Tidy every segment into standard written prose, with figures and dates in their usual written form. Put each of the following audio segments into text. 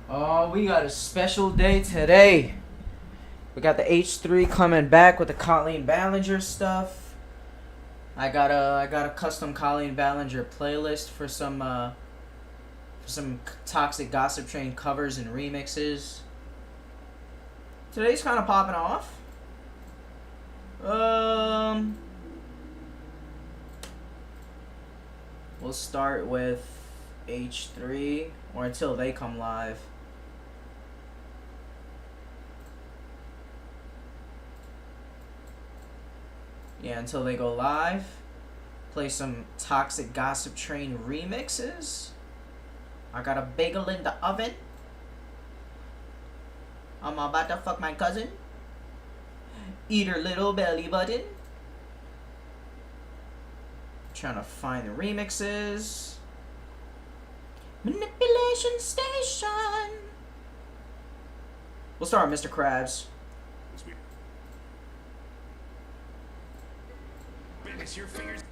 Oh, we got a special day today. We got the H3 coming back with the Colleen Ballinger stuff. I got a custom Colleen Ballinger playlist for some toxic gossip train covers and remixes. Today's kind of popping off. Um, we'll start with H3 or until they come live. Yeah, until they go live. Play some Toxic Gossip Train remixes. I got a bagel in the oven. I'm about to fuck my cousin. Eat her little belly button. Trying to find the remixes. Manipulation Station. We'll start with Mr. Krabs. Your fingers.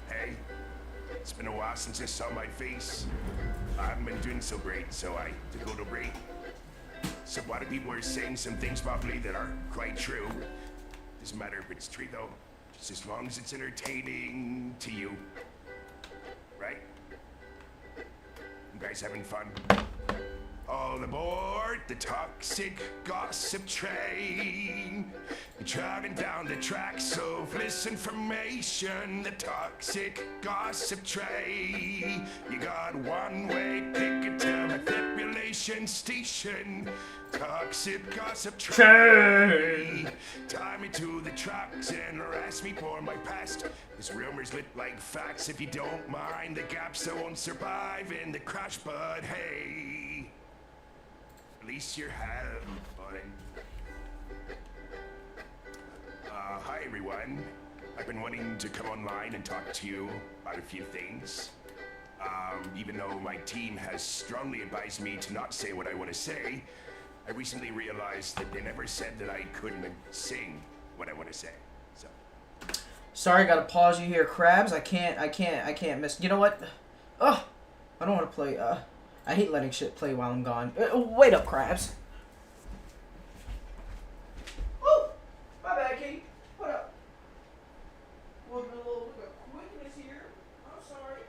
Hey, it's been a while since I saw my face. I haven't been doing so great, so I took a little break. So a lot of people are saying some things about me that are quite true. Doesn't matter if it's true though, just as long as it's entertaining to you. Right? You guys having fun? All aboard the toxic gossip train. You're driving down the tracks of misinformation. The toxic gossip train. You got one-way ticket to manipulation station. Toxic gossip train. Tie me to the tracks and harass me for my past. This rumor's lit like facts. If you don't mind the gaps, I won't survive in the crash, but hey. At least you're having fun. Hi everyone. I've been wanting to come online and talk to you about a few things. Even though my team has strongly advised me to not say what I want to say, I recently realized that they never said that I couldn't sing what I want to say. So. Sorry, gotta pause you here, Krabs. I can't miss. You know what? Ugh, I don't want to play. I hate letting shit play while I'm gone. Wait up, Krabs. Oh, my bad, Kate. What up? A little bit of quickness here. I'm sorry.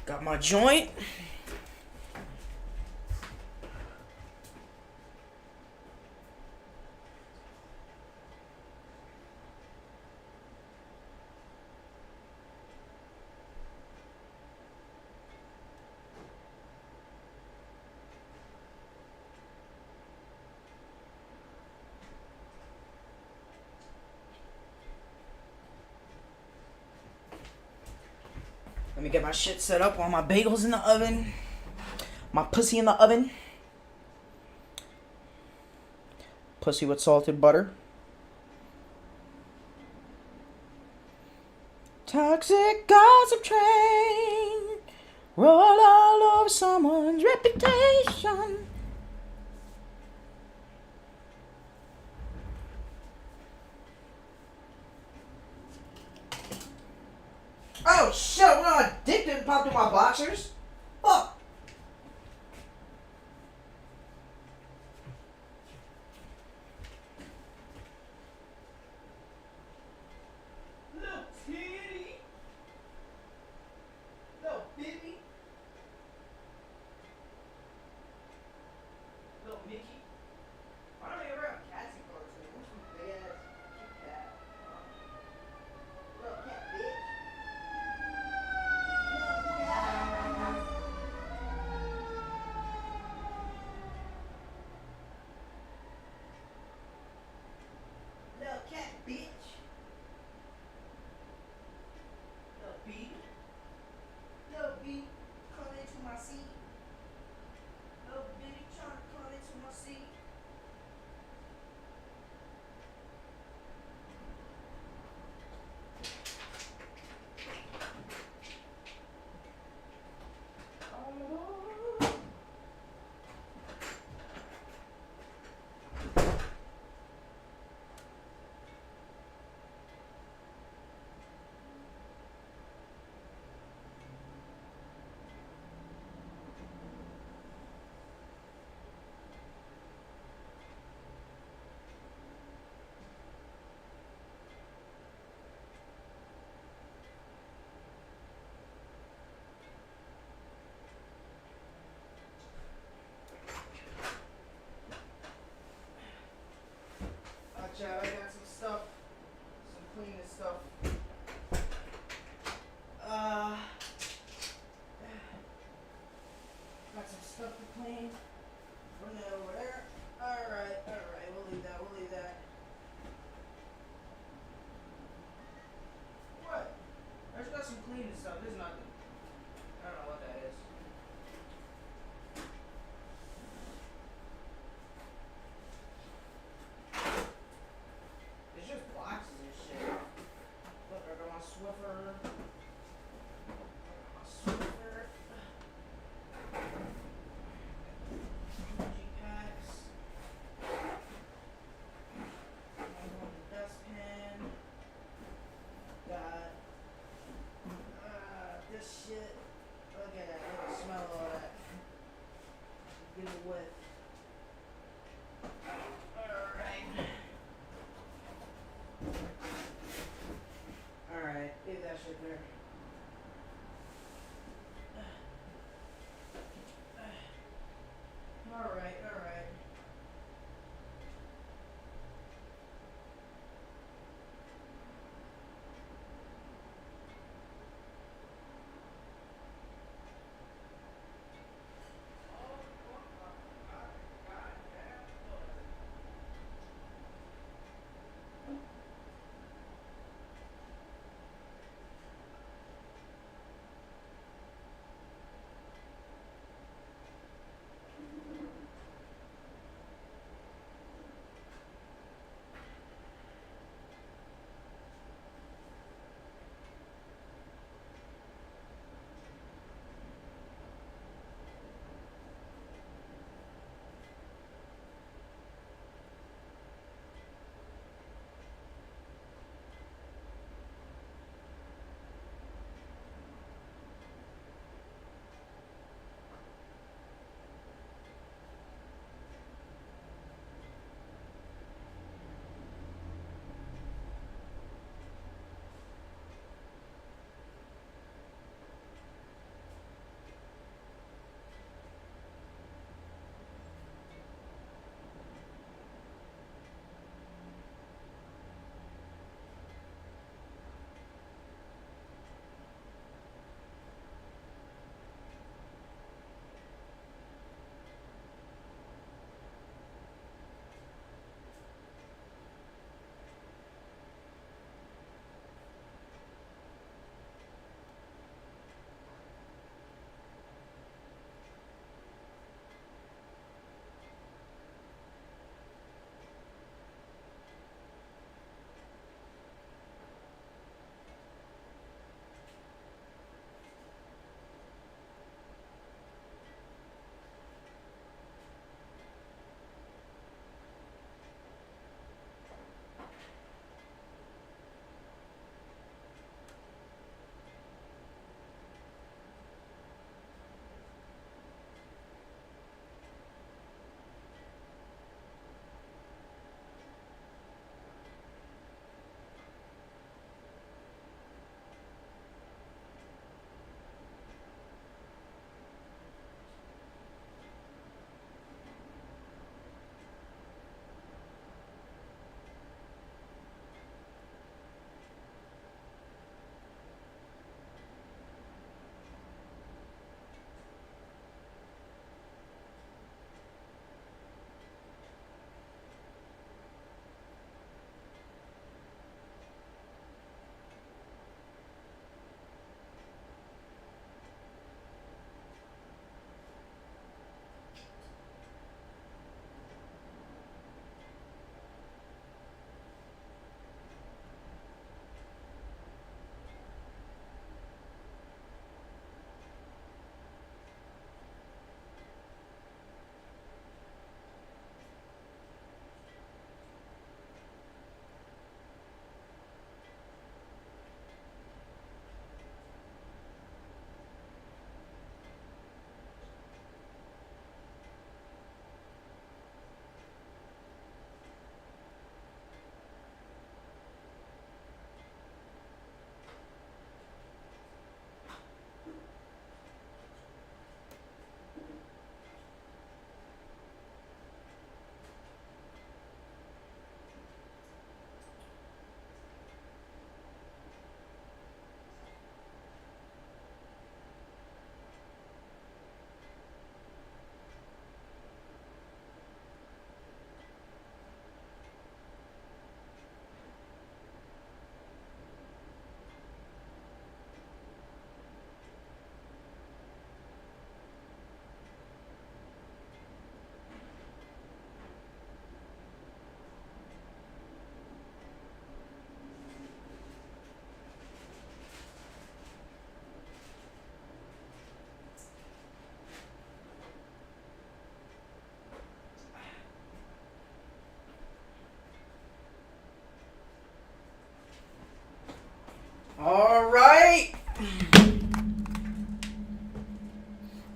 Got my joint. Let me get my shit set up while my bagels in the oven. My pussy in the oven. Pussy with salted butter. Toxic gossip train. Roll all over someone's reputation. Oh shit, what a dick didn't pop through my boxers. Fuck. Little titty. Little bitty. Little Mickey. I don't even have cats in cars anymore. Some big ass cute cat. Little cat bitch.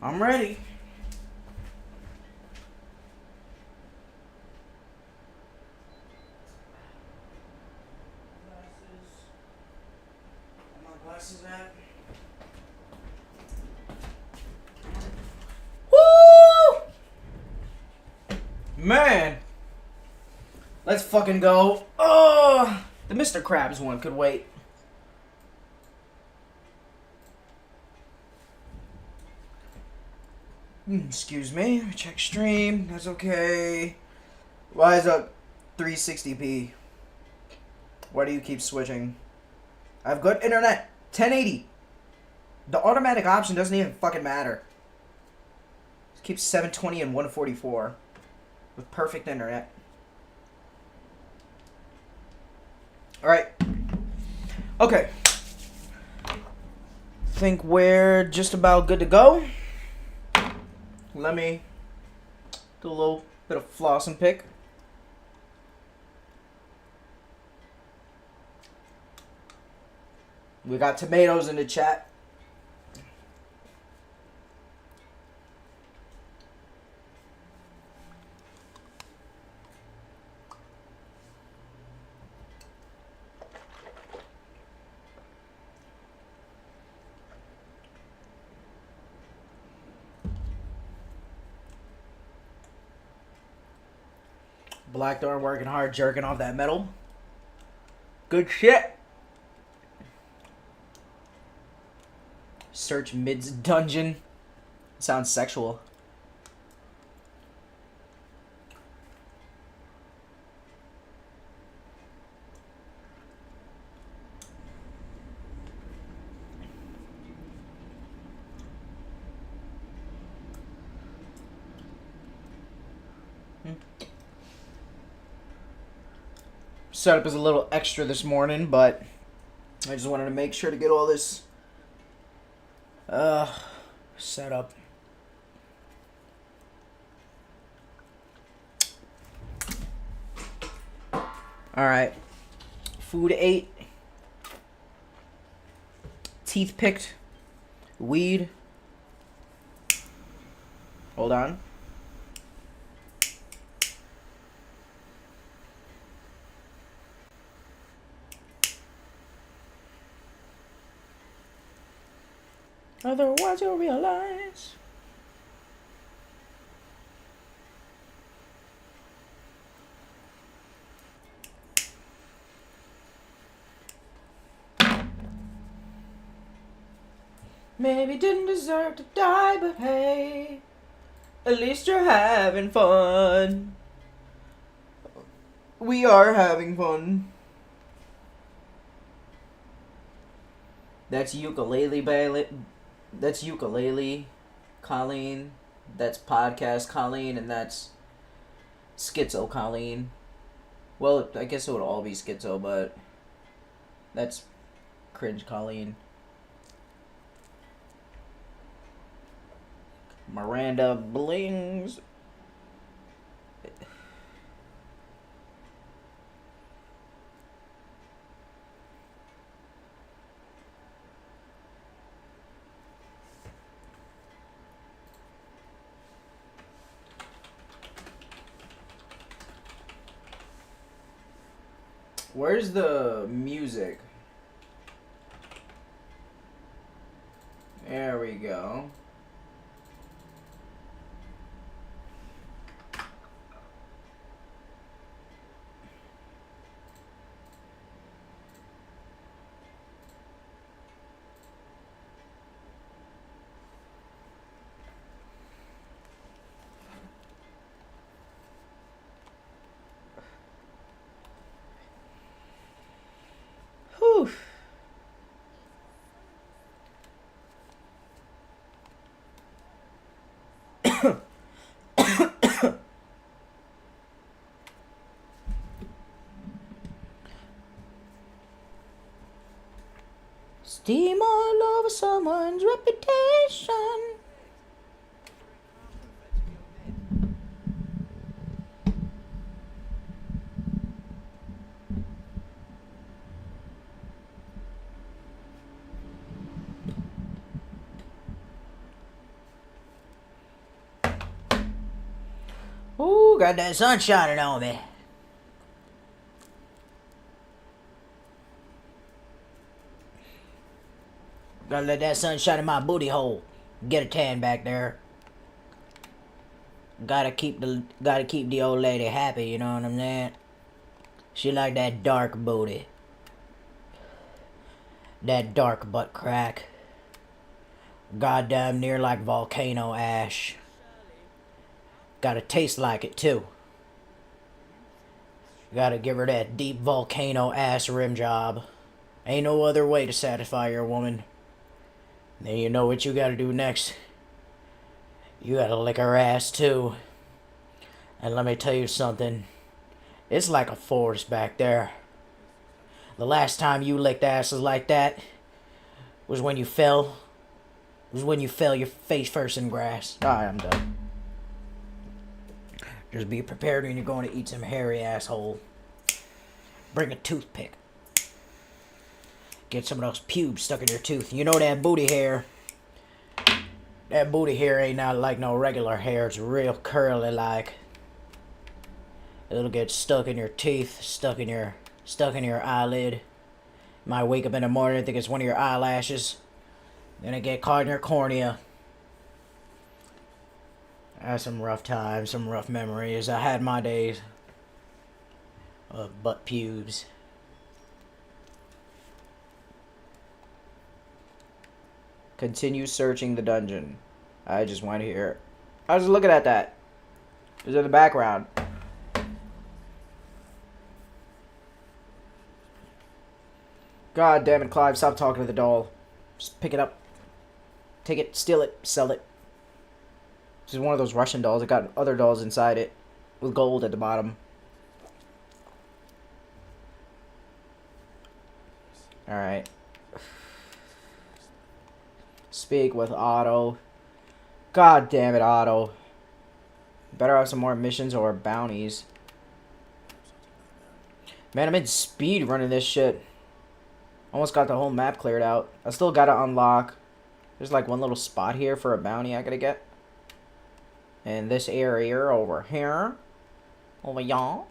I'm ready. Where my glasses at? Woo! Man. Let's fucking go. Oh, the Mr. Krabs one could wait. Excuse me. Check stream. That's okay. Why is up 360p? Why do you keep switching? I have good internet. 1080. The automatic option doesn't even fucking matter. Just keep 720 and 144 with perfect internet. Alright. Okay. Think we're just about good to go. Let me do a little bit of floss and pick. We got tomatoes in the chat. Blackthorn working hard, jerking off that metal. Good shit. Search Mid's dungeon. Sounds sexual. Setup is a little extra this morning, but I just wanted to make sure to get all this set up. Alright. Food ate. Teeth picked. Weed. Hold on. Otherwise you'll realize. Maybe didn't deserve to die, but hey, at least you're having fun. We are having fun. That's ukulele, Bailey. That's ukulele, Colleen. That's podcast, Colleen, and that's schizo, Colleen. Well, I guess it would all be schizo, but that's cringe, Colleen. Miranda Blings. Where's the music? There we go. Whew. Steam all over someone's reputation. Ooh, got that sun shining on me. Gotta let that sun shine in my booty hole. Get a tan back there. Gotta keep the old lady happy, you know what I'm saying? She like that dark booty. That dark butt crack. Goddamn near like volcano ash. Gotta taste like it too. Gotta give her that deep volcano ass rim job. Ain't no other way to satisfy your woman. Then you know what you gotta do next. You gotta lick her ass too. And let me tell you something. It's like a forest back there. The last time you licked asses like that was when you fell. Was when you fell your face first in grass. Alright, I'm done. Just be prepared when you're going to eat some hairy asshole. Bring a toothpick. Get some of those pubes stuck in your tooth. You know that booty hair. That booty hair ain't not like no regular hair. It's real curly like. It'll get stuck in your teeth, stuck in your eyelid. You might wake up in the morning and think it's one of your eyelashes. Then it get caught in your cornea. I had some rough times, some rough memories. I had my days of butt pubes. Continue searching the dungeon. I just want to hear it. I was just looking at that. It was in the background. God damn it, Clive. Stop talking to the doll. Just pick it up. Take it, steal it, sell it. This is one of those Russian dolls. It got other dolls inside it. With gold at the bottom. Alright. Speak with Otto. God damn it, Otto. Better have some more missions or bounties. Man, I'm in speed running this shit. Almost got the whole map cleared out. I still gotta unlock. There's like one little spot here for a bounty I gotta get. And this area over here. Over y'all.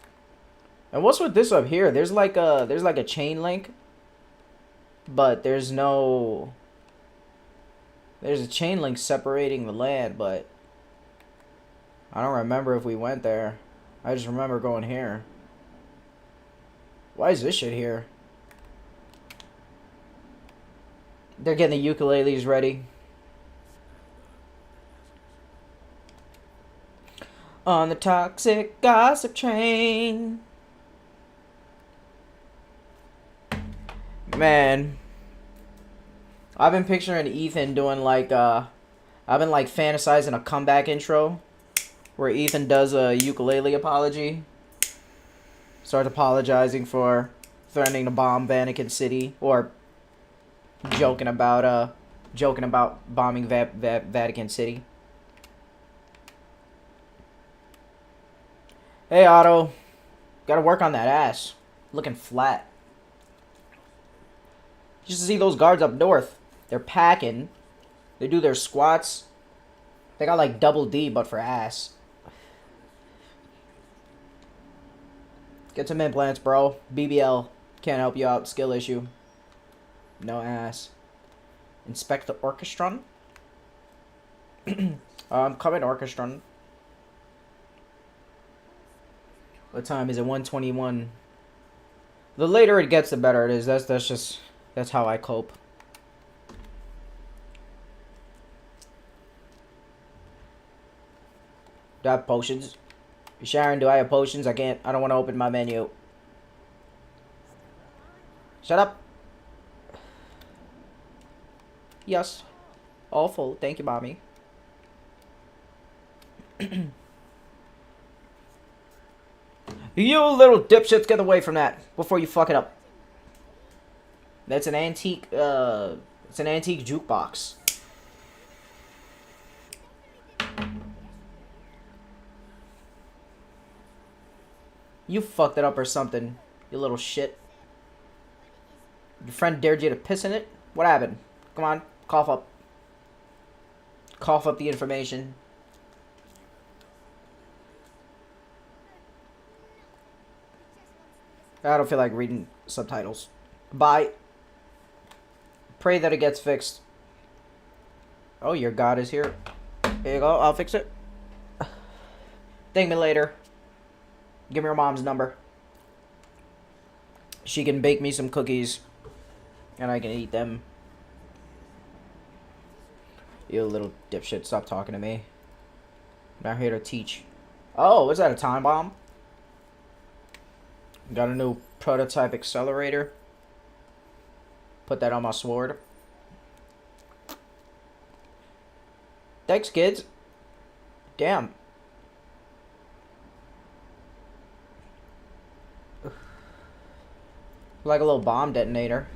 And what's with this up here? There's like a chain link. But there's no... There's a chain link separating the land, but... I don't remember if we went there. I just remember going here. Why is this shit here? They're getting the ukuleles ready. On the toxic gossip train. Man. I've been picturing Ethan doing like, I've been like fantasizing a comeback intro. Where Ethan does a ukulele apology. Starts apologizing for threatening to bomb Vatican City. Or joking about bombing Vatican City. Hey Otto, gotta work on that ass. Looking flat. You should see those guards up north. They're packing. They do their squats. They got like double D, but for ass. Get some implants, bro. BBL. Can't help you out. Skill issue. No ass. Inspect the orchestron. Coming orchestron. What time is it? 1:21. The later it gets, the better it is. That's how I cope. Do I have potions? Sharon, do I have potions? I don't want to open my menu. Shut up. Yes. All full. Thank you, mommy. You little dipshits, get away from that before you fuck it up. That's an antique, it's an antique jukebox. You fucked it up or something, you little shit. Your friend dared you to piss in it? What happened? Come on, cough up. Cough up the information. I don't feel like reading subtitles. Bye. Pray that it gets fixed. Oh, your god is here. Here you go. I'll fix it. Thank me later. Give me your mom's number. She can bake me some cookies. And I can eat them. You little dipshit. Stop talking to me. I'm not here to teach. Oh, is that a time bomb? Got a new prototype accelerator. Put that on my sword. Thanks, kids. Damn. Like a little bomb detonator.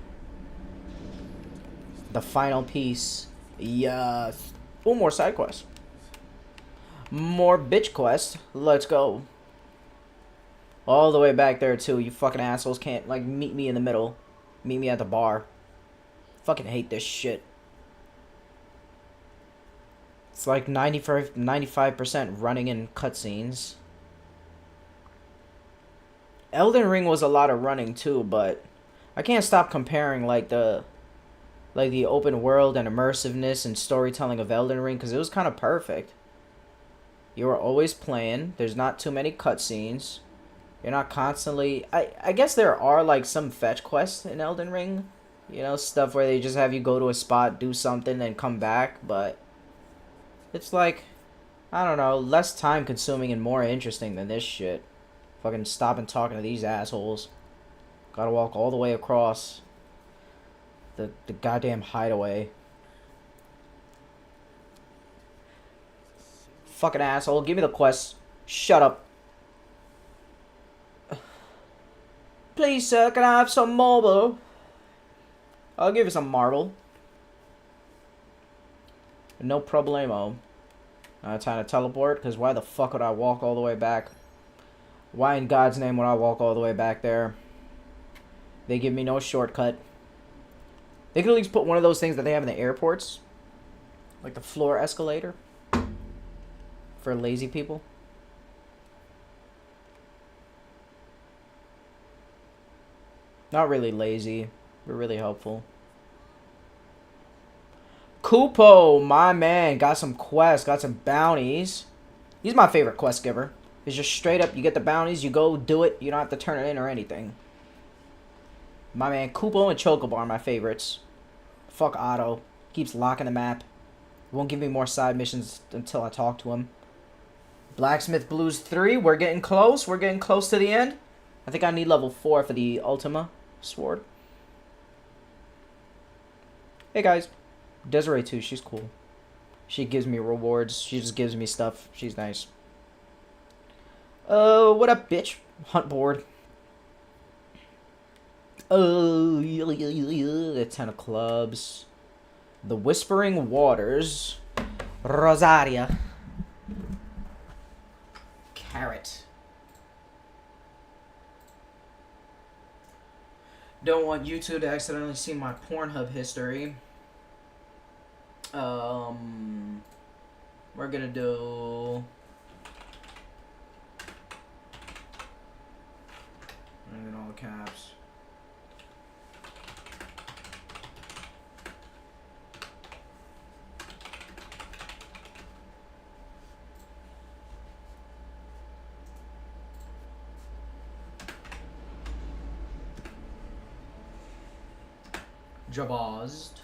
The final piece. Yes. Oh, more side quests. More bitch quests. Let's go. All the way back there, too. You fucking assholes can't, like, meet me in the middle. Meet me at the bar. Fucking hate this shit. It's like 95% running in cutscenes. Elden Ring was a lot of running too, but I can't stop comparing like the open world and immersiveness and storytelling of Elden Ring because it was kind of perfect. You are always playing. There's not too many cutscenes. You're not constantly. I guess there are like some fetch quests in Elden Ring. You know, stuff where they just have you go to a spot, do something, and come back, but it's like, I don't know, less time consuming and more interesting than this shit. Fucking stopping talking to these assholes. Gotta walk all the way across the goddamn hideaway. Fucking asshole, give me the quest. Shut up. Please, sir, can I have some marble? I'll give you some marble. No problemo. Time to teleport, because why the fuck would I walk all the way back? Why in God's name would I walk all the way back there? They give me no shortcut. They could at least put one of those things that they have in the airports. Like the floor escalator. For lazy people. Not really lazy, but really helpful. Kupo, my man, got some quests, got some bounties. He's my favorite quest giver. It's just straight up, you get the bounties, you go do it, you don't have to turn it in or anything. My man, Kupo and Chocobo are my favorites. Fuck Otto. Keeps locking the map. Won't give me more side missions until I talk to him. Blacksmith Blues 3, we're getting close. We're getting close to the end. I think I need level 4 for the Ultima sword. Hey guys. Desiree too, she's cool. She gives me rewards. She just gives me stuff. She's nice. What up, bitch? Hunt board. The 10 of clubs. The Whispering Waters. Rosaria. Carrot. Don't want YouTube to accidentally see my Pornhub history. We're gonna do... in all caps. Jabazed.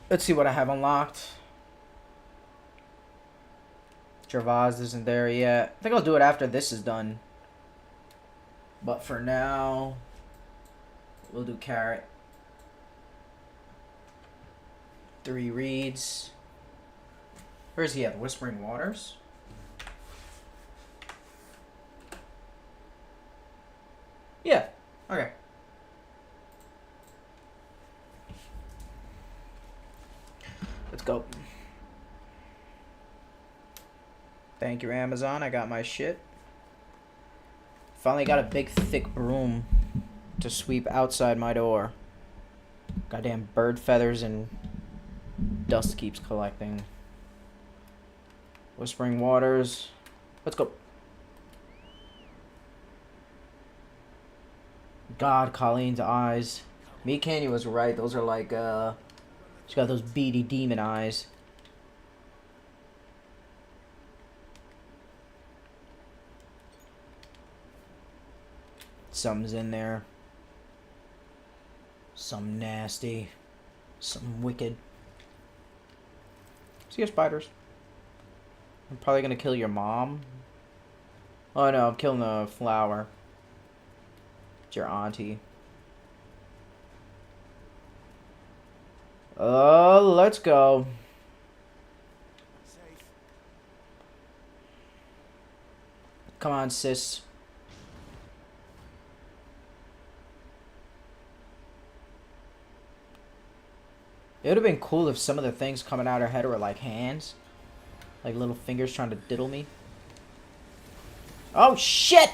Let's see what I have unlocked. Gervais isn't there yet. I think I'll do it after this is done. But for now, we'll do Carrot. 3 reads. Where is he at? Whispering Waters? Yeah. Okay. Let's go. Thank you, Amazon. I got my shit. Finally got a big, thick broom to sweep outside my door. Goddamn bird feathers and dust keeps collecting. Whispering Waters. Let's go. God, Colleen's eyes. Me Candy was right. Those are like, she's got those beady demon eyes. Something's in there. Some nasty. Something wicked. See you, spiders. I'm probably gonna kill your mom. Oh no, I'm killing the flower. It's your auntie. Let's go. Come on, sis. It would have been cool if some of the things coming out her head were like hands. Like little fingers trying to diddle me. Oh shit!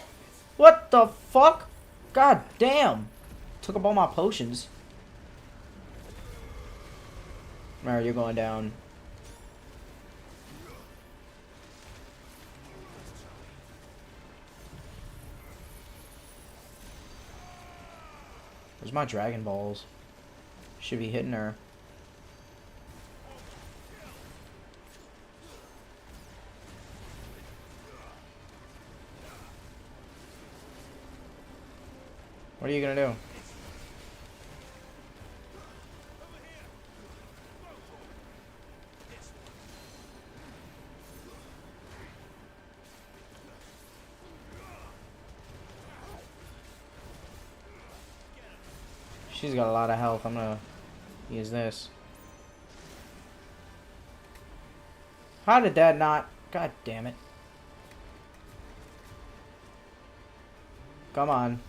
What the fuck? God damn. Took up all my potions. Alright, you're going down. Where's my Dragon Balls? Should be hitting her. What are you gonna do? She's got a lot of health. I'm gonna use this. How did that not? God damn it. Come on.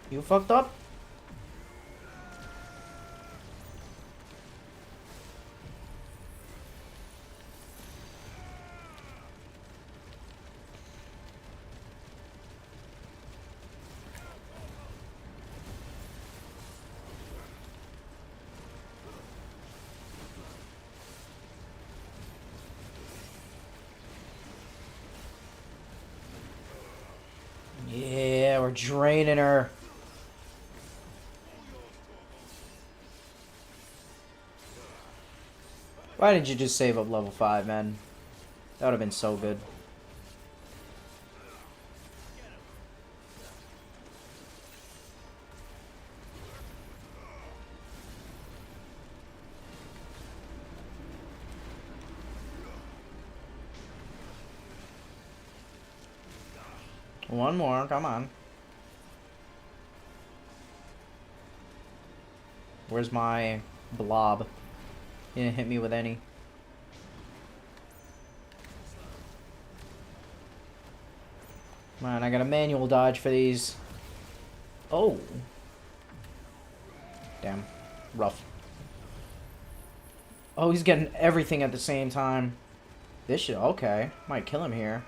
You fucked up? Yeah, we're draining her. Why didn't you just save up level 5, man? That would have been so good. One more, come on. Where's my blob? He didn't hit me with any. Man, I got a manual dodge for these. Oh. Damn. Rough. Oh, he's getting everything at the same time. This shit, okay. Might kill him here.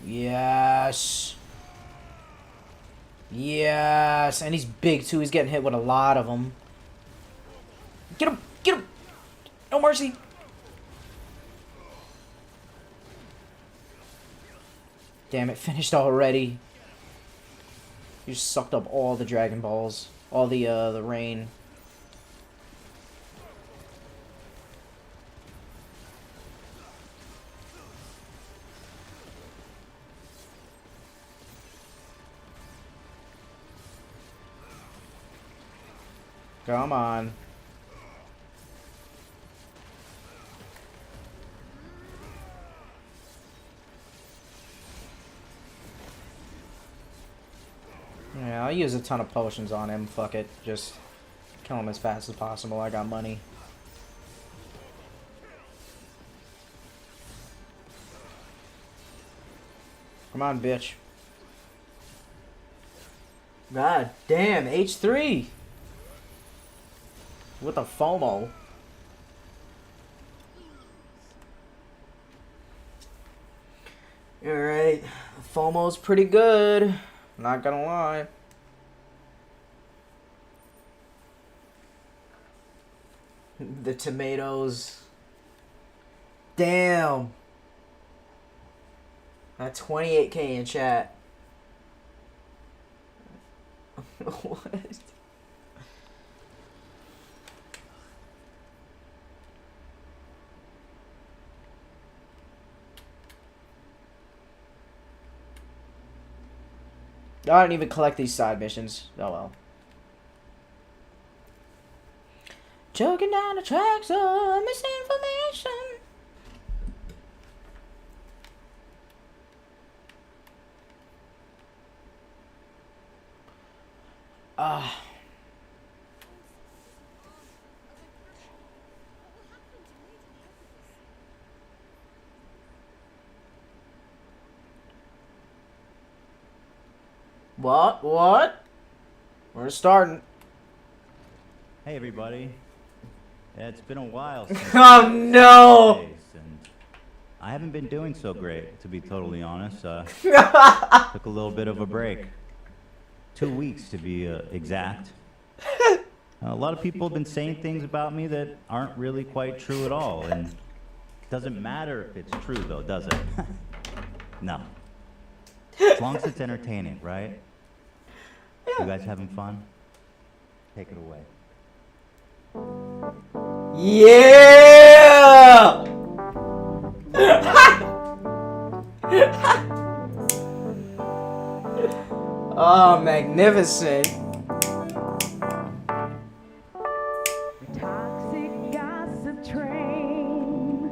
Yes. Yes. And he's big too. He's getting hit with a lot of them. Get him. Get him. No mercy. Damn it. Finished already. You just sucked up all the Dragon Balls. All the rain. Come on. Yeah, I'll use a ton of potions on him. Fuck it. Just kill him as fast as possible. I got money. Come on, bitch. God damn, H3. With a FOMO. Alright. FOMO's pretty good. Not gonna lie. The tomatoes. Damn. At 28K in chat. What? I don't even collect these side missions. Oh well. Choking down the tracks of misinformation. What? We're starting. Hey everybody. Yeah, it's been a while since Oh no! and I haven't been doing so great, to be totally honest. Took a little bit of a break. 2 weeks to be exact. A lot of people have been saying things about me that aren't really quite true at all, and it doesn't matter if it's true though, does it? No. As long as it's entertaining, right? You guys having fun? Take it away. Yeah! Oh, magnificent. Toxic gossip train,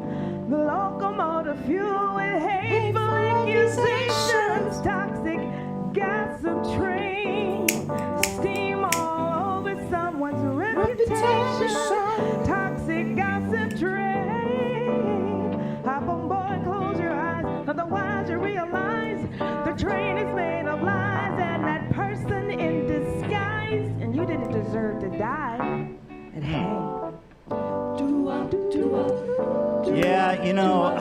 the locomotive fuel with hateful accusations. Toxic gossip train, steam all over someone's reputation. Toxic gossip train, hop on board, close your eyes, otherwise you realize the train is made of lies and that person in disguise, and you didn't deserve to die. And hey, Yeah, you know,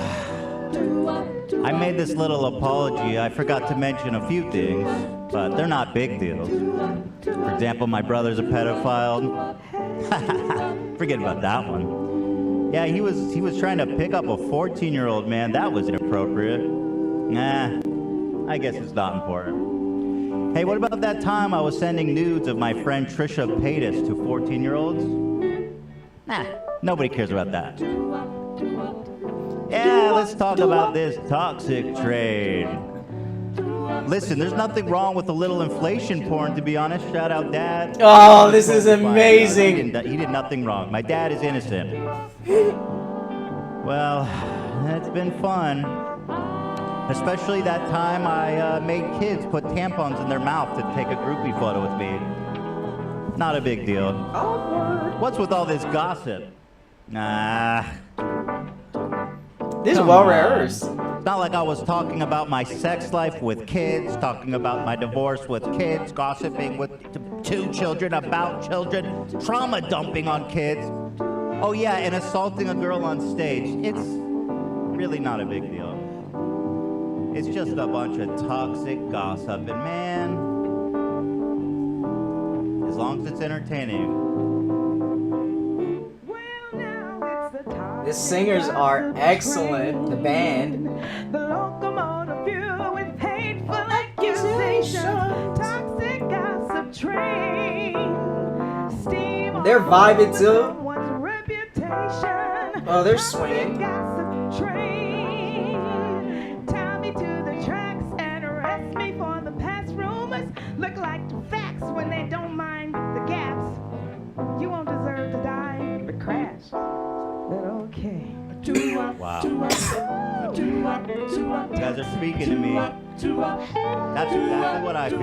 I made this little apology. I forgot to mention a few things, but they're not big deals. For example, my brother's a pedophile. Forget about that one. Yeah, he was trying to pick up a 14-year-old, man. That was inappropriate. Nah, I guess it's not important. Hey, what about that time I was sending nudes of my friend Trisha Paytas to 14-year-olds? Nah, nobody cares about that. Yeah, let's talk about this toxic trade. Listen, there's nothing wrong with a little inflation porn, to be honest. Shout out, Dad. Oh, this is amazing. He did nothing wrong. My dad is innocent. Well, it's been fun. Especially that time I made kids put tampons in their mouth to take a groupie photo with me. Not a big deal. What's with all this gossip? Nah. This is Come well on. rehearsed. It's not like I was talking about my sex life with kids, talking about my divorce with kids, gossiping with two children about children, trauma dumping on kids. Oh yeah, and assaulting a girl on stage. It's really not a big deal. It's just a bunch of toxic gossip, and man, as long as it's entertaining. The singers are excellent. The band. the locomotive fuel with hateful accusations. Toxic gossip train, steam They're vibing too. someone's reputation. Oh, they're Toxic swinging. gossip train, tie me to the tracks and arrest me for the past rumors. Look like facts when they don't mind the gaps. You won't deserve to die, but crash. But okay. Wow. You guys are speaking to me. That's exactly what I feel.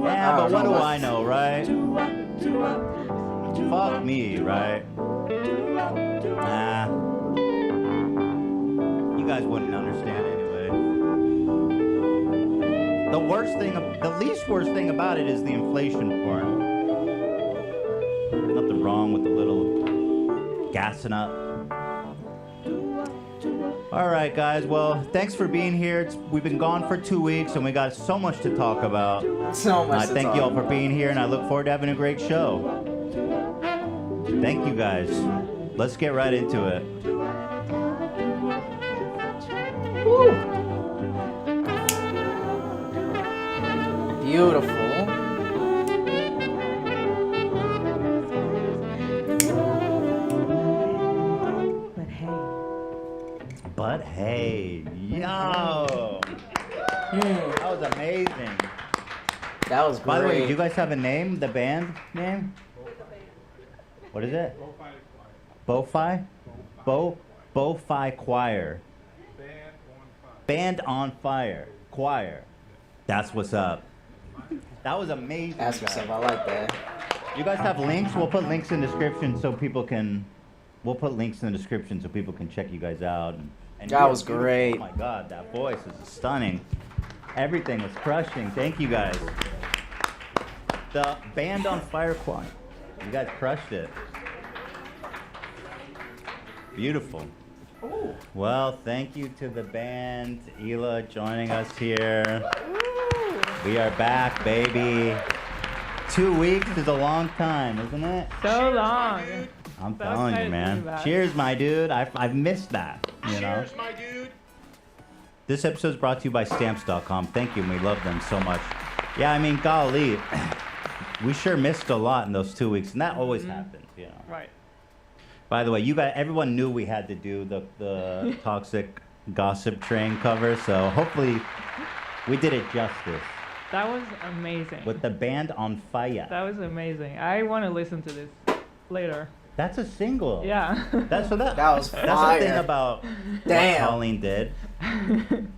Yeah, but what do I know, right? Fuck me, right? Nah. You guys wouldn't understand anyway. The least worst thing about it is the inflation part. Nothing wrong with the little gassing up. All right, guys. Well, thanks for being here. We've been gone for 2 weeks, and we got so much to talk about. So much. I thank you all for being here, and I look forward to having a great show. Thank you, guys. Let's get right into it. Woo. Beautiful. But hey, yo! That was amazing. That was great. By the way, do you guys have a name? The band name? What is it? Bo-Fi? Bo-Fi Choir. Band on Fire. Choir. That's what's up. That was amazing. That's what's guys. up. I like that. You guys have links? We'll put links in the description so people can. We'll put links in the description so people can check you guys out. And That was great. Oh my God, that voice is stunning. Everything was crushing. Thank you guys. The Band on Fire Choir. You guys crushed it. Beautiful. Ooh. Well, thank you to the band, Hila, joining us here. We are back, baby. 2 weeks is a long time, isn't it? So long. I'm So telling you, excited to man. be back. Cheers, my dude. I've missed that. You know. Cheers, my dude. This episode is brought to you by Stamps.com. Thank you, and we love them so much. Yeah, I mean, golly, we sure missed a lot in those 2 weeks, and that always happens, you know. Right. By the way, everyone knew we had to do the Toxic Gossip Train cover, so hopefully we did it justice That was amazing. with the Band on Fire. That was amazing. I want to listen to this later. That's a single. Yeah. That's That was That's fire. the thing about Damn. what Colleen did.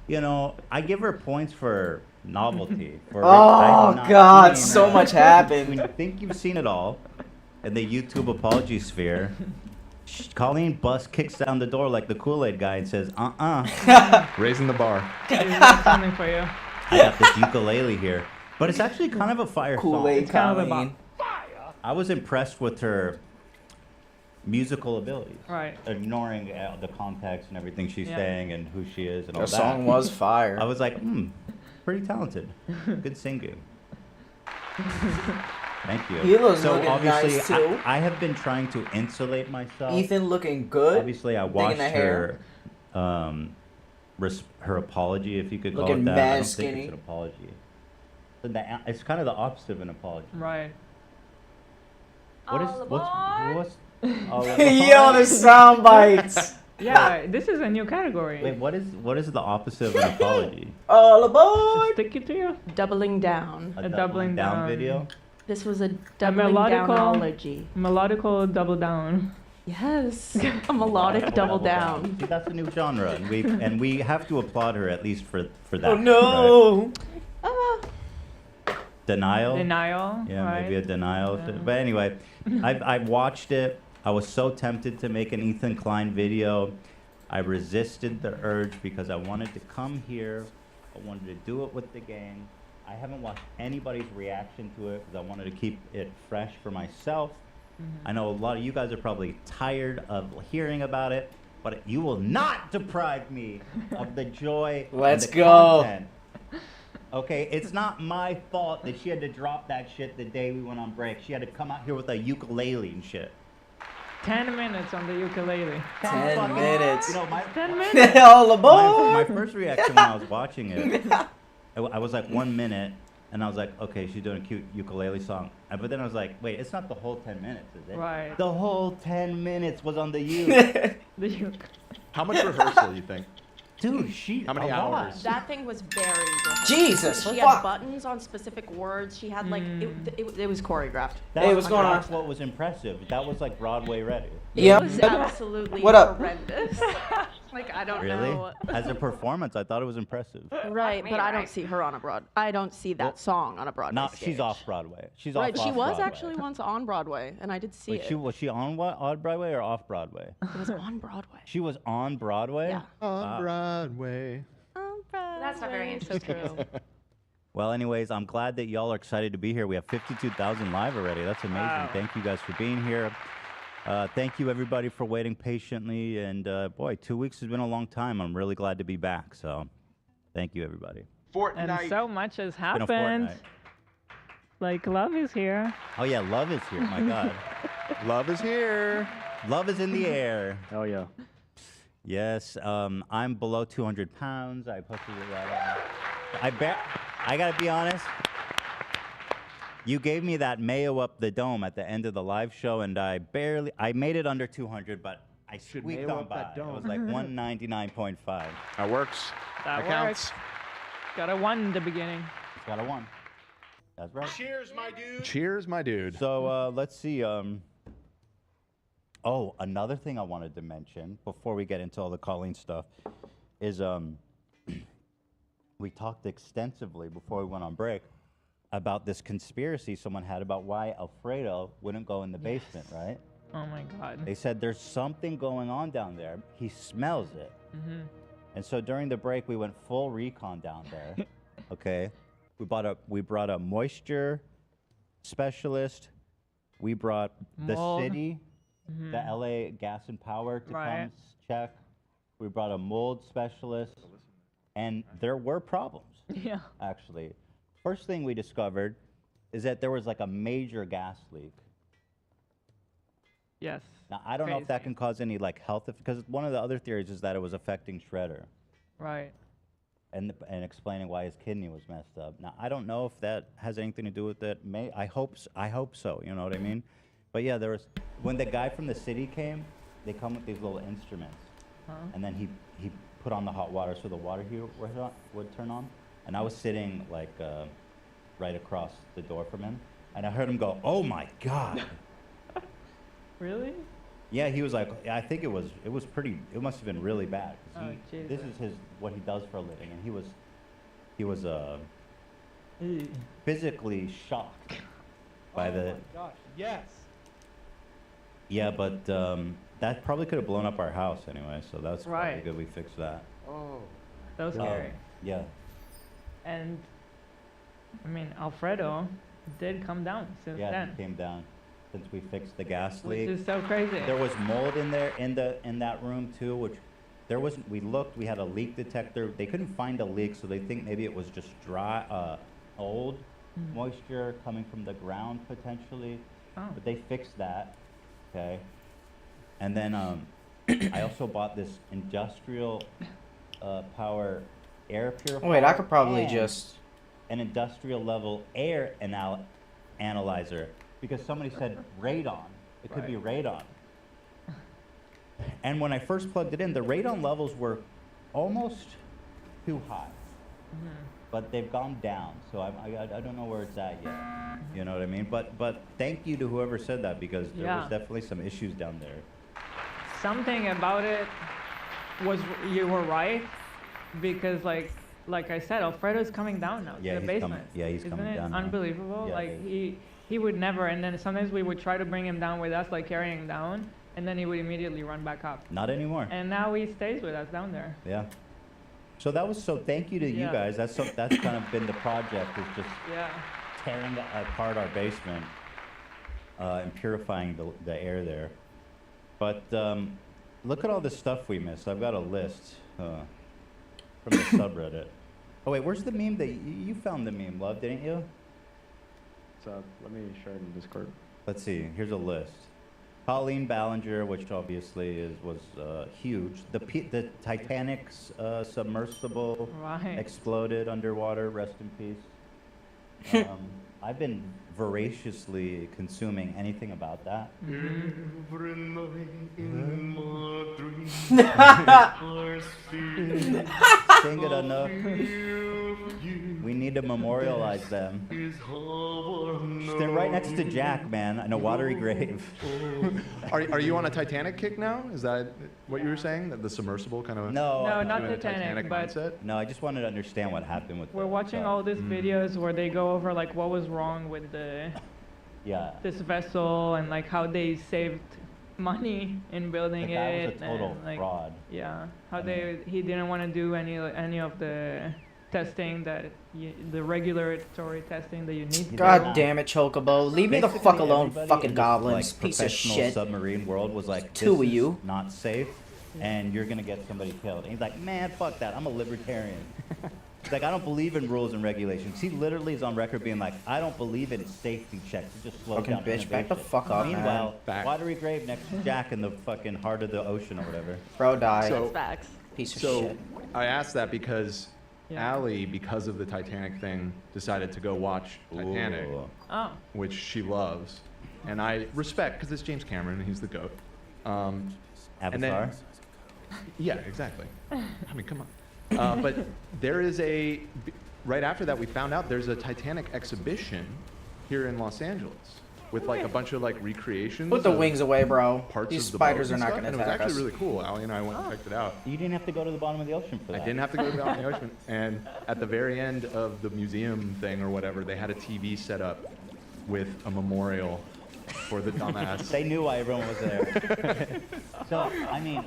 You know, I give her points for novelty. For Oh, not God, seeing so that. much happened. When you think you've seen it all in the YouTube apology sphere, Colleen kicks down the door like the Kool-Aid guy and says, Raising the bar. There's something for you. I got this ukulele here. But it's actually kind of a fire Kool-Aid song. kind of a Colleen. I was impressed with her musical abilities. Right. Ignoring the context and everything she's Yeah. saying and who she is and all Her that. song was fire. I was like, pretty talented. Good singing. Thank you. Hila's so looking obviously, nice, too. I have been trying to insulate myself. Ethan looking good. Obviously, I Digging watched the her, hair. her apology, if you could call Looking it that. mad I don't skinny. think it's an apology. It's kind of the opposite of an apology. Right. What's all Yo, the sound bites. Yeah, this is a new category. Wait, what is the opposite of an apology? All aboard. Stick it to you. Doubling down. A doubling down. video? This was a doubling melodical- downology. Melodical double down. Yes, a melodic double down. See, that's a new genre, and we have to applaud her at least for that. Oh no. right? Denial. Denial. Yeah, right? maybe a denial. Yeah. But anyway, I watched it. I was so tempted to make an Ethan Klein video. I resisted the urge because I wanted to come here. I wanted to do it with the gang. I haven't watched anybody's reaction to it because I wanted to keep it fresh for myself. I know a lot of you guys are probably tired of hearing about it, but you will not deprive me of the joy. Let's and the go. Content. Okay, it's not my fault that she had to drop that shit the day we went on break. She had to come out here with a ukulele and shit. 10 minutes on the ukulele. 10 minutes. You know, 10 minutes. All my aboard. first reaction when I was watching it, I was like 1 minute, and I was like, okay, she's doing a cute ukulele song. But then I was like, wait, it's not the whole 10 minutes, is it? Right. The whole 10 minutes was on the uke. The uke. How much rehearsal do you think? Dude, How many a lot. hours? That thing was very rehearsed. Jesus, She fuck. had buttons on specific words. She had like it was choreographed. That- Hey, what's going on? That's what was impressive. That was like Broadway ready. Yep. It was absolutely What up? horrendous. Like I don't Really? know. As a performance, I thought it was impressive. Right, but I don't see her on a I don't see that song on a Broadway Not, stage. she's off Broadway. She's Right, off. she was Broadway. actually once on Broadway, and I did see Wait, it. was she on what? On Broadway or off Broadway? It was on Broadway. She was on Broadway. Yeah. On Broadway. On Broadway. That's not very So true. Well, anyways, I'm glad that y'all are excited to be here. We have 52,000 live already. That's amazing. Wow. Thank you guys for being here. Thank you, everybody, for waiting patiently. And, boy, 2 weeks has been a long time. I'm really glad to be back. So thank you, everybody. And so much has It's been a happened. fortnight. Like, love is here. Oh, yeah, love is here. My God. Love is here. Love is in the air. Oh yeah. Yes, I'm below 200 pounds. I posted it right on. I gotta be honest. You gave me that mayo up the dome at the end of the live show, and I made it under 200, but I squeaked mayo on up by. that It dome. was like 199.5. That works. That counts. works. Got a 1 in the beginning. It's got a 1. That's right. Cheers, my dude. Cheers, my dude. So let's see. Oh, another thing I wanted to mention before we get into all the Colleen stuff is we talked extensively before we went on break about this conspiracy someone had about why Alfredo wouldn't go in the basement, right? Oh my God. They said there's something going on down there. He smells it. Mm-hmm. And so during the break, we went full recon down there. Okay, we brought a moisture specialist. We brought the Mold. city, the LA Gas and Power to Right. come check. We brought a mold specialist, and there were problems. Yeah. Actually, first thing we discovered is that there was like a major gas leak. Yes. Now I don't know if that Crazy. can cause any like health, because one of the other theories is that it was affecting Shredder. Right. And explaining why his kidney was messed up. Now I don't know if that has anything to do with it. I hope so. You know what I mean? But yeah, there was when the guy from the city came. They come with these little instruments, and then he put on the hot water so the water heater would turn on. And I was sitting like right across the door from him, and I heard him go, "Oh my God!" Really? Yeah, he was like, I think it was pretty. It must have been really bad. 'Cause Oh, this Jesus. is what he does for a living, and he was Ew. physically shocked by the. Gosh, yes. Yeah, but that probably could have blown up our house anyway, so that's probably Right. good we fixed that. Oh. That was scary. Yeah. And, I mean, Alfredo did come down since Yeah, then. it came down since we fixed the gas Which leak. is so crazy. There was mold in there in that room too, which there wasn't. We looked. We had a leak detector. They couldn't find a leak, so they think maybe it was just dry, old moisture coming from the ground potentially. Oh. But they fixed that. Okay. And then I also bought this industrial power air purifier. Wait, I could probably and just. an industrial level air analyzer, because somebody said radon. It could be radon. And when I first plugged it in, the radon levels were almost too high, but they've gone down. So I don't know where it's at yet. You know what I mean? But thank you to whoever said that, because there was Yeah. definitely some issues down there. Something about it was, you were right, because like I said, Alfredo's coming down now Yeah, to the he's coming- basement. yeah, he's Isn't coming it down now. unbelievable? Yeah, Like it is. he would never, and then sometimes we would try to bring him down with us, like carrying him down, and then he would immediately run back up. Not anymore. And now he stays with us down there. Yeah. So thank you to you Yeah. guys. That's kind of been the project, is just Yeah. tearing apart our basement and purifying the air there. But look at all the stuff we missed. I've got a list from the subreddit. Oh wait, where's the meme that you found the meme, Love, didn't you? So let me share it in Discord. Let's see. Here's a list. Colleen Ballinger, which obviously was huge. The Titanic's submersible Right. exploded underwater. Rest in peace. I've been voraciously consuming anything about that. Sing it enough. We need to memorialize them. They're right next to Jack, man, in a watery grave. Are you on a Titanic kick now? Is that what you were saying? That the submersible kind of No, No, not doing a Titanic, but mindset? no, I just wanted to understand what happened with. we're the watching tub. all these videos where they go over like what was wrong with Yeah. this vessel, and like how they saved money in The building guy it, was a total and like fraud. yeah, how I mean- he didn't want to do any of the testing that the regulatory testing that you need to God do. damn it, Chocobo. Leave me the fuck Basically, alone, everybody fucking in this, goblins. like, Piece of professional shit. submarine world was like, Two of this is you. not safe, and you're gonna get somebody killed. And he's like, man, fuck that. I'm a libertarian. He's like, I don't believe in rules and regulations. He literally is on record being like, I don't believe in safety checks. It just slows Fucking down bitch, back the innovation. fuck up, Meanwhile, man. Back. watery grave next to Jack in the fucking heart of the ocean or whatever. Bro died. So- Facts. Piece of So shit. I asked that because Yeah. Allie, because of the Titanic thing, decided to go watch Titanic, Ooh. Oh, which she loves, and I respect because it's James Cameron and he's the goat. And then- Avatar. Yeah, exactly. I mean, come on. But there is right after that we found out there's a Titanic exhibition here in Los Angeles with like a bunch of like recreations. Put the of wings away, bro. Parts These of the spiders boat are and not stuff, gonna and it was attack actually us. really cool. Allie and I went and checked it out. You didn't have to go to the bottom of the ocean for that. I didn't have to go down the ocean. And at the very end of the museum thing or whatever, they had a TV set up with a memorial for the dumbass. They knew why everyone was there. So, I mean,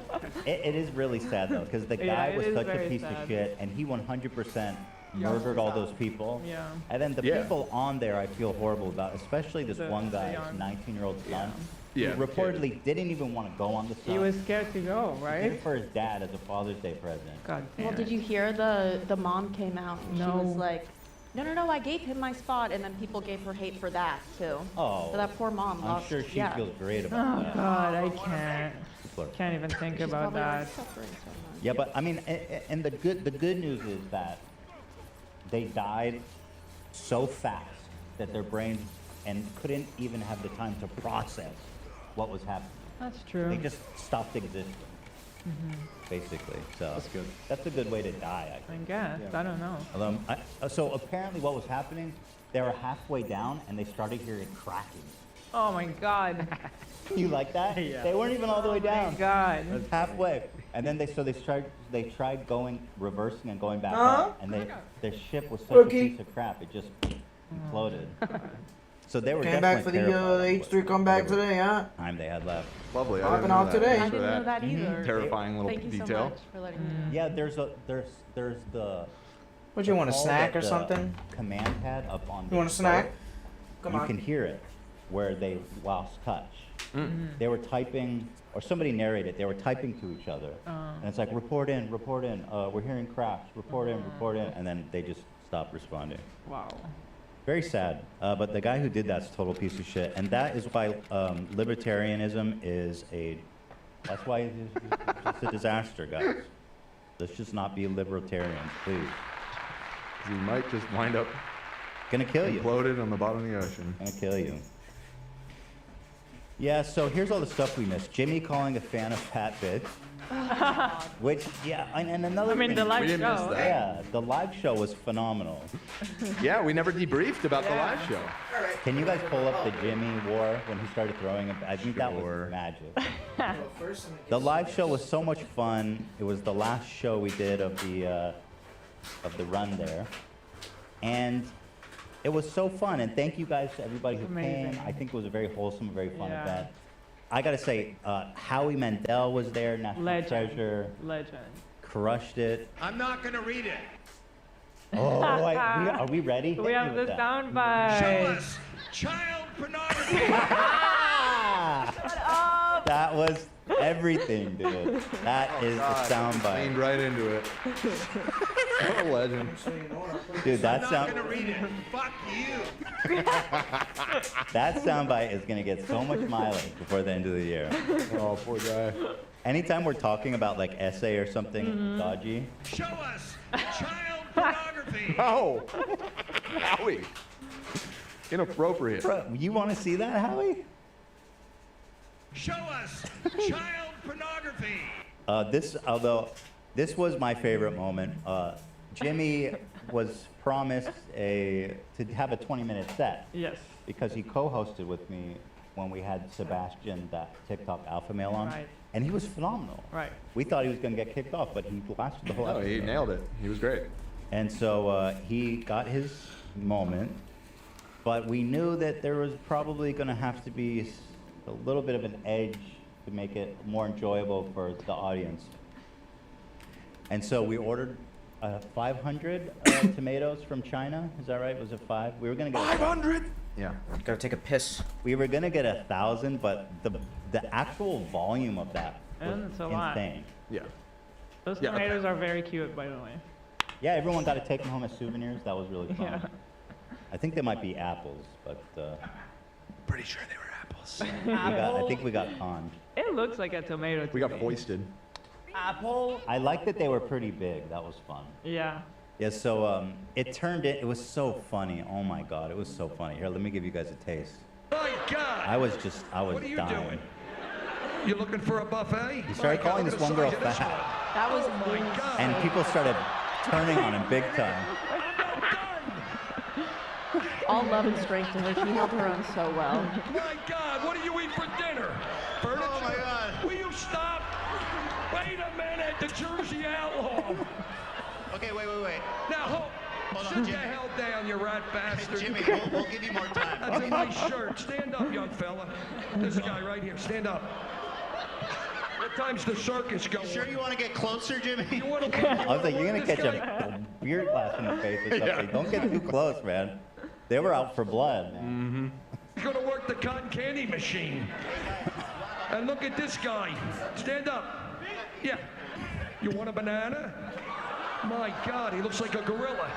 it is really sad though, because the Yeah, guy it was is such a very piece of sad. shit, and he 100% murdered all those people. yeah. And then the Yeah. people on there I feel horrible about, especially this The- one the guy, young- 19-year-old son, Yeah, who reportedly didn't even want to go on the sun. He was scared to go, He did right? it for his dad as a Father's Day present. God damn Well, did it. you hear the mom came out and she was No. like, no, I gave him my spot, and then people gave her hate for that too. Oh, So that poor mom I'm lost. sure she yeah. feels great about Oh that. God, I can't. People are- Can't even think She's about probably like, that. suffering so much. Yeah, but I mean, and the good news is that they died so fast that their brains and couldn't even have the time to process what was happening. That's true. They just stopped existing, basically. So That's good. That's a good way to die, I I think. guess. I don't know. So apparently, what was happening? They were halfway down and they started hearing cracking. Oh my God. You like that? Yeah. They weren't even all the way Oh my down. God. It was halfway, and then they tried going reversing and going back Huh? up, and their ship was such Rookie. a piece of crap. It just imploded. So they were Came back for definitely the terrified H3 comeback whatever today, huh? time they had left. Lovely. Popping I didn't know off that. today. I Thanks for didn't know that. that either. Terrifying little Thank you so detail. much for letting me know. Yeah, there's the. What, you want a call snack that or the something? Command pad up on. You want a snack? Come You on. can hear it where they lost touch. They were typing, or somebody narrated, they were typing to each other. And it's like, report in, we're hearing crash, report in, and then they just stopped responding. Wow. Very sad, but the guy who did that's a total piece of shit. And that is why libertarianism is that's why it's a disaster, guys. Let's just not be libertarians, please. You might just wind up Gonna kill you. imploded on the bottom of the ocean. Gonna kill you. Yeah, so here's all the stuff we missed. Jimmy calling a fan a fat bitch. Which, yeah, and another I mean, thing. the live We didn't miss show. that. Yeah, the live show was phenomenal. Yeah, we never debriefed about the live show. Can you guys pull up the Jimmy war when he started throwing it? I think that Sure. was magic. The live show was so much fun. It was the last show we did of the run there, and it was so fun. And thank you guys to everybody who Amazing. came. I think it was a very wholesome, very fun Yeah. event. I gotta say, Howie Mandel was there, National Legend. Treasure, Legend. crushed it. I'm not gonna read it. Oh, are we ready? We Hit have me the with that. sound Show bite. us child pornography. Ah! That was everything, dude. That is the soundbite. Leaned right into it. What a legend. Dude, that I'm not sound gonna read it. Fuck you. that soundbite is gonna get so much mileage before the end of the year. Oh, poor guy. Anytime we're talking about like essay or something dodgy, Show us child pornography. Oh, Howie. Inappropriate. bro, you want to see that, Howie? Show us child pornography. This was my favorite moment. Jimmy was promised to have a 20-minute set Yes. because he co-hosted with me when we had Sebastian, that TikTok alpha male on, Right. and he was phenomenal. Right. We thought he was gonna get kicked off, but he lasted the whole Oh, he episode. nailed it. He was great. And so he got his moment, but we knew that there was probably going to have to be a little bit of an edge to make it more enjoyable for the audience. And so we ordered 500 tomatoes from China. Is that right? Was it 5? We were gonna get 500? Yeah. Gotta take a piss. We were gonna get 1,000, but the actual volume of that was And it's a lot. insane. Yeah. Those Yeah. tomatoes are very cute, by the way. Yeah, everyone got to take them home as souvenirs. That was really fun. Yeah. I think they might be apples, but Pretty sure they were apples. I think we got conned. It looks like a tomato. To We got me. foisted. Apple. I liked that they were pretty big. That was fun. Yeah. Yeah, so it was so funny. Oh my God, it was so funny. Here, let me give you guys a taste. My God! I was What are you dying. doing? You looking for a buffet? He started calling this one girl fat, That was My God! and people started turning on him big time. all love and strength to her. She held her own so well. My God, what do you eat for dinner? Furniture? Oh my God. Will you stop? Wait a minute, the Jersey Outlaw. Okay, wait. Now, Hold on, sit the Jimmy. hell down, you rat bastard. Jimmy, we'll give you more time. That's a nice shirt. Stand up, young fella. This guy right here, stand up. What time's the circus going? Sure you want to get closer, Jimmy? You wanna- I was like, you're wanna gonna catch this guy- a beer glass in the face or something. Don't get too close, man. They were out for blood, man. Mm-hmm. He's gonna work the cotton candy machine. And look at this guy. Stand up. Yeah. You want a banana? My God, he looks like a gorilla.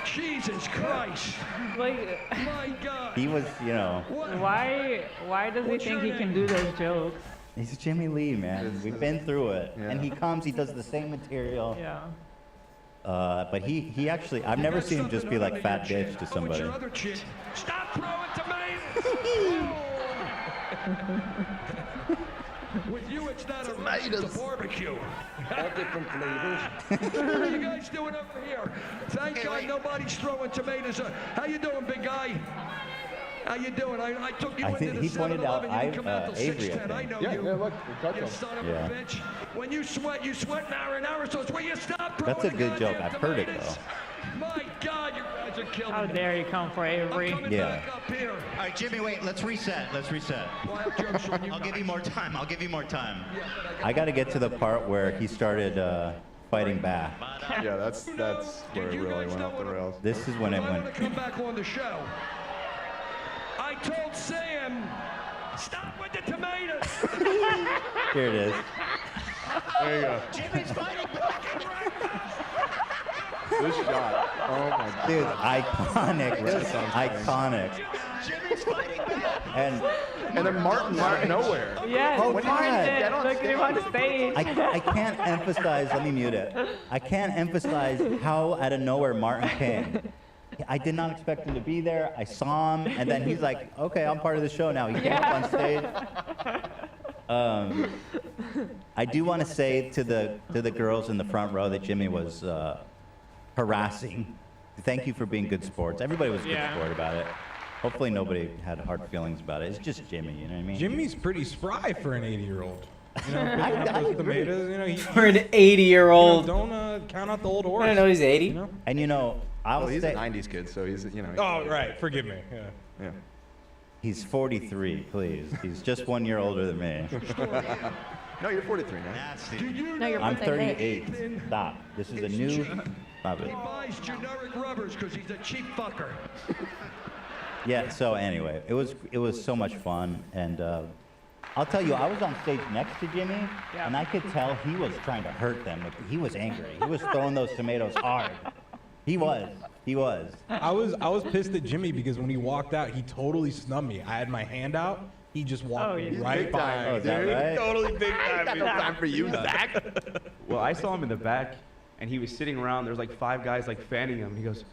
Jesus Christ. Like, My God. He was, you know, What? why does he What's think your he can name? do those jokes? he's Jimmy Lee, man. We've been through it. And he comes, he does the same material. Yeah. But he actually, I've never seen him just be like fat bitch to somebody. Oh, it's your other chin. Stop throwing tomatoes. With you, it's not a rice, it's a barbecue. All different flavors. What are you guys doing over here? Thank God nobody's throwing tomatoes. How you doing, big guy? How you doing? I took you I into think the he pointed out 7-Eleven. You didn't come out till Avery, I 6:10. I think. know Yeah, you. yeah, look, we got You them. son of Yeah. a bitch. When you sweat marinara sauce. Will you stop throwing That's a the good joke. goddamn I've heard it, tomatoes? My God, you guys are killing How me. dare you come for I'm Avery? coming Yeah. back up here. All right, Jimmy, wait. Let's reset. Wild jokes from you I'll give guys. you more time. I'll give you more time. Yeah, but I got to get to the part where he started fighting back. Yeah, that's where it you really guys went know off the what- rails. This is when it I want went. to come back on the show. I told Sam, stop with the tomatoes. Here it is. There you go. Jimmy's fighting back. This shot. Oh my God. Dude, iconic. Just sounds iconic. Jimmy's fighting back. And then Martin out of nowhere. Yes, Oh, Martin, God. Get on look at him on stage. I can't emphasize, let me mute it. I can't emphasize how out of nowhere Martin came. I did not expect him to be there. I saw him, and then he's like, okay, I'm part of the show now. He came up on stage. I do want to say to the girls in the front row that Jimmy was harassing. Thank you for being good sports. Everybody was a good Yeah. sport about it. Hopefully nobody had hard feelings about it. It's just Jimmy, you know what I mean? Jimmy's pretty spry for an 80-year-old. You know, picking up I those agree. tomatoes. You know, he, For an 80-year-old. don't count out the old horse. I don't know he's 80. You know? And you know, I'll Well, he's say a 90s kid, so he's, you know. Oh, right. Forgive me. Yeah. Yeah. he's 43, please. He's just 1 year older than me. No, you're 43 now. No, your I'm birthday 38. Stop. This is a new. Stop He it. buys generic rubbers because he's a cheap fucker. Yeah. So anyway, it was so much fun, and I'll tell you, I was on stage next to Jimmy, Yeah. and I could tell he was trying to hurt them. He was angry. He was throwing those tomatoes hard. He was. I was pissed at Jimmy because when he walked out, he totally snubbed me. I had my hand out. He just walked Oh, he's right big by time. me. Oh, is that right? Totally big time. No time for you, Zach. Well, I saw him in the back, and he was sitting around. There's like 5 guys like fanning him. He goes,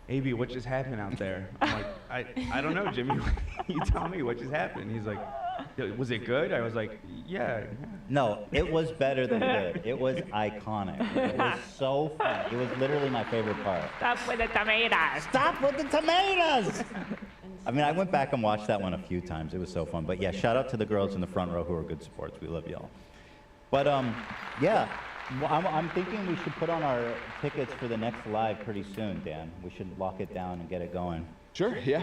"AB, what just happened out there?" I'm like, I don't know, Jimmy. You tell me what just happened. He's like, "Was it good?" I was like, "Yeah." No, it was better than good. It was iconic. It was so fun. It was literally my favorite part. Stop with the tomatoes. Stop with the tomatoes! I mean, I went back and watched that one a few times. It was so fun. But yeah, shout out to the girls in the front row who are good sports. We love y'all. But yeah, well, I'm thinking we should put on our tickets for the next live pretty soon, Dan. We should lock it down and get it going. Sure, yeah.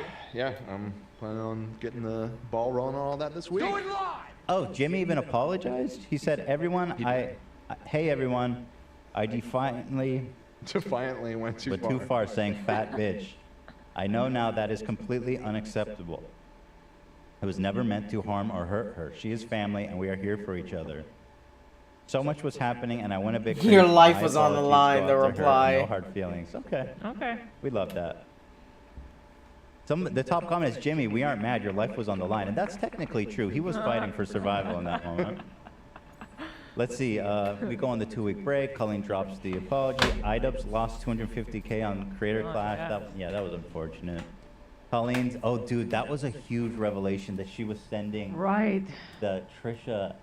I'm planning on getting the ball rolling on all that this week. Do it live. Oh, Jimmy even apologized? He said, hey everyone, I defiantly Defiantly went too But far. too far, saying fat bitch. I know now that is completely unacceptable. It was never meant to harm or hurt her. She is family, and we are here for each other. So much was happening, and I went a bit crazy. Your life My was on the apologies line, go the out to her. reply. No hard feelings. Okay. Okay. We love that. The top comment is, Jimmy, we aren't mad. Your life was on the line. And that's technically true. He was fighting for survival in that moment. Let's see. We go on the 2-week break. Colleen drops the apology. iDubbbz lost 250K on creator class. That was unfortunate. Colleen's, oh, dude, that was a huge revelation that she was sending Right. the Trisha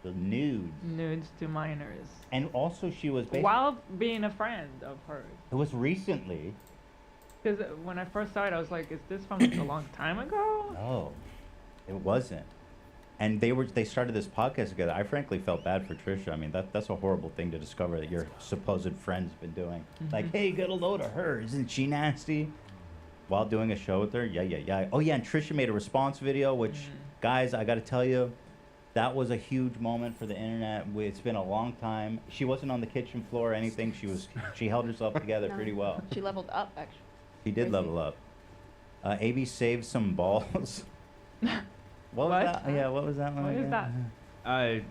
the nudes. Nudes to minors. And also she was basically... While being a friend of hers. It was recently. Because when I first saw it, I was like, is this from a long time ago? No, it wasn't. And they started this podcast together. I frankly felt bad for Trisha. I mean, that's a horrible thing to discover that your supposed friend's been doing. Like, hey, get a load of her. Isn't she nasty? While doing a show with her? Yeah. Oh, yeah, and Trisha made a response video, which, guys, I got to tell you, that was a huge moment for the internet. It's been a long time. She wasn't on the kitchen floor or anything. She held herself together pretty well. She leveled up, actually. She did level up. AB saved some balls. What was that? Yeah, what was that one? What is again? that? I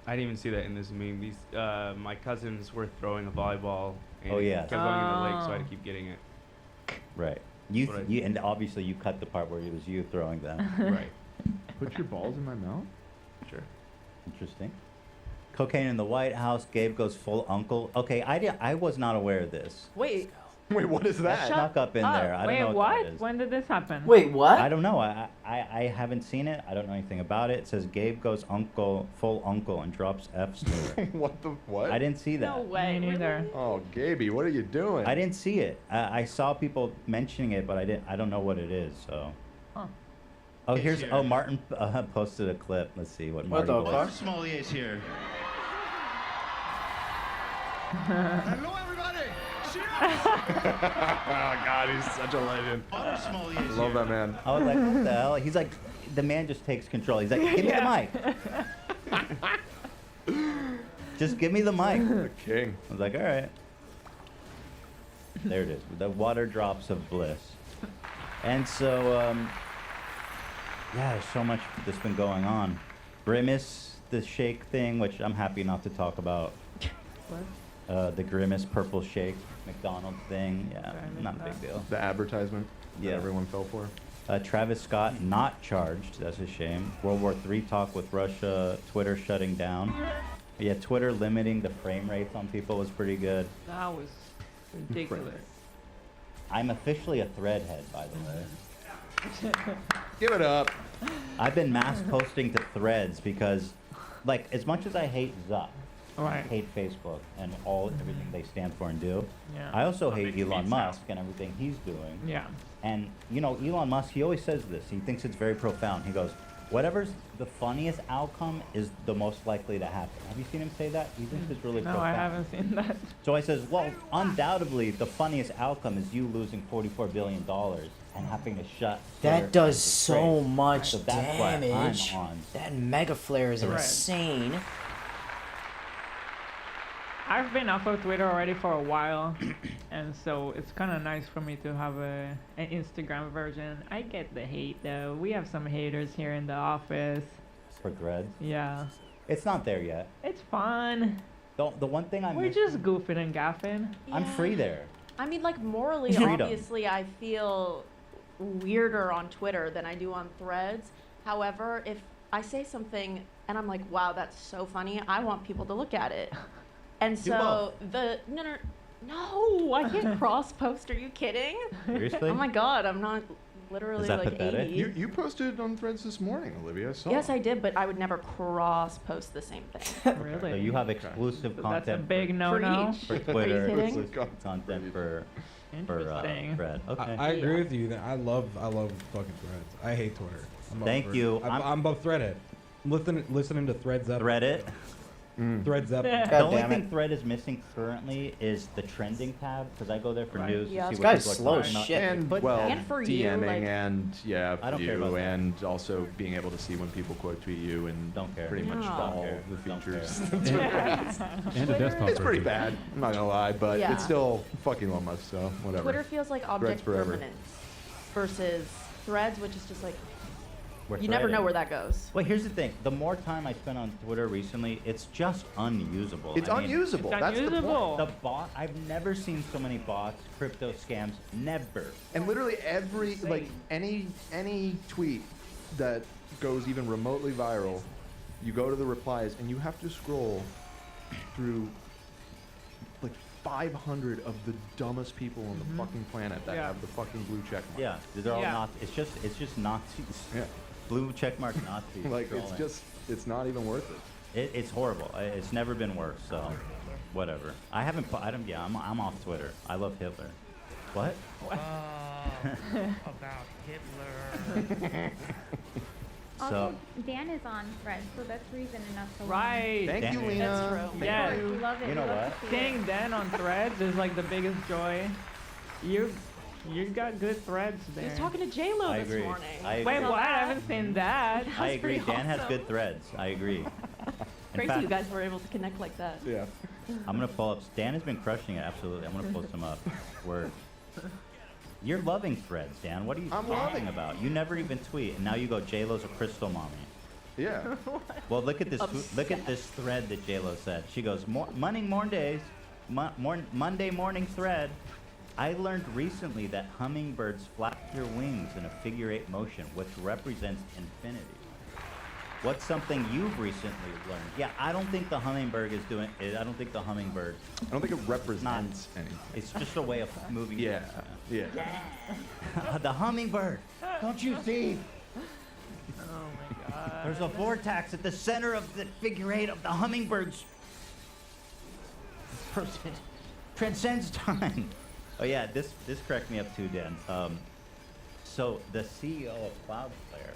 didn't even see that in this meme. These my cousins were throwing a volleyball and Oh, yeah. it kept going in the lake, so I had to keep getting it. Right. That's what I And obviously you cut the part where it was you throwing them. Right. Put your balls in my mouth? Sure. Interesting. Cocaine in the White House. Gabe goes full uncle. Okay, I was not aware of this. Wait. Wait, what is That that? snuck up in there. I don't Wait, know what? that is. When did this happen? Wait, what? I don't know. I haven't seen it. I don't know anything about it. It says Gabe goes full uncle and drops F's to her. What? I didn't see that. No way. Me neither. Really? Oh, Gaby, what are you doing? I didn't see it. I saw people mentioning it, but I don't know what it is. So. Huh. Oh, Martin posted a clip. Let's see what Martin the posted. fuck? Smolier's here. Hello, everybody. Oh, God, he's such a legend. Smolier's here. Love that man. I was like, what the hell? He's like, the man just takes control. He's like, give me the mic. Just give me the mic. The king. I was like, all right. There it is. The water drops of bliss. And so, yeah, there's so much that's been going on. Grimace, the shake thing, which I'm happy not to talk about. What? The Grimace purple shake McDonald's thing. Yeah, Sorry, I missed not a that. big deal. The advertisement that Yeah. everyone fell for. Travis Scott not charged. That's a shame. World War III talk with Russia. Twitter shutting down. Yeah, Twitter limiting the frame rates on people was pretty good. That was ridiculous. I'm officially a thread head, by the way. Give it up. I've been mass posting to threads because, like, as much as I hate Zuck, Right. hate Facebook and everything they stand for and do, Yeah. I also hate Elon Musk and everything he's doing. Yeah. And, you know, Elon Musk, he always says this. He thinks it's very profound. He goes, whatever's the funniest outcome is the most likely to happen. Have you seen him say that? He thinks it's really No, profound. I haven't seen that. So I says, well, undoubtedly, the funniest outcome is you losing $44 billion and having to shut Twitter That does as a so trade. much So that's why I'm damage. on. That mega flare is Right. insane. I've been off of Twitter already for a while, and so it's kind of nice for me to have an Instagram version. I get the hate though. We have some haters here in the office. For threads. Yeah, It's not there yet. it's fun. The one thing I'm We're just goofing and gaffing. I'm Yeah. free there. I mean, like, morally, Freedom. obviously, I feel weirder on Twitter than I do on Threads. However, if I say something and I'm like, wow, that's so funny, I want people to look at it. And so no, I can't cross post. Are you kidding? Seriously? Oh my God, I'm not literally Is that like pathetic? 80. You posted on Threads this morning, Olivia. I saw. Yes, I did, but I would never cross post the same thing. Really? So you have exclusive So content. that's a big no-no. Preach. for Are you Twitter, kidding? exclusive content for Interesting. Thread. Okay. I agree Yeah. with you. That I love fucking threads. I hate Twitter. Thank you. I'm above threadhead. Listening to threads up. Reddit. Threads up. God The only damn thing it. Thread is missing currently is the trending tab, because I go there for Right. news Yeah. to see This what guy's people slow are as talking about. shit. And But well, And for you, DMing like- and I don't care you, about that. and also being able to see when people quote tweet you and Don't care. pretty much No. all care. the Don't features. And a desktop It's pretty version. bad. I'm not gonna lie, but Yeah. it's still fucking almost so whatever. Twitter feels like object forever. permanence versus Threads, which is just like We're you never know threading. where that goes. Well, here's the thing. The more time I spend on Twitter recently, it's just unusable. It's I mean, unusable. It's That's the point. unusable. The bot, I've never seen so many bots, crypto scams, never. And literally every like any tweet that goes even remotely viral, you go to the replies and you have to scroll through like 500 of the dumbest people on the fucking planet that Yeah. have the fucking blue check mark. Yeah, they're all Yeah. not. It's just Nazis. Yeah. Blue checkmark Nazis. Like it's trolling. just it's not even worth it. It's horrible. It's never been worse. So, whatever. I haven't. I don't. Yeah, I'm off Twitter. I love Hitler. What? About Hitler. So Also, Dan is on Threads, so that's reason enough to Right. Thank Damn you, it. Lena. That's true. Thank Yeah. you. We love it. You know we love what? to see it. Seeing Dan on Threads is like the biggest joy. You got good threads He there. was talking to J Lo I this agree. morning. I Wait, agree. what? I haven't seen that. I That's agree. pretty Dan has awesome. good threads. I agree. In Crazy fact, you guys were able to connect like that. Yeah. I'm gonna pull up. Dan has been crushing it. Absolutely. I'm gonna post them up. Word. You're loving threads, Dan. What are you I'm talking loving it. about? You never even tweet, and now you go, J-Lo's a crystal mommy. Yeah. Well, look at this. Look at Obsessed. this thread that J-Lo said. She goes, Monday morning thread. I learned recently that hummingbirds flap their wings in a figure-8 motion, which represents infinity. What's something you've recently learned? Yeah, I don't think the hummingbird is doing it. I don't think the hummingbird. I don't think it represents anything. It's just a way of moving. Yeah. Yeah. The hummingbird. Don't you see? Oh my god. There's a vortex at the center of the figure-8 of the hummingbirds. Person transcends time. Oh yeah, this cracked me up too, Dan. So the CEO of Cloudflare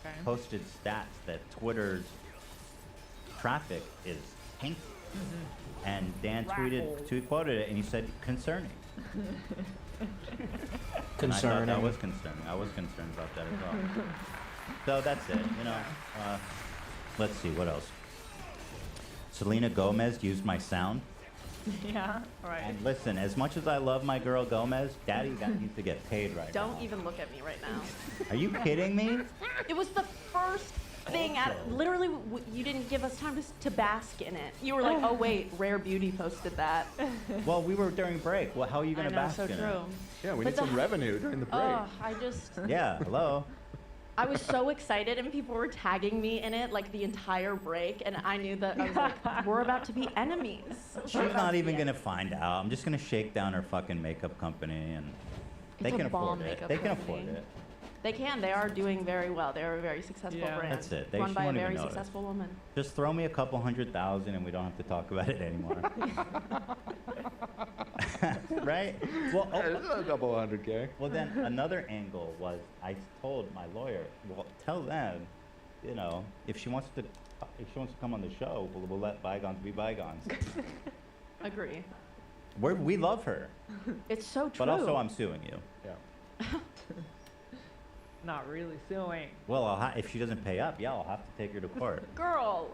Okay. posted stats that Twitter's traffic is tanking. And Dan quoted it, and he said, concerning. And I thought Concerning. that was concerning. I was concerned about that as well. So that's it, you know. Let's see, what else? Selena Gomez used my sound. Yeah. Right. And listen, as much as I love my girl Gomez, Daddy needs to get paid right now. Don't even look at me right now. Are you kidding me? It was the first thing literally you didn't give us time to bask in it. You were like, oh wait, Rare Beauty posted that. Well, we were during break. Well, how are you I going to know, bask so in it? true. Yeah, we But need some the- revenue during the break. I just, Yeah, hello. I was so excited and people were tagging me in it like the entire break and I knew that I was like, we're about to be enemies. She's not even going to find out. I'm just going to shake down her fucking makeup company, and they It's a can bomb afford it. makeup They can company. afford it. They can. They are doing very well. They're a very successful Yeah. brand. That's it. They run by a won't even very notice. successful woman. Just throw me a couple $100,000 and we don't have to talk about it anymore. Right? Well, Yeah, it's a couple $100K. well, then another angle was I told my lawyer, well, tell them, you know, if she wants to come on the show, we'll let bygones be bygones. Agree. We love her, It's so true. but also I'm suing you. Yeah. Not really suing. Well, if she doesn't pay up, yeah, I'll have to take her to court. Girl,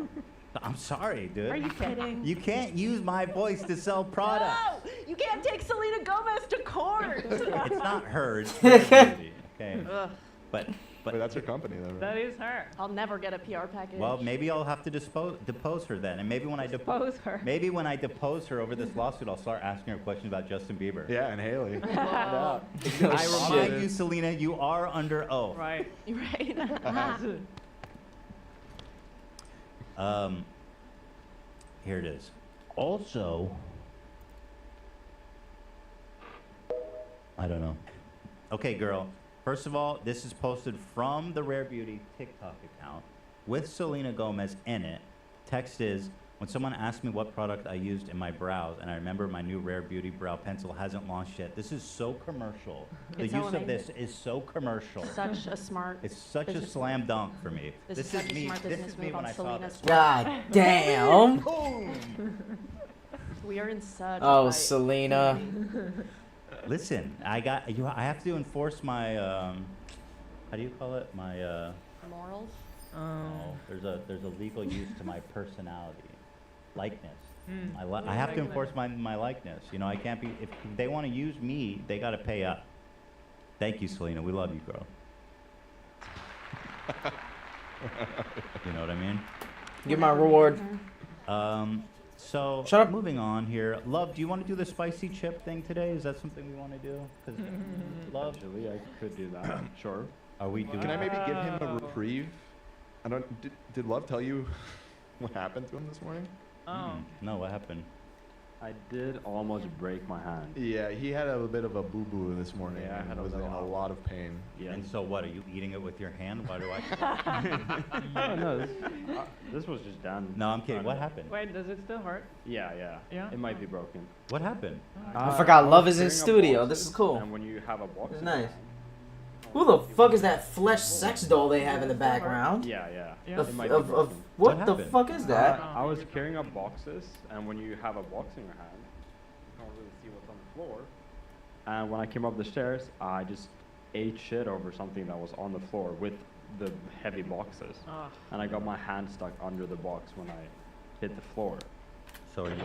I'm sorry, dude. are you kidding? You can't use my voice to sell products. No! You can't take Selena Gomez to court! It's not her. It's her beauty, okay? Ugh, But But that's her company, though, right? That is her. I'll never get a PR package. well, maybe I'll have to depose her then, and maybe when I Pose her. maybe when I depose her over this lawsuit, I'll start asking her questions about Justin Bieber. Yeah, and Haley. Whoa. I remind you, Selena, you are under oath. Right. Right? Here it is. Also, I don't know. Okay, girl. First of all, this is posted from the Rare Beauty TikTok account with Selena Gomez in it. Text is, When someone asks me what product I used in my brows, and I remember my new Rare Beauty brow pencil hasn't launched yet. This is so commercial. The It's use so of this is so commercial. Such a smart. It's such a business slam dunk for me. This is such a smart This business is me move when on I saw Selena's this. part. God damn. We are in such. Oh, a fight. Selena. Listen, I have to enforce my how do you call it? My Morals. no, there's a legal use to my personality, likeness. Hmm. I have to enforce my likeness. You know, I can't be if they want to use me, they got to pay up. Thank you, Selena. We love you, girl. You know what I mean? Give my reward. So Shut up. moving on here. Love, do you want to do the spicy chip thing today? Is that something we want to do? 'Cause Love, Actually, I could do that. Sure. are we doing? Can I maybe give him a reprieve? I don't. Did Love tell you what happened to him this morning? Oh. No, what happened? I did almost break my hand. Yeah, he had a bit of a boo-boo this morning. Yeah, I and had a was in little a lot of pain. Yeah. And so what? Are you eating it with your hand? Why do I? Oh, no, this was just done. No, I'm kidding. What happened? Wait, does it still hurt? Yeah. Yeah? It might be broken. What happened? I forgot was Love is in carrying up studio. boxes, This is cool. And when you have a box. This is in nice. your hand- Who the fuck is that flesh sex doll they have in the background? Yeah. Yeah. The It f- might be of broken. what What the happened? fuck is that? I was carrying up boxes, and when you have a box in your hand, you can't really see what's on the floor. And when I came up the stairs, I just ate shit over something that was on the floor with the heavy boxes. Oh. And I got my hand stuck under the box when I hit the floor. So are you?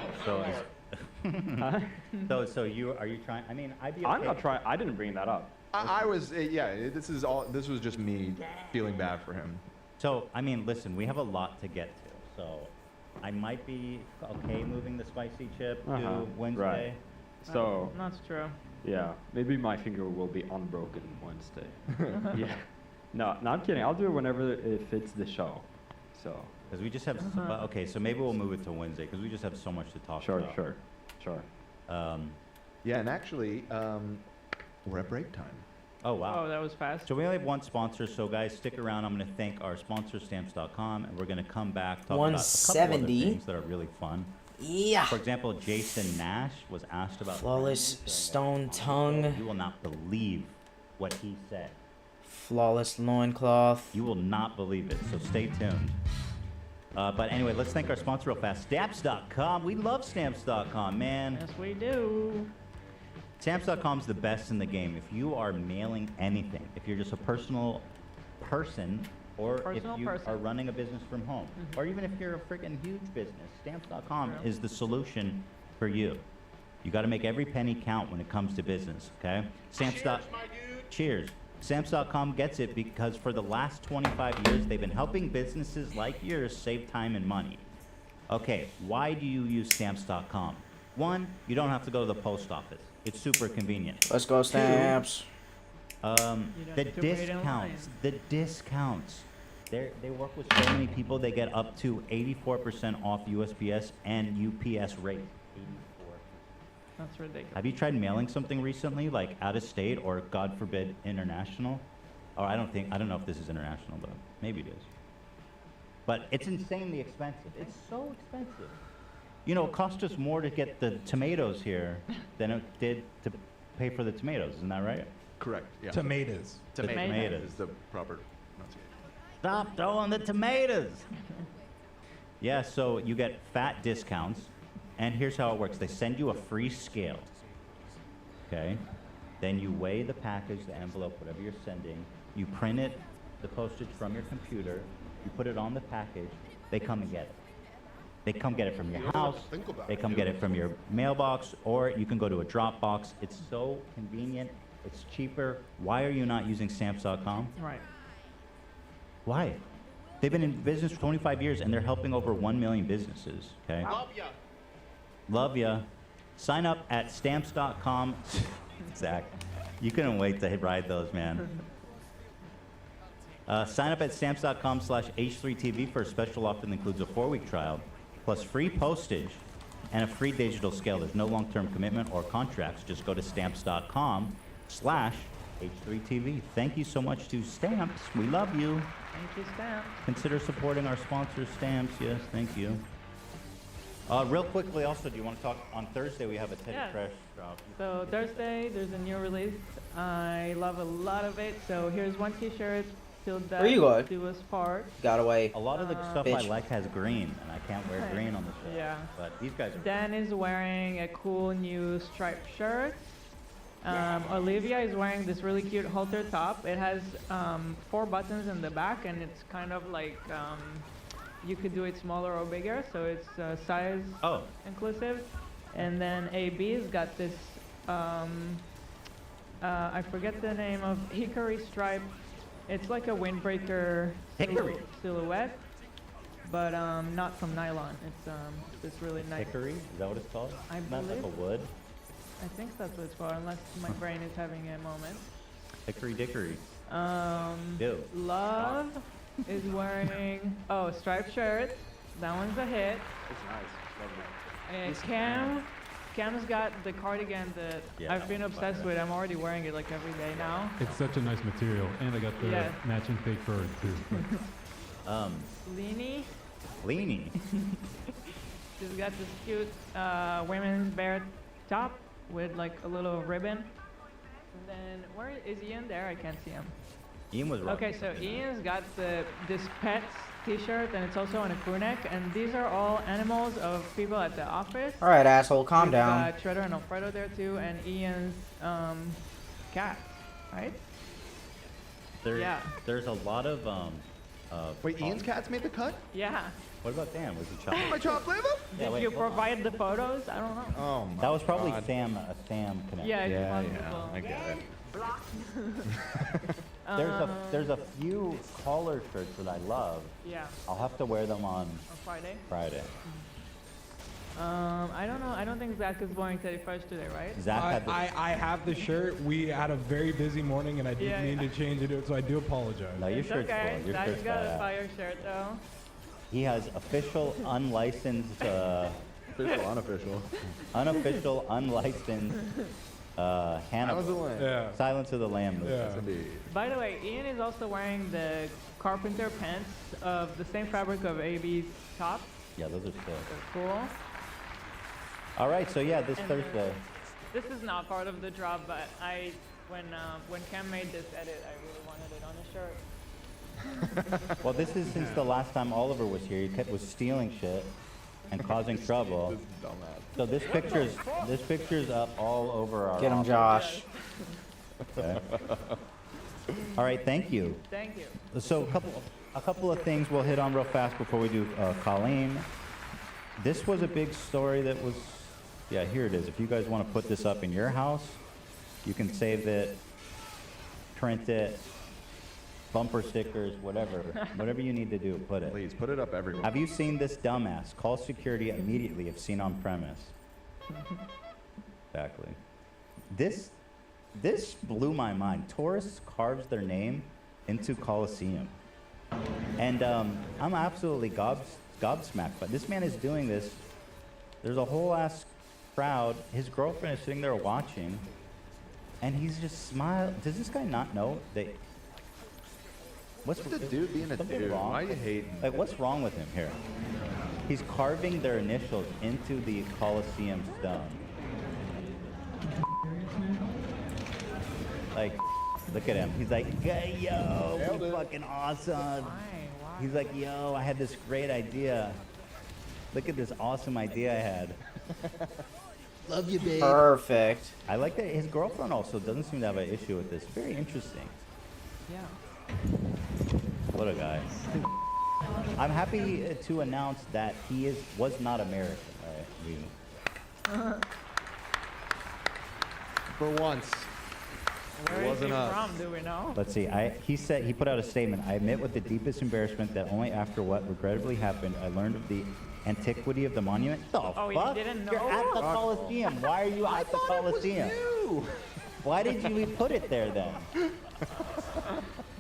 Huh? So you are you trying? I mean, I'd be. I'm okay. not trying. I didn't bring that up. I was. This is all. This was just me feeling bad for him. So I mean, listen, we have a lot to get to. So I might be okay moving the spicy chip to Uh-huh, Wednesday. right. So That's true. yeah, maybe my finger will be unbroken Wednesday. Yeah. No, not kidding. I'll do it whenever it fits the show. So Because we just have. Okay, so maybe we'll move it to Wednesday because we just have so much to talk sure. about. Yeah, and actually, we're at break time. Oh wow. Oh, that was fast. So we only have one sponsor, so guys, stick around. I'm going to thank our sponsor, Stamps.com, and we're going to come back talk about a couple other 170. things that are really fun. Yeah. For example, Jason Nash was asked about Flawless stone tongue. You will not believe what he said. Flawless loincloth. You will not believe it, so stay tuned. But anyway, let's thank our sponsor real fast, Stamps.com. We love Stamps.com, man. Yes, we do. Stamps.com is the best in the game. If you are mailing anything, if you're just a personal person, or Personal if you person. are running a business from home, or even if you're a freaking huge business, Stamps.com True. is the solution for you. You got to make every penny count when it comes to business, okay? Cheers. Stamps.com gets it because for the last 25 years, they've been helping businesses like yours save time and money. Okay, why do you use Stamps.com? One, you don't have to go to the post office. It's super convenient. Let's go Stamps. The don't have to wait in line. discounts. They work with so many people. They get up to 84% off USPS and UPS rate. 84%. That's ridiculous. Have you tried mailing something recently, like out of state or God forbid international? Or I don't know if this is international, but maybe it is. But it's insanely expensive. It's so expensive. You know, it cost us more to get the tomatoes here than it did to pay for the tomatoes. Isn't that right? Correct. Yeah. Tomatoes. Tomatoes. is the proper pronunciation. Stop throwing the tomatoes. Yeah, so you get fat discounts, and here's how it works. They send you a free scale, okay? Then you weigh the package, the envelope, whatever you're sending. You print it, the postage from your computer. You put it on the package. They come and get it. They come get it from your house. They come get it from your mailbox, or you can go to a drop box. It's so convenient. It's cheaper. Why are you not using Stamps.com? Right. Why? They've been in business for 25 years, and they're helping over 1 million businesses, okay? Love ya. Love ya. Sign up at Stamps.com. Zach, you couldn't wait to ride those, man. Sign up at Stamps.com/H3TV for a special offer that includes a 4-week trial, plus free postage and a free digital scale. There's no long-term commitment or contracts. Just go to Stamps.com/H3TV. Thank you so much to Stamps. We love you. Thank you, Stamp. Consider supporting our sponsor, Stamps. Yes, thank you. Real quickly, also, do you want to talk on Thursday? We have a Teddy Yeah. Fresh drop. So Thursday, there's a new release. I love a lot of it. So here's one T-shirt. Till Where you going? Do us part. Got away. A lot of the stuff I Bitch. like has green, and I can't wear green on the show. Yeah. But these guys are. Dan is wearing a cool new striped shirt. Olivia is wearing this really cute halter top. It has 4 buttons in the back, and it's kind of like you could do it smaller or bigger, so it's size inclusive. And then AB's got this, I forget the name of hickory stripe. It's like a windbreaker silhouette, but not from nylon. It's this really nice. Hickory? Is that what it's called? I Isn't that like believe- a wood? I think that's what it's called, unless my brain is having a moment. Hickory dickory. Ew. Love is wearing a striped shirt. That one's a hit. It's nice. Lovely. And Cam's got the cardigan that Yeah, I've been that one's obsessed fire. with. I'm already wearing it like every day now. It's such a nice material, and I got the Yeah. matching fake fur too. Leanie, Leanie. she's got this cute women's bear top with like a little ribbon. And then where is Ian there? I can't see him. Ian was rocking Okay, so something. Ian's got this pets T-shirt, and it's also on a crew neck. And these are all animals of people at the office. All right, asshole, calm We've down. got Shredder and Alfredo there too, and Ian's cat, right? Yeah. There's a lot of Wait, Ian's cats made the cut? Yeah. What about Dan? Was he chopped? My chopped liver? Yeah, Did wait, you hold on. provide the photos? I don't know. Oh my That was probably God. Sam connection. Yeah, it's Yeah, possible. I get it. There's a few collar shirts that I love. Yeah, I'll have to wear them on on Friday. Friday. I don't know. I don't think Zach is wearing Teddy Fresh today, right? Zach had the, I have the shirt. We had a very busy morning, and I didn't Yeah, mean yeah. to change it, so I do apologize. no, your It's shirt's okay. full. Your Zach's shirt's got a badass. fire shirt though. He has official, unlicensed, Official, unofficial. unofficial, unlicensed, Hannibal. That was the line. Yeah. Silence of the Lamb. Yeah. Yes, indeed. By the way, Ian is also wearing the carpenter pants of the same fabric of AB's top. Yeah, those are sick. They're cool. All right, so yeah, this And Thursday. This is not part of the drop, but when Cam made this edit, I really wanted it on his shirt. Well, this is since the last time Oliver was here. He was stealing shit and causing trouble. This is dumbass. So this picture's up all over our. Get him, office. Josh. Okay. All right, thank you. Thank you. So a couple of things we'll hit on real fast before we do Colleen. This was a big story that was, yeah, here it is. If you guys want to put this up in your house, you can save it, print it, bumper stickers, whatever you need to do, put it. Please, put it up everywhere. Have you seen this dumbass? Call security immediately if seen on premise. Exactly. This blew my mind. Tourists carves their name into Colosseum. And I'm absolutely gobsmacked. But this man is doing this. There's a whole ass crowd. His girlfriend is sitting there watching. And he's just smiling. Does this guy not know that... What's the dude being a something dude? wrong? Why are you hating? Like, what's wrong with him here? He's carving their initials into the Colosseum stone. Like, look at him. He's like, hey, yo, you fucking awesome. He's like, yo, I had this great idea. Look at this awesome idea I had. Love you, babe. Perfect. I like that his girlfriend also doesn't seem to have an issue with this. Very interesting. Yeah. What a guy. I'm happy to announce that he was not American. For once. Where is he from? Do we know? Let's see. He put out a statement. I admit with the deepest embarrassment that only after what regrettably happened, I learned of the antiquity of the monument. The Oh, fuck? you didn't know? You're at the Colosseum. Why are you at the Colosseum? Why did you put it there then?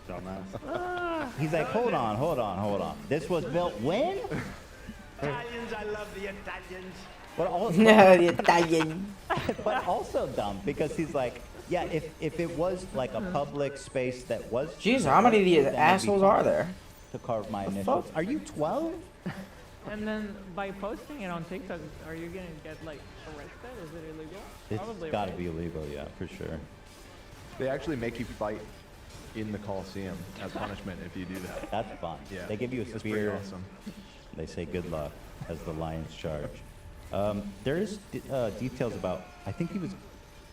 Dumbass. He's like, hold on. This was built when? Italians, I love the Italians. But also, The Italian. but also dumb because he's like, yeah, if it was like a public space that was. Jeez, how many of these then it'd be assholes fine are there? To carve my The initials. fuck? Are you 12? And then by posting it on TikTok, are you gonna get like arrested? Is it illegal? It's Probably, got to right? be illegal, yeah, for sure. They actually make you fight in the Coliseum as punishment if you do that. That's fun. Yeah. They give you a That's pretty spear. awesome. They say good luck as the Lions charge. There is details about, I think he was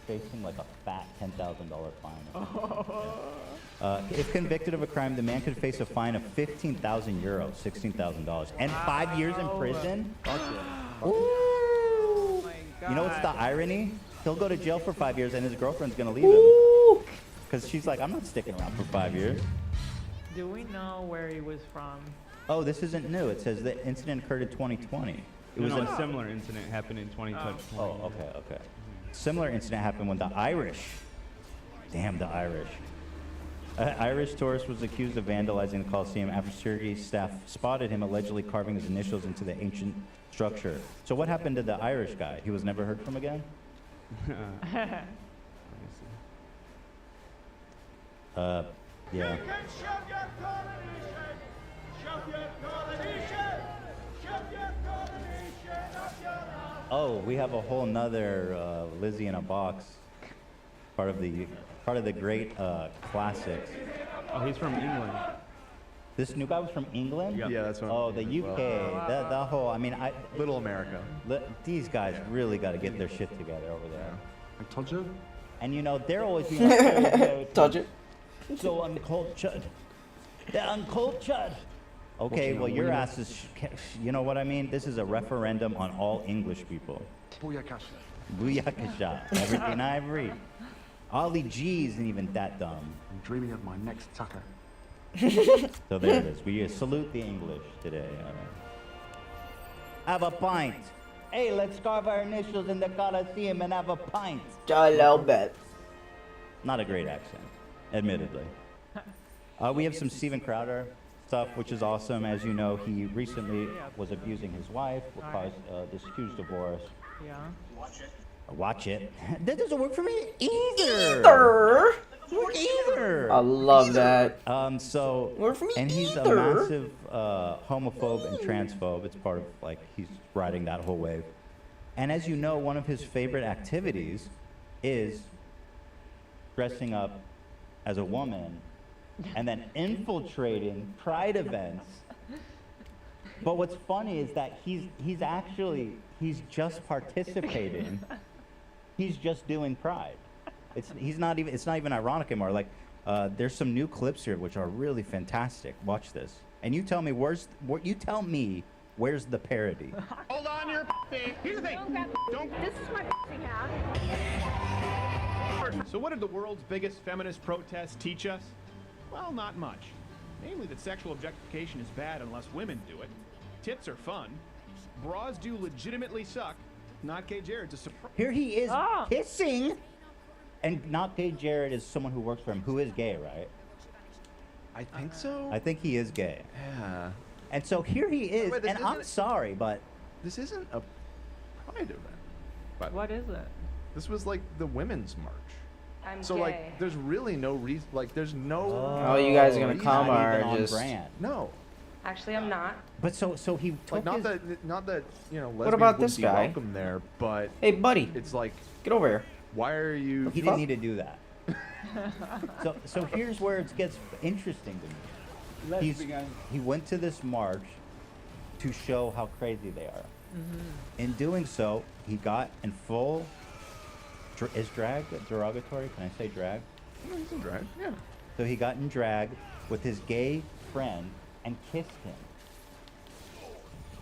facing like a fat $10,000 fine. If convicted of a crime, the man could face a fine of 15,000 euros, $16,000, and 5 years in prison. Ooh. Oh my God. You know what's the irony? He'll go to jail for 5 years, and his girlfriend's gonna leave him because she's like, I'm not sticking around for 5 years. Do we know where he was from? Oh, this isn't new. It says the incident occurred in 2020. It was a similar incident happened in 2020. Oh, okay. Similar incident happened when the Irish, damn the Irish. An Irish tourist was accused of vandalizing the Coliseum after security staff spotted him allegedly carving his initials into the ancient structure. So what happened to the Irish guy? He was never heard from again? Yeah. Oh, we have a whole nother Lizzie in a box. Part of the great classics. Oh, he's from England. This new guy was from England? Yeah, that's what. Oh, the UK. The whole. I mean, Little America. These guys really got to get their shit together over there. I told you. And you know, they're always being like, Touch it. so uncultured. They're uncultured. Okay, well, your ass is. You know what I mean? This is a referendum on all English people. Booyakasha. Booyakasha. Everything I read. Ollie G isn't even that dumb. I'm dreaming of my next tucker. So there it is. We salute the English today. Have a pint. Hey, let's carve our initials in the Coliseum and have a pint. A little bit. Not a great accent, admittedly. We have some Steven Crowder stuff, which is awesome. As you know, he recently was abusing his wife, which caused this huge divorce. Yeah. Watch it. That doesn't work for me either. Either. I love that. So, Work for me and he's a either. massive homophobe and transphobe. It's part of, like, he's riding that whole wave. And as you know, one of his favorite activities is dressing up as a woman and then infiltrating pride events. But what's funny is that he's just participating. He's just doing pride. It's not even ironic anymore. Like, there's some new clips here which are really fantastic. Watch this, and you tell me where's the parody? Hold on your Here's the thing. This is my hat. So what did the world's biggest feminist protest teach us? Well, not much. Namely that sexual objectification is bad unless women do it. Tits are fun. Bras do legitimately suck. Not gay Jared's a surprise. Here he is kissing, and not gay Jared is someone who works for him who is gay, right? I think so. I think he is gay. Yeah. And so here he is, Wait, this and I'm isn't- sorry, but This isn't a pride event. But What is it? this was like the women's march. I'm So gay. like, there's really no reason. Like, there's no. Oh, you guys are gonna he's come not or even on just- brand. No. Actually, I'm not. But so he took Like, not his, that you know. What about lesbians this wouldn't be guy? Welcome there, but Hey, buddy, it's like, get over here. why are you? he didn't need to do that. So here's where it gets interesting to me. He went to this march to show how crazy they are. In doing so, he got in full. Is drag derogatory? Can I say drag? It's a drag. Yeah. So he got in drag with his gay friend and kissed him.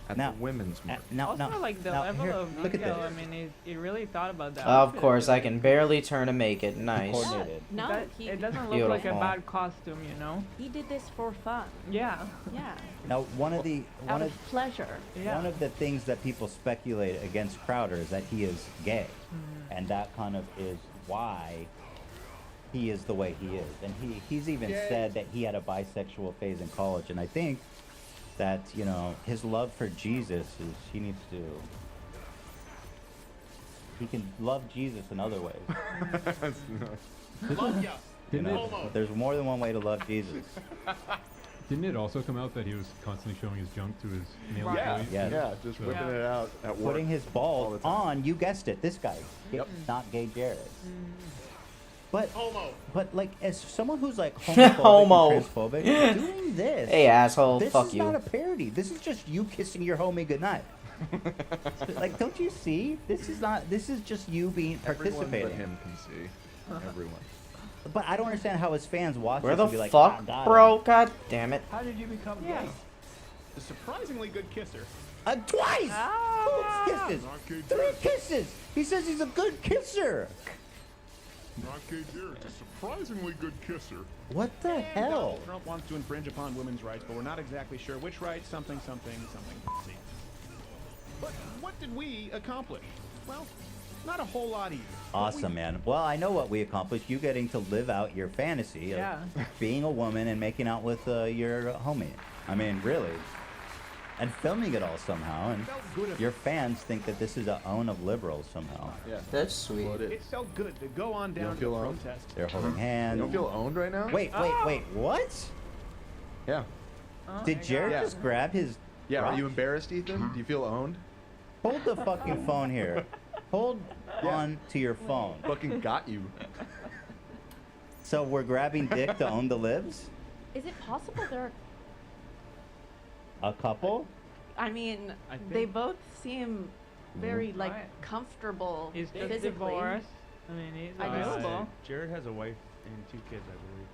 At Now- the women's march. Also, like the level here, of look at detail. I this. mean, he really thought about that. Of outfit. course, I can barely turn to make it. Nice. Coordinated. No, That- he it doesn't look like a Beautiful. bad costume, you know? he did this for fun. Yeah. Yeah. Now, one Out of of pleasure. Yeah. one of the things that people speculate against Crowder is that he is gay, and that kind of is why he is the way he is. And he's even said that he had a bisexual phase in college, and I think that, you know, his love for Jesus is he can love Jesus in other ways. Love ya. You know, there's more than one way to love Jesus. Didn't it also come out that he was constantly showing his junk to his male Right. employees? Yeah. Yeah, just So- whipping it out at work. Putting his all balls the time. on, you guessed it, this guy. Yep. Not gay Jared. But, Homo. but like, as someone who's like homophobic Homo. and transphobic, doing this. Hey, asshole. This Fuck is you. not a parody. This is just you kissing your homie goodnight. Like, don't you see? This is not. This is just you being participating. Everyone but him can see. Everyone. But I don't understand how his fans watch Where this the and be like, fuck, "Ah, got bro? him." God damn it. How did you become Yeah. gay? A surprisingly good kisser. Twice. Ah. 2 kisses. Not gay 3 Jared. kisses. He says he's a good kisser. Not gay Jared. A surprisingly good kisser. What the And hell? Donald Trump wants to infringe upon women's rights, but we're not exactly sure which rights. Something. But what did we accomplish? Well, not a whole lot either. Awesome, man. Well, I know what we accomplished. You getting to live out your fantasy of Yeah. being a woman and making out with your homie. I mean, really. And filming it all somehow. And Felt good. your fans think that this is a own of liberals somehow. Yeah. That's sweet. Well, it It is. felt good to go on don't down to feel the owned? protest. They're holding hands. You don't feel owned right now? Wait, what? Yeah. Oh Did my Jared God. just grab his... Yeah. Are rock? you embarrassed, Ethan? Do you feel owned? Hold the fucking phone here. Hold on to your phone. Fucking got you. So we're grabbing dick to own the libs? Is it possible they're? A couple? I mean, I they think- both seem very like Right. comfortable He's just physically. divorced. I mean, he's I guess. available. Jared has a wife and 2 kids, I believe.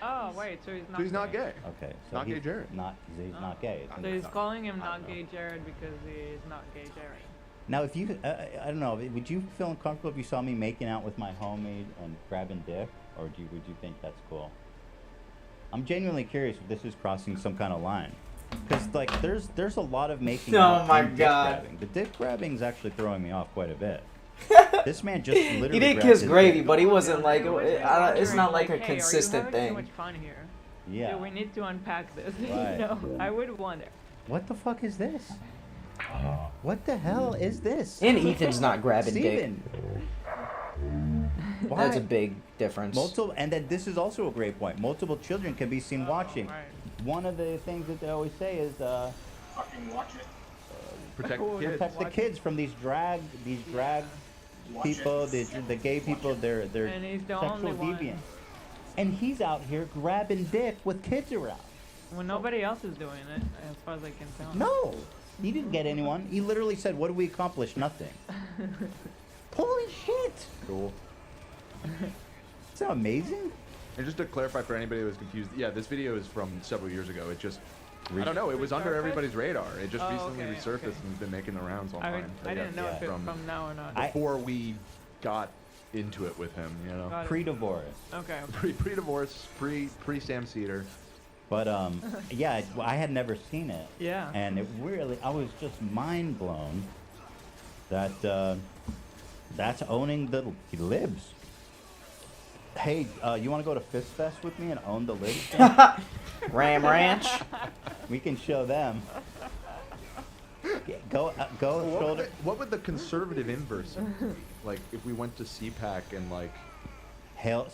Oh, wait, so he's not So he's not gay. Okay, so Not gay he's Jared. He's not gay. So he's calling him not gay Jared because he's not gay Jared. Now, if you, I don't know, would you feel uncomfortable if you saw me making out with my homie and grabbing dick, or would you think that's cool? I'm genuinely curious if this is crossing some kind of line, because like there's a lot of making Oh out my and dick God. grabbing. The dick grabbing is actually throwing me off quite a bit. This man just literally He did grabbed kiss his Gravy, dick. but he wasn't like I was just it's not like wondering, a hey, consistent are you having thing. too much fun here? Yeah. Yeah, we need to unpack this. Right. You know, I would wonder. What the fuck is this? What the hell is this? And Ethan's not grabbing Steven. dick. Why? That's a big difference. Multiple, and then this is also a great point. Multiple children can be seen watching. Right. One of the things that they always say is Fucking watch it. Protect the kids. protect the kids from these drag people, the gay people. They're And he's the sexual only one. deviants. And he's out here grabbing dick with kids around. When nobody else is doing it, as far as I can tell. No, he didn't get anyone. He literally said, "What did we accomplish? Nothing." Holy shit! Cool. Is that amazing? And just to clarify for anybody who was confused, yeah, this video is from several years ago. It just, I don't know, it was under Resurfaced? everybody's radar. It just Oh, recently okay, resurfaced okay. and has been making the rounds I, online. I didn't know if it's from from now or not. before we got into it with him, you know. Got it. Pre-divorce. Okay. Pre-divorce, pre Sam Cedar. But yeah, I had never seen it. Yeah. And it really, I was just mind blown that that's owning the libs. Hey, you want to go to Fist Fest with me and own the libs? Ram Ranch. We can show them. Yeah, go What shoulder. what would the conservative inverse be? Like if we went to CPAC and like Hail,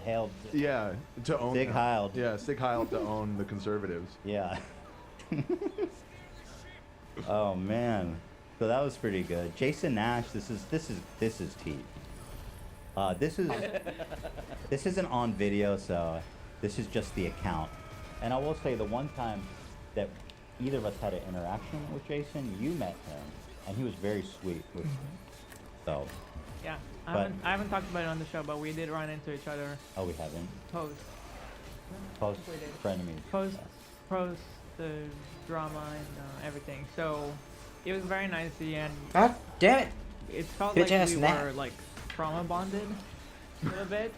hail. yeah to own Sig them. Heil. Yeah, Sig Heil to own the conservatives. Yeah. Oh man. So that was pretty good. Jason Nash, this is tea. This isn't on video, so this is just the account. And I will say the one time that either of us had an interaction with Jason, you met him, and he was very sweet with me. So, Yeah. But- I haven't talked about it on the show, but we did run into each other oh, we haven't. post We did. frenemies. post the drama and everything. So it was very nice to see, and God damn it. it felt Bitch like ass we nap. were like trauma bonded a little bit.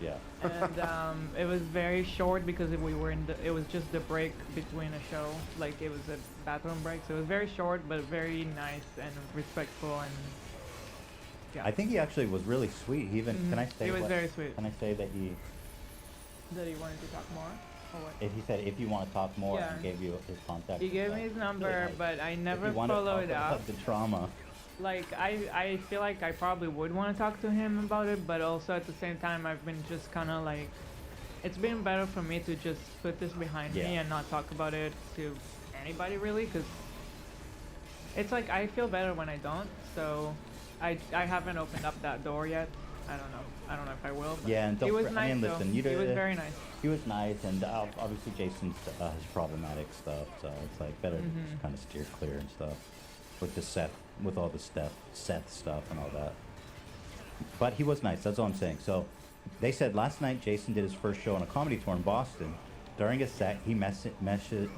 Yeah. And it was very short because we were it was just the break between a show, like it was a bathroom break, so it was very short but very nice and respectful, and yeah. I think he actually was really sweet. He even can I say He was what- very sweet. Can I say that he That he wanted to talk more, or what? if he said if you want to talk more Yeah. and gave you his contact. He gave me his number, nice. but I If never you want to followed talk up. about the trauma. Like I feel like I probably would want to talk to him about it, but also at the same time I've been just kind of like, it's been better for me to just put this behind me Yeah. and not talk about it to anybody really, because it's like I feel better when I don't. So I haven't opened up that door yet. I don't know. I don't know if I will. But Yeah, and don't. he was nice. I mean, though. listen, He was very nice. He was nice, and obviously Jason has problematic stuff, so it's like better to just kind of steer clear and stuff with the with all the Seth stuff and all that. But he was nice. That's all I'm saying. So they said last night Jason did his first show on a comedy tour in Boston. During his set, he mentioned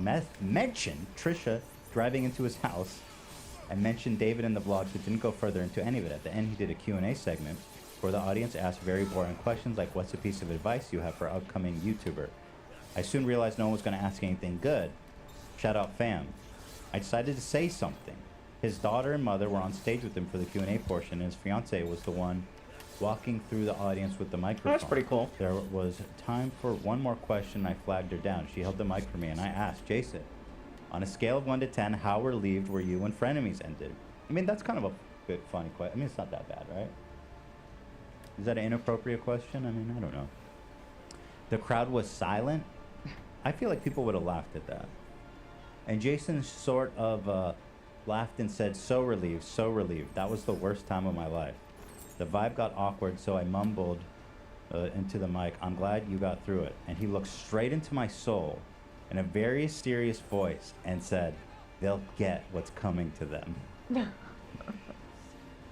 Trisha driving into his house, and mentioned David in the vlogs, but didn't go further into any of it. At the end, he did a Q&A segment where the audience asked very boring questions like, what's a piece of advice you have for upcoming YouTuber? I soon realized no one was going to ask anything good. Shout out fam. I decided to say something. His daughter and mother were on stage with him for the Q&A portion, and his fiance was the one walking through the audience with the microphone. That's pretty cool. There was time for one more question. I flagged her down. She held the mic for me, and I asked, Jason, on a scale of 1 to 10, how relieved were you when Frenemies ended? I mean, that's kind of a bit funny question. I mean, it's not that bad, right? Is that an inappropriate question? I mean, I don't know. The crowd was silent. I feel like people would have laughed at that. And Jason sort of laughed and said, so relieved, so relieved. That was the worst time of my life. The vibe got awkward, so I mumbled into the mic, I'm glad you got through it. And he looked straight into my soul in a very serious voice and said, they'll get what's coming to them.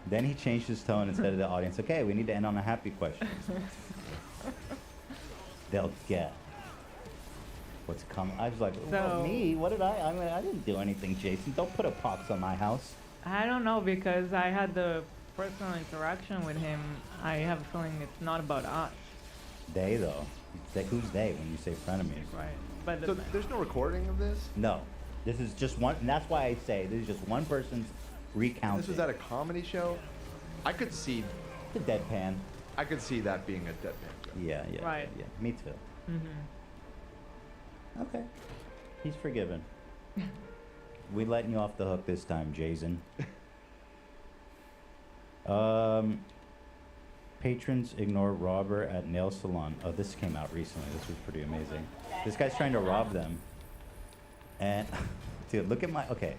Then he changed his tone and said to the audience, okay, we need to end on a happy question. They'll get what's coming. I was like, well, me? What did I mean, I didn't do anything, Jason. Don't put a pox on my house. I don't know, because I had the personal interaction with him. I have a feeling it's not about us. They, though. Who's they when you say frenemies? Right. But So there's no recording of this? No. This is just one, and that's why I say this is just one person's recounting. This was at a comedy show? I could see... The deadpan. I could see that being a deadpan joke. Yeah, yeah. Right. Yeah, me too. Mm-hmm. Okay. He's forgiven. We letting you off the hook this time, Jason. Patrons ignore robber at nail salon. Oh, this came out recently. This was pretty amazing. This guy's trying to rob them. And, dude, look at my... Okay.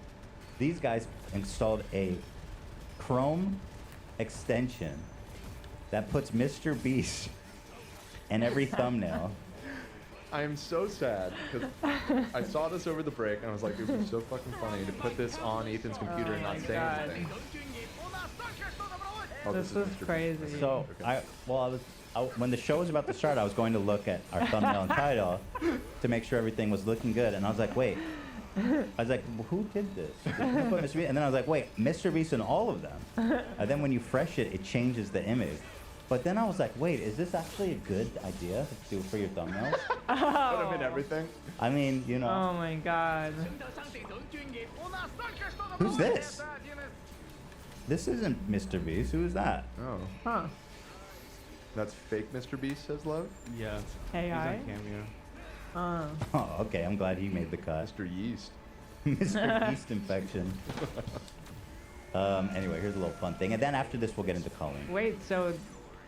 These guys installed a Chrome extension that puts Mr. Beast in every thumbnail. I am so sad because I saw this over the break and I was like, it would be so fucking funny to put this on Ethan's computer and not say anything. Oh, This is Mr. crazy. So, when the show was about to start, I was going to look at our thumbnail and title to make sure everything was looking good. And I was like, wait. I was like, well, who did this? And then I was like, wait, Mr. Beast in all of them. And then when you fresh it, it changes the image. But then I was like, wait, is this actually a good idea to do for your thumbnails? Put him in everything. I mean, you know. Oh my god. Who's this? This isn't Mr. Beast. Who is that? Oh. Huh. That's fake Mr. Beast says love? Yeah. AI? He's on Cameo. Oh, okay. I'm glad he made the cut. Mr. Yeast. Mr. Yeast infection. Anyway, here's a little fun thing. And then after this, we'll get into Colleen. Wait, so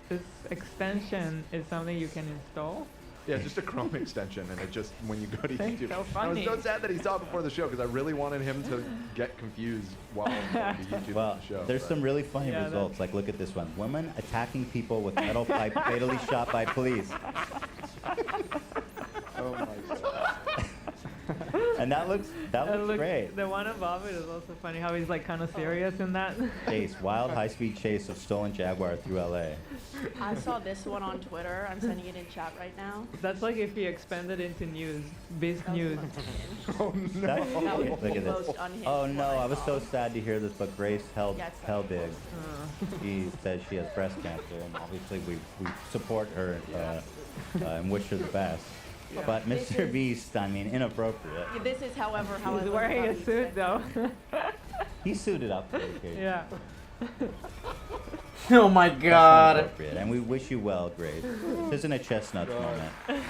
this extension is something you can install? Yeah, it's just a Chrome extension, and it just, when you go to That's YouTube. so I was funny. so sad that he saw it before the show, because I really wanted him to get confused while going to YouTube Well, on the show. there's but- some really funny Yeah, results. Like, look at this one. Women attacking people with metal pipe fatally shot by police. Oh my god. And that looks great. The one above it is also funny how he's like kind of serious in that. Chase, wild high-speed chase of stolen Jaguar through LA. I saw this one on Twitter. I'm sending it in chat right now. That's like if he expanded into news, Beast News. Oh no. That was Look at the this. most unhinged Oh no, one I was so saw. sad to hear this, but Grace held Yeah, it's hell big. She says she has breast cancer, and obviously we support her and wish her the best. Yeah. But This Mr. is- Beast, I mean, inappropriate. Yeah, this is, however, how I He's look wearing about a suit though. He suited up for the occasion. Yeah. Oh my That's god. inappropriate, and we wish you well, Grace. This isn't a chestnuts moment.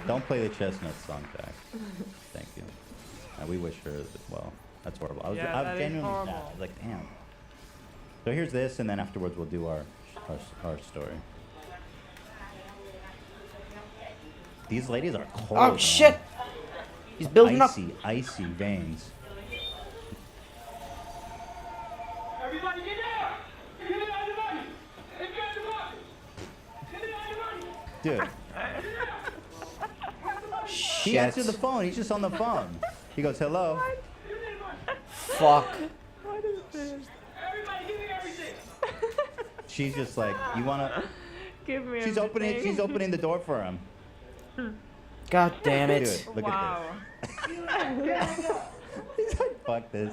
Don't play the chestnuts song, Jack. Thank you. We wish her well. That's horrible. I was Yeah, that is genuinely sad. I horrible. was like, damn. So here's this, and then afterwards we'll do our story. These ladies are cold. Oh man. shit! He's building up. Icy veins. Everybody get down! Get down your money! Get down your money! Get down your money! Dude. He Shit. answered the phone. He's just on the phone. He goes, hello. Fuck. What is this? Everybody give me everything! She's just like, you wanna? Give me She's opening. everything. She's opening the door for him. God damn it. Dude, look Wow. at this. He's like, fuck this.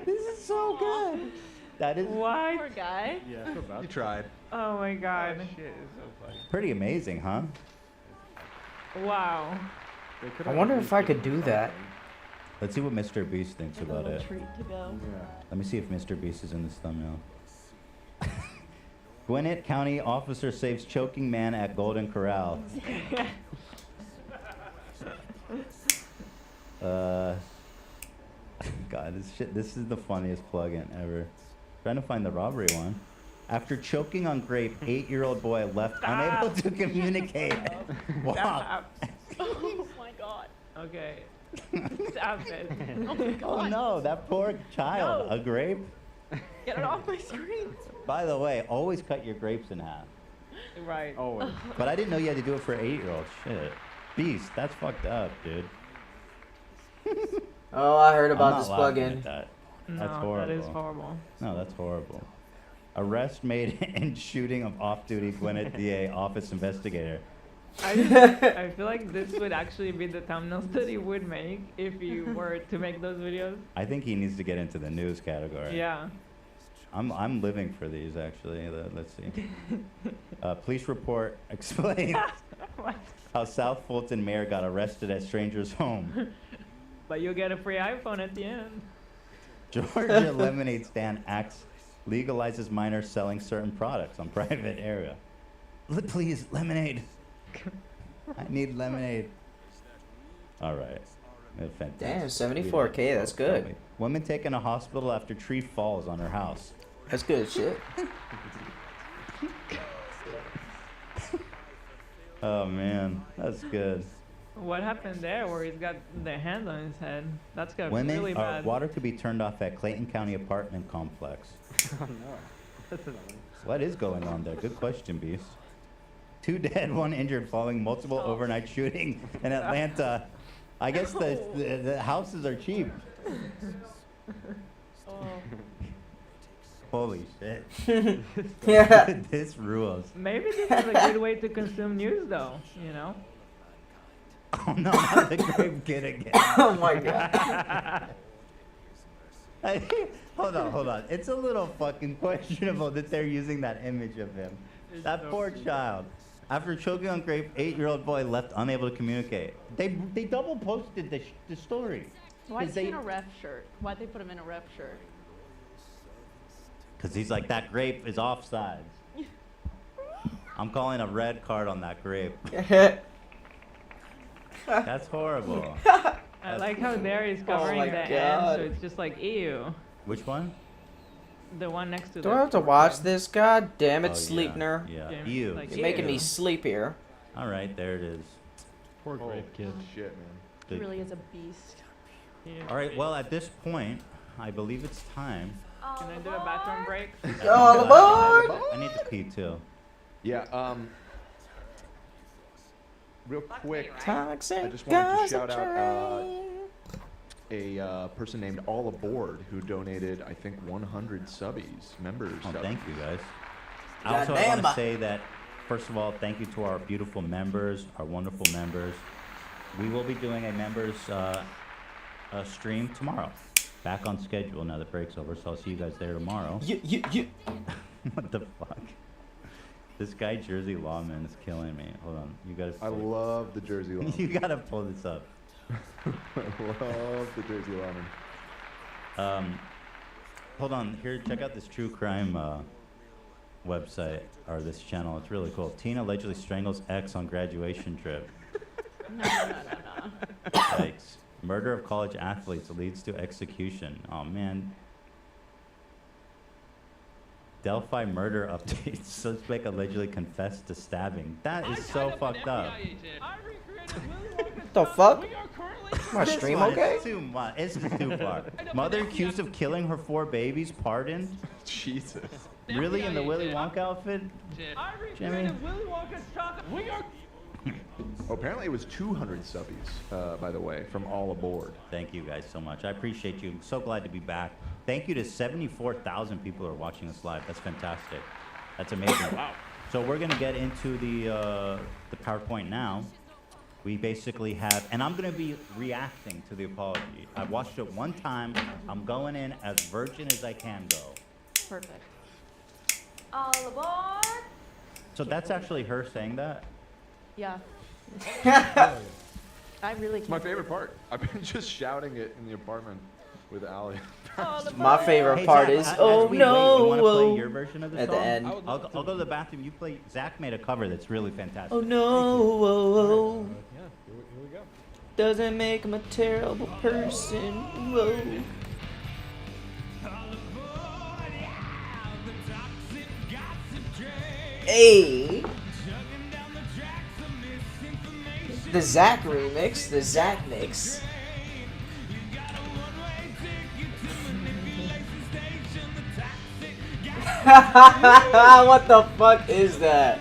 This is so good. That is What? Poor guy. Yeah, I feel bad. You tried. Oh my god. Shit, it's so funny. pretty amazing, huh? Wow. I wonder if I could do that. Let's see what Mr. Beast thinks Like a about little it. treat to go. Let me see if Mr. Beast is in this thumbnail. Gwinnett County officer saves choking man at Golden Corral. God, this is the funniest plugin ever. Trying to find the robbery one. After choking on grape, 8-year-old boy left unable to communicate. Wow. Oh my god. Okay. Stop it. Oh my god. Oh no, that poor child. No. A grape? Get it off my screen. By the way, always cut your grapes in half. Right. Always. But I didn't know you had to do it for 8-year-olds. Shit. Beast, that's fucked up, dude. Oh, I heard I'm about not this laughing plugin. at that. No, That's horrible. that is horrible. No, that's horrible. Arrest made in shooting of off-duty Gwinnett DA office investigator. I feel like this would actually be the thumbnails that he would make if he were to make those videos. I think he needs to get into the news category. Yeah. I'm living for these actually. Let's see. Police report explains What? how South Fulton mayor got arrested at stranger's home. But you'll get a free iPhone at the end. Georgia lemonade stand acts legalizes minors selling certain products on private area. Please, lemonade. I need lemonade. All right. Fantastic. Damn, 74K, that's good. Woman taken to hospital after tree falls on her house. That's good shit. Oh man, that's good. What happened there where he's got the hand on his head? That's got Women, really bad. water could be turned off at Clayton County apartment complex. Oh no. That's annoying. What is going on there? Good question, Beast. 2 dead, 1 injured following multiple overnight shooting in Atlanta. I guess the houses are cheap. Oh. Holy shit. Yeah. This rules. Maybe this is a good way to consume news, though. You know. Oh no, not the grape kid again. Oh my god. Hold on. It's a little fucking questionable that they're using that image of him. It's That so poor cute. child. After choking on grape, 8-year-old boy left unable to communicate. They double posted the story. Why is he they- in a ref shirt? Why'd they put him in a ref shirt? Cause he's like, that grape is offsides. I'm calling a red card on that grape. That's horrible. I like how there he's covering my the end, God. so it's just like ew. Which one? The one next to Do the. I have to watch this? God damn it, Oh, Sleepner. Yeah. Damn, Ew. like, You're making me ew. sleep here. All right, there it is. Poor grape kid. Shit, man. He Good. really is a beast. Yeah. All right, well, at this point, I believe it's time. Can I do a bathroom break? All aboard! I need to pee too. Yeah, real quick, Toxic I just wanted to gossip shout out train. a person named All Aboard who donated, I think, 100 subbies, members. Oh, sub- thank you guys. Also, I Goddamn. want to say that, first of all, thank you to our beautiful members, our wonderful members. We will be doing a members stream tomorrow. Back on schedule now that break's over, so I'll see you guys there tomorrow. You. What the fuck? This guy Jersey Lawman is killing me. Hold on, you gotta. I love the Jersey Lawman. You gotta pull this up. I love the Jersey Lawman. Hold on, here, check out this true crime website, or this channel. It's really cool. Teen allegedly strangles ex on graduation trip. No. Yikes. Murder of college athletes leads to execution. Oh, man. Delphi murder updates. Suspect allegedly confessed to stabbing. That is so fucked up. The fuck? My This stream one okay? is too much. It's too far. Mother accused of killing her 4 babies, pardoned? Jesus. Really, in the Willy Wonka outfit? Jimmy? Willy Wonka's chocolate. We are. Oh, apparently it was 200 subbies, by the way, from all aboard. Thank you guys so much. I appreciate you. I'm so glad to be back. Thank you to 74,000 people who are watching us live. That's fantastic. That's amazing. Wow. So we're gonna get into the PowerPoint now. We basically have, and I'm gonna be reacting to the apology. I watched it one time. I'm going in as virgin as I can go. Perfect. All aboard. So that's actually her saying that? Yeah. I really It's can't. my favorite part. I've been just shouting it in the apartment with Allie. My favorite Hey, part Zach, is, as oh we no, wait, you wanna play your version of the at song? the end. I'll go to the bathroom. You play. Zach made a cover that's really fantastic. Oh no, whoa, whoa. Yeah, here we go. Doesn't make him a terrible person. Whoa. Hey. The Zach remix, the Zach mix. What the fuck is that?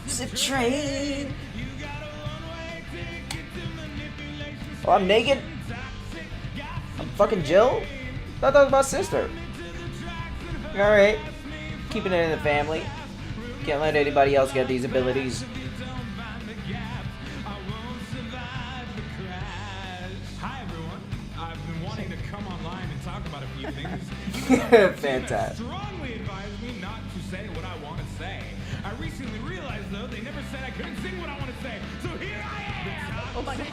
Zip train. Oh, I'm naked? I'm fucking Jill? I thought that was my sister. Alright. Keeping it in the family. Can't let anybody else get these abilities. Hi everyone. I've been wanting to come online and talk about a few things. Fantastic. Strongly advised me not to say what I want to say. I recently realized though they never said I couldn't sing what I want to say. So here I am. Oh my god.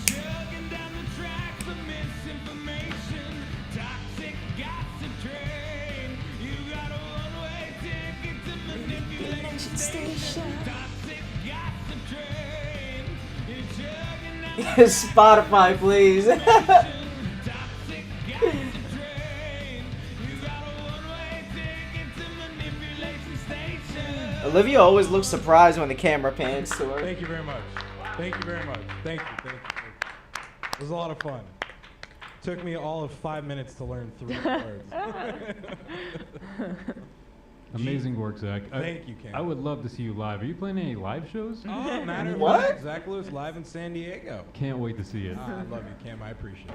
Chugging down the tracks of misinformation. Toxic gossip train. You got a one-way ticket to manipulation station. Toxic gossip train. You're chugging down the Spotify, please. toxic gossip train. You got a one-way ticket to manipulation station. Olivia always looks surprised when the camera pans to her. Thank you very much. Thank you very much. Thank you. Thank you. It was a lot of fun. Took me all of 5 minutes to learn 3 words. Amazing work, Zach. Thank you, Cam. I would love to see you live. Are you playing any live shows? Oh, matter of What? fact, Zach Lewis live in San Diego. Can't wait to see it. I love you, Cam. I appreciate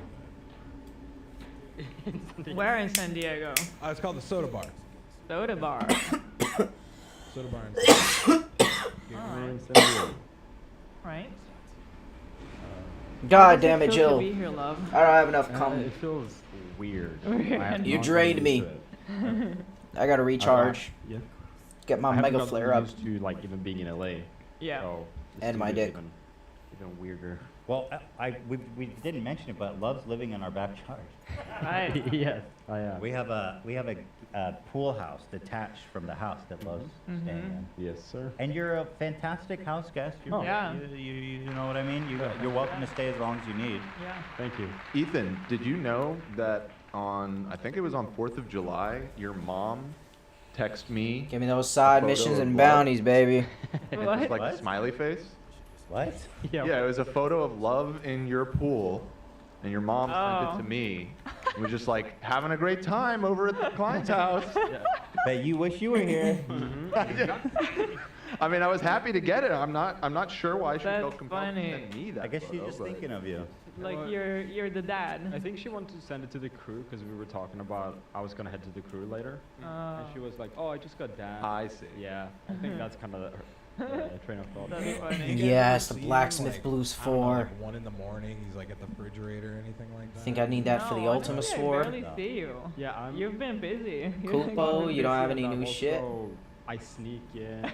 that. Where in San Diego? It's called the Soda Bar. Soda bar. Soda Bar in Right. God How does damn it, feel to Jill. be here, love? I don't have enough cum. It feels weird. You drained me. I gotta recharge. Yeah. Get my mega flare up. Used to like even being in LA. Yeah. So this And my studio's dick. Even weirder. Well, we didn't mention it, but Love's living in our backyard. Right. Yes, I am. We have a pool house detached from the house that Love's staying in. Yes, sir. And you're a fantastic house guest. Oh. Yeah. You know what I mean? You're welcome to stay as long as you need. Yeah. Thank you. Ethan, did you know that on, I think it was on 4th of July, your mom texted me Give me those side photo missions of and love. bounties, baby. and What? just like What? a smiley face? What? Yeah, it was a photo of love in your pool, and your mom sent it to me. And was just like having a great time over at the client's house. Bet you wish you were here. I mean, I was happy to get it. I'm not sure why she That's felt compelled to funny. send me that. I guess she's photo, just but- thinking of you. Like you're the dad. I think she wanted to send it to the crew because we were talking about I was gonna head to the crew later, and she was like, "Oh, I just got done." I see. Yeah, I think that's kind of her train of thought. That's funny. Yes, the See him, Blacksmith like, Blues I don't know, 4. like 1 in the morning. He's like at the refrigerator or anything like that. Think I need that for the No, I Ultima think I Sword? barely see you. Yeah, I'm. You've been busy. Kupo, you don't have any and I'm new shit? also- I sneak in.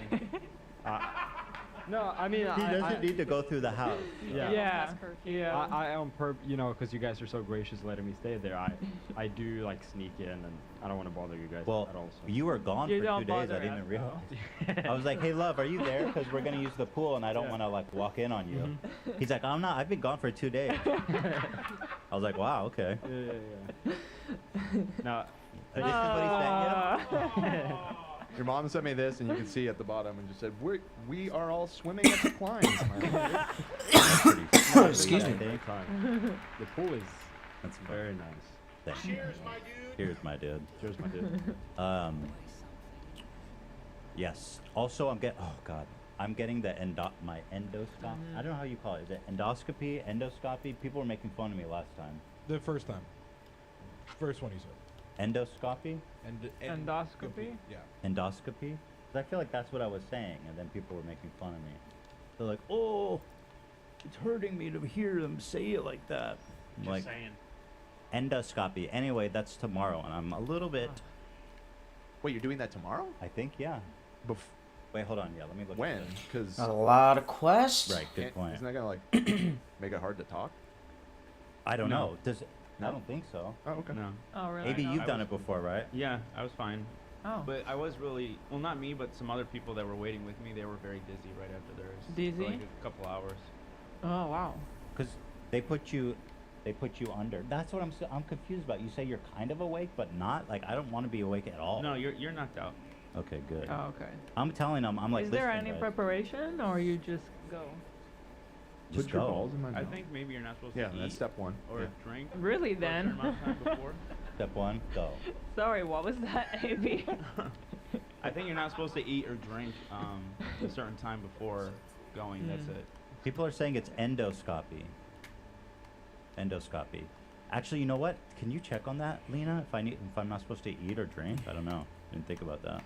No, I mean, He doesn't need to go through the house. Yeah. Yeah. Yeah. I on because you guys are so gracious letting me stay there. I do like sneak in, and I don't want to bother you guys Well, at all. So. you were gone You for 2 don't days. I bother didn't us, even realize. I was like, "Hey, love, are you there? Because we're gonna use the pool, and I don't want to like walk in on you." He's like, "I'm not. I've been gone for 2 days." I was like, "Wow, okay." Yeah. No. This is what he sent you. Your mom sent me this, and you can see at the bottom, and just said, "We are all swimming at the Kleins." Excuse me. The pool is That's very nice. Cheers, my dude. Cheers, my dude. Cheers, my dude. Yes. Also, I'm getting the my endoscopy. I don't know how you call it. Is it endoscopy? People were making fun of me last time. The first time. First one you said. Endoscopy? Endoscopy? Yeah. Endoscopy? 'Cause I feel like that's what I was saying, and then people were making fun of me. They're like, "Oh, it's hurting me to hear them say it like that." I'm Just like, saying. endoscopy. Anyway, that's tomorrow, and I'm a little bit. Wait, you're doing that tomorrow? I think, yeah. Wait, hold on. Yeah, let me look. When? At this. Because A lot of quests. Right. Good point. Isn't that gonna like make it hard to talk? I don't No. know. Does it? No? I don't think so. Oh, okay. No. Oh, really? Maybe you've I done was- it before, right? Yeah, I was fine. Oh. But I was really, well, not me, but some other people that were waiting with me, they were very dizzy right after theirs. Dizzy? For like a couple hours. Oh, wow. Because they put you under. That's what I'm confused about. You say you're kind of awake, but not. Like I don't want to be awake at all. No, you're knocked out. Okay, good. Oh, okay. I'm telling them. I'm like, Is there "Listen, any guys, preparation, or you just go? just Put your go." balls in my mouth. I think maybe you're not supposed Yeah, to eat that's step one. or Yeah. drink. Really, for a certain then? amount of time before. Step one, go. Sorry, what was that, AB? I think you're not supposed to eat or drink a certain time before going. That's it. People are saying it's endoscopy. Endoscopy. Actually, you know what? Can you check on that, Lena? If I'm not supposed to eat or drink? I don't know. Didn't think about that.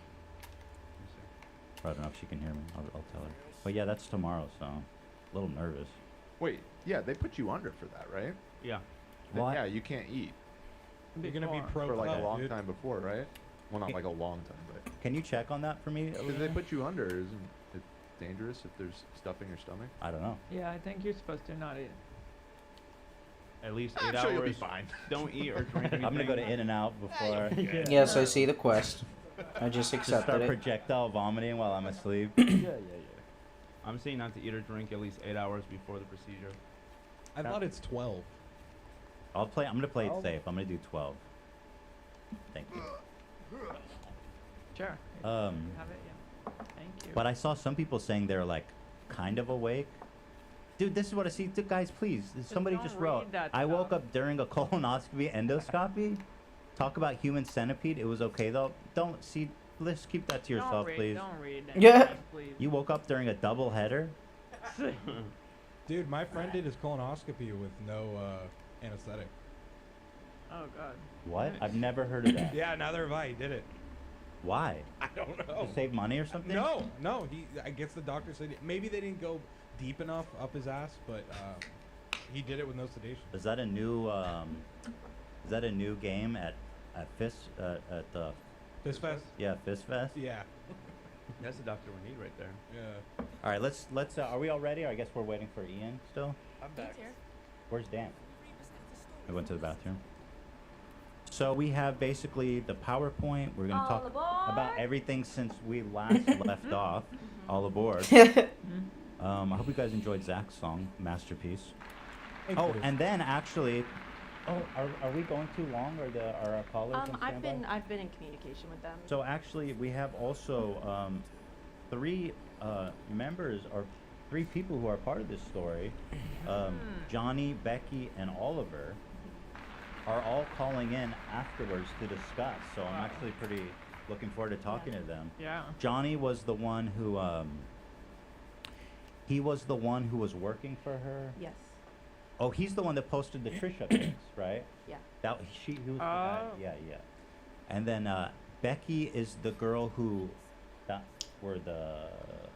I don't know if she can hear me. I'll tell her. But yeah, that's tomorrow, so a little nervous. Wait, yeah, they put you under for that, right? Yeah. Then, Well, yeah, you can't eat You're gonna be Before. pro for like a cut, long dude. time before, right? Well, not like a long time, but Can you check on that for me? because they Lena? put you under, isn't it dangerous if there's stuff in your stomach? I don't know. Yeah, I think you're supposed to not eat. At least I'm 8 sure hours. you'll be fine. Don't eat or drink anything. I'm gonna go to In-N-Out before. Yes, I see the quest. I just Just start accepted it. projectile vomiting while I'm asleep. Yeah. I'm saying not to eat or drink at least 8 hours before the procedure. I thought it's 12. I'm gonna play it safe. I'm gonna do 12. Thank you. Sure. Um, Have it, yeah. Thank you. But I saw some people saying they're like kind of awake. Dude, this is what I see. Guys, please. Somebody don't just wrote. read that I woke stuff. up during a colonoscopy endoscopy. Talk about human centipede. It was okay though. Don't see. Let's keep that to yourself, please. Don't read Yeah. anything, please. You woke up during a double header. Dude, my friend did his colonoscopy with no anesthetic. Oh, God. What? I've never heard of that. Yeah, neither have I. He did it. Why? I don't know. To save money or something? No. I guess the doctor said maybe they didn't go deep enough up his ass, but he did it with no sedation. Is that a new? Is that a new game at Fist at the? Fist Fest? Yeah, Fist Fest. Yeah. That's the doctor we need right there. Yeah. All right, let's. Are we all ready? I guess we're waiting for Ian still. I'm back. Where's Dan? I went to the bathroom. So we have basically the PowerPoint. We're gonna talk about everything since we last left off. All aboard. I hope you guys enjoyed Zach's song, Masterpiece. Oh, and then actually, are we going too long, or are our callers on standby? I've been in communication with them. So actually, we have also three members or 3 people who are part of this story. Johnny, Becky, and Oliver are all calling in afterwards to discuss. So I'm actually pretty looking forward to talking to them. Yeah. Johnny was the one who he was the one who was working for her. Yes. Oh, he's the one that posted the Trisha pics, right? Yeah. He was the guy. Yeah. And then Becky is the girl who were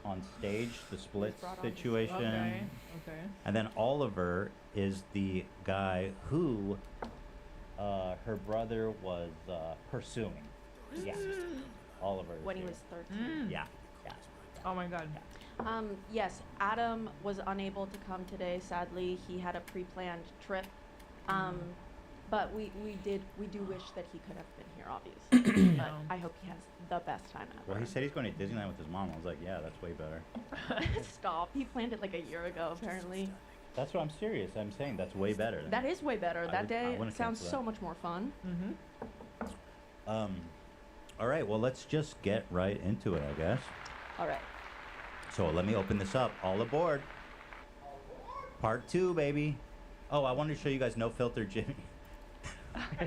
on stage, the split brought on situation. Okay. And then Oliver is the guy who her brother was pursuing. Yeah. Oliver. is When he here. was 13. Yeah. Oh, my God. Yes, Adam was unable to come today. Sadly, he had a pre-planned trip. But we do wish that he could have been here, obviously. But I hope he has the best time ever. Well, he said he's going to Disneyland with his mom. I was like, yeah, that's way better. Stop. He planned it like a year ago, apparently. That's what I'm serious. I'm saying that's way better. That is way better. That I day wouldn't sounds cancel so much more fun. Mm-hmm. All right. right, well, let's just get right into it, I guess. All right. So let me open this up. All aboard. Part 2, baby. Oh, I wanted to show you guys No Filter Jimmy. What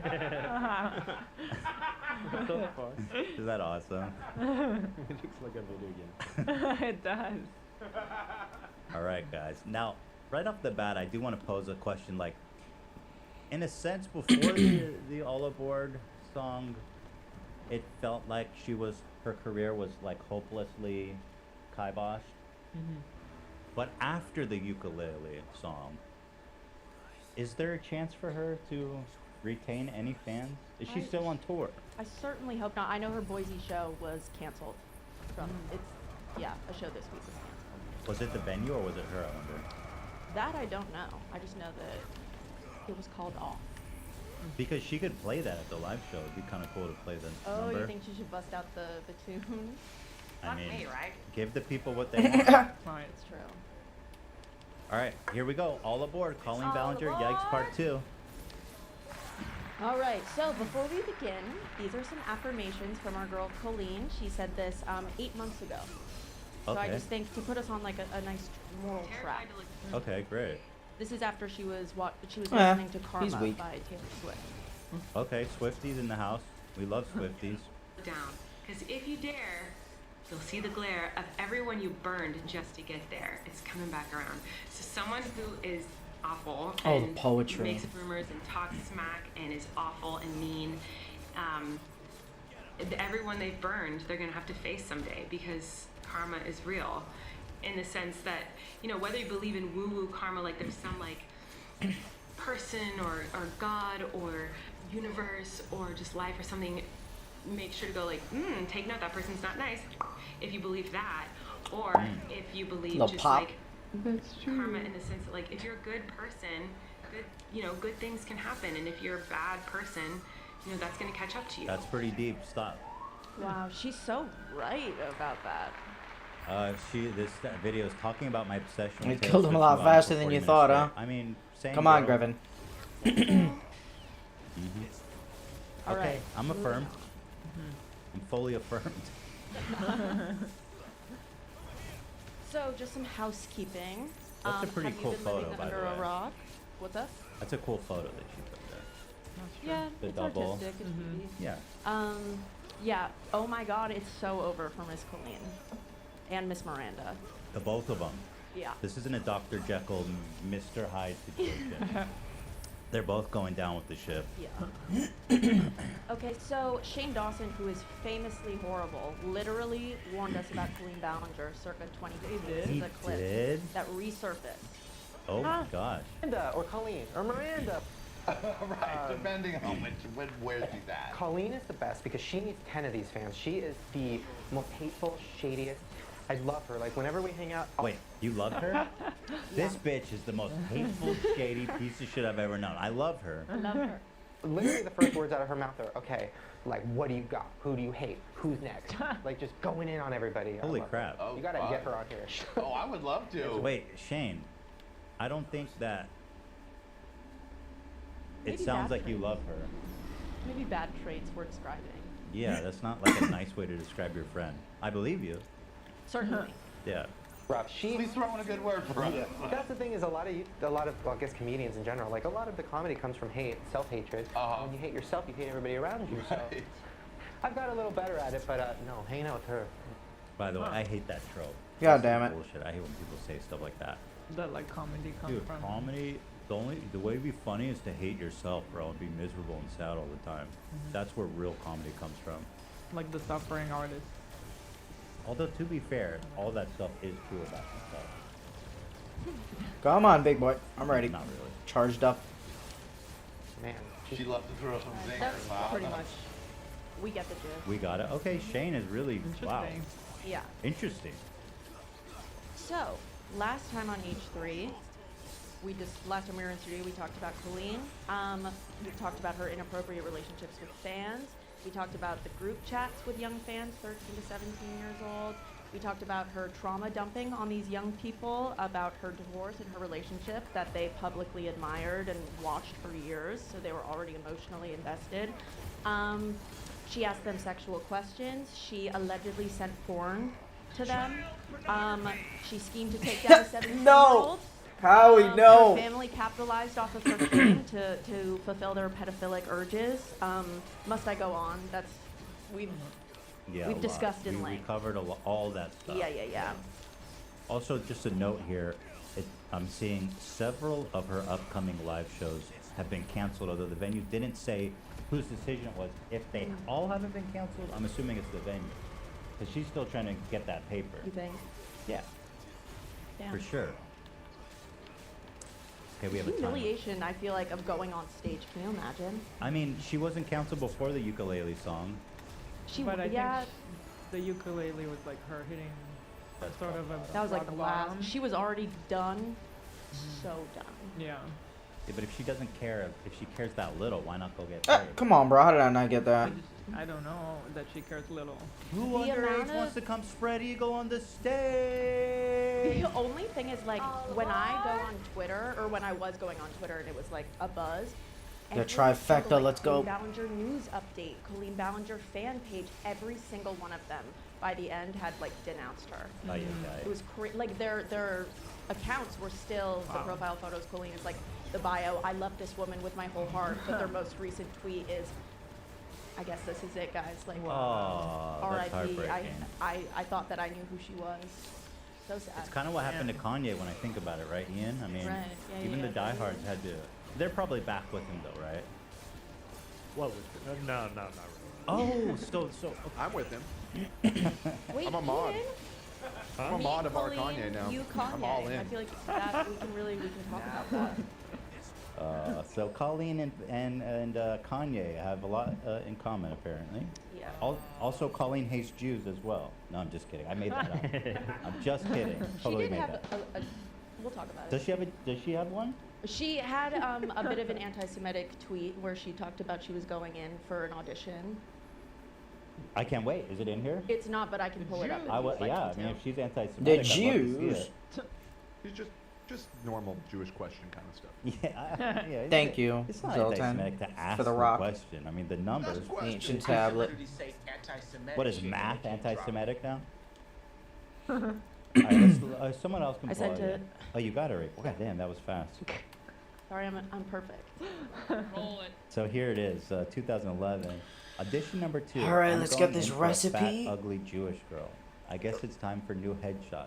the fuck? Is that awesome? It looks like a video game. It does. All right, guys. Now, right off the bat, I do want to pose a question. Like, in a sense, before the All Aboard song, it felt like her career was like hopelessly kiboshed. But after the ukulele song, is there a chance for her to retain any fans? Is she still on tour? I certainly hope not. I know her Boise show was canceled. A show this week was canceled. Was it the venue or was it her, I wonder? That I don't know. I just know that it was called off. Because she could play that at the live show. It'd be kind of cool to play the number. Oh, you think she should bust out the tune? I mean, me, right? give the people what they want. Right. It's true. All right, here we go. All aboard. Colleen All Ballinger, aboard. Yikes Part 2. All right, so before we begin, these are some affirmations from our girl Colleen. She said this 8 months ago. So I Okay. just think to put us on like a nice moral track. Okay, great. This is after she was Yeah, listening to he's Karma weak. by Taylor Swift. Okay, Swifties in the house. We love Swifties. Down, because if you dare, you'll see the glare of everyone you burned just to get there. It's coming back around. So someone who is awful Oh, the and poetry. makes up rumors and talks smack and is awful and mean, everyone they've burned, they're gonna have to face someday because karma is real. In the sense that, you know, whether you believe in woo-woo karma, like there's some like person or God or universe or just life or something, make sure to go like, take note, that person's not nice. If you believe that, or if you believe Little just pop. like karma in the sense that like if you're a good person, good things can happen, and if you're a bad person, you know, that's gonna catch up to you. That's pretty deep. Stop. Wow, she's so right about that. This video is talking about my obsession You with Taylor killed him a Swift lot for faster than 40 you minutes thought, straight. huh? I mean, same. Come on, bro. Grevin. All Okay, right. I'm affirmed. I'm fully affirmed. So just some housekeeping. That's a pretty have cool you been photo, living by the under way. a rock? What's up? That's a cool photo that she put there. Yeah, The it's double. artistic. It's beauty. Yeah. Yeah. Oh my God, it's so over for Miss Colleen and Miss Miranda. The both of them. Yeah. This isn't a Dr. Jekyll, Mr. Hyde situation. They're both going down with the ship. Yeah. Okay, so Shane Dawson, who is famously horrible, literally warned us about Colleen Ballinger circa 2015. This is a clip did? that resurfaced. Oh my gosh. Miranda or Colleen or Miranda. Right, depending on where she's at. Colleen is the best because she needs 10 of these fans. She is the most hateful, shadiest. I love her. Like whenever we hang out. Wait, you love her? This bitch is the most hateful, shady piece of shit I've ever known. I love her. I love her. Literally the first words out of her mouth are, okay, like what do you got? Who do you hate? Who's next? Like just going in on everybody. I Holy love crap. her. You gotta get her on here. Oh, I would love to. Wait, Shane, I don't think that it Maybe sounds bad like you traits. love her. Maybe bad traits we're describing. Yeah, that's not like a nice way to describe your friend. I believe you. Certainly. Yeah. Rough. She's throwing a good word for us. That's the thing is a lot of well, I guess comedians in general, like a lot of the comedy comes from hate, self-hatred. When you hate yourself, you hate everybody around you. So I've got a little better at it, but no, hanging out with her. By the way, I hate that trope. God That's damn some it. Bullshit. I hate when people say stuff like that. That like comedy comes Dude, from. comedy, the way to be funny is to hate yourself, bro, and be miserable and sad all the time. That's where real comedy comes from. Like the suffering artist. Although, to be fair, all that stuff is true about yourself. Come on, big boy. I'm ready. Not really. Charged up. Man. She loves to throw some zingers. That's Wow. pretty much. We get the gist. We got it. Okay, Shane is really, wow. Interesting. Yeah. Interesting. So, last time on H3, last time we were in studio, we talked about Colleen. We talked about her inappropriate relationships with fans. We talked about the group chats with young fans, 13 to 17 years old. We talked about her trauma dumping on these young people, about her divorce and her relationship that they publicly admired and watched for years, so they were already emotionally invested. She asked them sexual questions. She allegedly sent porn to them. She schemed to take down a 17-year-old. Howie, no. Her family capitalized off of her fame to fulfill their pedophilic urges. Must I go on? We've discussed in we length. covered all that stuff. Yeah. Also, just a note here, I'm seeing several of her upcoming live shows have been canceled, although the venue didn't say whose decision it was. If they all haven't been canceled, I'm assuming it's the venue. Because she's still trying to get that paper. You think? Yeah, Yeah. for sure. Okay, we have a time. Humiliation, I feel like, of going on stage. Can you imagine? I mean, she wasn't canceled before the ukulele song. But I yeah. think the ukulele was like her hitting sort of a That was like rock the last. bottom. She was already done. So done. Yeah. Yeah, but if she doesn't care, if she cares that little, why not go get paid? Come on, bro. How did I not get that? I don't know that she cares little. Who The underage amount wants of- to come spread eagle on the stage? The only thing is, like, when I go on Twitter, or when I was going on Twitter and it was like a buzz. The every trifecta, single, like, let's go. Colleen Ballinger news update, Colleen Ballinger fan page, every single one of them by the end had like denounced her. Ay, ay, ay. It was like their accounts were still the profile photos. Colleen is like the bio. I love this woman with my whole heart, but their most recent tweet is, I guess this is it, guys. Like, Aw, that's R.I.P. heartbreaking. I thought that I knew who she was. So sad. It's kind of what happened to Kanye when I think about it, right, Ian? I mean, Right, yeah, even yeah, the diehards had to. They're probably back with him though, right? What was No, not really. Oh, so I'm with him. Wait, I'm a mod. Ian? I'm a Me, mod of our Colleen, Kanye now. You Kanye. I'm all I in. feel like that we can talk about that. So Colleen and Kanye have a lot in common, apparently. Yeah. Also, Colleen hates Jews as well. No, I'm just kidding. I made that up. I'm just kidding. She Totally did made have that. we'll talk about Does it. she have one? She had a bit of an anti-Semitic tweet where she talked about she was going in for an audition. I can't wait. Is it in here? It's not, but I can pull it up. if I you'd like yeah, me I mean, to. if she's anti-Semitic, The I'd love to see Jews. it. He's just normal Jewish question kind of stuff. Yeah, yeah. Thank you, It's not Zoltan, anti-Semitic to ask for the the rock. question. I mean, the numbers. Ancient tablet. What is math anti-Semitic now? All right, let's, someone else can I pull sent it. it. Oh, you got it right. God damn, that was fast. Sorry, I'm perfect. Roll it. So here it is, 2011. Audition number 2. All right, I'm let's going get this in for a recipe. Fat, ugly Jewish girl. I guess it's time for new headshots.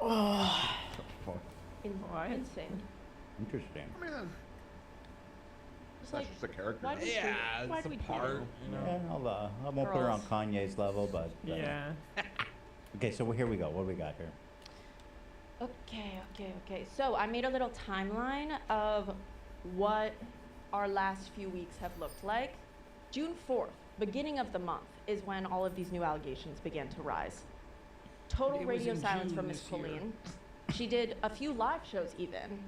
Oh. Insane. Interesting. I mean, It's that's like, just a character. why do we Yeah, why'd it's a we do part, it? you know. Yeah, I won't put her on Kanye's level, but Yeah. okay. So here we go. What do we got here? Okay. So I made a little timeline of what our last few weeks have looked like. June 4th, beginning of the month, is when all of these new allegations began to rise. Total It was radio in silence June from Miss this year. Colleen. She did a few live shows even.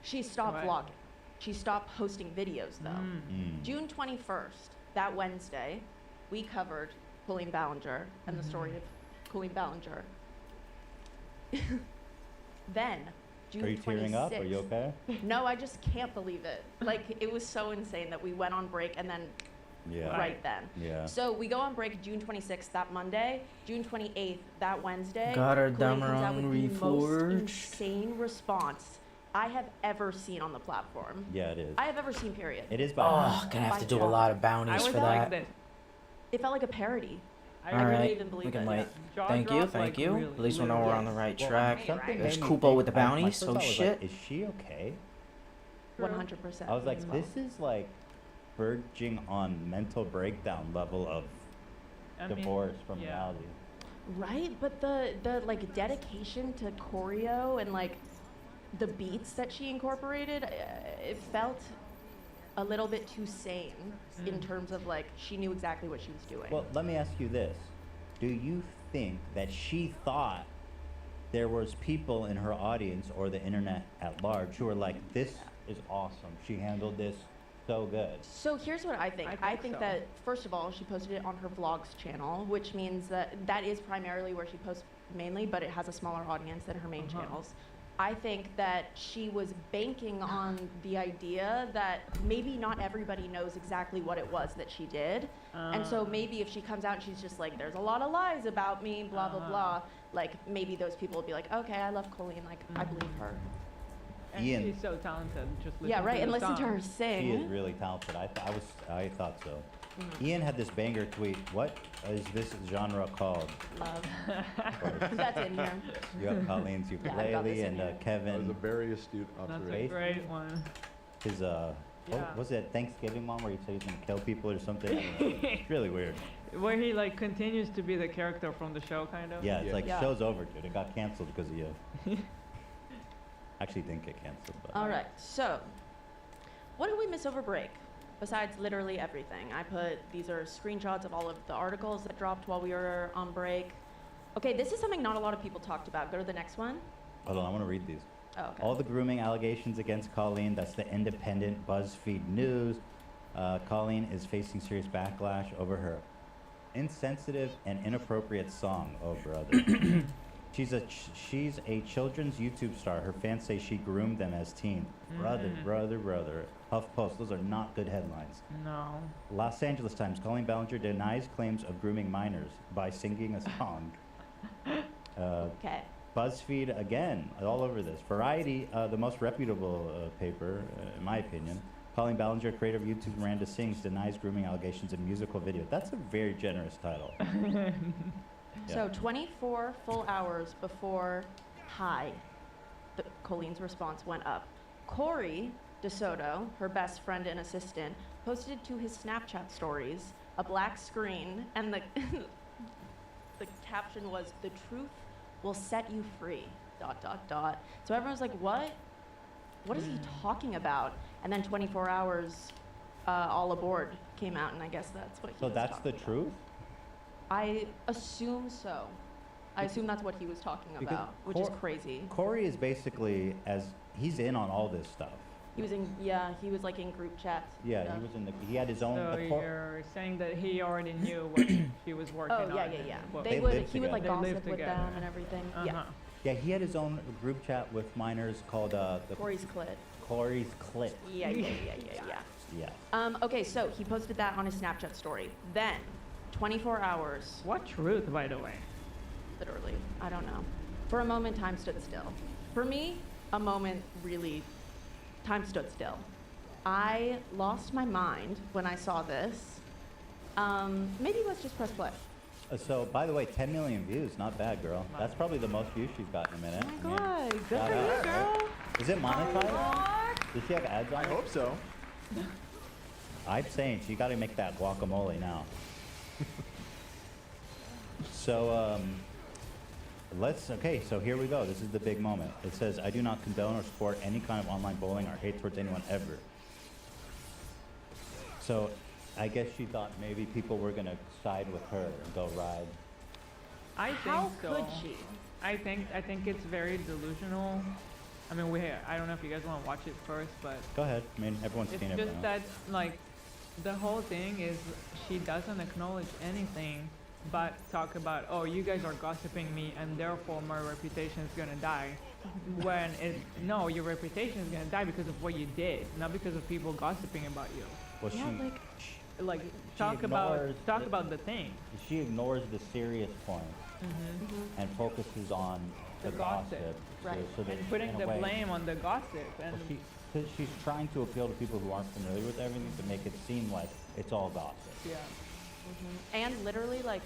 She stopped Right. vlogging. She stopped posting videos though. Mm. June 21st, that Wednesday, we covered Colleen Ballinger and the story of Colleen Ballinger. Then, June 26th. Are you tearing up? Are you okay? No, I just can't believe it. Like, it was so insane that we went on break and then Yeah. right then. Yeah. So we go on break June 26th, that Monday. June 28th, that Wednesday. Got her Colleen dumber comes out on with the most Reforged. insane response I have ever seen on the platform. Yeah, it is. I have ever seen, period. It is by Oh, gonna have to do a lot of I bounties was for like that. this. It felt like a parody. I All couldn't right, even believe we can it. wait. Jaw Thank you, dropped, thank like, you. really, At least we know we're on the right track. Something There's made me Kupo with the think- my bounties. first Oh thought was shit. Like, is she okay? 100%. I was like, this is like verging on mental breakdown level of I mean, divorce from yeah. reality. Right, but the like dedication to choreo and like the beats that she incorporated, it felt a little bit too sane in terms of like she knew exactly what she was doing. Well, let me ask you this. Do you think that she thought there was people in her audience or the internet at large who were like, this is awesome. She handled this so good. So here's what I think. I think so. that first of all, she posted it on her vlogs channel, which means that that is primarily where she posts mainly, but it has a smaller audience than her main channels. I think that she was banking on the idea that maybe not everybody knows exactly what it was that she did. And so maybe if she comes out and she's just like, there's a lot of lies about me, blah, blah, blah, like maybe those people will be like, okay, I love Colleen, like I believe her. And Ian. she's so talented. Just listen Yeah, right, to and the listen to her song. sing. She is really talented. I thought so. Mhm. Ian had this banger tweet. What is this genre called? Love. That's in here. You have Colleen's Yeah, I've got this ukulele in and here. Kevin. That was a very astute That's a observation. great one. His Yeah. what was it Thanksgiving one where he said he's gonna kill people or something? I don't know. It's really weird. Where he like continues to be the character from the show, kind of. Yeah, it's like show's over, dude. It got canceled because of you. Actually, didn't get canceled, but. All right, so what did we miss over break? Besides literally everything. These are screenshots of all of the articles that dropped while we were on break. Okay, this is something not a lot of people talked about. Go to the next one. Hold on, I want to read these. Oh, okay. All the grooming allegations against Colleen, that's the independent BuzzFeed News. Colleen is facing serious backlash over her insensitive and inappropriate song, oh brother. She's a children's YouTube star. Her fans say she groomed them as teens. Brother. HuffPost, those are not good headlines. No. Los Angeles Times, Colleen Ballinger denies claims of grooming minors by singing a song. Okay. BuzzFeed, again, all over this. Variety, the most reputable paper, in my opinion. Colleen Ballinger, creator of YouTube Miranda Sings, denies grooming allegations in musical video. That's a very generous title. So 24 full hours before Colleen's response went up. Corey DeSoto, her best friend and assistant, posted to his Snapchat stories a black screen, and the caption was, "The truth will set you free." ... So everyone's like, what? What is he talking about? And then 24 hours, All Aboard came out, and I guess that's what he So was that's talking the about. truth? I assume so. I assume that's what he was talking Because about, which is Cor- crazy. Corey is basically, he's in on all this stuff. He was like in group chats. and Yeah, stuff. he had his own. So the you're saying that he already knew what she was working on. Oh yeah. and what- He would like They gossip lived with together. them and everything. Yeah. Yeah, he had his own group chat with minors called the Corey's Clit. Corey's Clit. Yeah. Yeah. Okay, so he posted that on his Snapchat story. Then, 24 hours. What truth, by the way? Literally, I don't know. For a moment, time stood still. For me, a moment really, time stood still. I lost my mind when I saw this. Maybe let's just press play. So, by the way, 10 million views, not bad, girl. That's probably the most views she's gotten in a minute. Oh my God, good shout for you, out. girl. Is it monetized? Does she have ads on it? I hope so. I'm saying she got to make that guacamole now. So, so here we go. This is the big moment. It says, I do not condone or support any kind of online bullying or hate towards anyone ever. So, I guess she thought maybe people were going to side with her and go ride. I think How so. could she? I think it's very delusional. I mean, I don't know if you guys want to watch it first, but Go ahead. I mean, everyone's it's seen it. just now. that like the whole thing is she doesn't acknowledge anything but talk about, oh, you guys are gossiping me and therefore my reputation is gonna die. When no, your reputation is gonna die because of what you did, not because of people gossiping about you. Well, Like she talk ignores about the thing. She ignores the serious point Mm-hmm. and focuses on The gossip. Right. So that And putting in a the way- blame on the gossip and Well, cause she's trying to appeal to people who aren't familiar with everything to make it seem like it's all gossip. yeah. And literally, like,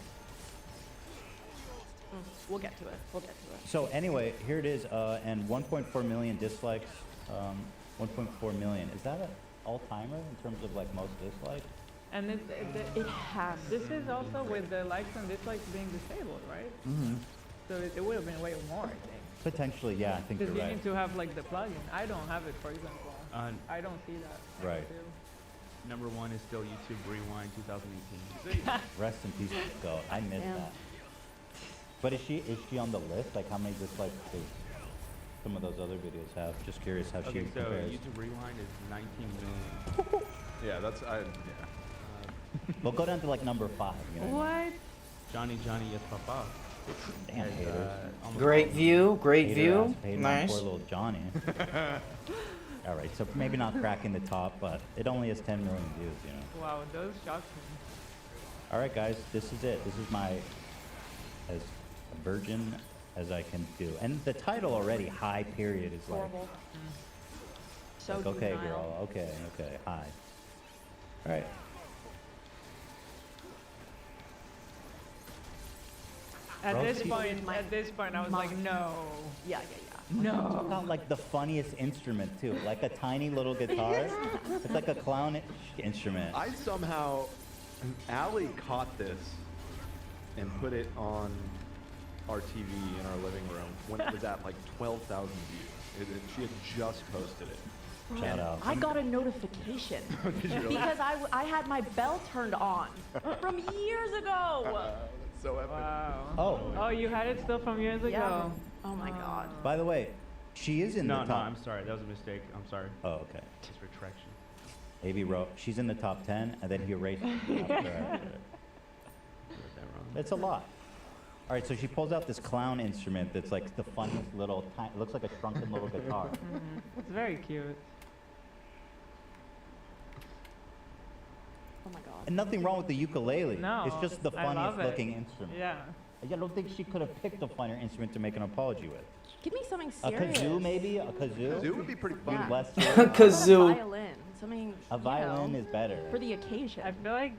we'll get to it. So anyway, here it is, and 1.4 million dislikes. 1.4 million. Is that an all-timer in terms of like most dislikes? And it has. This is also with the likes and dislikes being disabled, right? Mm-hmm. So it would have been way more, I think. Potentially, yeah. I think you're Because you right. need to have like the plugin. I don't have it, for example. I don't see that. Right. Number one is still YouTube Rewind 2018. Rest in peace, Go. I missed Yeah. that. But is she on the list? Like how many dislikes does some of those other videos have? Just curious how Okay, she so compares. YouTube Rewind is 19 million. Yeah, that's We'll go down to like number 5. You know? What? Johnny, yes, papa. Damn haters. Great view, great Hater view. ass hating on Nice. Poor little Johnny. All right, so maybe not cracking the top, but it only has 10 million views, you know. Wow, those shocked me. All right, guys, this is it. This is my as virgin as I can do. And the title already, High Period, is like, Horrible. So like okay, juvenile. girl, okay, hi. All right. At Bro, this she- point, I was like, no. Yeah. No. It's got like the funniest instrument too, like a tiny little guitar. It's like a clown instrument. I somehow, Allie caught this and put it on our TV in our living room when it was at like 12,000 views. She had just posted it. Shout out. I got a notification 'Cause you really- because I had my bell turned on from years ago. That's so epic. Oh. Oh, you had it still from years Yeah. ago. Oh my god. By the way, she is in No, the no, top. I'm sorry. That was a mistake. I'm sorry. Oh, okay. It's retraction. AV wrote, she's in the top 10, and then he erased it. It's a lot. All right, so she pulls out this clown instrument that's like the funniest little, it looks like a shrunken little guitar. It's very cute. Oh my god. And nothing wrong with the ukulele. No, It's just the I love funniest it. looking instrument. Yeah. I don't think she could have picked a funnier instrument to make an apology with. Give me something A serious. kazoo, maybe? A kazoo? Kazoo would be pretty fun. Yeah. Less Kazoo. A violin. Something. A violin is better. For the occasion. I feel like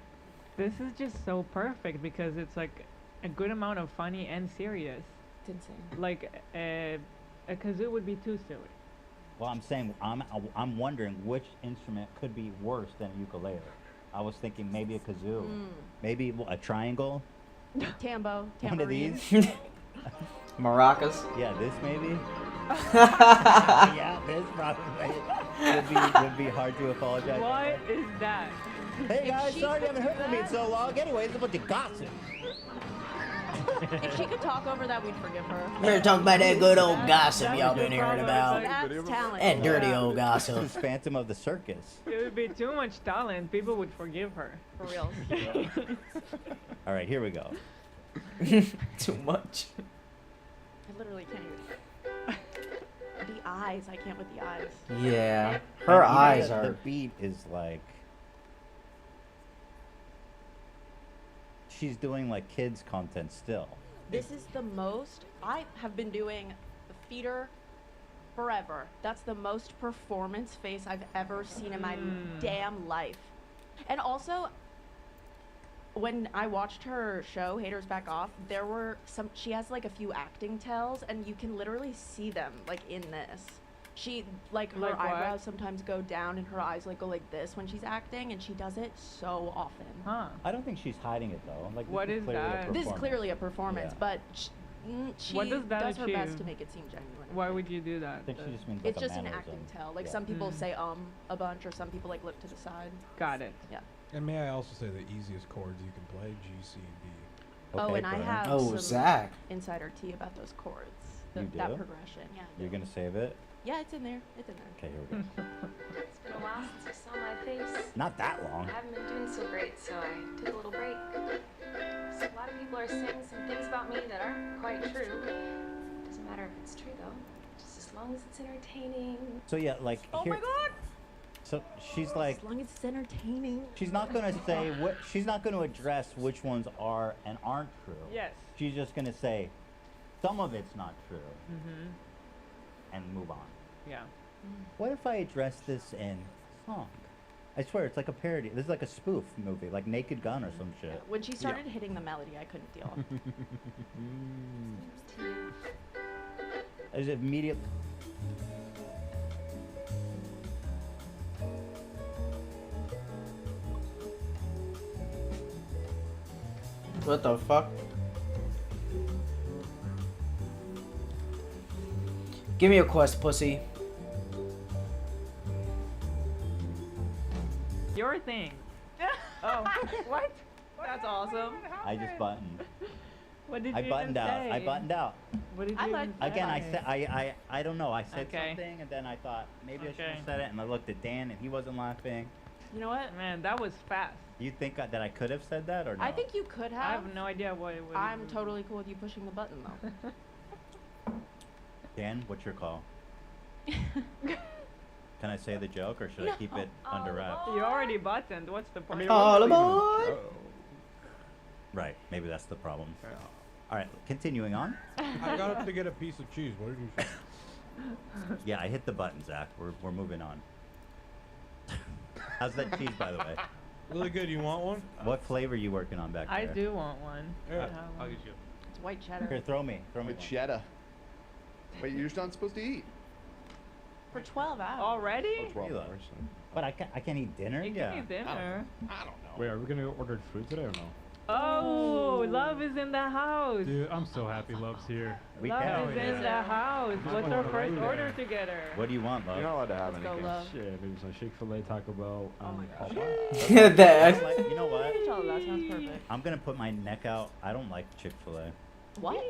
this is just so perfect because it's like a good amount of funny and serious. It's insane. Like a kazoo would be too silly. Well, I'm saying, I'm wondering which instrument could be worse than a ukulele. I was thinking maybe a kazoo. Maybe a triangle. Tambo. One of Tambourine. these. Maracas. Yeah, this maybe. Yeah, this probably would be hard to apologize. What is that? Hey guys, sorry you haven't heard from me in so long. Anyways, a bunch of gossip. If she could talk over that, we'd forgive her. We're gonna talk about that good old gossip y'all been hearing That's about. talent. That dirty old This gossip. is Phantom of the Circus. It would be too much talent. People would forgive her. For real. All right, here we go. Too much. I literally can't even. The eyes. I can't with the eyes. Yeah. Her And eyes the are. beat is like she's doing like kids content still. This is the most. I have been doing the feeder forever. That's the most performance face I've ever seen in my damn life. And also, when I watched her show, Haters Back Off, there were some. She has like a few acting tells, and you can literally see them like in this. She like her Like what? eyebrows sometimes go down, and her eyes like go like this when she's acting, and she does it so often. Huh. I don't think she's hiding it though. Like What is that? This is clearly a performance, Yeah. but she What does that her best achieve? to make it seem genuine. Why would you do that? I think she just means like It's a just an mannerism. acting tell. Like Yeah. some people Mm. say a bunch, or some people like look to the side. Got it. Yeah. And may I also say the easiest chords you can play, G, C, D. Oh, Okay, and I Brian. have Oh, some Zach. insider tea about those chords. You That do? progression. Yeah. I You're do. gonna save it? Yeah, it's in there. It's in there. Okay, here we go. It's been a while since I saw my face. Not that long. I haven't been doing so great, so I took a little break. So a lot of people are saying some things about me that aren't quite true. Doesn't matter if it's true though, just as long as it's entertaining. So yeah, like Oh here. my god! So she's like, As long as it's entertaining. she's not gonna say what. She's not gonna address which ones are and aren't true. Yes. She's just gonna say, some of it's not true, Mhm. and move on. Yeah. What if I address this in song? I swear, it's like a parody. This is like a spoof movie, like Naked Gun or some shit. When she started hitting the melody, I couldn't deal. Is it immediate? What the fuck? Give me a quest, pussy. Your thing. Oh, what? That's awesome. I just buttoned. What did I you buttoned even out. say? I buttoned out. What did I you like- even say? Again, I said I don't know. I said Okay. something and then I thought maybe I should Okay. have said it, and I looked at Dan and he wasn't laughing. You know what? Man, that was fast. You think that I could have said that or no? I think you could have. I have no idea what. I'm totally cool with you pushing the button though. Dan, what's your call? Can I say the joke or should I keep it under wraps? You already buttoned. What's the point? All aboard! Right, maybe that's the problem. All right, continuing on. I got to get a piece of cheese. What did you say? Yeah, I hit the button, Zach. We're moving on. How's that cheese, by the way? Really good. You want one? What flavor are you working on back there? I do want one. Yeah. I'll get you. It's white cheddar. Here, throw me With one. cheddar. Wait, you're just not supposed to eat. For 12 hours. Already? 12 Really? hours. But I can't eat dinner? You Yeah. can eat dinner. I don't know. Wait, are we gonna order food today or no? Oh, Love is in the house. Dude, I'm so happy Love's here. We Love can. is in the house. What's our first order together? What do you want, Love? You're not allowed to have Let's go, anything. Love. Shit, maybe some Chick-fil-A, Taco Bell. Oh my gosh. You know what? Oh, that sounds perfect. I'm gonna put my neck out. I don't like Chick-fil-A. What?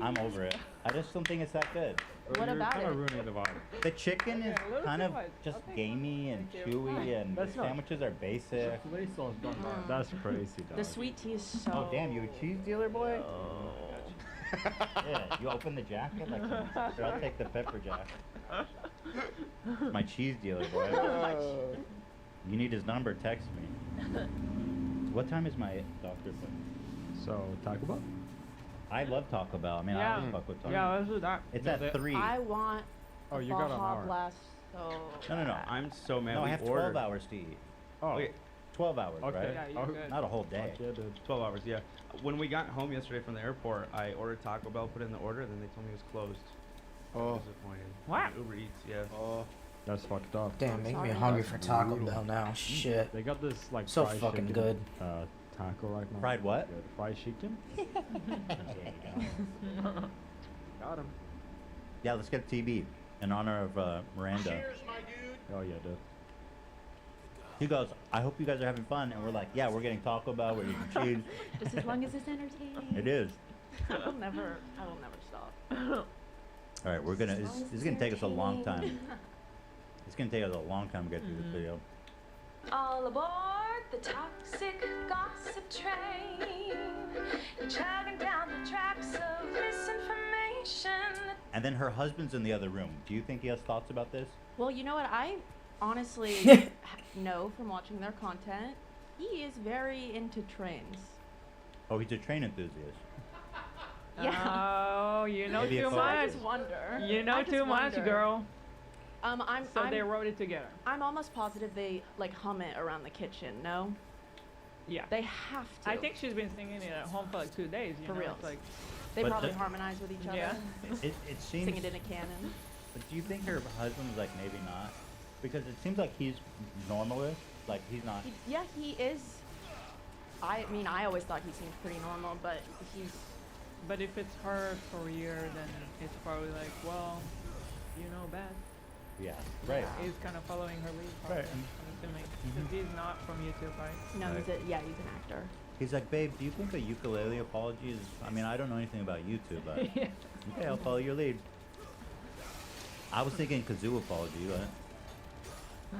I'm over it. I just don't think it's that good. What You're about kind of it? ruining the vibe. The chicken is a little kind too of much. just I'll take gamey and Thank you. chewy, and the That's not- sandwiches are basic. Chick-fil-A sauce done bad. That's crazy, dog. The sweet tea is so. Oh damn, you a cheese dealer, boy? Yeah, you open the jacket like. Sure, I'll take the pepper jack. My cheese dealer, boy. You need his number? Text me. What time is my doctor appointment? So, Taco Bell? I love Taco Bell. I mean, I Yeah. always fuck with Taco Yeah, Bell. let's do that. It's at 3. I want. Oh, a you got an Baja hour. Blast. So. No. I'm so mad. No, we I have ordered. 12 hours to eat. Oh. Okay, 12 hours, Okay. right? Yeah, you're good. Not a whole day. Fuck yeah, dude. 12 hours, yeah. When we got home yesterday from the airport, I ordered Taco Bell, put in the order, then they told me it was closed. Oh. Disappointed. What? Uber Eats, yeah. Oh. That's fucked up. Damn, make me Sorry. hungry for Taco Bell now. Shit. They got this like So fried fucking chicken, good. Taco right now. Fried what? Good. Fried chicken. Got him. Yeah, let's get a TB in honor of Miranda. Oh yeah, dude. He goes, I hope you guys are having fun. And we're like, yeah, we're getting Taco Bell, we're eating cheese. Just as long as it's entertaining. It is. I will never stop. All right, we're gonna. This is gonna take us a long time. It's gonna take us a long time to get through this video. All aboard the toxic gossip train. You're chugging down the tracks of misinformation. And then her husband's in the other room. Do you think he has thoughts about this? Well, you know what? I honestly know from watching their content, he is very into trains. Oh, he's a train enthusiast. Yeah. Oh, you know Maybe too it's So I much. just wonder. You know I just too much, wonder. girl. I'm They wrote it together. I'm almost positive they like hum it around the kitchen. No, Yeah. they have to. I think she's been singing it at home for like 2 days. You For know? real. It's like, they But probably the- harmonize with each other. Yeah. It seems. Sing it in a canon. But do you think her husband's like maybe not? Because it seems like he's normalist. Like he's not. Yeah, he is. I mean, I always thought he seemed pretty normal, but he's. but if it's her career, then it's probably like, well, you know best. Yeah. Right. He's kind of following her lead. Probably, Right. I'm assuming. Because he's not from YouTube, right? No, Right. he's an actor. He's like, babe, do you think a ukulele apology is? I mean, I don't know anything about YouTube, but Yeah. okay, I'll follow your lead. I was thinking kazoo apology, but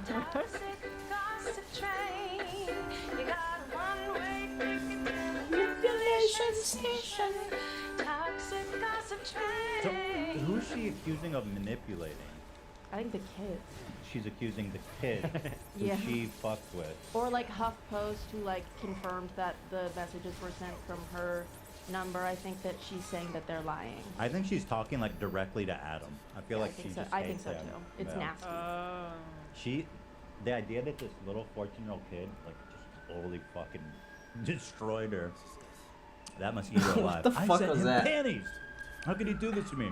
Toxic gossip train. You got a one-way ticket to the manipulation station. Toxic gossip so train. who's she accusing of manipulating? I think the kids. She's accusing the kid who Yeah. she fucked with. Or like HuffPost, who like confirmed that the messages were sent from her number. I think that she's saying that they're lying. I think she's talking like directly to Adam. I feel Yeah, like I think she so. just I think hates so him. too. It's Yeah. nasty. The idea that this little 14-year-old kid like just totally fucking destroyed her. That must eat her alive. the fuck I sent was him that? panties. How could he do this to me?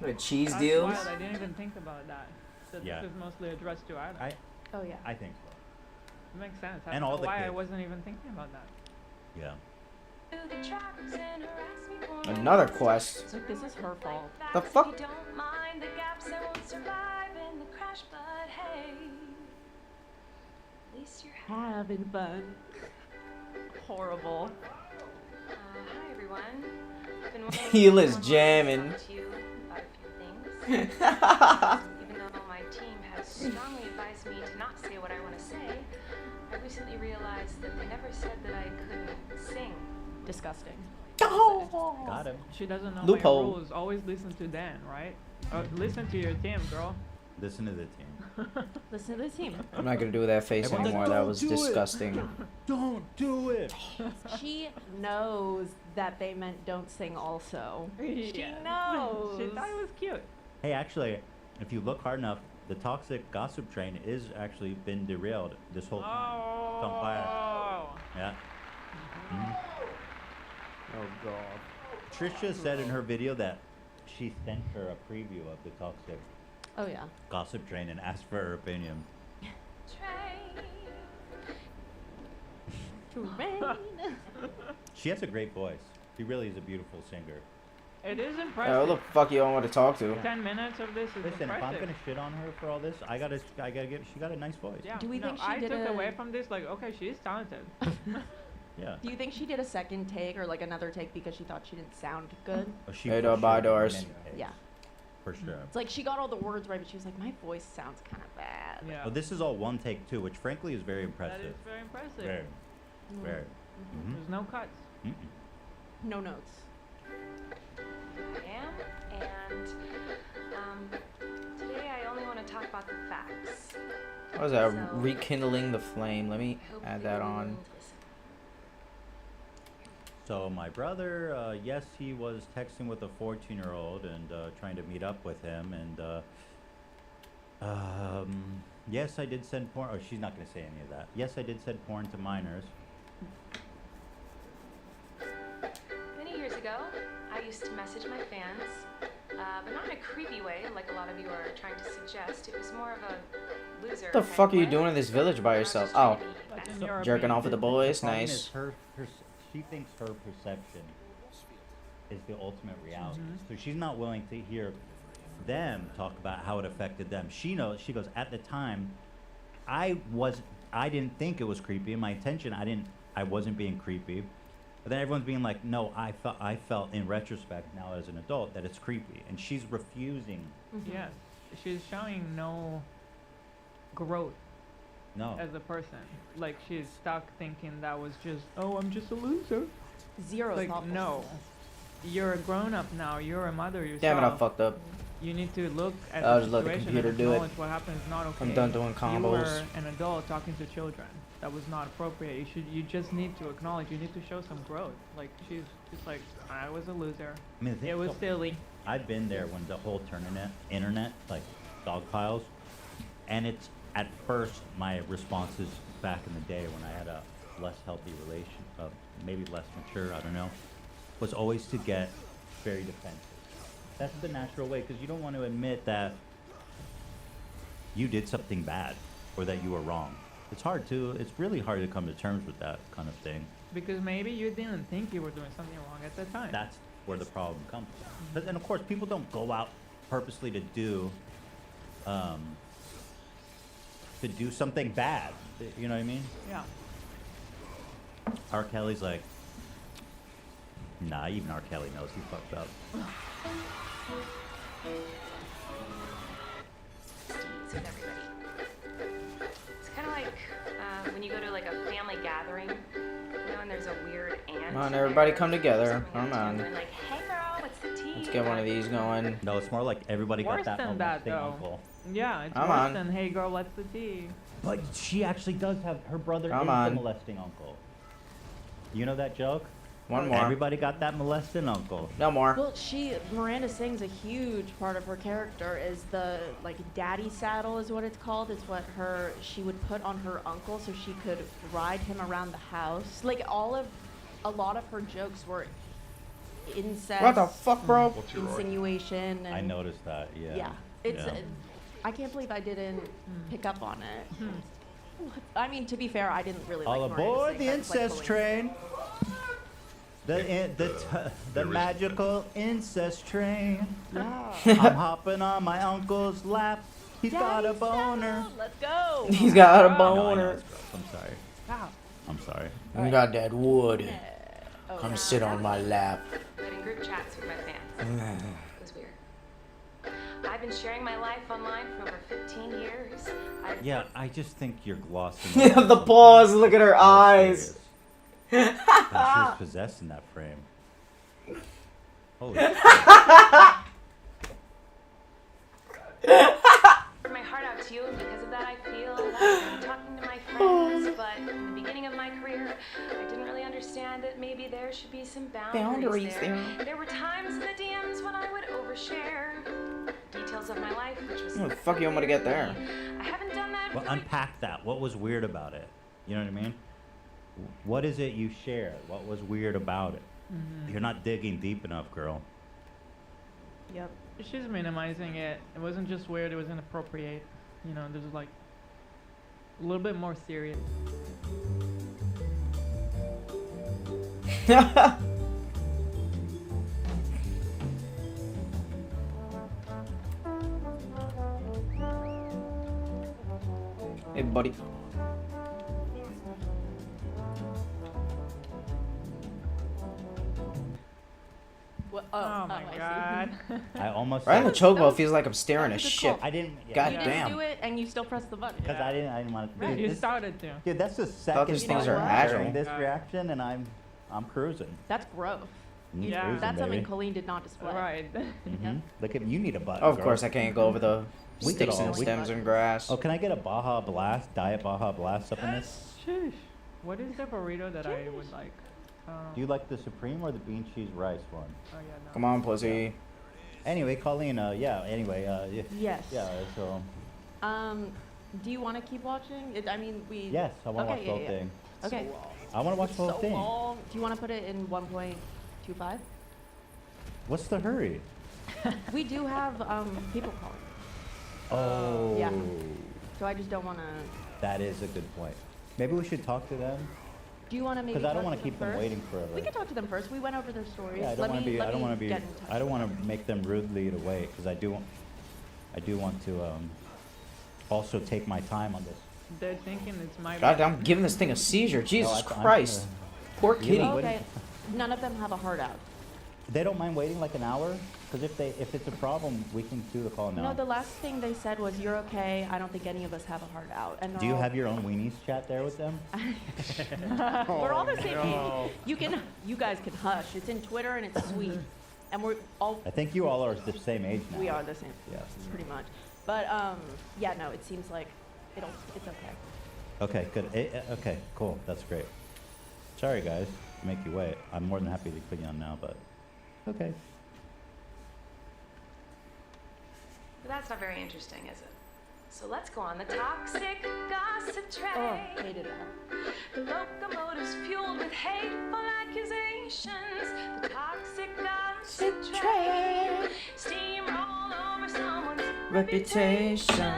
What, cheese That's deals? wild. I didn't even think about that. So Yeah. this is mostly addressed to Adam. Oh yeah. I think so. It makes sense. I And don't all know the why I kids. wasn't even thinking about that. Yeah. The tracks and harass me for Another quest. It's like this is her fault. The fuck? You don't mind the gaps that won't survive in the crash, but hey, at least you're Having fun. Horrible. Hi everyone. I've been wanting Heel to is come on jamming. and talk to you about a few things. Even though my team has strongly advised me to not say what I that they never said that I couldn't sing. Disgusting. Got him. She doesn't know Loophole. my rules. Always listen to Dan, right? Listen to your team, girl. Listen to the team. Listen to the team. I'm not gonna do that face Everyone's anymore. like, That "Don't was do it." disgusting. Don't do it. She knows that they meant don't sing also. She Yeah. knows. She thought it was cute. Hey, actually, if you look hard enough, the toxic gossip train is actually been derailed this whole time. It's on fire. Oh. Yeah. Mhm. Oh God. Trisha said in her video that she sent her a preview of the toxic Oh yeah. gossip train and asked for her opinion. She has a great voice. She really is a beautiful singer. It is Who impressive. the fuck you all want to talk to? 10 minutes of this is Listen, if I'm impressive. gonna shit on her for all this, I gotta give. She got a nice voice. Yeah. Do we no, think she I did took a- away from this like, okay, she's talented. Yeah. Do you think she did a second take or like another take because she thought she didn't sound good? Oh, she Hey, for door by sure did doors. many takes, Yeah. For sure. It's like she got all the words right, but she was like, my voice sounds kind of bad. Yeah. Well, this is all one take too, which frankly is very That impressive. is very impressive. Very. Mm. Very. Mhm. There's no cuts. Mm-mm. No notes. I am, and today I only want to talk about the facts. What was that? So, Rekindling the flame. Let me hopefully add that you on. will listen. So my brother, yes, he was texting with a 14-year-old and trying to meet up with him, and yes, I did send porn. Oh, she's not gonna say any of that. Yes, I did send porn to minors. Many years ago, I used to message my fans, but not in a creepy way like a lot of you are trying to suggest. It was more of a loser. What the kind fuck of are you way. doing in this village by I was yourself? just trying Oh, to be That's best. in your jerking opinion. off with the The boys. problem Nice. is she thinks her perception is the ultimate reality. So she's not willing to hear them talk about how it affected them. She knows. She goes, at the time, I didn't think it was creepy. In my intention, I wasn't being creepy. But then everyone's being like, no, I felt in retrospect now as an adult that it's creepy, and she's refusing. Yes. She's showing no growth No. as a person. Like she's stuck thinking that was just, oh, I'm just a loser. Zero Like thoughtfulness. no, you're a grown up now. You're a mother yourself. Damn it, I fucked up. You need to look at I'll the just let the situation computer and do it. acknowledge what happened is not okay. I'm done doing You combos. were an adult talking to children. That was not appropriate. You just need to acknowledge. You need to show some growth. Like she's just like, I was a loser. I mean, It was silly. I've been there when the whole internet, like dog piles, and it's at first my responses back in the day when I had a less healthy relation, maybe less mature, I don't know, was always to get very defensive. That's the natural way because you don't want to admit that you did something bad or that you were wrong. It's really hard to come to terms with that kind of thing. Because maybe you didn't think you were doing something wrong at the time. That's where the problem comes from. But then, of course, people don't go out purposely to do something bad. You know what I mean? Yeah. R. Kelly's like, nah, even R. Kelly knows he fucked up. With everybody. It's kind of like when you go to like a family gathering, you know, and there's a weird aunt. Come on, everybody come together. Coming Come up to you on. and like, hey girl, what's the tea? Let's get one of these going. No, it's more like everybody Worse got that than that, molesting though. uncle. Yeah, it's Come worse on. than, hey girl, what's the tea? But she actually does have, her brother Come is on. the molesting uncle. You know that joke? One more. Everybody got that molesting uncle. No more. Well, Miranda Sings, a huge part of her character is the like daddy saddle is what it's called. It's what she would put on her uncle so she could ride him around the house. Like a lot of her jokes were incest. What the fuck, bro? Insinuation. And I noticed that, yeah. Yeah, it's. Yeah. I can't believe I didn't pick up on it. I mean, to be fair, I didn't really All like Miranda aboard the Sings. I just like incest Pauline. train. The magical incest train. Yeah. I'm hopping on my uncle's lap. He's got a Daddy boner. saddle, Let's go. He's got a No, I know boner. it's gross. I'm sorry. Stop. I'm sorry. You got that wood. Oh, Come no. sit on my lap. But in group chats with my fans, it was weird. I've I've been sharing my life online for over 15 years. Yeah, I just think you're glossing. Yeah, over the something pause. Look at her more eyes. serious. God, she's possessed in that frame. Holy shit. My heart out to you, and because of that, I feel like I'm talking to my friends. But in the beginning of my career, I didn't really understand that maybe there should be some boundaries there. There were times in the DMs when I would overshare details of my life, which was. What the fuck you want me to get there? I haven't done that. Well, unpack that. What was weird about it? You know what I mean? What is it you shared? What was weird about it? You're not digging deep enough, girl. Yep. She's minimizing it. It wasn't just weird, it was inappropriate. You know, there's like a little bit more serious. Hey, buddy. What? Oh my I see. god. I almost. Right on the said- chokehold feels like I'm staring at That was a good ship. call. I didn't. God You damn. didn't do it, and you still pressed the button. Because I didn't want to. Right, you started to. Dude, that's the Thought second these time things are I'm agile. sharing this reaction, and I'm cruising. That's growth. Mm, Yeah. cruising, That's something baby. Colleen did not display. Right. Mhm. Look at you. Need a button. Oh, of girl. course, I can't go over the We could sticks and all- we- stems and grass. Oh, can I get a Baja Blast, Diet Baja Blast up in this? Sheesh. What is the burrito that I would like? Do you like the Supreme or the bean cheese rice one? Oh yeah, no. Come on, pussy. Anyway, Colleen, Yes. Yeah, so, Do you want to keep watching? I mean, we. yes, I want to Okay, watch the whole yeah. thing. Okay. I want to watch the whole So thing. long. Do you want to put it in 1.25? What's the hurry? We do have people calling, Oh. yeah. so I just don't want to. That is a good point. Maybe we should talk to them. Do you want to maybe? Because I don't talk want to keep them first? waiting forever. We can talk to them first. We went over their stories. Yeah, I don't let want me, to be. let I don't me want to be. get in touch I don't with want to make them rudely to wait because I do want to also take my time on this. They're thinking it's my God, I'm giving this thing a seizure. Jesus I'm- Christ. Poor Really? kitty. them. Okay. None of them have a heart out. They don't mind waiting like an hour because if it's a problem, we can do the call now. No, the last thing they said was, "You're okay. I don't think any of us have a heart out." And Do you have your own weenies chat there with them? We're all the same age. You guys can hush. It's in Twitter and it's sweet, and we're all. I think you all are the same age now. We are the same. Yeah. Pretty much. But yeah, no, it seems like it's okay. Okay, good. Okay, cool. That's great. Sorry, guys, to make you wait. I'm more than happy to put you on now, but okay. But that's not very interesting, is it? So let's go on the toxic gossip train. Oh, hated that. The locomotive's fueled with hateful accusations. The toxic gossip train. Steamroll over someone's Reputation.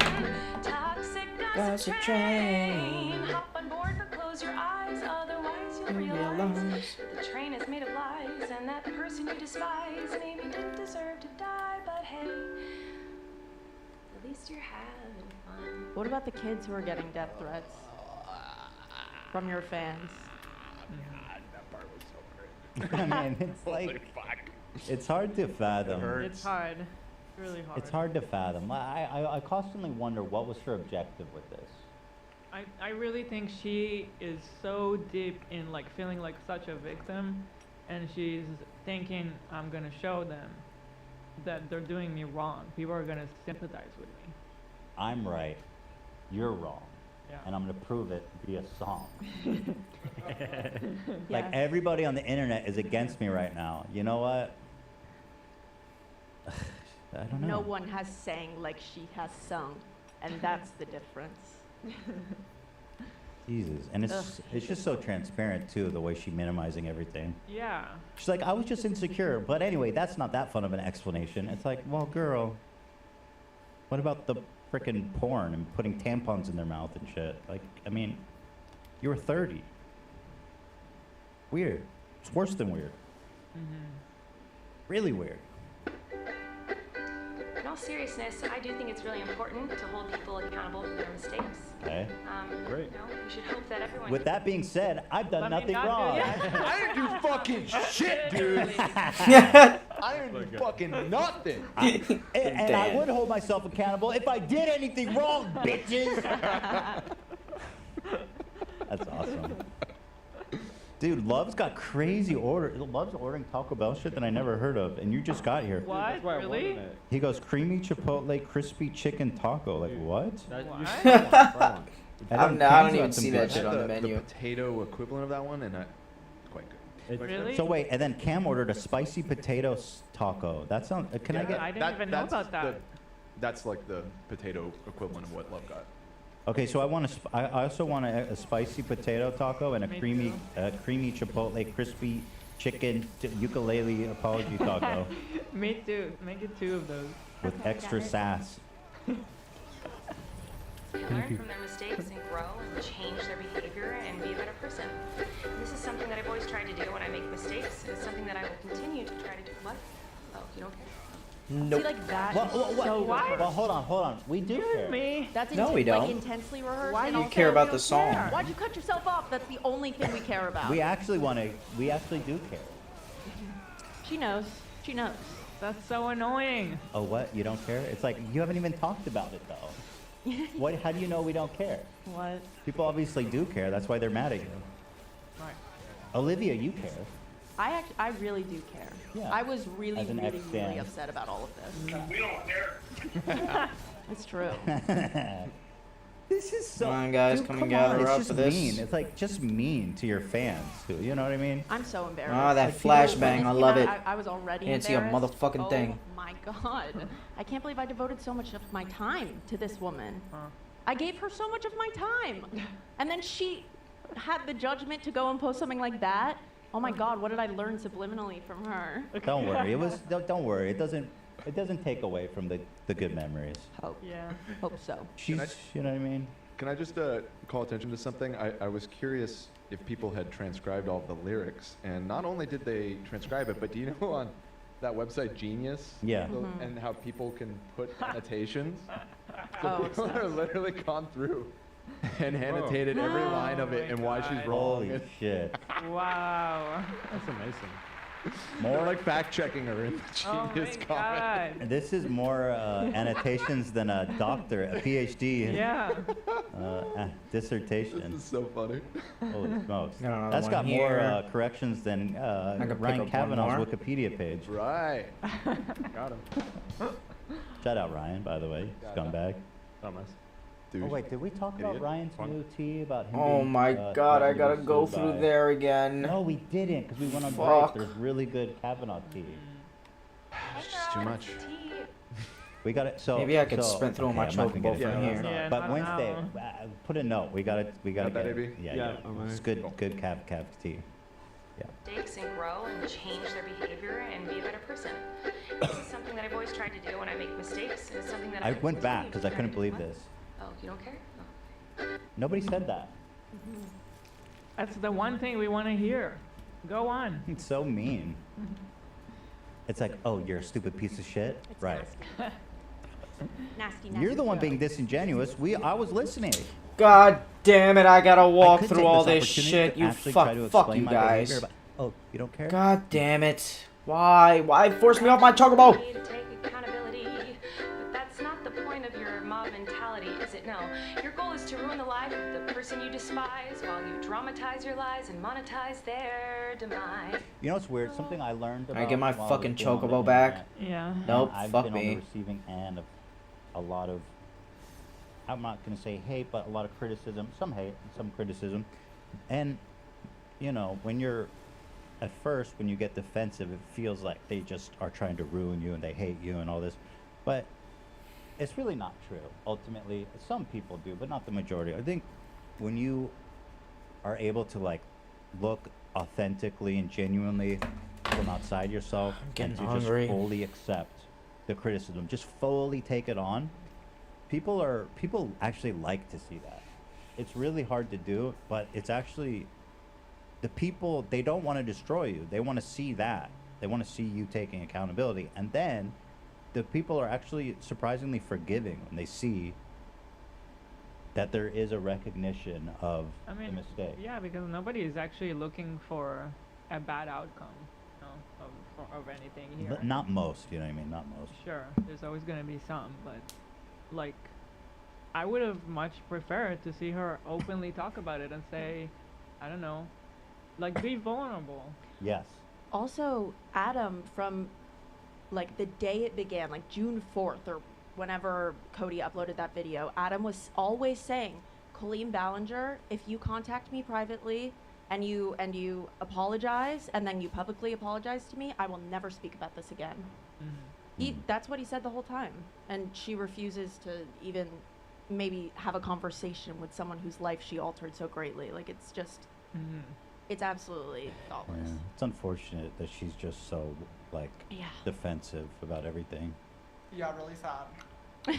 Toxic Gossip gossip train. train. Hop on board, but close your eyes, otherwise you'll You realize realize. that the train is made of lies, and that person you despise maybe didn't deserve to die, but hey, at least you're having fun. What about the kids who are getting death threats from your fans? That part was so great. I mean, it's like it's hard to fathom. It's hard. It's really hard. It's hard to fathom. I constantly wonder what was her objective with this. I really think she is so deep in like feeling like such a victim, and she's thinking, I'm gonna show them that they're doing me wrong. People are gonna sympathize with me. I'm right, you're wrong, Yeah. and I'm gonna prove it via song. Yes. Like everybody on the internet is against me right now. You know what? I don't know. No one has sang like she has sung, and that's the difference. Jesus, and it's just so transparent too, the way she's minimizing everything. Yeah. She's like, I was just insecure, but anyway, that's not that fun of an explanation. It's like, well, girl, what about the frickin' porn and putting tampons in their mouth and shit? Like, I mean, you were 30. Weird. It's worse than weird. Really weird. In all seriousness, I do think it's really important to hold people accountable for their mistakes. Okay. You Great. know, we should hope that everyone. With that being said, I've done Let me nothing not do wrong. it. I didn't do fucking shit, dude. I didn't do fucking nothing. And I would hold myself accountable if I did anything wrong, bitches. That's awesome. Dude, Love's got crazy order. Love's ordering Taco Bell shit that I never heard of, and you just got here. What? Really? He goes creamy chipotle crispy chicken taco. Like what? I don't even see that shit on the menu. The potato equivalent of that one, and it's quite good. Really? So wait, and then Cam ordered a spicy potato taco. That sounds. Can I get? I didn't even know about that. That's like the potato equivalent of what Love got. Okay, so I also want a spicy potato taco and a creamy chipotle crispy chicken ukulele apology taco Me too. Make it 2 of those. with extra sass. Learn from their mistakes and grow and change their behavior and be a better person. And this is something that I've always tried to do when I make mistakes. It's something that I will continue to try to do. What? Oh, you don't care? Nope. See, like that. Well, so well, hold on. We do care. Me? That's No, we like don't. intensely rehearsed. Why and do you also care about we the don't song? care. Why'd you cut yourself off? That's the only thing we care about. We actually do care. She knows. She knows. That's so annoying. Oh, what? You don't care? It's like you haven't even talked about it though. What? How do you know we don't care? What? People obviously do care. That's why they're mad at you. Right. Olivia, you care. I really do care. Yeah. I was really, As an really, ex-fan. really upset about all of this. We don't care. It's true. This is so. Come on, guys, Dude, come and on, gather it's up just for this. mean. It's like just mean to your fans too. You know what I mean? I'm so embarrassed. Ah, that Like, people- flashbang, when I this love came it. out, I was already Didn't see a embarrassed. motherfucking thing. Oh my god. I can't believe I devoted so much of my time to this woman. I gave her so much of my time. And then she had the judgment to go and post something like that. Oh my god, what did I learn subliminally from her? Don't worry. Don't worry. It doesn't take away from the good memories. Hope. Yeah. Hope so. You know what I mean? Can I just call attention to something? I was curious if people had transcribed all the lyrics, and not only did they transcribe it, but do you know on that website Genius? Yeah. And how people can put annotations? So Oh, people it's are literally gone through and annotated every line of it and why she's wrong. Holy shit. Wow. That's amazing. More like fact checking her in the Oh Genius my comment. god. This is more annotations than a doctor, a PhD. Yeah. Dissertation. This is so funny. Holy smokes. Got another That's one got more here. corrections than I could pick Ryan up one Kavanaugh's more. Wikipedia page. Right. Got him. Shout out Ryan, by the way, scumbag. Dumbass. Oh wait, did we talk about Idiot. Ryan's new tea about him? Oh being, my god, I threatened to gotta be go sued through by- there again. No, we didn't, because we went on Fuck. break. There's really good Kavanaugh tea. It's just too much. We got it. So Maybe I could so, sprint through my I'm not gonna chocobo get from into here. that. Yeah, But not Wednesday, now. put a note. We got to Got that, get AB? it. Yeah, Yeah, yeah. I'm It's ready. good Cav tea. Mistakes and grow and change their behavior and be a better person. This is something that I've always tried to do when I make mistakes, and it's something that I will went back continue because to I try couldn't to do. believe What? this. Oh, you don't care? Oh. Nobody said that. That's the one thing we want to hear. Go on. It's so mean. It's like, oh, you're a stupid piece of shit. It's Right. Nasty, You're the one joke. being disingenuous. I was listening. God damn it, I gotta walk could through take all this this opportunity shit. to You actually try to fuck explain you my behavior, guys. but- oh, you don't care? God damn it. Why? Why force me off my chocobo? To take accountability, but that's not the point of your mob mentality, is it? No. Your goal is to ruin the life of the person you despise while you dramatize your lies and monetize their demise. You know what's weird? Something I learned about. get my while fucking I've been on the chocobo back? internet, Yeah. and Nope, I've fuck been on me. the receiving end of a lot of, I'm not going to say hate, but a lot of criticism. Some hate, some criticism. And, you know, when you're, at first, when you get defensive, it feels like they just are trying to ruin you and they hate you and all this. But it's really not true. Ultimately, some people do, but not the majority. I think when you are able to, like, look authentically and genuinely from outside yourself getting and to hungry. just fully accept the criticism, just fully take it on, people actually like to see that. It's really hard to do, but it's actually, the people, they don't want to destroy you. They want to see that. They want to see you taking accountability. And then the people are actually surprisingly forgiving when they see that there is a recognition of I the mean, mistake. yeah, because nobody is actually looking for a bad outcome. of anything here. Not most, you know what I mean? Not most. Sure, there's always gonna be some, but like, I would have much preferred to see her openly talk about it and say, I don't know, like be vulnerable. Yes. Also, Adam, from like the day it began, like June 4th or whenever Cody uploaded that video, Adam was always saying, Colleen Ballinger, if you contact me privately and you apologize and then you publicly apologize to me, I will never speak about this again. That's what he said the whole time, and she refuses to even maybe have a conversation with someone whose life she altered so greatly. Like, it's just it's absolutely thoughtless. Yeah. It's unfortunate that she's just so like defensive about everything. Yeah, really sad.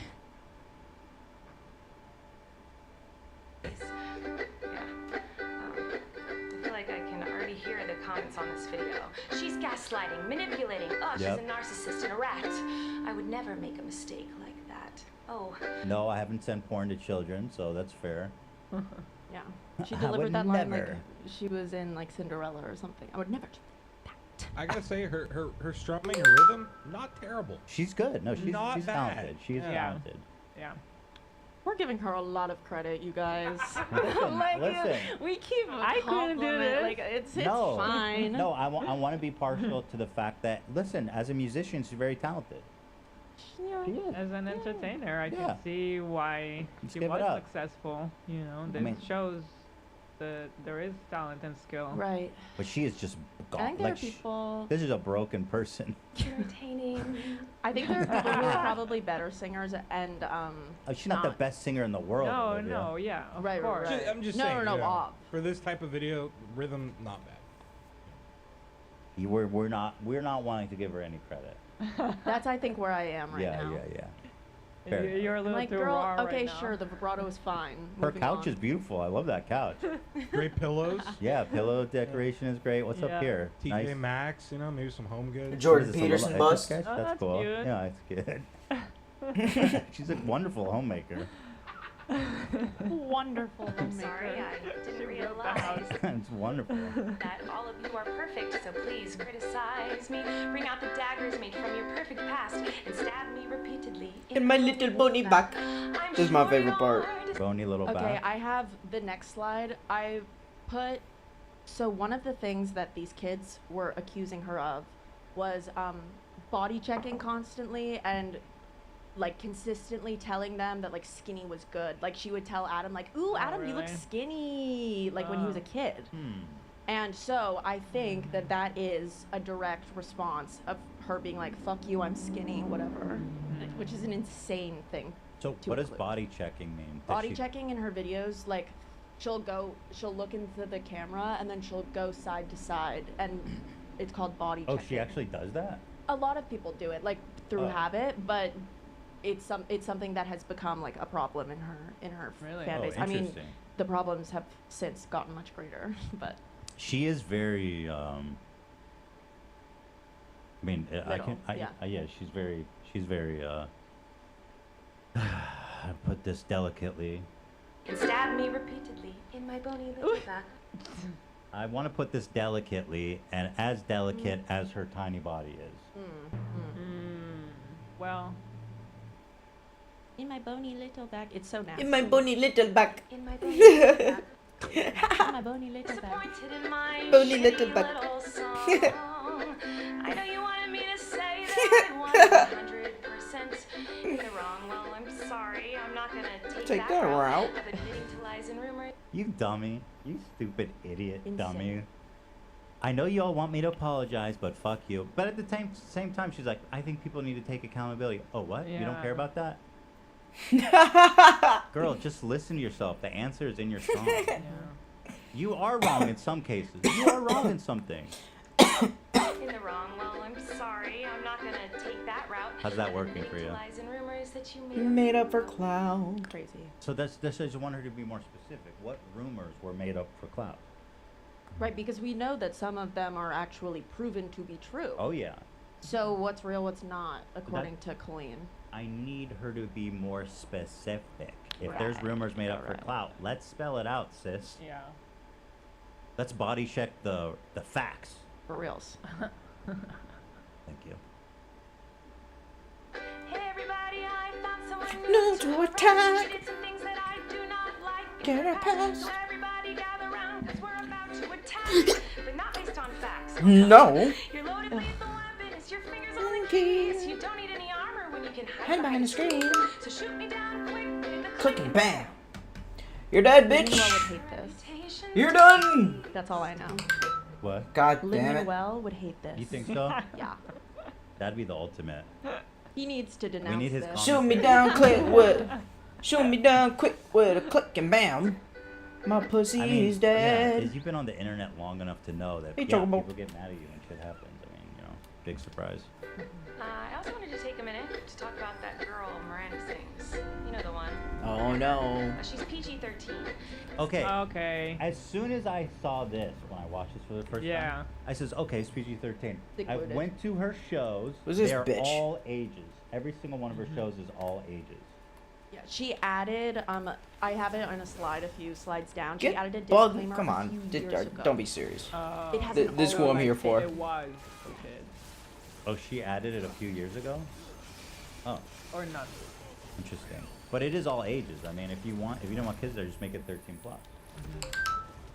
I feel like I can already hear the comments on this video. She's gaslighting, manipulating. Oh, she's Yep. a narcissist and a rat. I would never make a mistake like that. Oh. No, I haven't sent porn to children, so that's fair. Yeah. She I delivered would that line like never. she was in like Cinderella or something. I would never do I gotta say, her strumming, her rhythm, not terrible. She's good. No, she's Not she's bad. talented. She's Yeah. talented. Yeah. We're giving her a lot of credit, you guys. Listen, like, listen. we keep I couldn't do compliment, this. like it's No, fine. no, I want to be partial to the fact that, listen, as a musician, she's very talented. As an entertainer, I Yeah. can see why Let's she give it was up. successful. You know, this mean- shows that there is talent and skill. Right. But she is just gone. I think there are Like, people. this is a broken person. Entertaining. I think there are people who are probably better singers and She's not the best singer in the world. No, Olivia. no, yeah, of Right, course. right. I'm just No, saying. no, no, you know, Bob. for this type of video, rhythm not bad. We're not wanting to give her any credit. That's I think where I am right yeah, now. yeah. Fair enough. You're a I'm little like, too girl, raw okay, right now. sure, the vibrato is fine. Her Moving couch on. is beautiful. I love that couch. Great pillows. Yeah, pillow decoration is great. What's up here? TJ Maxx, you know, maybe some home goods. Jordan What is this, a Peterson little bust? Etch-a-Sketch? Oh, That's that's cool. cute. Yeah, it's good. She's a wonderful homemaker. Wonderful. I'm sorry, I didn't realize It's wonderful. that all of you are perfect, so please criticize me. Bring out the daggers made from your perfect past and stab me repeatedly In my little bony back. This is my favorite part. Bony little Okay, back. I have the next slide. I put so one of the things that these kids were accusing her of was body checking constantly and like consistently telling them that like skinny was good. Like she would tell Adam like, "Ooh, Adam, you look really? skinny," like when he was a kid. And so I think that that is a direct response of her being like, "Fuck you, I'm skinny," whatever, which is an insane thing. So to what does include. body checking mean? Does Body she- checking in her videos, like she'll look into the camera and then she'll go side to side, and it's called body Oh, checking. she actually does that? A lot of people do it, like through Oh. habit, but it's something that has become like a problem in her Really? fan Oh, base. I mean, interesting. the problems have since gotten much greater, but She is very. I mean, I can. Little, yeah, she's very. How to put this delicately. and stab me repeatedly in my bony little back. I want to put this delicately, and as delicate as her tiny body is. Well, in my bony little back, it's so nasty. In my bony little back. In my bony little back. In my bony little back. Disappointed in my Bony little shitty back. little song. I know you wanted me to say that I was 100% in the wrong. Well, I'm sorry. I'm not gonna take that route. of admitting to lies and rumors. You dummy. You stupid idiot Insane. dummy. I know you all want me to apologize, but fuck you. But at the same time, she's like, I think people need to take accountability. Oh, what? You don't care Yeah. about that? Girl, just listen to yourself. The answer is in your song. yeah. You are wrong in some cases. You are wrong in some things. In the wrong. Well, I'm sorry. I'm not gonna take that route. How's that of working admitting for to you? Lies and rumors that you Made up for clown. Crazy. So this I just want her to be more specific. What rumors were made up for clout? Right, because we know that some of them are actually proven to be true. Oh yeah. So what's real, what's not, according to Colleen? I need her to be more specific. If there's Right, rumors made up for right. clout, let's spell it out, sis. Yeah. Let's body check the facts. For reals. Thank you. Hey everybody, I found someone New to attack. She did some things that I do not like. Get a pass. So everybody gather round, 'cause we're about to attack. But not based on facts. No. Your loaded lethal weapon is your fingers on the keys. You don't need any armor when you can Hide behind the screen. So shoot me down quick with the Click and bam. You're dead, bitch. Lin-Manuel would hate this. You're done. That's all I know. What? God damn it. Lin-Manuel would hate this. You think so? Yeah. That'd be the ultimate. He needs to denounce need his this. Shoot me down quick with. Shoot me down quick with a click and bam. My pussy is dead. Yeah, you've been on the internet long enough to know that Hey, yeah, Chocobo. people get mad at you when shit happens. I mean, you know, big surprise. I also wanted to take a minute to talk about that girl Miranda sings. You know the one. Oh no. She's PG-13. Okay. Okay. As soon as I saw this, when I watched this for the first Yeah. time, I says, okay, it's PG-13. I Included. went to her shows. Who's this They're bitch? all ages. Every single one of her shows is all ages. Yeah, she added, I have it on a slide, a few slides down. She Get added a bug. disclaimer Come a on. few years ago. Don't be serious. It hasn't This is what I'm here for. It was for kids. Oh, she added it a few years ago? Oh, Or not. interesting. But it is all ages. I mean, if you don't want kids there, just make it 13 plus.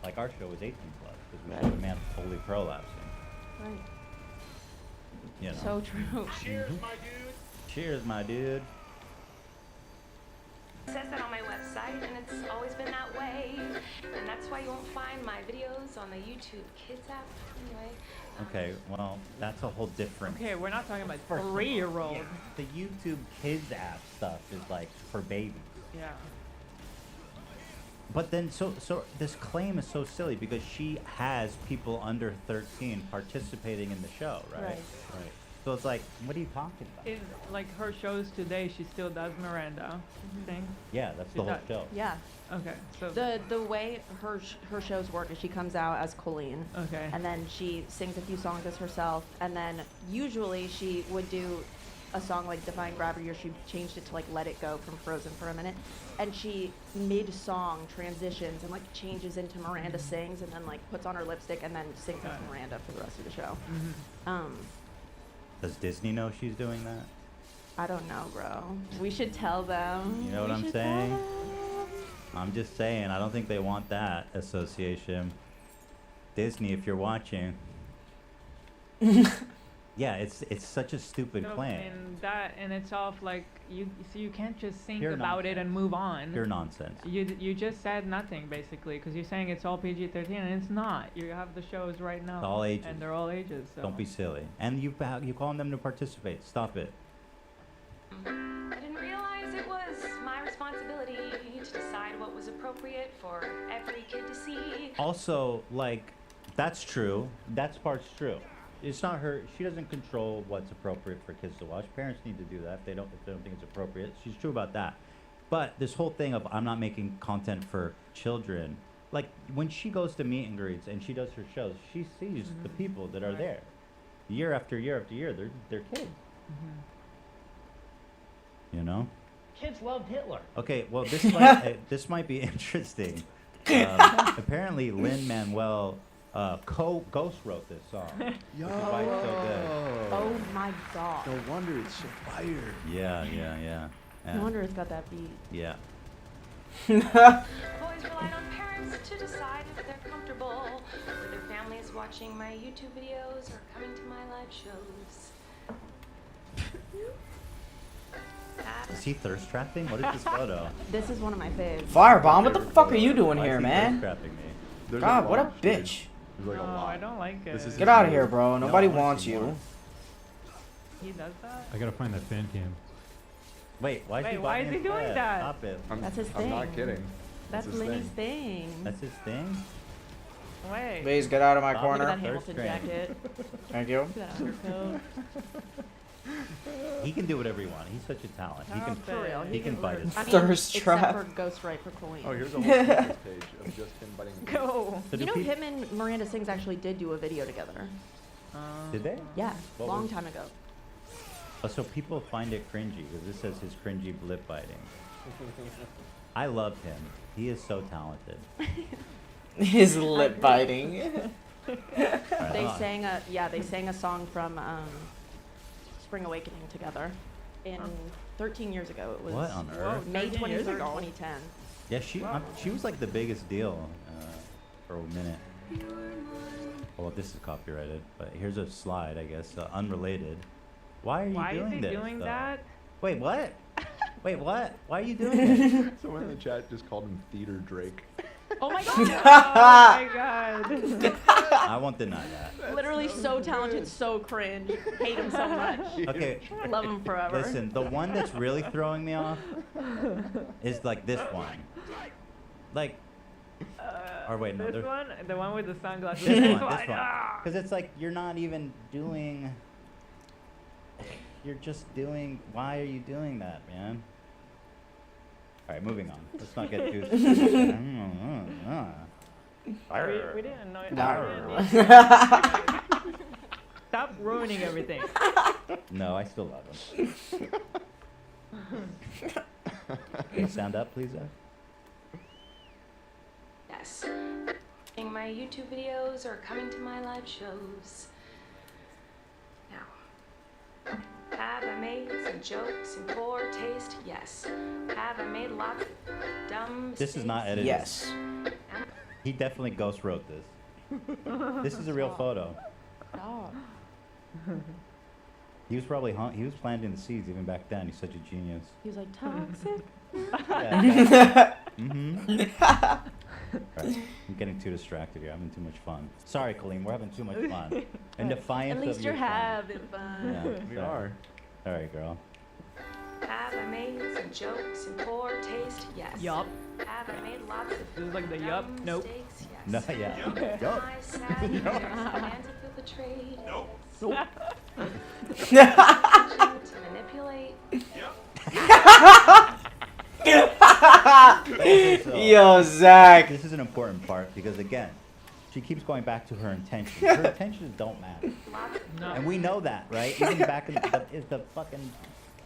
Like our show was 18 plus because we showed a man totally prolapsing. Right. You know. So true. Cheers, my dude. Cheers, my dude. It says that on my website, and it's always been that way. And that's why you won't find my videos on the YouTube Kids app. Anyway. Okay, well, that's a whole different. Okay, we're not talking about First of all, 3-year-old. yeah, the YouTube Kids app stuff is like for babies. Yeah. But then, so this claim is so silly because she has people under 13 participating in the show, right? Right. Right. So it's like, what are you talking about? In like her shows today, she still does Miranda thing. Yeah, that's the She whole does- show. Yeah. Okay, so The way her shows work is she comes out as Colleen. Okay. And then she sings a few songs as herself, and then usually she would do a song like Defying Gravity, or she changed it to like Let It Go from Frozen for a minute, and she mid-song transitions and like changes into Miranda sings, and then like puts on her lipstick and then sings as Miranda for the rest of the show. Does Disney know she's doing that? I don't know, bro. We should tell them. You know what We I'm should saying? tell them. I'm just saying, I don't think they want that association. Disney, if you're watching. Yeah, it's such a stupid no, claim. and that in itself, like you can't just think Pure about it and move on. Pure nonsense. You just said nothing basically because you're saying it's all PG-13 and it's not. You have the shows right now. It's all ages. And they're all ages. So. Don't be silly. And you calling them to participate. Stop it. I didn't realize it was my responsibility to decide what was appropriate for every kid to see. Also, like, that's true. That part's true. It's not her. She doesn't control what's appropriate for kids to watch. Parents need to do that if they don't think it's appropriate. She's true about that. But this whole thing of I'm not making content for children, like when she goes to meet and greets and she does her shows, she sees the people that are there, year after year after year. They're kids. You know. Kids loved Hitler. Okay, well this might be interesting. Apparently, Lin-Manuel Ghost wrote this song. Yo. Which is why it's so good. Oh my god. No wonder it's so fire. Yeah. No wonder it's got that beat. Yeah. Boys rely on parents to decide if they're comfortable with their families watching my YouTube videos or coming to my live shows. Is he thirst trapping? What is this photo? This is one of my faves. Firebomb, what the fuck are you doing Why is here, he man? thirst trapping me? There's God, what a lot, bitch. There's like a No, lot. I don't like it. This is Get his out of move. here, bro. No, Nobody I wanna wants see you. more. He does that. I gotta find that fan cam. Wait, why is he Wait, why is buying he doing bread? that? Stop it. That's his I'm not thing. kidding. That's his Lenny's thing. That's his thing? Wait. Please get out of my Stop Look at corner. that Hamilton Thirst train. jacket. Thank you. Look at that undercoat. He can do whatever he wants. He's such a talent. He can For real. he can bite his I mean, Thirst except trap. for Ghostwrite for Colleen. Oh, here's a whole Pinterest page of just him biting. Go. So You do know, peop- him and Miranda Sings actually did do a video together. Did they? Yeah, What long was- time ago. Oh, so people find it cringy because this says his cringy lip biting. I love him. He is so talented. His lip biting. They sang a song from Spring Awakening together in 13 years ago. It was What on earth? May 13 years 23rd, ago. 2010. Yeah, she was like the biggest deal for a minute. Well, this is copyrighted, but here's a slide, I guess, unrelated. Why are you Why doing is he this? doing though? that? Wait, what? Wait, what? Why are you doing this? Someone in the chat just called him Theater Drake. Oh my god! Oh my god. I won't deny that. Literally so talented, so cringe. Hate him so much. Okay. Love him forever. Listen, the one that's really throwing me off is like this one. Like, or wait, no, This there's one, the one with the sunglasses. this one. Ah! Because it's like you're not even doing. You're just doing. Why are you doing that, man? All right, moving on. Let's not get too. We didn't know. Arr. Stop ruining everything. No, I still love him. Can you sound up, please, Zach? Yes. Watching my YouTube videos or coming to my live shows. Now, have I made some jokes in poor taste? Yes. Have I made lots of dumb This is not edited. Yes. He definitely ghost wrote this. This is a real photo. Stop. He was probably he was planting the seeds even back then. He's such a genius. He was like, toxic. Yeah, mm-hmm. Right. I'm getting too distracted here. I'm having too much fun. Sorry, Colleen. We're having too much fun. In defiance At least of you're your fun. having fun. Yeah, We sorry. are. All right, girl. Have I made some jokes in poor taste? Yes. Yup. Have I made lots of This is like the yup. dumb Nope. mistakes? Yes. No, yeah. Am Yup. I sad that there's a man to feel betrayed? Nope. To manipulate? So, Yo, Zach. This is an important part because again, she keeps going back to her intentions. Her intentions don't matter, No. and we know that, right? Even back in the fucking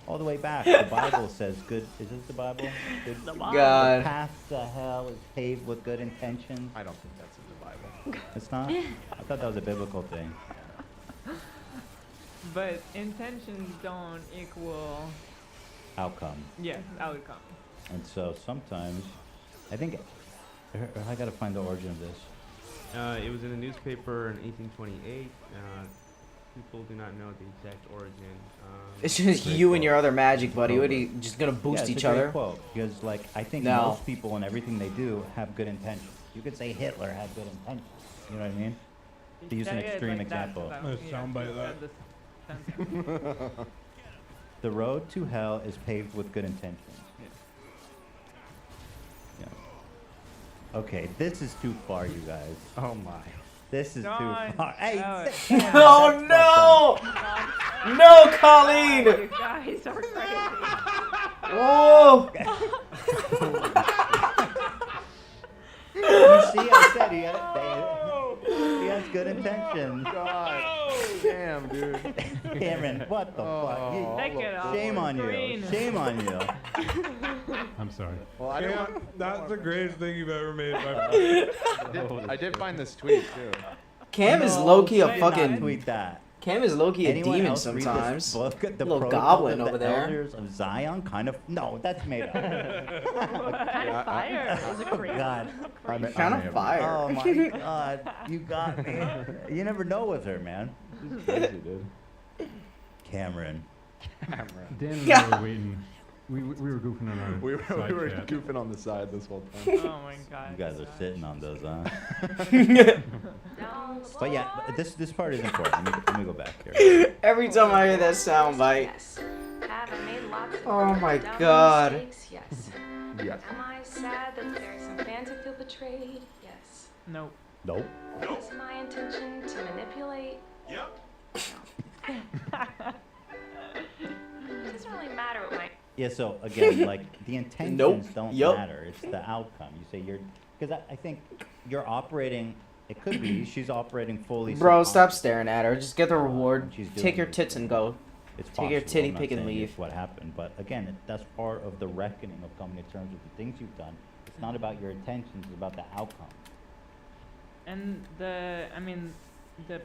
all the way back, the Bible says good. Is this the Bible? Good, God. The path to hell is paved with good intentions. I don't think that's in the Bible. It's not. I thought that was a biblical thing. But intentions don't equal, Outcome. yes, outcome. And so sometimes, I think, I gotta find the origin of this. It was in the newspaper in 1828. People do not know the exact origin. It's just you and your other magic buddy. What are you just gonna boost Yeah, it's each a great other? quote because, like, I think No. most people and everything they do have good intentions. You could say Hitler had good intentions. You know what I mean? To use an Yeah, yeah, extreme like that, example. that, Let's yeah, soundbite that. that's the sentence. The road to hell is paved with good intentions. Yeah. Okay, this is too far, you guys. Oh my. This is too John, far. Hey, no. sit down, Oh that's no! No, Colleen! You guys are crazy. Whoa! You see, I said he has good intentions. God. Damn, dude. Cameron, what the fuck? You- Take it off Shame the on you. screen. Shame on you. I'm sorry. Well, I Yeah, don't. that's the greatest thing you've ever made. My I did find this tweet too. Cam is No, low key a do not fucking. tweet that. Cam is low key a Anyone demon else read this sometimes. book, The Little Protocol goblin of over the there. Elders of Zion, kind of. No, that's made up. Kind of fire. Is it Oh crazy? God. Kind of fire. Oh my God, you got me. You never know with her, man. This is crazy, dude. Cameron. Dan and I were waiting. We were goofing on our We side were chat. goofing on the side this whole time. Oh my god. You guys are sitting on those, huh? Down the But yeah, floor? this part is important. Let me go back here. Every time I hear that sound bite. Yes. Have I made lots of Oh my dumb God. mistakes? Yes. Yes. Am I sad that there's some fans who feel betrayed? Yes. Nope. Nope. Is my intention to manipulate? Yep. It doesn't really matter what my Yeah, so again, like the intentions Nope. don't Yup. matter. It's the outcome. You say you're, because I think you're operating. It could be she's operating fully. Bro, stop subconscious. staring at her. Just get the reward. She's Take doing your it. tits and go. It's Take your possible. titty I'm not pick and saying leave. it's what happened, but again, that's part of the reckoning of coming to terms with the things you've done. It's not about your intentions; it's about the outcome. And the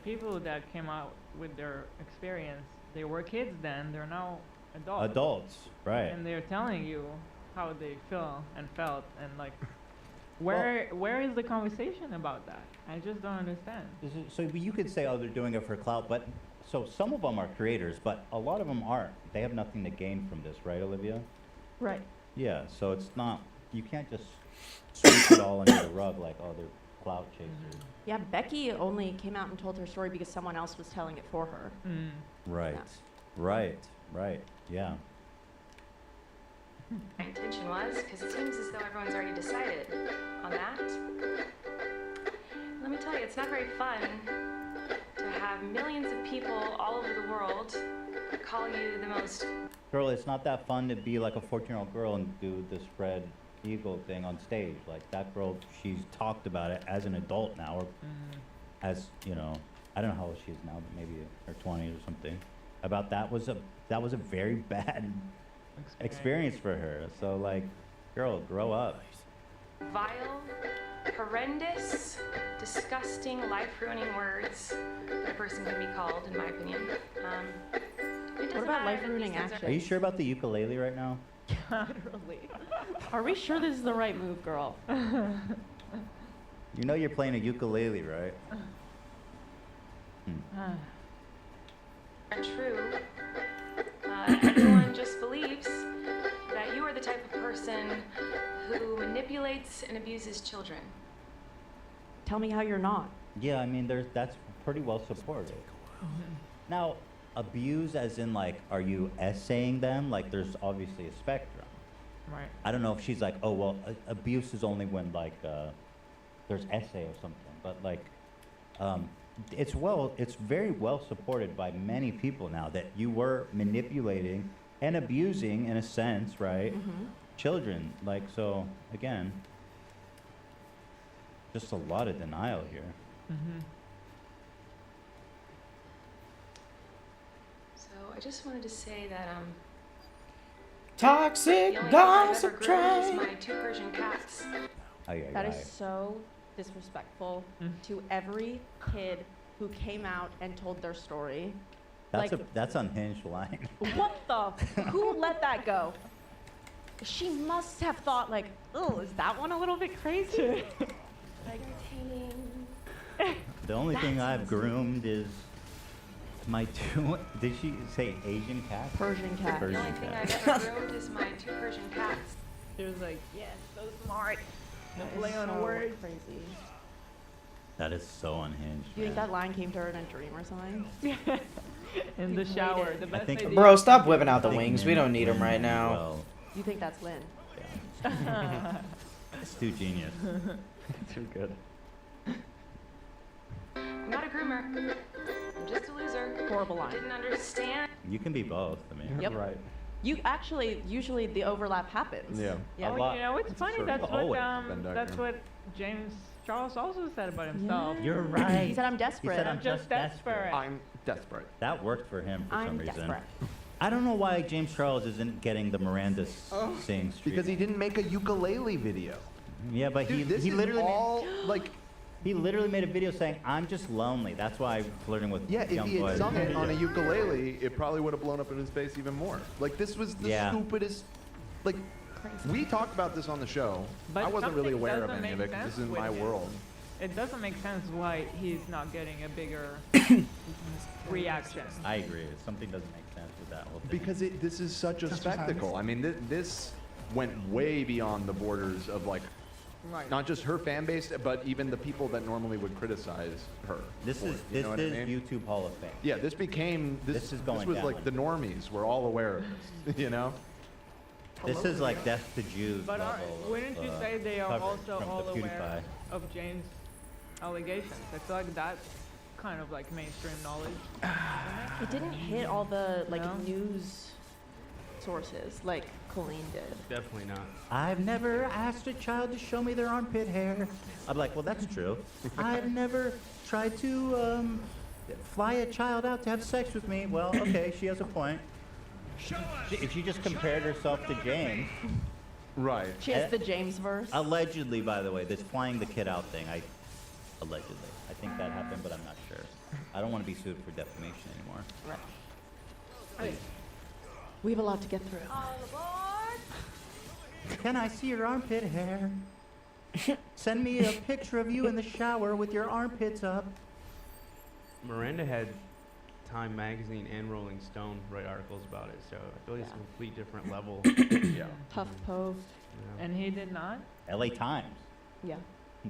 people that came out with their experience, they were kids then. They're now adults. Adults, right? And they're telling you how they feel and felt, and like, where is the conversation about that? I just don't understand. So you could say, oh, they're doing it for clout, but so some of them are creators, but a lot of them aren't. They have nothing to gain from this, right, Olivia? Right. Yeah. So it's not. You can't just sweep it all under the rug like, oh, they're clout chasers. Yeah, Becky only came out and told her story because someone else was telling it for her. Right. Yeah. Right. Yeah. My intention was, because it seems as though everyone's already decided on that. Let me tell you, it's not very fun to have millions of people all over the world call you the most. Girl, it's not that fun to be like a 14-year-old girl and do the spread eagle thing on stage. Like that girl, she's talked about it as an adult now, or as, you know, I don't know how old she is now, but maybe her 20s or something. About that was a very bad experience for her. So like, girl, grow up. Vile, horrendous, disgusting, life-ruining words that a person can be called, in my opinion. What about life-ruining action? Are you sure about the ukulele right now? Literally. Are we sure this is the right move, girl? You know you're playing a ukulele, right? Are true. Everyone just believes that you are the type of person who manipulates and abuses children. Tell me how you're not. Yeah, I mean, that's pretty well supported. Now, abuse as in like, are you essaying them? Like, there's obviously a spectrum. Right. I don't know if she's like, oh, well, abuse is only when like there's essay or something. But like, it's very well supported by many people now that you were manipulating and abusing, in a sense, right? Children. Like, so again, just a lot of denial here. So I just wanted to say that Toxic the only gossip thing I've ever grown is train. my 2 Persian cats. That is so disrespectful to every kid who came out and told their story. That's unhinged line. What the? Who let that go? She must have thought like, oh, is that one a little bit crazy? Like The only thing I've groomed is my 2. Did she say Asian cat? Persian cat. The Persian only thing cat. I've ever groomed is my 2 Persian cats. She was like, yes, so smart. No That play is on so words. Crazy. That is so unhinged. Do you think man. that line came to her in a dream or something? In the shower. The best idea. Bro, stop whipping out the I think wings. We don't need them right Lynn now. well. You think that's Lynn? It's too genius. Too good. I'm not a groomer. I'm just a loser. Horrible line. Didn't understand. You can be both. I mean, Yep. Right. You actually, usually the overlap happens. Yeah. Yeah. Oh, you know, it's funny. sure. That's what Always Venn diagram. that's what James Charles also said about himself. You're right. He said, I'm desperate. He said, I'm just desperate. I'm desperate. That worked for him for some I'm reason. desperate. I don't know why James Charles isn't getting the Miranda sings. Because he didn't make a ukulele video. Yeah, but Dude, this he is literally all like. he literally made a video saying, "I'm just lonely. That's why I'm flirting with Yeah, if young he had boys." sung it on a ukulele, it probably would have blown up in his face even more. Like this was the Yeah. stupidest. Like we talked about this on the show. But I wasn't really something aware of doesn't any of make it 'cause this sense is with my him. world. It doesn't make sense why he's not getting a bigger reaction. I agree. Something doesn't make sense with that whole thing. Because this is such a spectacle. I mean, this went way beyond the borders of like Right. not just her fan base, but even the people that normally would criticize her. This for is it, you know what I mean? YouTube Hall of Fame. Yeah, this became This is going was down. like the normies. We're all aware of this, you know. This is like Death to Jews But level. wouldn't you of, say they are coverage also from all the aware PewDiePie. of James' allegations? I feel like that's kind of like mainstream knowledge. It didn't hit all the like No? news sources like Colleen did. Definitely not. I've never asked a child to show me their armpit hair. I'm like, well, that's true. I've never tried to fly a child out to have sex with me. Well, okay, she has a point. If she just compared herself to James. Right. She has the James verse. Allegedly, by the way, this flying the kid out thing, allegedly. I think that happened, but I'm not sure. I don't want to be sued for defamation anymore. Right. We have a lot to get through. Can I see your armpit hair? Send me a picture of you in the shower with your armpits up. Miranda had Time Magazine and Rolling Stone write articles about it, so I feel like it's a complete different level. Yeah. Tough post. Yeah. And he did not? LA Times. Yeah.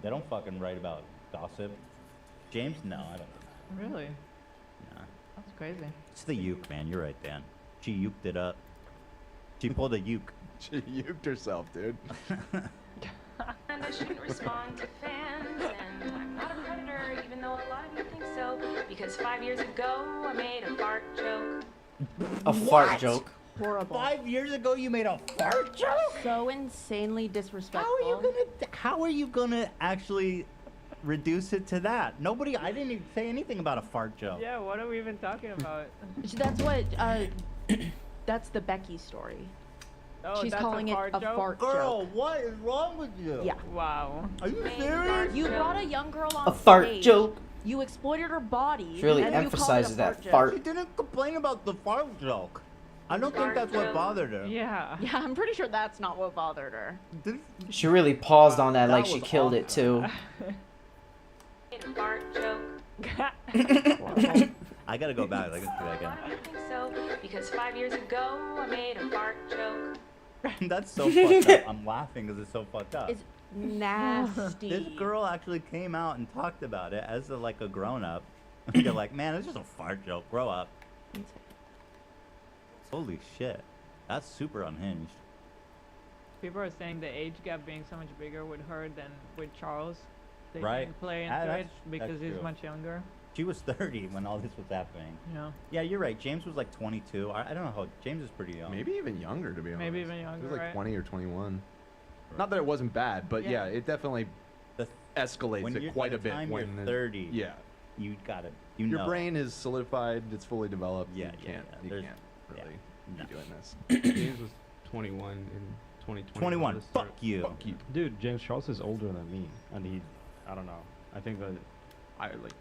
They don't fucking write about gossip. James? No, I don't. Really? Nah. That's crazy. It's the uke, man. You're right, Dan. She uked it up. She pulled a uke. She uked herself, dude. And I shouldn't respond to fans, and I'm not a predator, even though a lot of you think so. Because 5 years ago, I made a fart joke. A fart joke. Horrible. 5 years ago, you made a fart joke? So insanely disrespectful. How are you gonna actually reduce it to that? Nobody. I didn't even say anything about a fart joke. Yeah, what are we even talking about? That's what. That's the Becky story. Oh, She's that's calling a it fart a joke? fart Girl, joke. what is wrong with you? Yeah. Wow. Are you serious? You brought a young girl on A fart stage. joke. You exploited her body. She really and you called it a emphasizes that joke. fart. She didn't complain about the fart joke. I don't think that's what bothered her. Yeah. Yeah, I'm pretty sure that's not what bothered her. She really paused on that, That like she was killed it too. Made a fart joke. I gotta go back. I gotta do that A again. lot of you think so, because 5 years ago, I made a fart joke. That's so fucked up. I'm laughing because it's so fucked up. It's nasty. This girl actually came out and talked about it as like a grown up. You're like, man, it's just a fart joke. Grow up. Holy shit. That's super unhinged. People are saying the age gap being so much bigger with her than with Charles. They Right. didn't play Ah, into that's- it because that's he's true. much younger. She was 30 when all this was happening. Yeah. Yeah, you're right. James was like 22. I don't know how. James is pretty young. Maybe even younger, to be honest. Maybe even It younger, was like right? 20 or 21. Not that it wasn't bad, but yeah, it definitely escalates when it you're, quite by a the bit time when you're the- 30. Yeah. You got it. You Your know. brain is solidified. It's fully developed. Yeah, you yeah, can't. yeah. You There's- can't really no. be doing this. James was 21 in 2020. 21. Fuck you. Fuck you. Dude, James Charles is older than me, and I don't know. I think that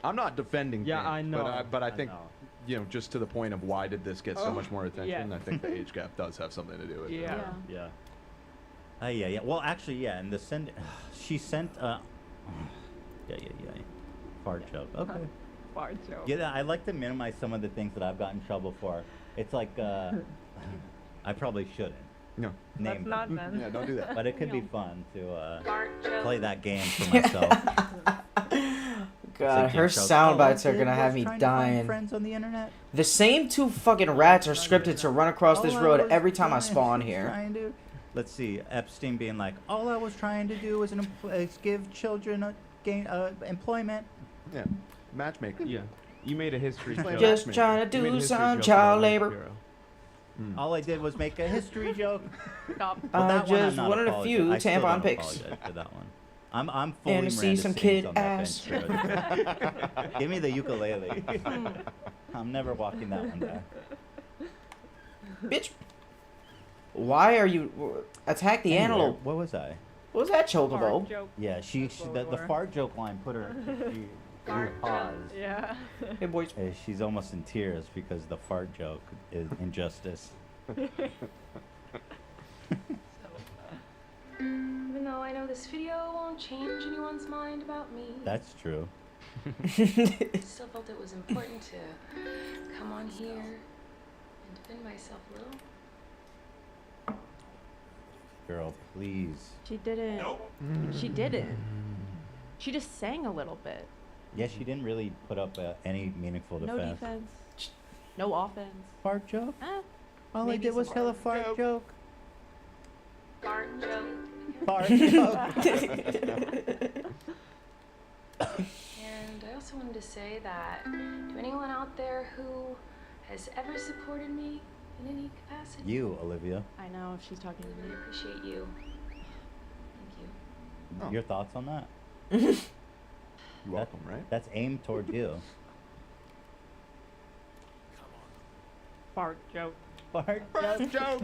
I'm not defending. Yeah, James, I know. But I I think, know. you know, just to the point of why did this get so Oh, much more attention? yeah. I think the age gap does have something to do with it. Yeah. Yeah. Yeah. Well, actually, yeah. And the send, she sent. Yeah. Fart joke. Okay. Fart joke. Yeah, I like to minimize some of the things that I've gotten in trouble for. It's like, I probably shouldn't. No. Name That's not them. then. Yeah, don't do that. But it could be fun to Fart joke. play that game for myself. God, Like her James Charles, sound all I bites are did gonna was have me trying to find dying. Friends on the internet. The same two fucking rats are scripted to run across this All I road was every time I trying- spawn here. trying to- Let's see. Epstein being like, all I was trying to do was give children employment. Yeah. Matchmaker. Yeah. You made a history Just joke. playing Just matchmaker. trying to You made a do history some joke child about labor. Hero. All I did was make a history joke. Stop. Well, I that one I'm just not wanted a apologizing. few I still tampon don't pics. apologize for that one. I'm fully And to see Miranda some Sings kid on that ass. bench, bro. Give me the ukulele. I'm never walking that one back. Bitch, why are you attack the Anyway, antelope? What was I? What was that Fart chocobo? joke. Yeah, the fart joke line put her. She Fart paused. Yeah. Hey boys. She's almost in tears because the fart joke is injustice. Even though I know this video won't change anyone's mind about me, That's true. I still felt it was important to come on here and defend myself a little. Girl, please. She didn't. She didn't. She just sang a little bit. Yeah, she didn't really put up any meaningful No defense. defense. No offense. Fart joke? Eh, All I maybe did was some tell a fart joke. Fart joke. Fart joke. And I also wanted to say that to anyone out there who has ever supported me in any capacity, You, Olivia. I know if she's talking I to really me. appreciate you. Thank you. Your thoughts on that? You're welcome, right? That's aimed toward you. Fart joke. Fart joke.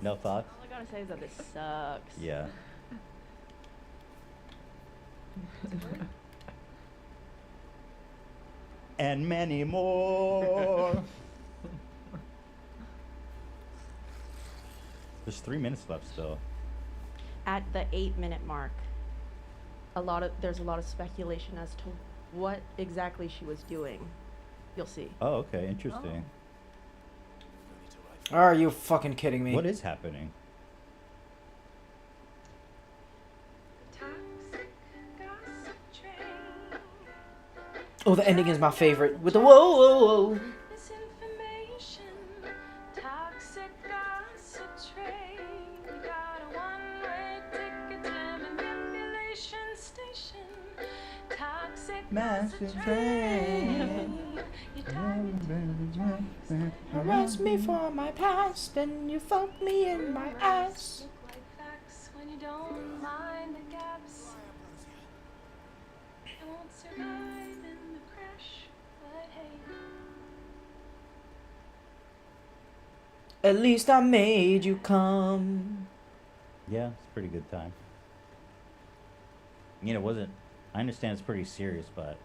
No thoughts? All I gotta say is that this sucks. Yeah. and many more. There's 3 minutes left still. At the 8-minute mark, there's a lot of speculation as to what exactly she was doing. You'll see. Oh, okay, interesting. Are you fucking kidding me? What is happening? Oh, the ending is my favorite. With the whoa, whoa, whoa. Misinformation, toxic gossip train. Got a one-way ticket to manipulation station. Toxic gossip train. You Harass me for my past, and you fuck me in my ass. look like facts when you don't mind the gaps. I won't survive in the crash, but hey. At least I made you come. Yeah, it's a pretty good time. You know, it wasn't. I understand it's pretty serious, but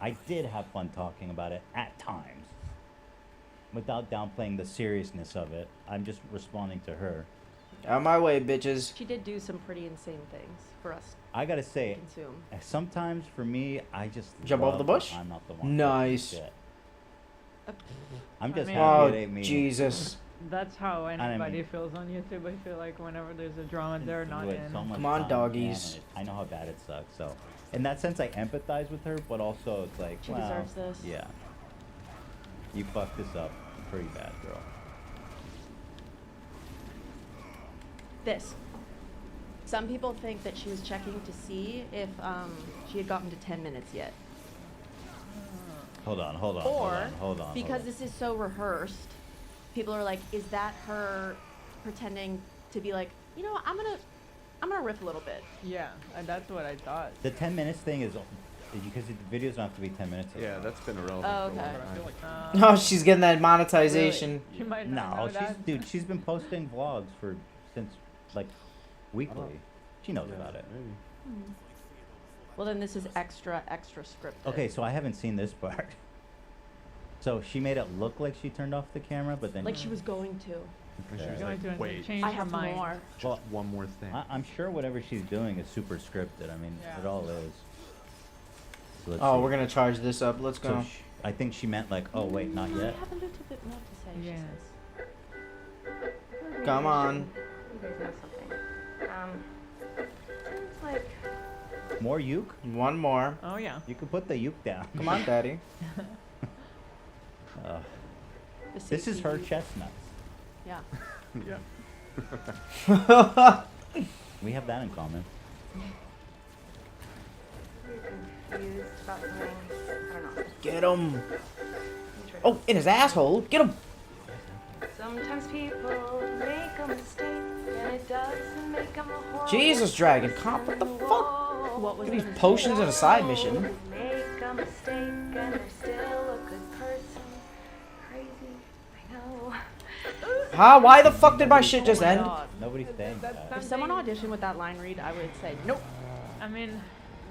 I did have fun talking about it at times. Without downplaying the seriousness of it, I'm just responding to her. Out my way, bitches. She did do some pretty insane things for us. I gotta say, Consume. sometimes for me, I just Jump off love the bush? that I'm not the one. Nice. Shit. I'm just mean- happy it Oh, ain't me. Jesus. That's how mean- anybody feels on YouTube. I feel like whenever there's a drama, they're not With in. so much Come on, time doggies. and I know how bad it sucks. So, in that sense, I empathize with her, but also it's like, She wow, deserves this. Yeah. You fucked this up pretty bad, girl. This. Some people think that she was checking to see if she had gotten to 10 minutes yet. Hold on, hold on, Or, hold on. because this is so rehearsed, people are like, is that her pretending to be like, you know what, I'm gonna riff a little bit. Yeah, and that's what I thought. The 10 minutes thing is because the videos don't have to be 10 minutes. Yeah, that's been irrelevant. Oh, for a okay. long time. Oh, she's getting that monetization. She might not No, know that. dude, she's been posting vlogs since like weekly. She knows about it. Well, then this is extra scripted. Okay, so I haven't seen this part. So she made it look like she turned off the camera, but then Like she was going to. And she Okay. was Going like, to wait, change I her have mind. more. just one more thing. I'm sure whatever she's doing is super scripted. I mean, Yeah. it all is. So let's Oh, see. we're gonna charge this up. Let's So go. I think she meant like, oh wait, not I yet. have a little bit more to say. Yes. Come on. You guys know something. It's like More uke? One more. Oh yeah. You can put the uke down. Come on, daddy. This is her CCTV. chestnuts. Yeah. Yeah. We have that in common. confused about something. I don't know. Get him. Oh, in his asshole. Get him. Sometimes people make a mistake, and it doesn't make them a whole Jesus, Dragon Cop. What the fuck? What was Look at the these potions and a side mission. Make a mistake, and they're still a good person. Crazy, I know. Huh? Why the fuck did my shit just Oh my end? God. Nobody's saying that. If someone auditioned with that line read, I would say nope. I mean,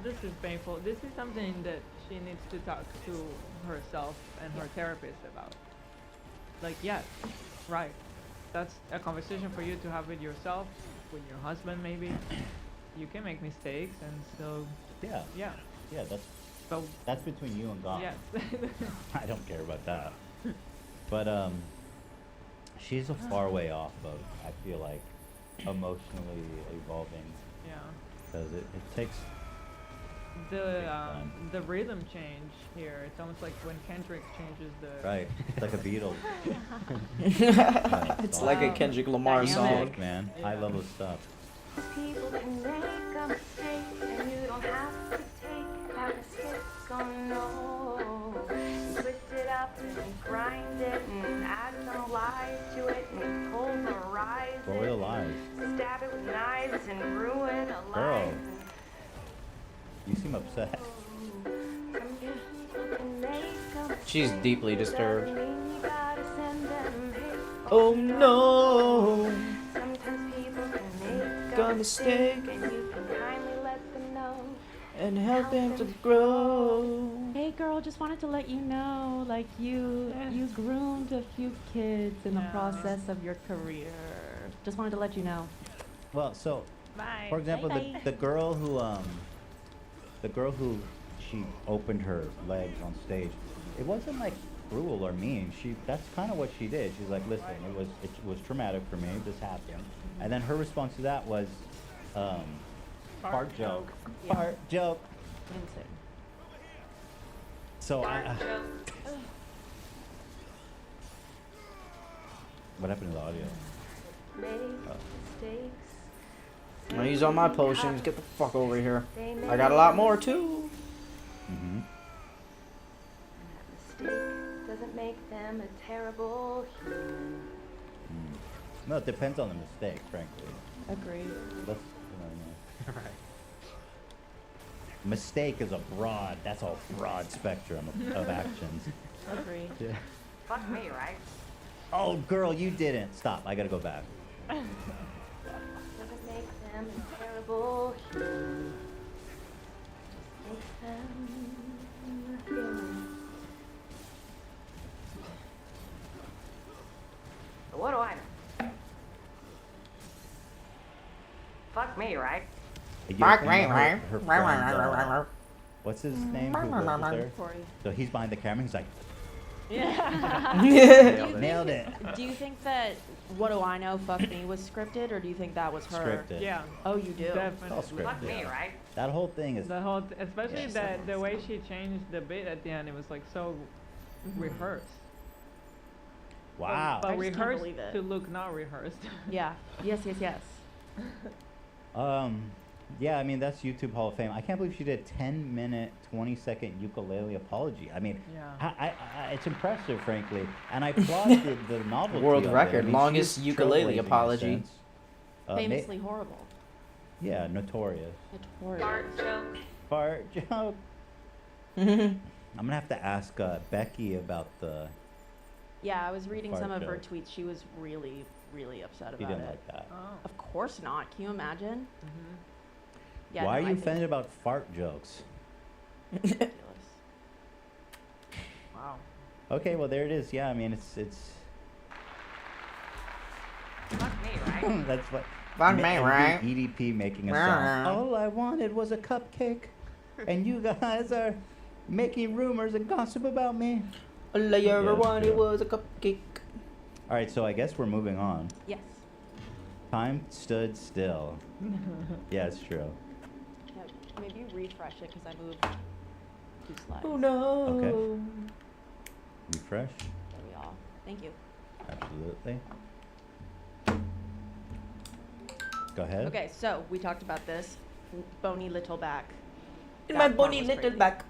this is painful. This is something that she needs to talk to herself and her therapist about. Like, yes, right. That's a conversation for you to have with yourself, with your husband maybe. You can make mistakes and still, Yeah. yeah. Yeah, So, that's between you and God. yes. I don't care about that. But she's a far way off of, I feel like, emotionally evolving. Yeah. Because it takes The rhythm change here, it's almost like when Kendrick changes the... right. It's like a Beatles. It's like a Kendrick Lamar song. Sick, man. High level stuff. People can make a mistake, and you don't have to take that mistakes on no. You twist it up and grind it and add some lies to it and pulverize What were the it. lies? Stab it with knives and ruin a Girl. life. You seem upset. Some people can make a mistake, She's deeply disturbed. doesn't mean you gotta send them hate. Oh no. Sometimes people can make Got a mistake and you can kindly let them know. and help him to grow. Hey girl, just wanted to let you know, like you groomed a few kids in the process of your career. Just wanted to let you know. Well, so, Bye. for example, Bye-bye. the girl who she opened her legs on stage, it wasn't like cruel or mean. That's kind of what she did. She's like, listen, it was traumatic for me. This happened, and then her response to that was, fart joke, Yeah. fart joke. Insane. So what happened to the audio? I'm gonna use all my potions. Get the fuck over here. I got a lot more too. Mm-hmm. Doesn't make them a terrible human. No, it depends on the mistake, frankly. Agreed. That's right. Mistake is that's a broad spectrum of actions. Agreed. Yeah. Fuck me, right? Oh, girl, you didn't. Stop. I gotta go back. Doesn't make them a terrible human. Makes them human. But what do I know? Fuck me, right? Her friend, what's his name? Who works with her? Corey. So he's behind the camera. He's like, Yeah. Nailed it. Do you think that What Do I Know Fuck Me was scripted, or do you think that was her? Scripted. Yeah. Oh, you do? Definitely. All scripted. Fuck me, right? That whole thing is. Especially Yeah. the way she changed the bit at the end, it was like so rehearsed. Wow. But I just can't rehearsed believe it. to look not rehearsed. Yeah. Yes. Yeah, I mean, that's YouTube Hall of Fame. I can't believe she did a 10-minute, 20-second ukulele apology. I mean, Yeah. it's impressive, frankly. And I applaud the novelty World of it. record, I mean, longest she's ukulele trailblazing in a apology. sense. Famously horrible. Yeah, notorious. Notorious. Fart joke. I'm going to have to ask Becky about the... Yeah, I was reading Fart some of her joke. tweets. She was really, really upset She about didn't it. like that. Of course not. Can you imagine? Yeah, Why no, are I you think offended about fart jokes? ridiculous. Wow. Okay, well, there it is. Yeah, I mean, it's Fuck me, right? that's what. Fuck me, it would be right? EDP making a song. All I wanted was a cupcake, and you guys are making rumors and gossip about me. All I ever Yeah, wanted true. was a cupcake. All right, so I guess we're moving on. Yes. Time stood still. Yeah, it's true. Yeah, maybe refresh it because I moved 2 slides. Oh no. Okay. Refresh. There we are. Thank you. Absolutely. Go ahead. Okay, so we talked about this. Bony little back. In That my part bony was little crazy. back.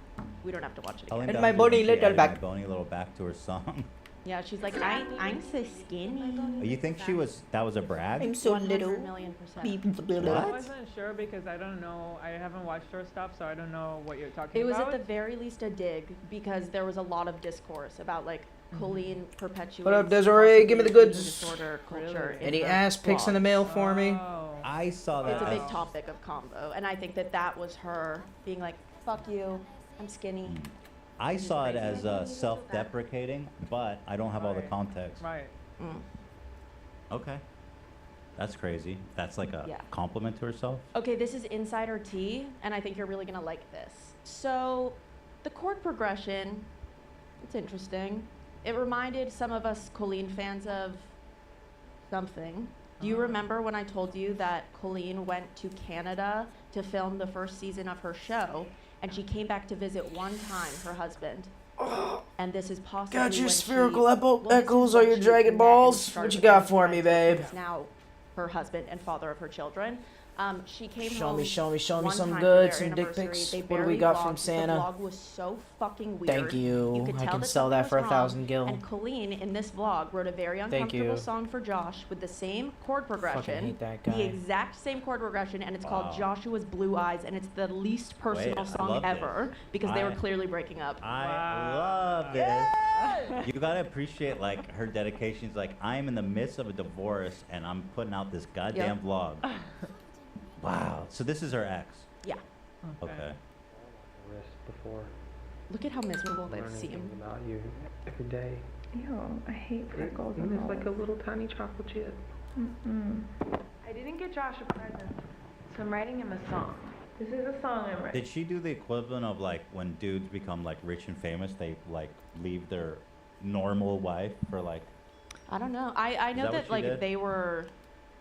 We don't have to watch it Colleen again. And my Ballinger, bony she little added my back. bony little back to her song. Yeah, she's like, I'm so skinny. You think that was a brag? I'm so 100 little. million %. Beep, I wasn't sure because I don't know. I haven't watched her stuff, so I don't know what you're talking It was about. at the very least a dig because there was a lot of discourse about like Colleen perpetuating. What up, Desiree? Give me the goods. Disorder culture. in Any her ass pics in the vlogs. mail for me? I saw that. It's a big as- topic of combo, and I think that was her being like, "Fuck you, I'm skinny." I saw it as self-deprecating, but I don't have all the context. Right. Okay. That's crazy. That's like a Yeah. compliment to herself. Okay, this is insider tea, and I think you're really gonna like this. So, the chord progression, it's interesting. It reminded some of us Colleen fans of something. Do you remember when I told you that Colleen went to Canada to film the first season of her show, and she came back to visit one time her husband? And this is possibly Got your when spherical this is echoes when or your she Dragon met and Balls? started What you got being for me, friends with babe? who is now her husband and father of her children. She came Show home me one some time for good, their some dick anniversary. pics. They What do we barely got vlogged. from Santa? The vlog was so fucking weird. Thank you. could I tell can that sell something that was for wrong, 1,000 gil. And Colleen in this vlog wrote a very Thank uncomfortable you. song for Josh with the same chord progression, hate that guy. the exact same chord progression, and it's called Wow. Joshua's Blue Eyes, and it's the least personal I song love ever this. because they were I- clearly breaking up. I love this. You gotta appreciate like her dedication. She's like, I'm in the midst of a divorce and I'm putting out this goddamn vlog. Wow. So this is her ex. Yeah. Okay. Wrist before. Look at how miserable they Learning seem. things about you every day. Ew, I hate freckles. And it's like a little tiny chocolate chip. I didn't get Josh a present, so I'm writing him a song. This is a song I'm writing. Did she do the equivalent of like when dudes become like rich and famous, they like leave their normal wife for like? I don't know. I know that what that she like did? they were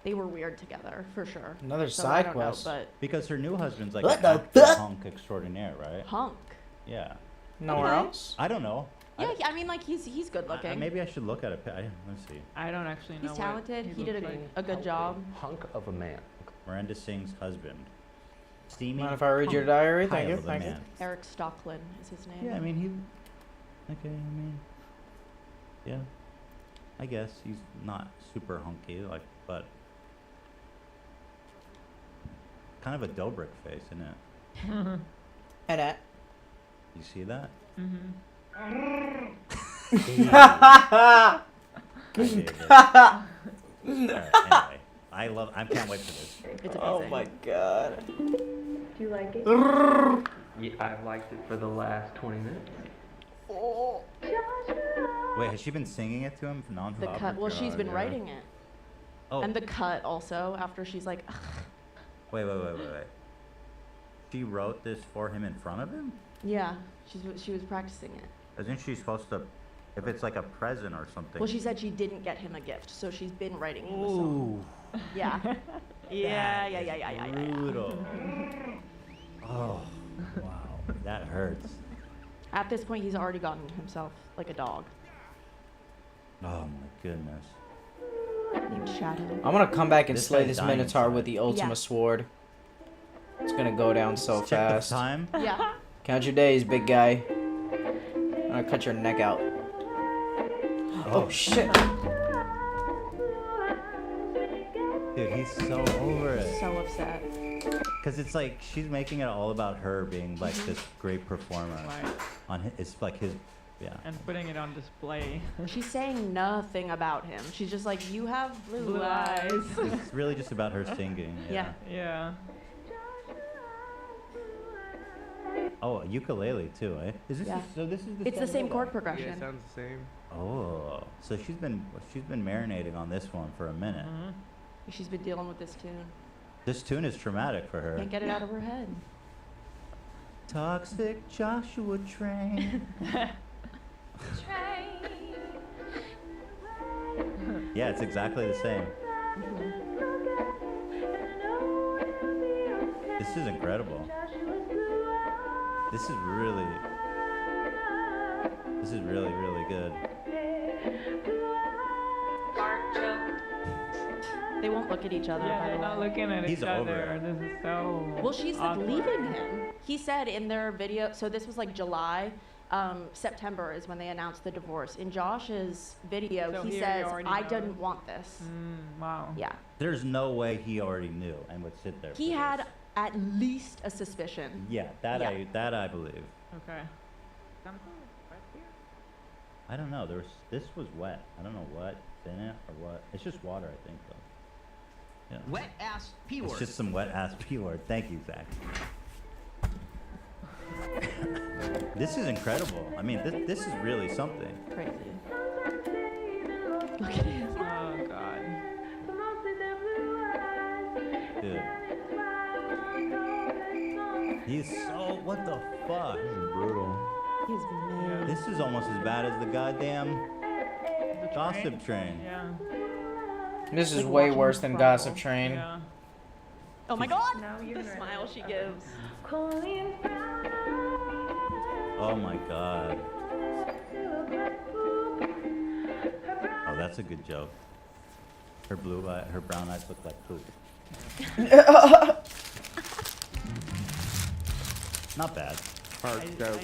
weird together for sure. Another So side I don't quest. Know, but Because her new husband's like What an the actor fuck? hunk extraordinaire, right? hunk. Yeah. Nowhere Okay. else? I don't know. Yeah, I mean like he's good looking. Maybe I should look at it. Let's see. I don't actually know. He's talented. He did a good job. Hunk of a man. Miranda Singh's husband. Steamy. Mind if I read your diary? Thank pile you, of a thank you. man. Eric Stocklin is his name. Yeah, I mean he. Okay, I mean. Yeah. I guess he's not super hunky, like, but. Kind of a Dobrik face, isn't it? And that. You see that? Mm-hmm. I dig it. Alright, anyway, I can't wait for this. It's Oh amazing. my god. Do you like it? Yeah, I've liked it for the last 20 minutes. Wait, has she been singing it to him non-stop? The cut. Well, she's been yeah. writing it. Oh. And the cut also after she's like. Wait. She wrote this for him in front of him? Yeah, she was practicing it. Isn't she supposed to, if it's like a present or something? Well, she said she didn't get him a gift, so she's been writing him a song. Yeah. Yeah. Brutal. Oh, wow, that hurts. At this point, he's already gotten himself like a dog Oh my goodness. named Shadow. I'm gonna come back and This slay guy's this dying Minotaur inside. with the Ultima Yeah. Sword. It's gonna go down so Check the fast. time. Yeah. Count your days, big guy. I'm gonna cut your neck out. Oh shit. Dude, he's so over it. So upset. Because it's like she's making it all about her being like this great performer. Right. It's like his, yeah. And putting it on display. She's saying nothing about him. She's just like, you have blue, Blue eyes. It's really just about her singing. Yeah. Yeah. Oh, ukulele too, eh? Is this Yeah. so? This is the It's the same chord progression. Yeah, it sounds the same. Oh, so she's been marinating on this one for a minute. Mm-hmm. She's been dealing with this tune. This tune is traumatic for her. Can't get it out of her head. Toxic Joshua Train. Yeah, it's exactly the same. This is incredible. This is really really good. They won't look at each other. Yeah, by they're the not way. looking at He's each over other. it. This is so. Well, she's like awkward. leaving him. He said in their video, so this was like July. September is when they announced the divorce. In Josh's video, So he he says, already I knows. didn't want this. Wow. Yeah. There's no way he already knew and would sit there. He for had this. at least a suspicion. Yeah, that I believe. Okay. Something right here. I don't know. This was wet. I don't know what's in it or what. It's just water, I think, though. Yeah. Wet ass P It's word. just some wet ass P word. Thank you, Zach. This is incredible. I mean, this is really something. Crazy. Look at him. Oh God. Dude. He's so. What the fuck? This is brutal. He's mad. This is almost as bad as the goddamn Gossip Train. Yeah. This is Like way watching worse him than crumble. Gossip Train. Yeah. Oh my God! No, you The heard smile it. she Okay. gives. Oh my god. Oh, that's a good joke. Her brown eyes look like poop. Not bad. Hard joke.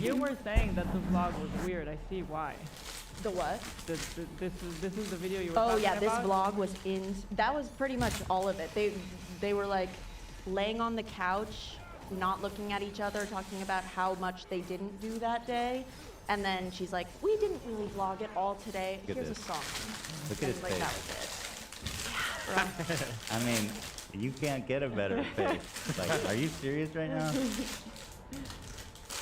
You were saying that the vlog was weird. I see why. The what? This is the video you were Oh talking yeah, this about? vlog was that was pretty much all of it. They were like laying on the couch, not looking at each other, talking about how much they didn't do that day. And then she's like, we didn't really vlog it all today. Look at Here's this. a song. Look at And his like, that face. was it. I mean, you can't get a better face. Like, are you serious right now?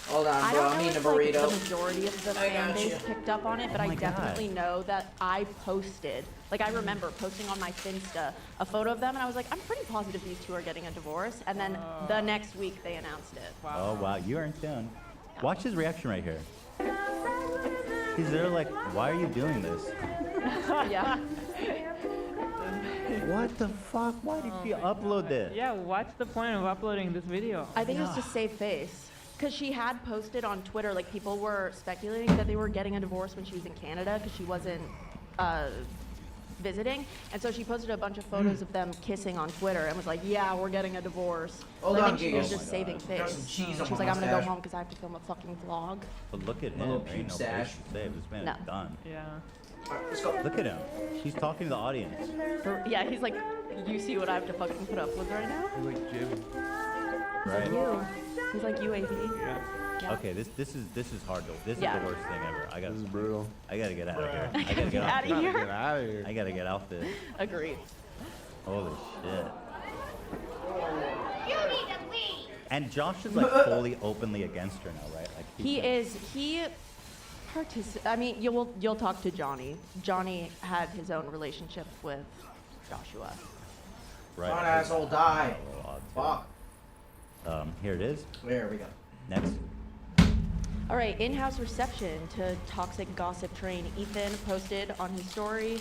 Hold on, I bro. don't I'm know eating a if like, burrito. the majority of the fan got base you. picked up on it, but Oh I my God. definitely know that I posted, like I remember posting on my Finsta a photo of them, and I was like, I'm pretty positive these two are getting a divorce, and then the next week they announced it. Oh wow, you are in tune. Watch his reaction right here. He's there like, why are you doing this? Yeah. What the fuck? Why did she upload this? Yeah, what's the point of uploading this video? I think it's to save face. Because she had posted on Twitter, like people were speculating that they were getting a divorce when she was in Canada because she wasn't visiting. And so she posted a bunch of photos of them kissing on Twitter and was like, yeah, we're getting a divorce. Hold I on, think she was Gigas. just saving Got some face. cheese on She was my like, I'm going to go mustache. home because I have to film a fucking vlog. But look at him. Little There ain't no mustache. face to save. This man No. is done. Yeah. Let's go. Look at him. She's talking to the audience. Yeah, he's like, you see what I have to fucking put up with right now? Like Jim. Right. You. He's like, you, AB. Yeah. Yeah. Okay, this is hard though. This Yeah. is the worst thing ever. This is brutal. I gotta get out of here. I I gotta gotta get get off outta this. here. Get out of here. I gotta get off this. Agreed. Holy shit. You need to leave. And Josh is like fully openly against her now, right? Like He I mean, you'll talk to Johnny. Johnny had his own relationship with Joshua. Right. Come on, asshole, die. Fuck. Here it is. There we go. Next. All right, in-house reception to Toxic Gossip Train. Ethan posted on his story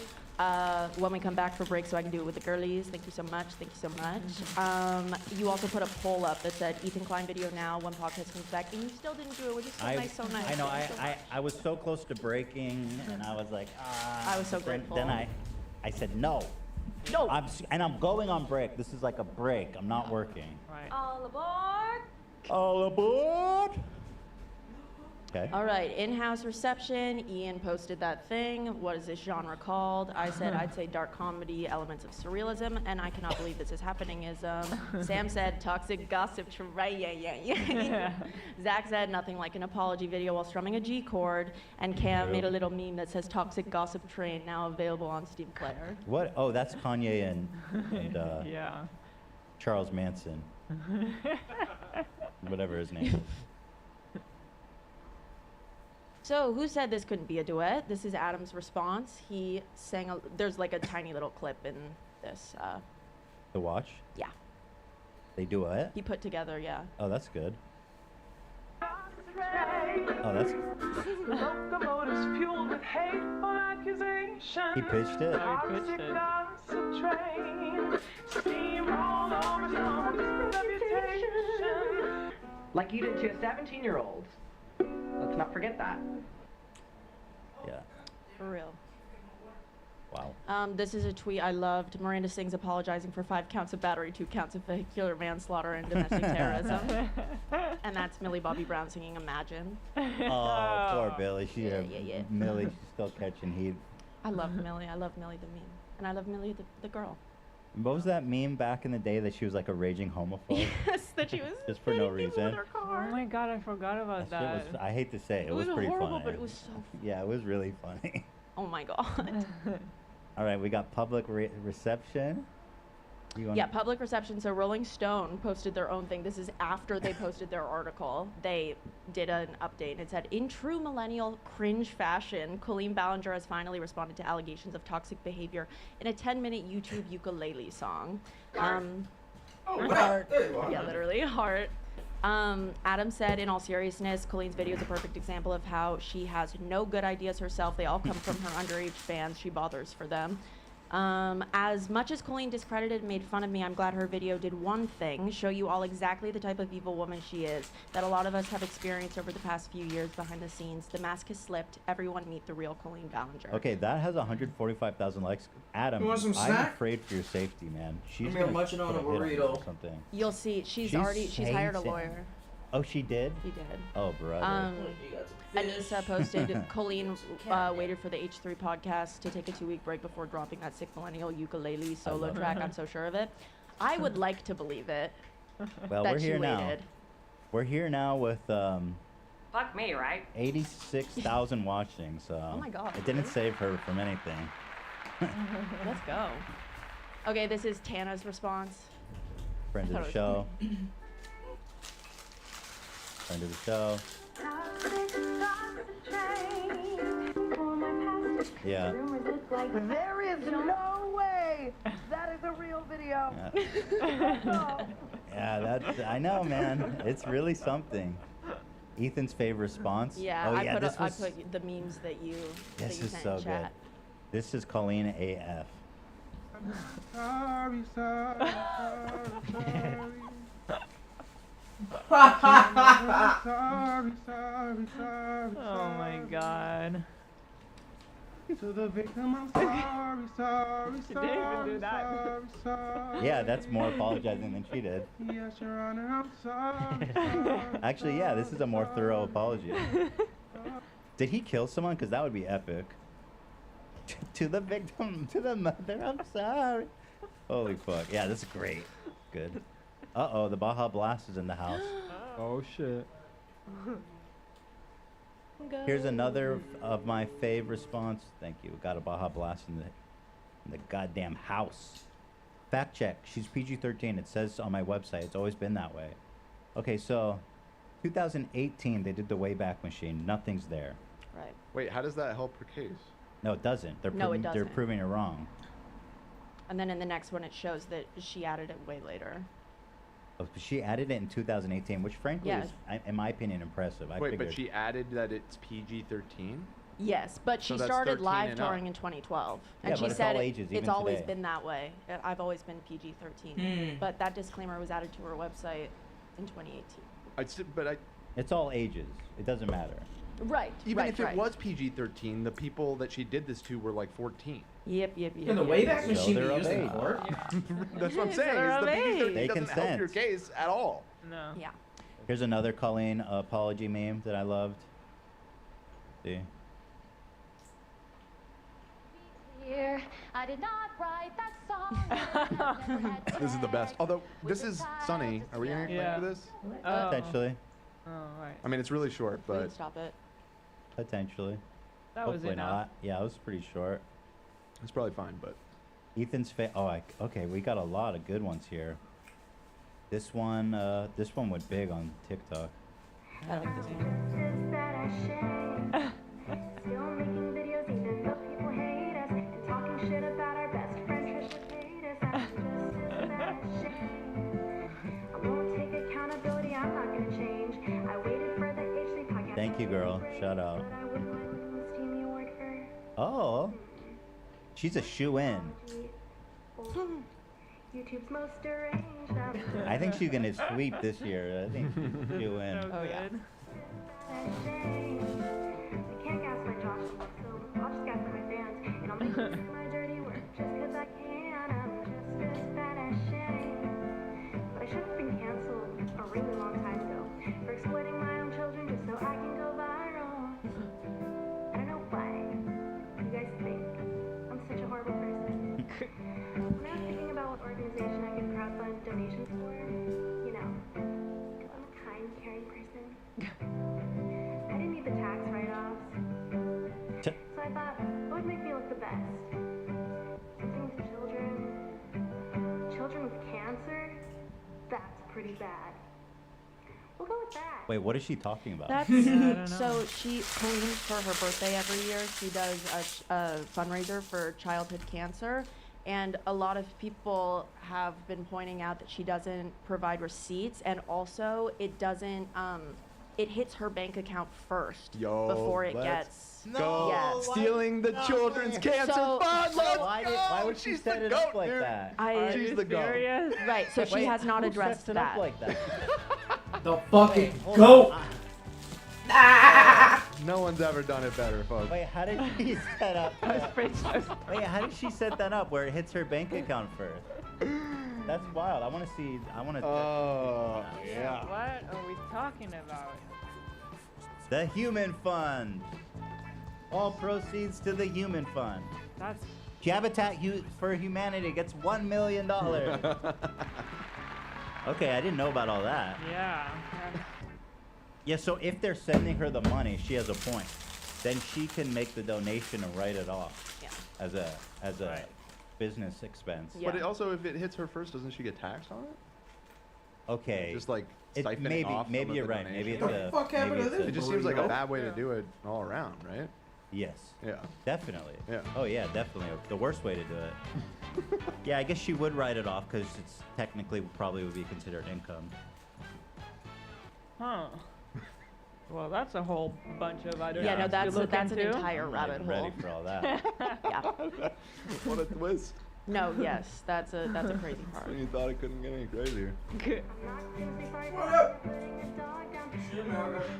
when we come back for break so I can do it with the girlies. Thank you so much. Thank you so much. You also put a poll up that said Ethan Klein video now when podcast comes back, and you still didn't do it, which is so nice, so nice. I know. Thank you so much. I was so close to breaking, and I was like, I was so then, grateful. Then I said no. No. I'm going on break. This is like a break. I'm not working. Right. All aboard. All aboard. Okay. All right, in-house reception. Ian posted that thing. What is this genre called? I said I'd say dark comedy, elements of surrealism, and I cannot believe this is happening. Sam said toxic gossip train. Zach said nothing like an apology video while strumming a G chord, and Cam made a little meme that says toxic gossip train now available on Steam Player. What? Oh, that's Kanye and Yeah. Charles Manson. Whatever his name is. So, who said this couldn't be a duet? This is Adam's response. He sang, there's like a tiny little clip in this. To watch? Yeah. They do what? He put together, yeah. Oh, that's good. Oh, that's. Locomotives fueled with hateful accusations. He pitched it. Toxic gossip train. Steamroll over someone's reputation. Like you did to a 17-year-old. Let's not forget that. Yeah. For real. Wow. This is a tweet I loved. Miranda Sings apologizing for 5 counts of battery, 2 counts of vehicular manslaughter, and domestic terrorism. And that's Millie Bobby Brown singing Imagine. Oh, poor Billy. Yeah. Millie, she's still catching heat. I love Millie. I love Millie the meme. And I love Millie the girl. What was that meme back in the day that she was like a raging homophobe? Yes, that she was just for no reason. Oh my god, I forgot about That shit that. was, I hate to say it, It was pretty horrible, funny. but it was so Yeah, it was really funny. Oh my god. All right, we got public reception. You want Yeah, public reception. So Rolling Stone posted their own thing. This is after they posted their article. They did an update. It said, in true millennial cringe fashion, Colleen Ballinger has finally responded to allegations of toxic behavior in a 10-minute YouTube ukulele song. Heart. Yeah, literally, heart. Adam said, in all seriousness, Colleen's video is a perfect example of how she has no good ideas herself. They all come from her underage fans. She bothers for them. As much as Colleen discredited and made fun of me, I'm glad her video did one thing, show you all exactly the type of evil woman she is, that a lot of us have experienced over the past few years behind the scenes. The mask has slipped. Everyone meet the real Colleen Ballinger. Okay, that has 145,000 likes. Adam, You want some I'm snack? afraid for your safety, man. She's I'm gonna munching on put a hit on you burrito. or something. You'll see. She's She's hired a saying- lawyer. Oh, she did? She did. Oh, brother. Anissa posted, Colleen waited for the H3 podcast to take a 2-week break before dropping that sick millennial ukulele solo love track. it. I'm so sure of it. I would like to believe it. Well, that we're she here now. waited. We're here now with Fuck me, right? 86,000 watching, so Oh my God, it didn't really? save her from anything. Let's go. Okay, this is Tana's response. Friend of Thought the it show. Friend of the show. Yeah. There is no way that is a real video. Yeah, that's. I know, man. It's really something. Ethan's favorite response. Yeah, Oh, I yeah. put This I was. put the memes that you This that you is sent so in chat. good. This is Colleen AF. Sorry, sorry, sorry. Oh my god. To the victim, I'm sorry, sorry, She didn't even do that. sorry. Yeah, that's more apologizing than she did. Yes, Your Honor, I'm sorry. Actually, yeah, this is a more thorough apology. Did he kill someone? Because that would be epic. To the victim, to the mother, I'm sorry. Holy fuck. Yeah, this is great. Good. Uh-oh, the Baja Blast is in the house. Oh shit. Here's another of my fave response. Thank you. Got a Baja Blast in the goddamn house. Fact check. She's PG-13. It says on my website. It's always been that way. Okay, so 2018 they did the Wayback Machine. Nothing's there. Right. Wait, how does that help her case? No, it doesn't. They're No, it They're doesn't. proving it wrong. And then in the next one, it shows that she added it way later. Oh, she added it in 2018, which frankly Yeah. is, in my opinion, impressive. I Wait, figured. but she added that it's PG-13? Yes, but So she that's started 13 live and up. touring in 2012, and Yeah, she but it's said all ages, it's even always today. been that way. I've always been PG-13, Hmm. but that disclaimer was added to her website in 2018. It's all ages. It doesn't matter. Right. Even right, if it right. was PG-13, the people that she did this to were like 14. Yep. In the Wayback Machine they're we of used in age. court. That's what I'm So saying. they're Is the of age. PG-13 They doesn't help your consent. case at all. No. Yeah. Here's another Colleen apology meme that I loved. See? Here, I did not write that song. This is the best. Although, this is Sunny. Are we going to Yeah. for this? Oh. Potentially. Oh, right. I mean, it's really short, We but can stop it. Potentially. That was Hopefully enough. not. Yeah, it was pretty short. it's probably fine, but... Ethan's okay, we got a lot of good ones here. This one went big on TikTok. I like this one. Still making videos even though people hate us and talking shit about our best friend Trisha Paytas. I'm just as bad as shame. I won't take accountability, I'm not gonna change. I waited for the HD podcast. Thank you, girl. Shout out. But I wouldn't mind winning the Steamy Award for Oh. She's a shoe-in. YouTube's most deranged. I think she's gonna sweep this year. I think she's shoe-in. So Oh, yeah. good. I can't gaslight Josh, so I'll just gaslight my fans. And I'll make them do my dirty work just 'cause I can. I'm just as bad as Shane. But I should have been canceled a really long time ago for exploiting my own children just so I can go viral. I don't know why you guys think I'm such a horrible person. When I was thinking about what organization I could crowdfund donations for, you know, 'cause I'm a kind, caring person. I didn't need the tax write-offs. So I thought, what would make me look the best? Something with children. Children with cancer? That's pretty bad. We'll go with that. Wait, what is she talking about? That's I don't know. so Colleen, for her birthday every year, she does a fundraiser for childhood cancer, and a lot of people have been pointing out that she doesn't provide receipts, and also it doesn't it hits her bank account first Yo, before it let's gets go. yeah. Stealing the children's cancer So- fund. Let's Why go. would she She's set the it up goat, like dude. that? I She's the goat. Serious? right, so she Wait, has not who addressed sets it that. up like that? The fucking Hold goat. on. No one's ever done it better, folks. Wait, how did she set up? I was speechless. Wait, how did she set that up where it hits her bank account first? That's wild. I want to see. I want to. Oh, yeah. What are we talking about? The Human Fund. All proceeds to the Human Fund. That's Habitat for Humanity gets $1 million. Okay, I didn't know about all that. yeah. Yeah, so if they're sending her the money, she has a point. Then she can make the donation and write it off Yeah. as a Right. business expense. Yeah. But it also, if it hits her first, doesn't she get taxed on it? Okay. Just like siphoning off. Maybe some of you're the right. Maybe it's donation. a. fuck happened maybe to it's this It just seems like a burrito? bad way to do it all around, right? Yes. Yeah. Definitely. Yeah. Oh yeah, definitely. The worst way to do it. Yeah, I guess she would write it off because it's technically probably would be considered income. Huh. Well, that's a whole bunch of other. Yeah, no, things to look that's an into. entire I'm not rabbit even hole. ready for all that. Yeah. What a twist. No, yes, that's a crazy part. You thought it couldn't get any crazier.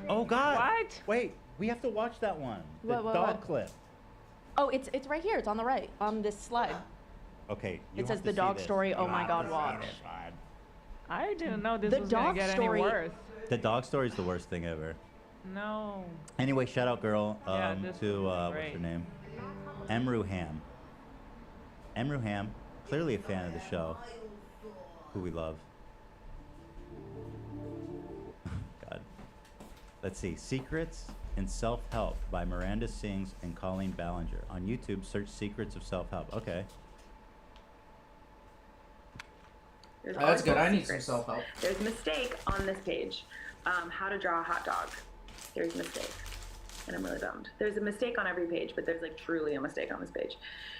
Oh God. What? Wait, we have to watch that one. The What, dog what? clip. Oh, it's right here. It's on the right on this slide. Okay. you It says have to the see dog this. story. Oh You my have God, to see watch. this one. I didn't know this The was gonna dog get story- any worse. The dog story is the worst thing ever. No. Anyway, shout out girl Yeah, this to was what's great. her name? Emru Ham. Emru Ham, clearly a fan of the show, who we love. God. Let's see. Secrets in Self-Help by Miranda Sings and Colleen Ballinger. On YouTube, search Secrets of Self-Help. Okay. There's Oh, that's always good. I need secrets. some self-help. There's a mistake on this page. How to draw a hot dog. There's a mistake. And I'm really bummed. There's a mistake on every page, but there's like truly a mistake on this page.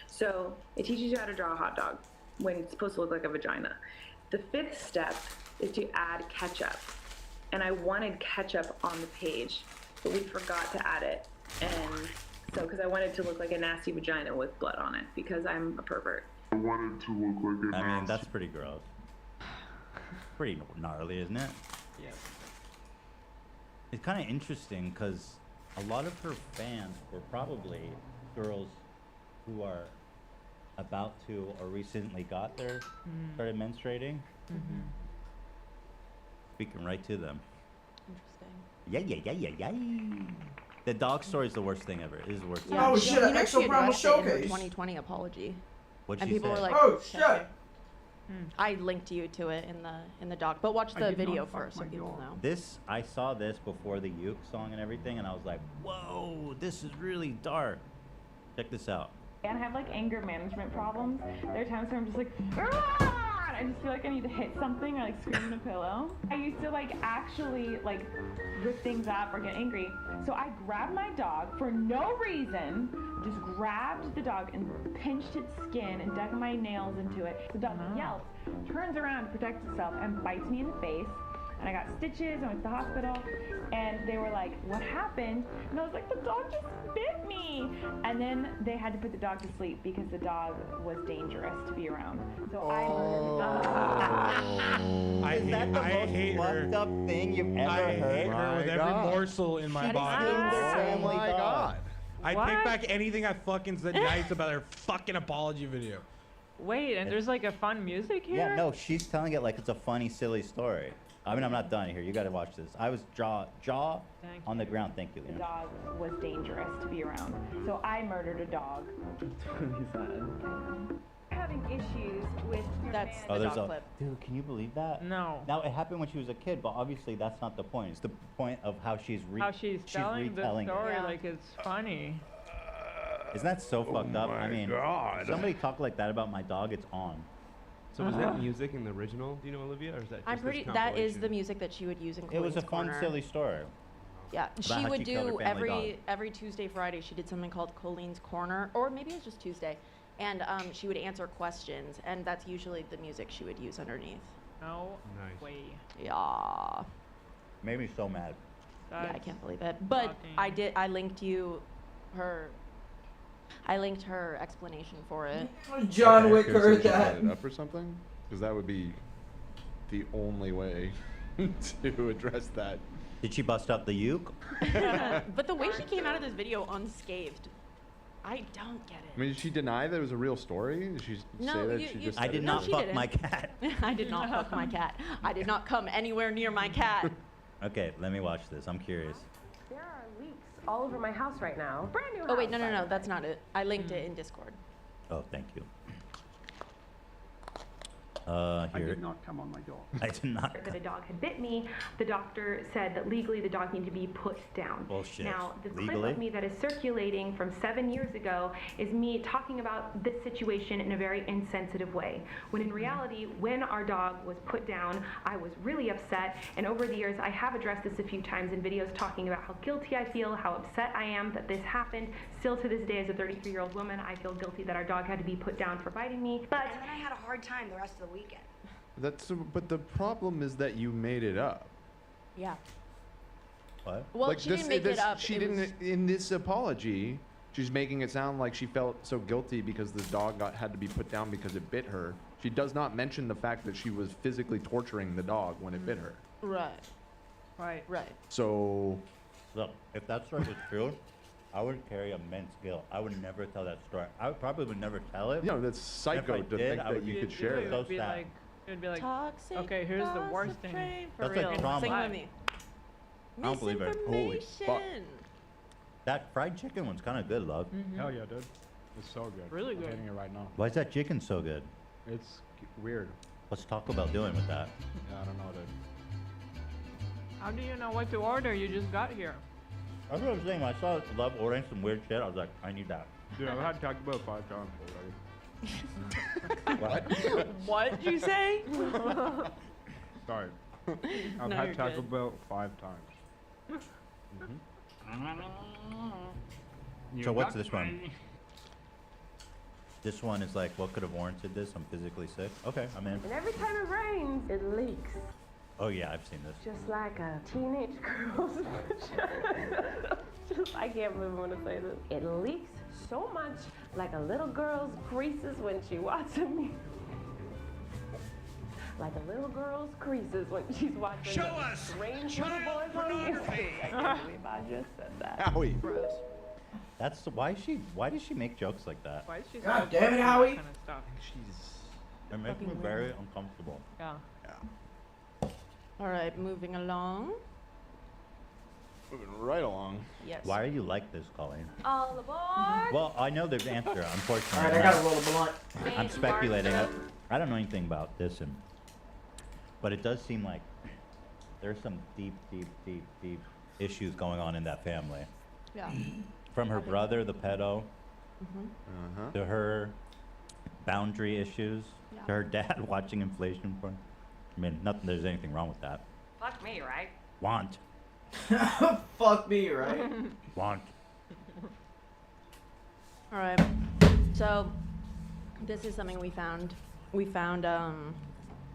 So it teaches you how to draw a hot dog when it's supposed to look like a vagina. The 5th step is to add ketchup. And I wanted ketchup on the page, but we forgot to add it. And so, because I wanted it to look like a nasty vagina with blood on it, because I'm a pervert. I wanted to look like a I mean, that's pretty gross. Pretty gnarly, isn't it? Yeah. It's kind of interesting because a lot of her fans were probably girls who are about to or recently got their started menstruating. Speaking right to them. Interesting. Yeah. The dog story is the worst thing ever. It is the worst. Yeah, Oh, she- shit, you know Exo she Primal addressed it in her Showcase. 2020 apology. What'd And she people say? were like, Oh, "Okay." shit. I linked you to it in the doc, but watch I the did not video fuck first so my people dog. know. This I saw this before the Uke song and everything, and I was like, "Whoa, this is really dark." Check this out. And I have like anger management problems. There are times where I'm just like, "Ah!" and I just feel like I need to hit something or like scream in a pillow. I used to like actually like rip things up or get angry. So I grabbed my dog for no reason, just grabbed the dog and pinched its skin and dug my nails into it. The dog yelps, turns around to protect itself and bites me in the face. And I got stitches, I went to the hospital, and they were like, "What happened?" And I was like, "The dog just bit me." And then they had to put the dog to sleep because the dog was dangerous to be around. So I murdered the dog. Is that the most fucked up thing you've ever I heard? hate her with every morsel in my body. Oh my God. I What? take back anything I fucking said nice about her fucking apology video. Wait, and there's like a fun music here? Yeah, no, she's telling it like it's a funny, silly story. I mean, I'm not done here. You got to watch this. I was jaw Thank on the ground. Thank you, The Leon. dog was dangerous to be around. So I murdered a dog. Having issues with your That's Oh, the there's dog a clip. dude. Can you believe that? No. Now it happened when she was a kid, but obviously that's not the point. It's the point of how she's How she's telling the retelling story it. like it's funny. Isn't that so fucked up? I my mean, God. if somebody talk like that about my dog, it's on. So was that music in the original? Do you know, Olivia, or is that just I'm this pretty. That is the compilation? music that she would use in. It was a Colleen's fun, Corner. silly story. Yeah, About she how would she killed her do family dog. every Tuesday, Friday. She did something called Colleen's Corner, or maybe it was just Tuesday, and she would answer questions, and that's usually the music she would use underneath. No Nice. way. Yeah. Made me so mad. Yeah, I can't believe it. But I did. I linked you her. I linked her explanation for it. John Okay, Wick could you heard set that. it up or something? Because that would be the only way to address that. Did she bust out the uke? But the way she came out of this video unscathed, I don't get I mean, did she deny that it was a real story? Did she No, say that you- she you- just I said did it? not she fuck didn't. my cat. it. I did not fuck my cat. I did not come anywhere near my cat. Okay, let me watch this. I'm curious. There are leaks all over my house right now. Brand new Oh wait, house, no, by the that's not it. I linked it in Discord. Oh, thank you. Here. I did not come on my dog. I did not. That a dog had bit me, the doctor said that legally the dog needed to be put down. Bullshit. Now, the clip Legally? of me that is circulating from 7 years ago is me talking about this situation in a very insensitive way. When in reality, when our dog was put down, I was really upset, and over the years I have addressed this a few times in videos talking about how guilty I feel, how upset I am that this happened. Still to this day, as a 33-year-old woman, I feel guilty that our dog had to be put down for biting me. But And then I had a hard time the rest of the weekend. But the problem is that you made it up. Yeah. What? Well, she didn't make it up. She it didn't. was- In this apology, she's making it sound like she felt so guilty because the dog had to be put down because it bit her. She does not mention the fact that she was physically torturing the dog when it bit her. Right. Right. So, look, if that story was true, I would carry immense guilt. I would never tell that story. I probably would never tell it. You know, that's psycho to think that you could share it. that. Would be like, it'd be like, Toxic okay, here's the worst thing. For That's like real. trauma. Sing with me. I don't believe it. Holy fuck. Misinformation. That fried chicken one's kind of good, love. Hell yeah, dude. It's so good. Really I'm good. hitting it right now. Why is that chicken so good? It's weird. What's Taco Bell doing with that? Yeah, I don't know, dude. How do you know what to order? You just got here. That's what I'm saying. When I saw Love ordering some weird shit, I was like, I need that. Dude, I've had Taco Bell 5 times already. What? What'd you say? Sorry. I've No, had you're Taco good. Bell 5 times. So what's this one? This one is like, what could have warranted this? I'm physically sick. Okay, I'm in. And every time it rains, it leaks. Oh yeah, I've seen this. Just like a teenage girl's vagina. I can't believe I'm gonna say this. It leaks so much like a little girl's creases when she watching me. Like a little girl's creases when she's watching Show the us strange child little boys on pornography. I can't believe I just said that. Howie. Gross. That's why does she make jokes like that? Why is she God so damn it, Howie. Kind of stuff? It makes me Fucking very uncomfortable. Yeah. All right, moving along. Moving right along. Yes. Why are you like this, Colleen? All aboard! Well, I know the answer, unfortunately. All right, I got a little blunt. I'm speculating. I don't know anything about this, but it does seem like there's some deep issues going on in that family. Yeah. From her brother, the pedo, Mm-hmm. to her boundary issues, Yeah. to her dad watching inflation porn. I mean, nothing. There's anything wrong with that. Fuck me, right? Want. Fuck me, right? Want. All right. So this is something we found. We found a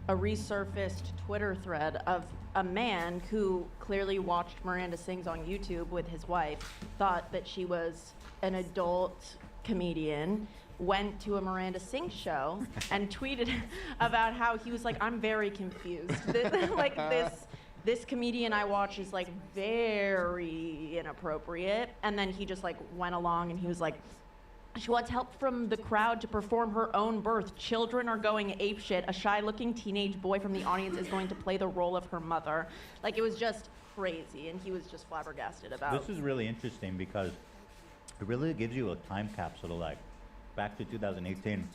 resurfaced Twitter thread of a man who clearly watched Miranda Sings on YouTube with his wife, thought that she was an adult comedian, went to a Miranda Sings show and tweeted about how he was like, I'm very confused. This comedian I watch is like very inappropriate. And then he just like went along and he was like, she wants help from the crowd to perform her own birth. Children are going apeshit. A shy-looking teenage boy from the audience is going to play the role of her mother. Like, it was just crazy, and he was just flabbergasted about This is really interesting because it really gives you a time capsule to like back to 2018.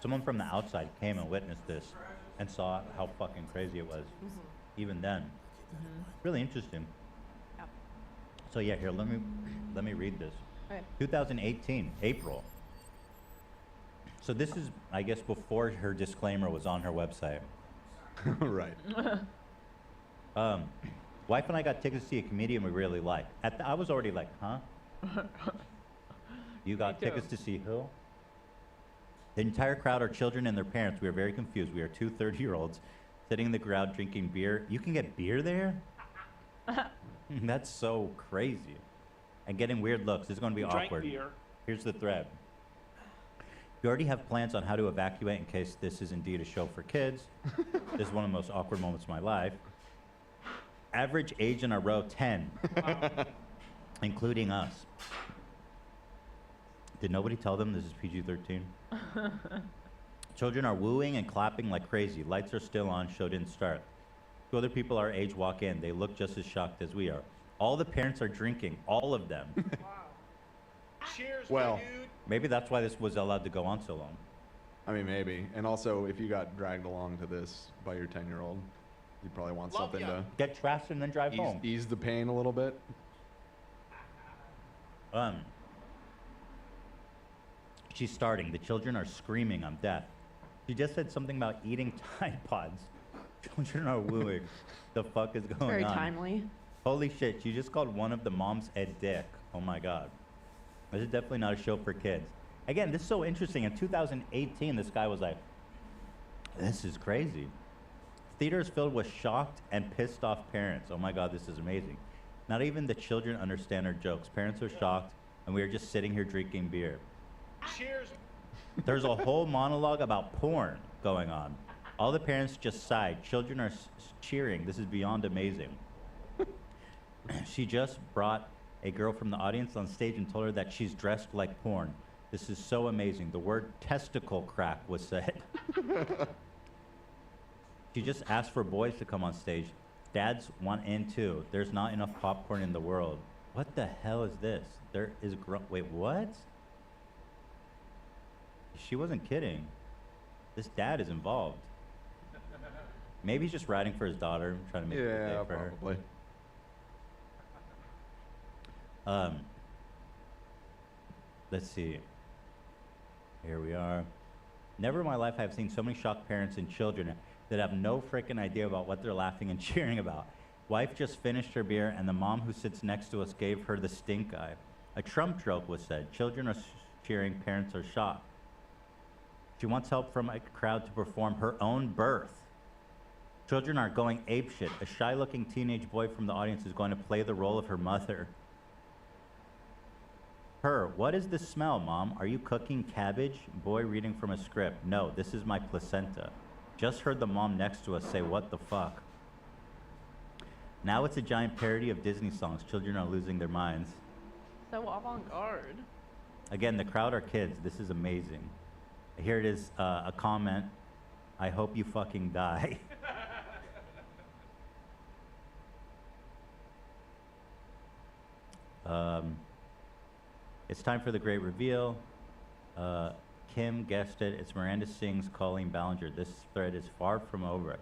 Someone from the outside came and witnessed this and saw how fucking crazy it was. Even then. Really interesting. Yeah. So yeah, here, let me read this. Okay. 2018, April. So this is, I guess, before her disclaimer was on her website. Right. Wife and I got tickets to see a comedian we really like. I was already like, huh? You got Me too. tickets to see who? The entire crowd are children and their parents. We are very confused. We are two 30-year-olds sitting in the crowd drinking beer. You can get beer there? That's so crazy. And getting weird looks. This is going to be awkward. Here's the thread. You already have plans on how to evacuate in case this is indeed a show for kids. This is one of the most awkward moments of my life. Average age in our row, 10. Including us. Did nobody tell them this is PG-13? Children are wooing and clapping like crazy. Lights are still on, show didn't start. Two other people our age walk in. They look just as shocked as we are. All the parents are drinking, all of them. Cheers, Well, my dude. Maybe that's why this was allowed to go on so long. I mean, maybe. And also, if you got dragged along to this by your 10-year-old, you probably want something to get trashed and then drive home. Ease the pain a little bit. She's starting. The children are screaming, I'm deaf. She just said something about eating Tide Pods. Children are wooing. The fuck is going Very on? timely. Holy shit, she just called one of the moms a dick. Oh my god. This is definitely not a show for kids. Again, this is so interesting. In 2018, this guy was like, this is crazy. Theaters filled with shocked and pissed off parents. Oh my god, this is amazing. Not even the children understand our jokes. Parents are shocked, and we are just sitting here drinking beer. Cheers. There's a whole monologue about porn going on. All the parents just sighed. Children are cheering. This is beyond amazing. She just brought a girl from the audience on stage and told her that she's dressed like porn. This is so amazing. The word testicle crack was said. She just asked for boys to come on stage. Dads want in too. There's not enough popcorn in the world. What the hell is this? There is wait, what? She wasn't kidding. This dad is involved. Maybe he's just riding for his daughter, trying to make a good day for her. Probably. Let's see. Here we are. Never in my life have I seen so many shocked parents and children that have no freaking idea about what they're laughing and cheering about. Wife just finished her beer, and the mom who sits next to us gave her the stink eye. A Trump joke was said. Children are cheering, parents are shocked. She wants help from a crowd to perform her own birth. Children are going apeshit. A shy-looking teenage boy from the audience is going to play the role of her mother. Her, what is this smell, Mom? Are you cooking cabbage? Boy reading from a script. No, this is my placenta. Just heard the mom next to us say, what the fuck? Now it's a giant parody of Disney songs. Children are losing their minds. So avant-garde. Again, the crowd are kids. This is amazing. Here it is, a comment. I hope you fucking die. It's time for the great reveal. Kim guessed it. It's Miranda Singh's Colleen Ballinger. This thread is far from over.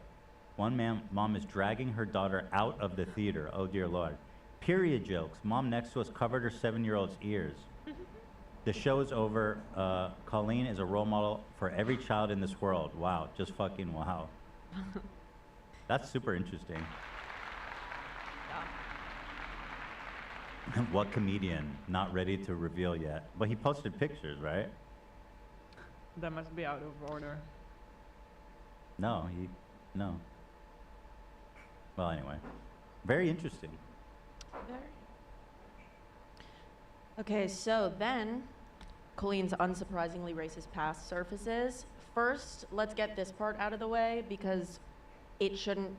One mom is dragging her daughter out of the theater. Oh dear Lord. Period jokes. Mom next to us covered her 7-year-old's ears. The show is over. Colleen is a role model for every child in this world. Wow, just fucking wow. That's super interesting. What comedian? Not ready to reveal yet. But he posted pictures, right? That must be out of order. No. Well, anyway. Very interesting. Okay, so then Colleen's unsurprisingly racist past surfaces. First, let's get this part out of the way because it shouldn't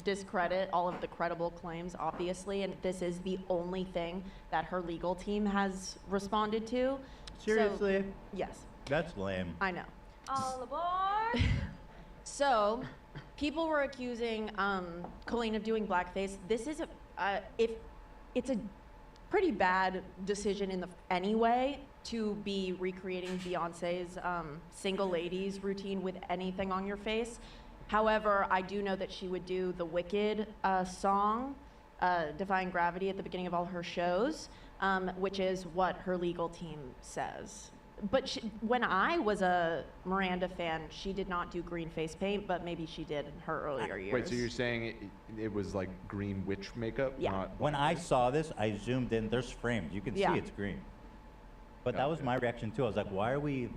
discredit all of the credible claims, obviously, and this is the only thing that her legal team has responded to. Seriously? So, yes. That's lame. I know. All aboard! So, people were accusing Colleen of doing blackface. This is if it's a pretty bad decision in the anyway to be recreating Beyonce's Single Ladies routine with anything on your face. However, I do know that she would do the Wicked song, Defying Gravity, at the beginning of all her shows, which is what her legal team says. But when I was a Miranda fan, she did not do green face paint, but maybe she did in her earlier years. Wait, so you're saying it was like green witch makeup? Yeah. Not When I saw this, I zoomed in. There's frames. You can see it's green. But that was my reaction too. I was like, why are we...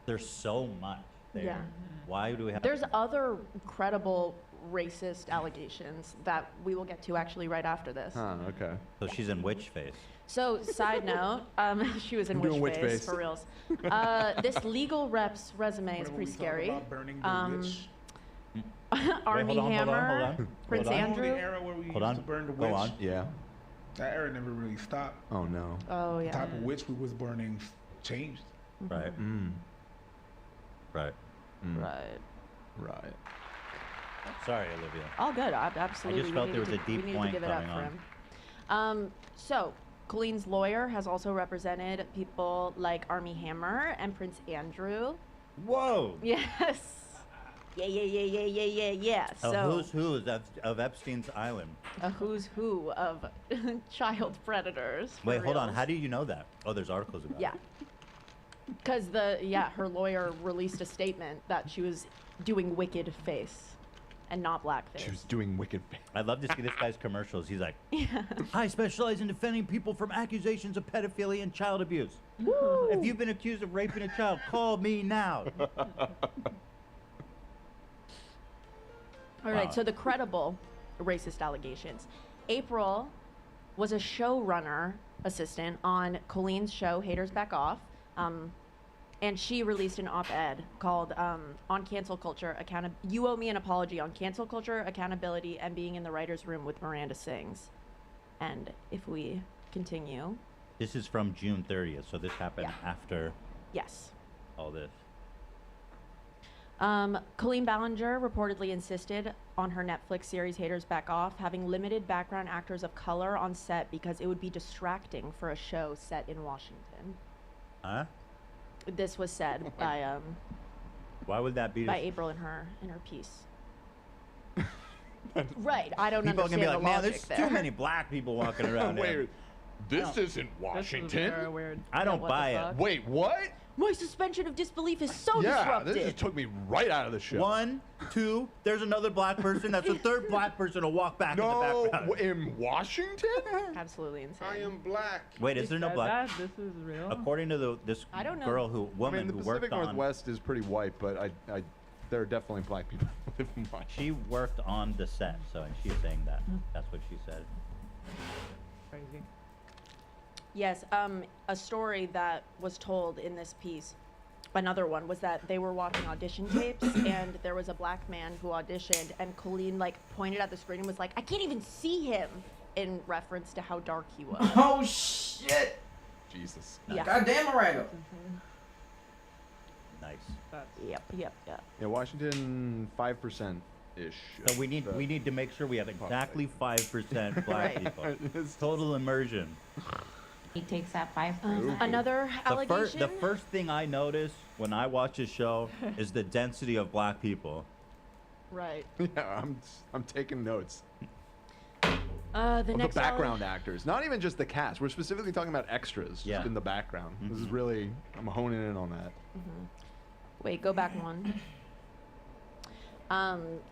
There's so much there. Yeah. Why do we have... There's other credible racist allegations that we will get to actually right after this. Huh, okay. So she's in witch face. So, side note, she was in I'm doing witch witch face face. for reals. This legal rep's resume is pretty scary. Army Hammer, Prince Andrew. The era where we used to burn the witch. Go on. Yeah. That era never really stopped. Oh no. Oh yeah. The type of witch we was burning changed. Right. Right. Right. Sorry, Olivia. All good. Absolutely. I just felt there was a we deep need to point give it up going for him. So, Colleen's lawyer has also represented people like Army Hammer and Prince Andrew. Whoa. Yes. Yeah. A So who's who of Epstein's Island. a who's who of child predators. for Wait, hold on. reals. How do you know that? Oh, there's articles about Yeah. Because her lawyer released a statement that she was doing wicked face and not blackface. She was doing wicked face. I love to see this guy's commercials. He's like, Yeah. I specialize in defending people from accusations of pedophilia and child abuse. Woo. If you've been accused of raping a child, call me now. All right, Wow. so the credible racist allegations. April was a showrunner assistant on Colleen's show, Haters Back Off. And she released an op-ed called On Cancel Culture, You Owe Me an Apology on Cancel Culture, Accountability, and Being in the Writer's Room with Miranda Sings. And if we continue. This is from June 30th, so this happened after Yes. all this. Colleen Ballinger reportedly insisted on her Netflix series Haters Back Off having limited background actors of color on set because it would be distracting for a show set in Washington. Huh? This was said by Why would that be? April in her piece. Right, I don't People are understand gonna be the like, man, logic there's there. too many black people walking around. Wait, here." this isn't Washington. very weird. I don't what the buy it. fuck? Wait, what? My suspension of disbelief is so Yeah, disrupted. this just took me right out of the show. 1, 2, there's another black person. That's the third black person to walk back in the background. In Washington? Absolutely insane. I am black. Wait, is there no Said black? that? This is real. According to this I don't know. woman I mean, the who Pacific worked on, Northwest is pretty white, but there are definitely black people who live in Washington. she worked on the set, so and she's saying that. That's what she said. Crazy. Yes, a story that was told in this piece, another one, was that they were watching audition tapes and there was a black man who auditioned and Colleen pointed at the screen and was like, I can't even see him, in reference to how dark he was. Oh shit! Jesus. Yeah. Goddamn Miranda. Nice. Yep. Yeah, Washington 5% ish. So we need to make sure we have exactly 5% black Right. people. Total immersion. He takes that 5%. Another allegation. The first thing I notice when I watch a show is the density of black people. Right. Yeah, I'm taking notes. The Of the next background actors, not even just the cast. We're specifically talking about extras just in the background. This is really, I'm honing in on that. Wait, go back one.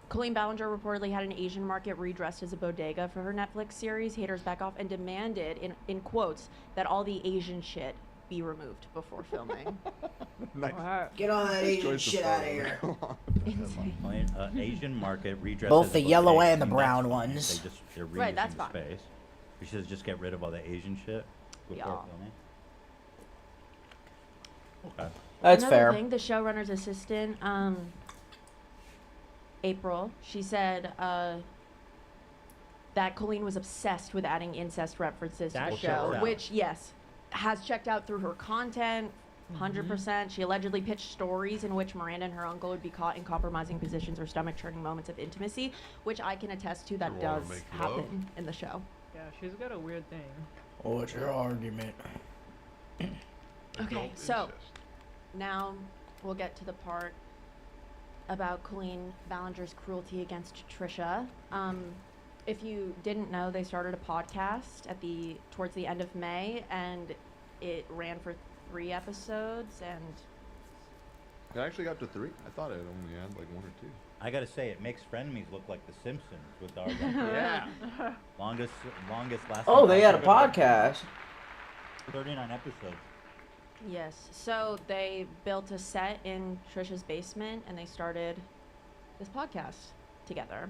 Colleen Ballinger reportedly had an Asian market redressed as a bodega for her Netflix series, Haters Back Off, and demanded, in quotes, that all the Asian shit be removed before filming. Nice. Get all that Asian shit out of here. Asian market redressed. Both as the a yellow bodega. and the I mean, brown that's fine. ones. They're reusing Right, that's the fine. space. We should just get rid of all the Asian shit before Yeah. filming. Okay. That's Another fair. thing, the showrunner's assistant, April, she said that Colleen was obsessed with adding incest references to That the checks show, out. which, yes, has checked out through her content, 100%. She allegedly pitched stories in which Miranda and her uncle would be caught in compromising positions or stomach-churning moments of intimacy, which I can attest to that You wanna does make happen love? in the show. Yeah, she's got a weird thing. What's your argument? Okay, so now we'll get to the part about Colleen Ballinger's cruelty against Trisha. If you didn't know, they started a podcast towards the end of May, and it ran for 3 episodes, and It actually got to 3. I thought it only had like 1 or 2. I gotta say, it makes frenemies look like The Simpsons with our Yeah. longest lasting. Oh, they had a podcast. 39 episodes. yes. So they built a set in Trisha's basement, and they started this podcast together.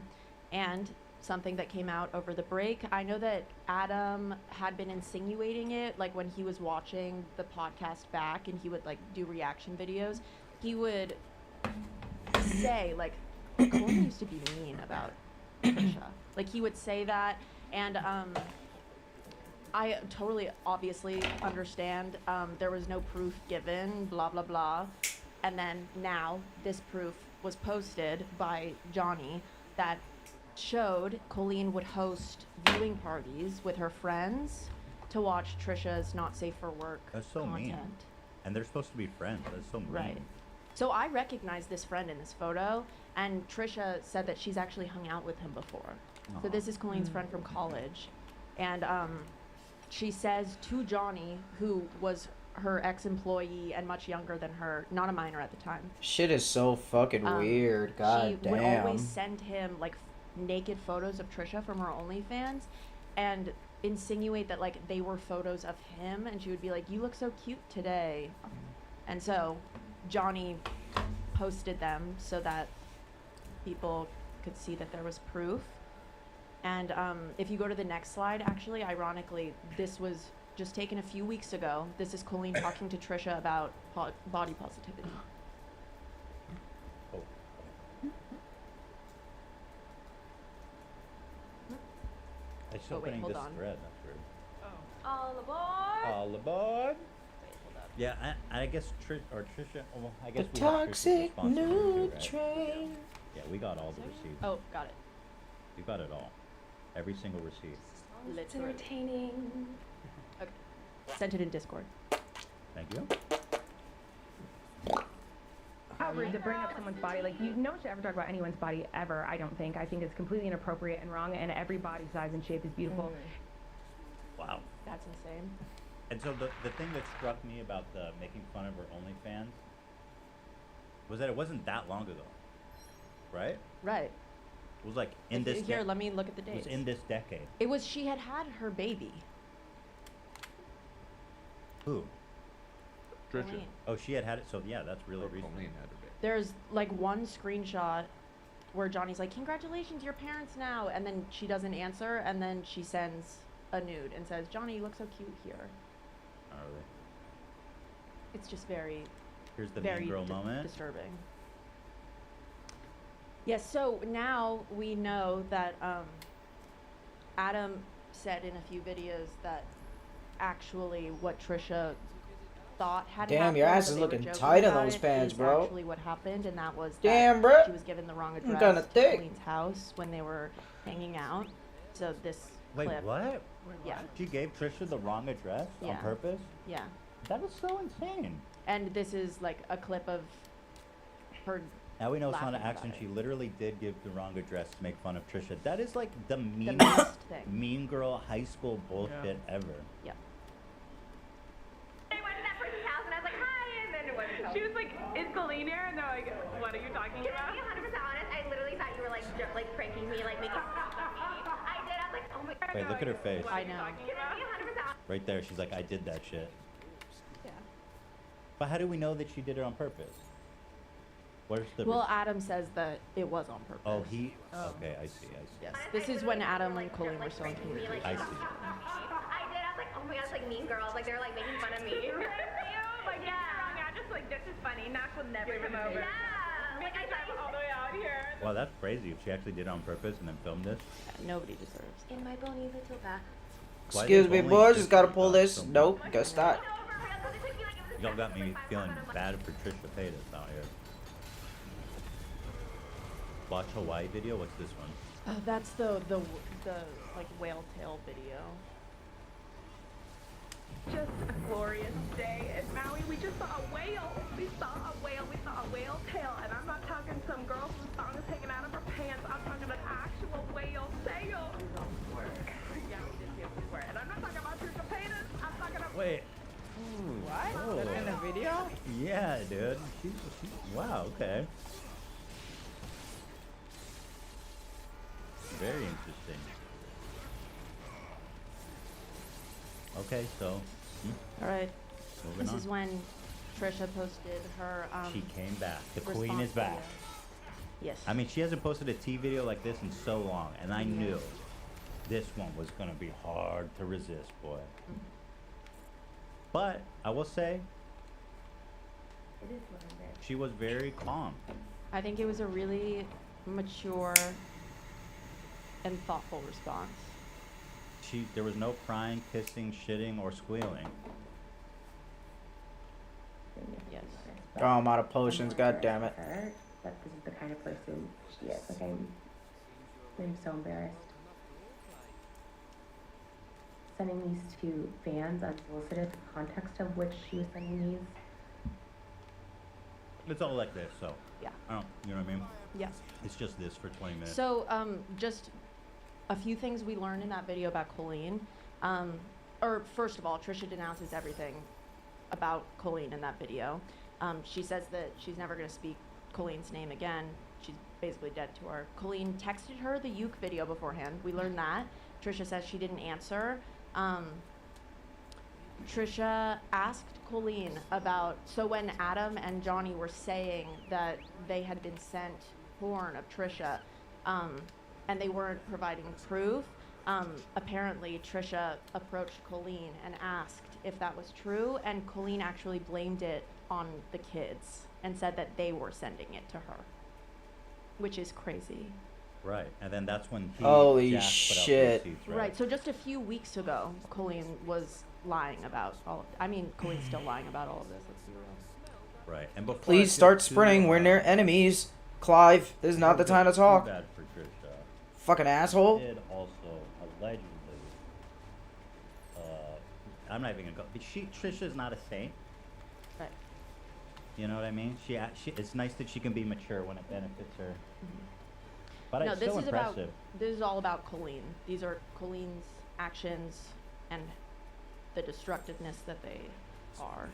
And something that came out over the break, I know that Adam had been insinuating it, like when he was watching the podcast back and he would do reaction videos, he would say Colleen used to be mean about Trisha. He would say that, and I totally obviously understand there was no proof given, blah blah blah, and then now this proof was posted by Johnny that showed Colleen would host viewing parties with her friends to watch Trisha's not safe for work That's so content. mean. And they're supposed to be friends. That's so mean. Right. So I recognize this friend in this photo, and Trisha said that she's actually hung out with him before. So this is Colleen's friend from college, and she says to Johnny, who was her ex-employee and much younger than her, not a minor at the time. Shit is so fucking weird. God She would damn. always send him like naked photos of Trisha from her OnlyFans, and insinuate that like they were photos of him, and she would be like, "You look so cute today," and so Johnny posted them so that people could see that there was proof. And if you go to the next slide, actually, ironically, this was just taken a few weeks ago. This is Colleen talking to Trisha about body positivity. It's Oh, wait, opening hold this on. thread. That's weird. All aboard! All aboard. Yeah, I guess Trisha. Well, I guess The we have Trisha's toxic responsibility, nude right? train. Yeah, we got all the receipts. Oh, got it. We got it all. Every single receipt. It's entertaining. Okay. Sent it in Discord. Thank you. Not rude to bring up someone's body. Like, you no one should ever talk about anyone's body ever, I don't think. I think it's completely inappropriate and wrong, and every body size and shape is beautiful. Wow. That's insane. And so the thing that struck me about the making fun of her OnlyFans was that it wasn't that long ago, right? Right. It was like in this. Here, let me look at the It was dates. in this decade. It was, she had her baby. Who? Trisha. Colleen. Oh, she had it. So yeah, that's really recent. Colleen had her baby. There's like one screenshot where Johnny's like, "Congratulations, your parents now," and then she doesn't answer, and then she sends a nude and says, "Johnny, you look so cute here." Not really. It's just very, Here's the very mean girl moment. disturbing. Yes, so now we know that Adam said in a few videos that actually what Trisha thought had Damn, happened, your ass but is they were looking joking tight in about those it, pants, is bro. actually what happened, and that was Damn, that bruh. she was given the wrong I'm address kinda to thick. Colleen's house when they were hanging out. So this Wait, clip, what? yeah, She gave Trisha the wrong address on Yeah. purpose? yeah, That is so insane. and this is like a clip of her. Now we know it's not an laughing about accident. it. She literally did give the wrong address to make fun of Trisha. That is like the meanest meanest thing. mean girl high school bullshit ever. Yep. I went to that person's house and I was like, hi, and then it wasn't. She was like, "Is Colleen here?" And they're like, "What are you talking Can about?" I be 100% honest? I literally thought you were like pranking me, like making fun of me. I did. I was like, oh my god. Wait, look at her face. I know. Can I be 100% honest? Right there, she's like, I did that shit. Yeah. But how do we know that she did it on purpose? Where's the... Well, Adam says that it was on purpose. oh, he... Okay, I see, I see. Yes. This is when Adam and Colleen were still in communication. I see. I did. I was like, oh my god, it's like mean girls. Like they were like making fun of me. Like, yeah, just like, this is funny. Knox will never come over. Yeah. Like I thought. All the way out here. Well, that's crazy if she actually did it on purpose and then filmed this. Nobody deserves. In my bony little back. Why Excuse they me, only boys. do Just gotta TikTok pull this. so much? Nope. Guess not. Y'all got me feeling bad for Trisha Paytas out here. Watch Hawaii video? What's this one? That's the like whale tail video. Just a glorious day in Maui. We just saw a whale. We saw a whale tail. And I'm not talking some girl whose thong is hanging out of her pants. I'm talking an actual whale tail. Yeah, we did see a squirt. And I'm not talking about Trisha Paytas. I'm talking about... Wait. What? Oh. That's in the video? Yeah, dude. She's wow, okay. Very interesting. Okay, so... All right. Moving This on. is when Trisha posted her. She came back. The queen response is back. video. Yes. I mean, she hasn't posted a T video like this in so long, and I knew this one was gonna be hard to resist, boy. But I will say, she was very calm. I think it was a really mature and thoughtful response. There was no crying, kissing, shitting, or squealing. Yes. Oh, I'm out of potions. God damn it. But this is the kind of person she is. Like I'm so embarrassed. Sending these to fans unsolicited, the context of which she was sending these. It's all like this, so. Yeah. I don't, you know what I mean? Yeah. It's just this for 20 minutes. So, just a few things we learned in that video about Colleen. Or first of all, Trisha denounces everything about Colleen in that video. She says that she's never going to speak Colleen's name again. She's basically dead to her. Colleen texted her the uke video beforehand. We learned that. Trisha says she didn't answer. Trisha asked Colleen about, so when Adam and Johnny were saying that they had been sent porn of Trisha, and they weren't providing proof, apparently Trisha approached Colleen and asked if that was true, and Colleen actually blamed it on the kids and said that they were sending it to her, which is crazy. Right, and then that's when he Holy Jack put out shit. receipts, Right, so just a few weeks ago, Colleen was lying about all of, I mean, Colleen's still lying about all of this, let's be real. Right, and before I Please get start too, sprinting. We're near enemies. Clive, this is not the time to talk. Too bad for Trisha. Fucking asshole. Did also allegedly, I'm not even gonna go. Trisha's not a saint. Right. You know what I mean? It's nice that she can be mature when it benefits her. But No, it's this still is impressive. this is all about Colleen. These are Colleen's actions and the destructiveness that they are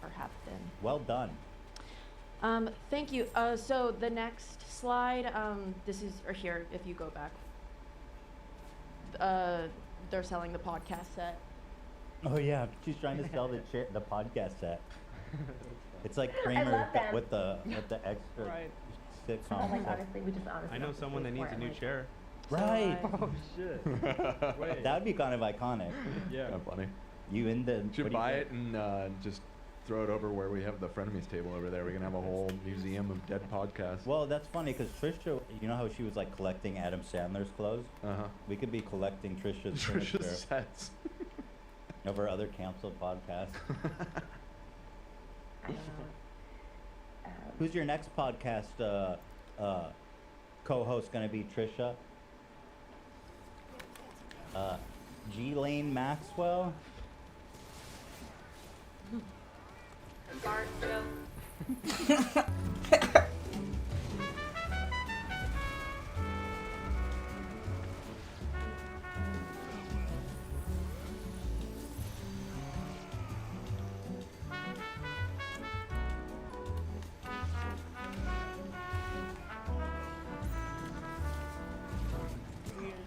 or have been. Well done. Thank you. So the next slide, this is, or here, if you go back. They're selling the podcast set. Oh yeah, she's trying to sell the podcast set. It's like I Kramer love that. with the extra Right. sitcom Like, stuff. honestly, we just honestly. I know don't someone that pay needs for a it, new like- chair. Right. Oh shit. Wait. That would be kind of iconic. Yeah. Kind of funny. You in the? Should what do you buy think? it and just throw it over where we have the frenemies table over there. We can have a whole museum of dead podcasts. Well, that's funny because Trisha, you know how she was like collecting Adam Sandler's clothes? Uh-huh. We could be collecting Trisha's furniture Trisha's sets. of her other canceled podcasts. I don't know. Who's your next podcast co-host gonna be? Trisha? Ghislaine Maxwell? Fart joke.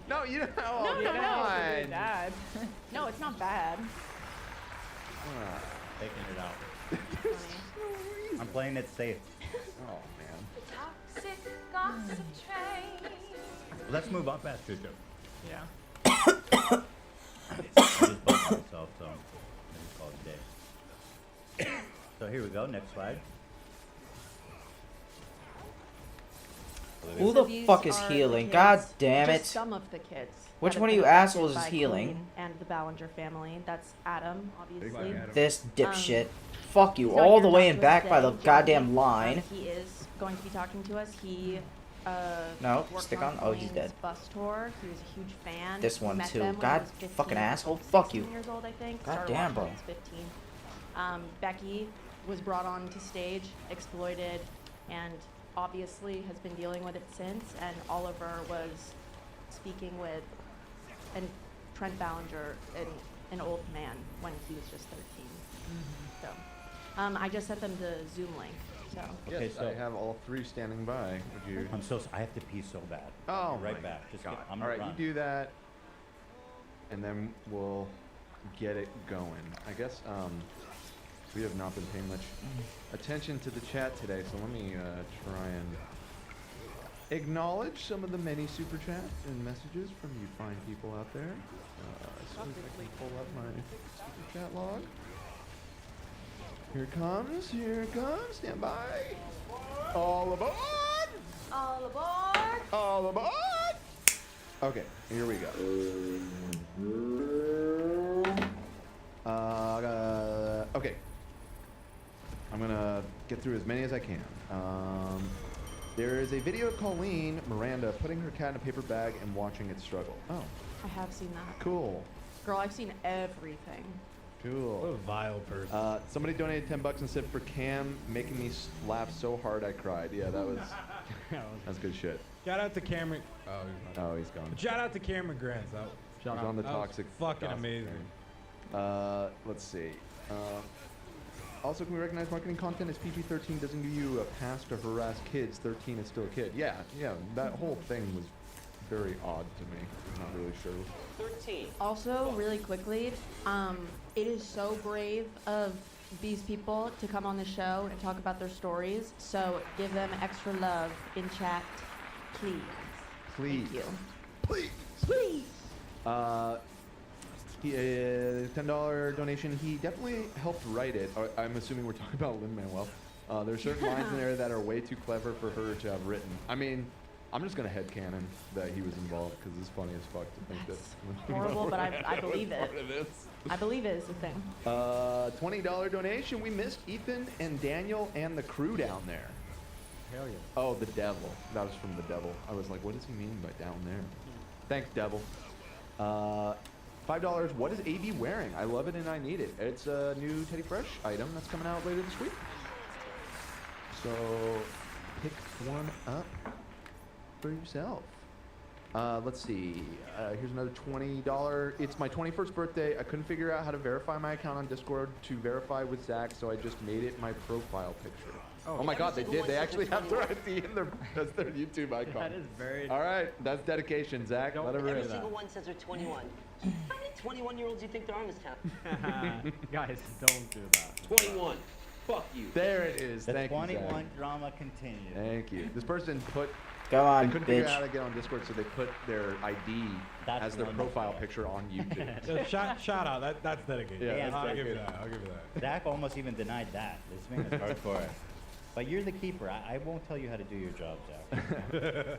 No, you don't. No, Oh, no, come no. on. Dad. No, it's not bad. Ah, Taking it out. I'm playing it safe. oh man. Toxic gossip train. Let's move on past Trisha. Yeah. I just bumped myself, so I just call it a day. So here we go, next slide. Who the These fuck is are healing? the God kids, damn just it. Some of the kids. Which that one have of been you affected assholes is by healing? Colleen and the Ballinger family. That's Adam, obviously. This dipshit. Fuck you. So All here, the way talk and to back us by the today. goddamn Johnny, line. He is going to be talking to us. He No, worked stick on. Oh, he's Colleen's dead. bus tour. He was a huge fan. This He one met too. them when he God was 15, fucking asshole. 16 Fuck you. years old, I think. God Started damn, watching bro. when he was 15. Becky was brought onto stage, exploited, and obviously has been dealing with it since. And Oliver was speaking with Trent Ballinger, an old man, when he was just 13. So, I just sent them the Zoom link. So. Okay, Yes, so- I have all three standing by. Would you? I have to pee so bad. Oh, right my back. Just God. I'm all gonna right, run. you do that, and then we'll get it going. I guess we have not been paying much attention to the chat today, so let me try and acknowledge some of the many super chats and messages from you fine people out there. As soon as I can pull up my super chat log. Here it comes, here it comes, stand by. All aboard! All aboard. All aboard! Okay, here we go. Okay. I'm gonna get through as many as I can. There is a video of Colleen Miranda putting her cat in a paper bag and watching it struggle. Oh, I have seen that. cool. Girl, I've seen everything. Cool. What a vile person. Somebody donated $10 and said for Cam making me laugh so hard I cried. Yeah, that was that's good shit. Shout out to Cameron. Oh, he's gone. Shout out to Cameron Grants. He's on the That was toxic. fucking gossip amazing. thing. Let's see. Also, can we recognize marketing content as PG-13 doesn't give you a pass to harass kids? 13 is still a kid. Yeah, that whole thing was very odd to me. I'm not really sure. 13. Also, really quickly, it is so brave of these people to come on the show and talk about their stories. So give them extra love in chat, please. Please. Thank you. Please. Please. $10 donation. He definitely helped write it. I'm assuming we're talking about Lin-Manuel. There are certain lines in there that are way too clever for her to have written. I mean, I'm just gonna headcanon that he was involved because it's funny as fuck to think that. Horrible, but I believe it. Part of this. I believe it is the thing. $20 donation. We missed Ethan and Daniel and the crew down there. Hell yeah. Oh, the devil. That was from the devil. I was like, what does he mean by down there? Thanks, devil. $5. What is AB wearing? I love it and I need it. It's a new Teddy Fresh item that's coming out later this week. So pick one up for yourself. Let's see. Here's another $20. It's my 21st birthday. I couldn't figure out how to verify my account on Discord to verify with Zach, so I just made it my profile picture. Oh my God, they did. They actually have their ID in their that's their YouTube icon. That is very. All right, that's dedication, Zach. Let her Every rip. single one says they're 21. How many 21-year-olds do you think there are in this town? Guys, don't do that. 21. Fuck you. There it is. The Thank you, 21 Zach. drama continues. Thank you. This person put. Go on, They couldn't figure bitch. out how to get on Discord, so they put their ID as their profile picture on YouTube. Shout out. That's dedication. Yeah, that's I'll give you dedication. that. I'll give you that. Zach almost even denied that. This man is hardcore. But you're the keeper. I won't tell you how to do your job, Zach.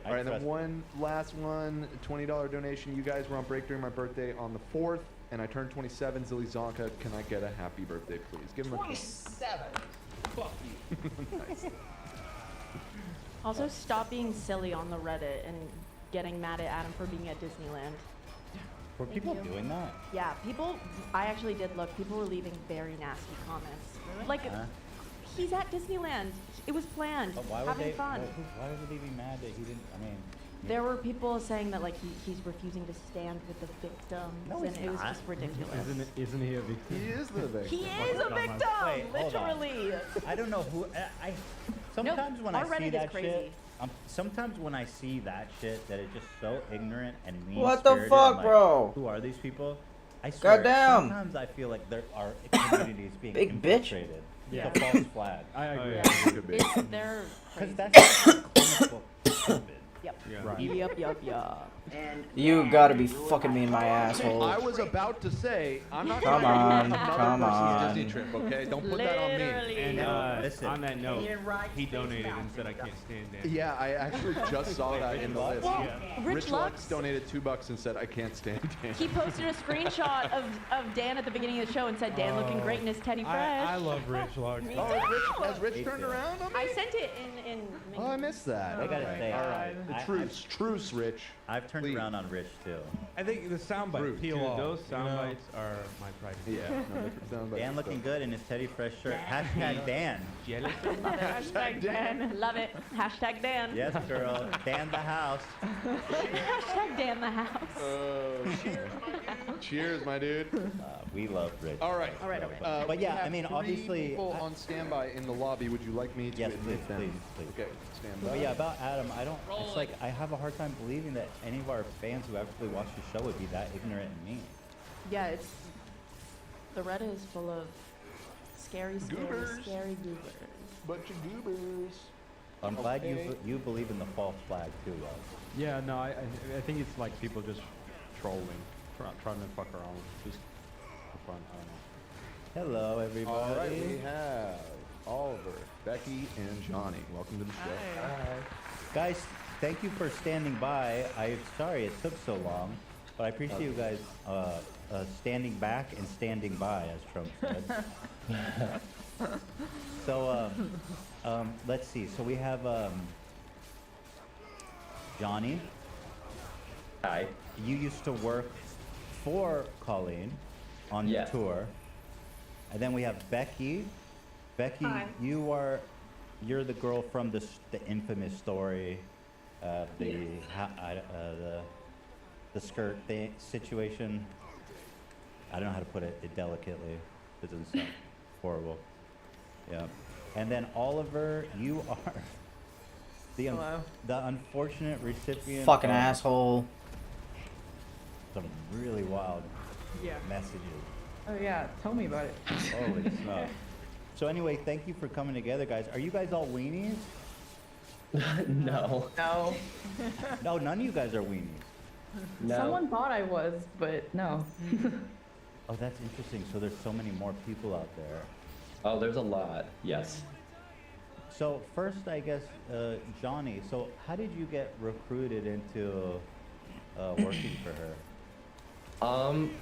All right, and then one last one, $20 donation. You guys were on break during my birthday on the 4th, and I turned 27. Zilly Zonka, can I get a happy birthday, please? Give him a 27. Fuck you. Nice. Also, stop being silly on the Reddit and getting mad at Adam for being at Disneyland. Were people doing that? Yeah, people. I actually did look. People were leaving very nasty comments. Like, he's at Disneyland. It was planned. But why would having they? fun. Why would they be mad that he didn't? I mean. There were people saying that like he's refusing to stand with the victims, No, and he's it was not. just ridiculous. Isn't he a victim? He is the victim. He is a victim, Wait, hold on. literally. I don't know who. Sometimes when I our Reddit see is that crazy. shit, sometimes when I see that shit, that is just so ignorant and mean. What the fuck, bro? Who are these people? I swear. Goddamn. Sometimes I feel like there are communities being Big bitch. infiltrated. Yeah. It's a false flag. I agree. It's they're Because crazy. that's stupid. Yep. Yeah. Right. Yup. You gotta be fucking me in my asshole. I was about to say, I'm not Come trying to on, ruin come another on. person's Disney trip, okay? Don't put that on me. Literally. And Listen. on that note, he donated and said I can't stand Dan. Yeah, I actually just saw that in the list. Well, Rich Rich Lux, Lux donated $2 and said, I can't stand Dan. he posted a screenshot of Dan at the beginning of the show and said, Dan looking great in his Teddy Fresh. I love Rich Lux. Me Oh, too. has Rich turned around on me? I sent it in Oh, I missed that. I gotta say, All right. The truce, Rich. I've turned Please. around on Rich too. I think the soundbite Rude. peel Dude, off. those you sound know? bites are my pride. Yeah. No, different sound bites Dan and looking stuff. good in his Teddy Fresh shirt. Hashtag Dan. Jealous? Love it. Hashtag Dan. Love it. Hashtag Dan. Yes, girl. Dan the house. Hashtag Dan the house. Cheers, my dude. We love Rich. All right. All right. But we yeah, have I mean, 3 obviously, people I- on standby in the lobby. Would you like me to Yes, admit please, them? please. Okay, stand by. But yeah, about Adam, I don't. It's like I have a hard time believing that any of our fans who actually watch the show would be that ignorant and mean. Yeah, it's the Reddit is full of scary Goobers. goobers. Bunch of goobers. I'm glad Okay. you believe in the false flag too, though. Yeah, no, I think it's like people just trolling, trying to fuck around, just for fun. I don't know. Hello, everybody. All right, we have Oliver, Becky, and Johnny. Welcome to the show. Hi. Guys, thank you for standing by. I'm sorry it took so long, but I appreciate you guys standing back and standing by, as Trump said. So, let's see. So we have Johnny. Hi. You used to work for Colleen on your Yes. tour. And then we have Becky. Becky, Hi. you're the girl from the infamous story of the the skirt thing situation. I don't know how to put it delicately. It doesn't sound horrible. Yeah. And then Oliver, you are the unfortunate recipient. Fucking of asshole. Some really wild Yeah. messages. Oh yeah, tell me about it. Holy smokes. So anyway, thank you for coming together, guys. Are you guys all weenies? No. No. No, none of you guys are weenies. No. Someone thought I was, but no. Oh, that's interesting. So there's so many more people out there. Oh, there's a lot. Yes. So first, I guess, Johnny, so how did you get recruited into working for her?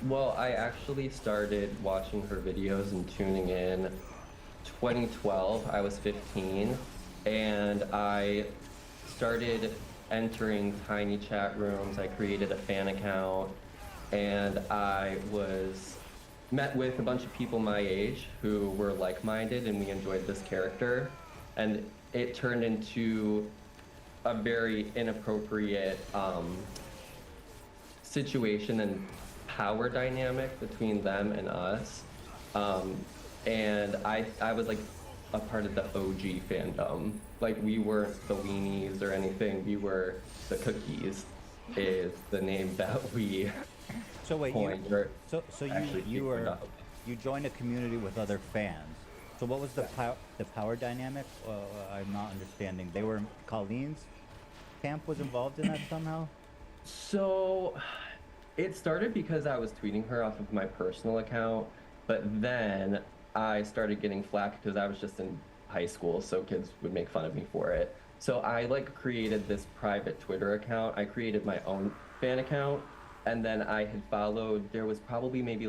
Well, I actually started watching her videos and tuning in 2012. I was 15, and I started entering tiny chat rooms. I created a fan account, and I met with a bunch of people my age who were like-minded, and we enjoyed this character, and it turned into a very inappropriate situation and power dynamic between them and us. And I was like a part of the OG fandom. Like, we weren't the weenies or anything, we were the cookies is the name that we So wait, coined. so you joined a community with other fans. So what was the power dynamic? I'm not understanding. Colleen's camp was involved in that somehow? So it started because I was tweeting her off of my personal account, but then I started getting flack because I was just in high school, so kids would make fun of me for it. So I created this private Twitter account. I created my own fan account, and then I had followed, there was probably maybe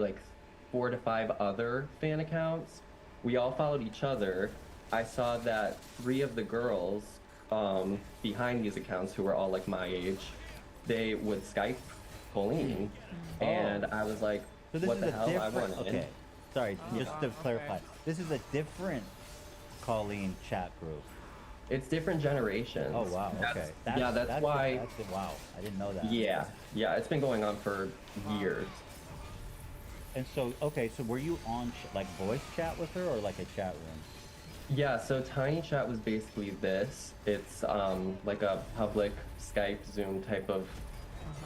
4 to 5 other fan accounts. We all followed each other. I saw that 3 of the girls behind these accounts, who were all my age, they would Skype Colleen, and I was like, So this what is the a hell? I different. want in. Okay, sorry. Just to clarify, this is a different Colleen chat group. It's different generations. Oh wow. Okay. That's why. Wow. I didn't know that. Yeah, it's been going on for years. And so, okay, so were you on voice chat with her or a chat room? Yeah, so Tiny Chat was basically this. It's like a public Skype, Zoom type of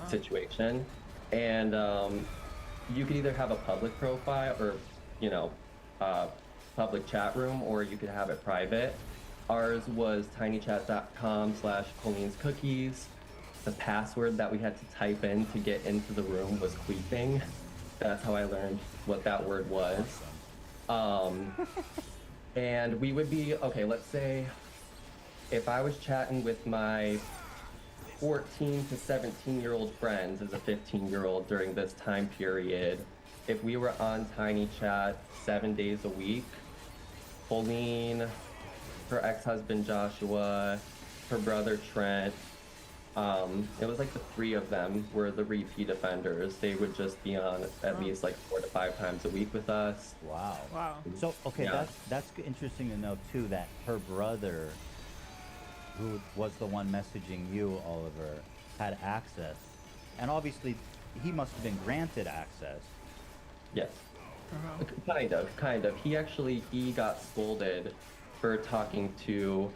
situation. And you could either have a public profile or, public chat room, or you could have it private. Ours was tinychat.com/Colleen's Cookies. The password that we had to type in to get into the room was queefing. That's how I learned what that word was. And we would be, okay, let's say if I was chatting with my 14 to 17-year-old friends as a 15-year-old during this time period, if we were on Tiny Chat 7 days a week, Colleen, her ex-husband Joshua, her brother Trent, it was the 3 of them were the repeat offenders. They would just be on at least 4 to 5 times a week with us. Wow. Wow. So okay, Yeah. that's interesting to know too, that her brother, who was the one messaging you, Oliver, had access, and obviously he must have been granted access. Yes. Kind of. He got scolded for talking to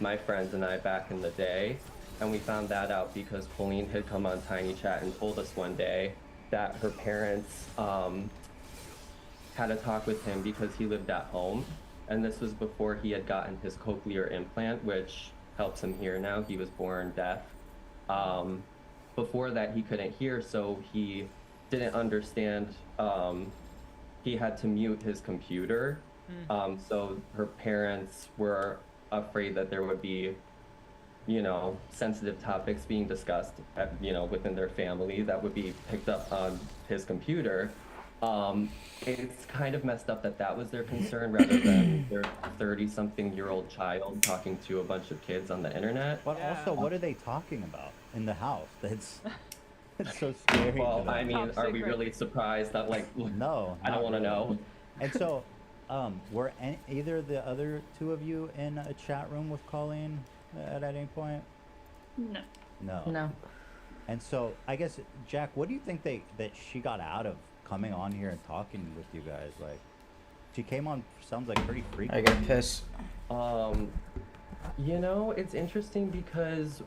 my friends and I back in the day. And we found that out because Colleen had come on Tiny Chat and told us one day that her parents had a talk with him because he lived at home. And this was before he had gotten his cochlear implant, which helps him hear now. He was born deaf. Before that, he couldn't hear, so he didn't understand. He had to mute his computer. So her parents were afraid that there would be sensitive topics being discussed within their family that would be picked up on his computer. It's kind of messed up that was their concern rather than their 30-something-year-old child talking to a bunch of kids on the internet. But also, what are they talking about in the house? It's so scary. Well, I mean, are we really surprised that no, I don't want to know. And so Were either the other two of you in a chat room with Colleen at any point? No. No. No. And so, I guess, Jack, what do you think that she got out of coming on here and talking with you guys? Like, she came on, sounds like pretty I frequent. got pissed. You know, it's interesting because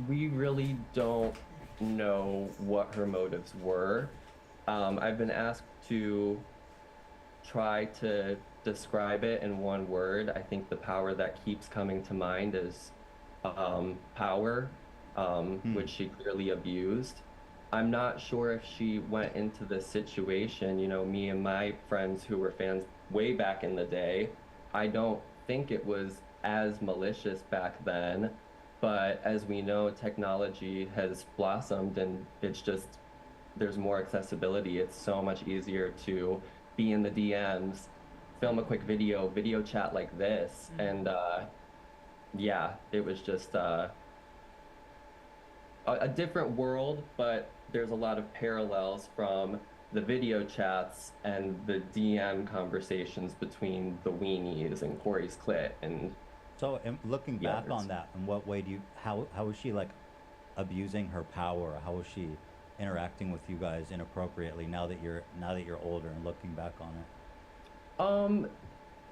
we really don't know what her motives were. I've been asked to try to describe it in one word. I think the power that keeps coming to mind is power, which she clearly abused. I'm not sure if she went into the situation, you know, me and my friends who were fans way back in the day, I don't think it was as malicious back then, but as we know, technology has blossomed and it's just, there's more accessibility. It's so much easier to be in the DMs, film a quick video chat like this, and yeah, it was just a different world, but there's a lot of parallels from the video chats and the DM conversations between the weenies and Corey's clit. And so, looking yeah, back on that, in what way do you, how was she like abusing her power? How was she interacting with you guys inappropriately now that you're older and looking back on it?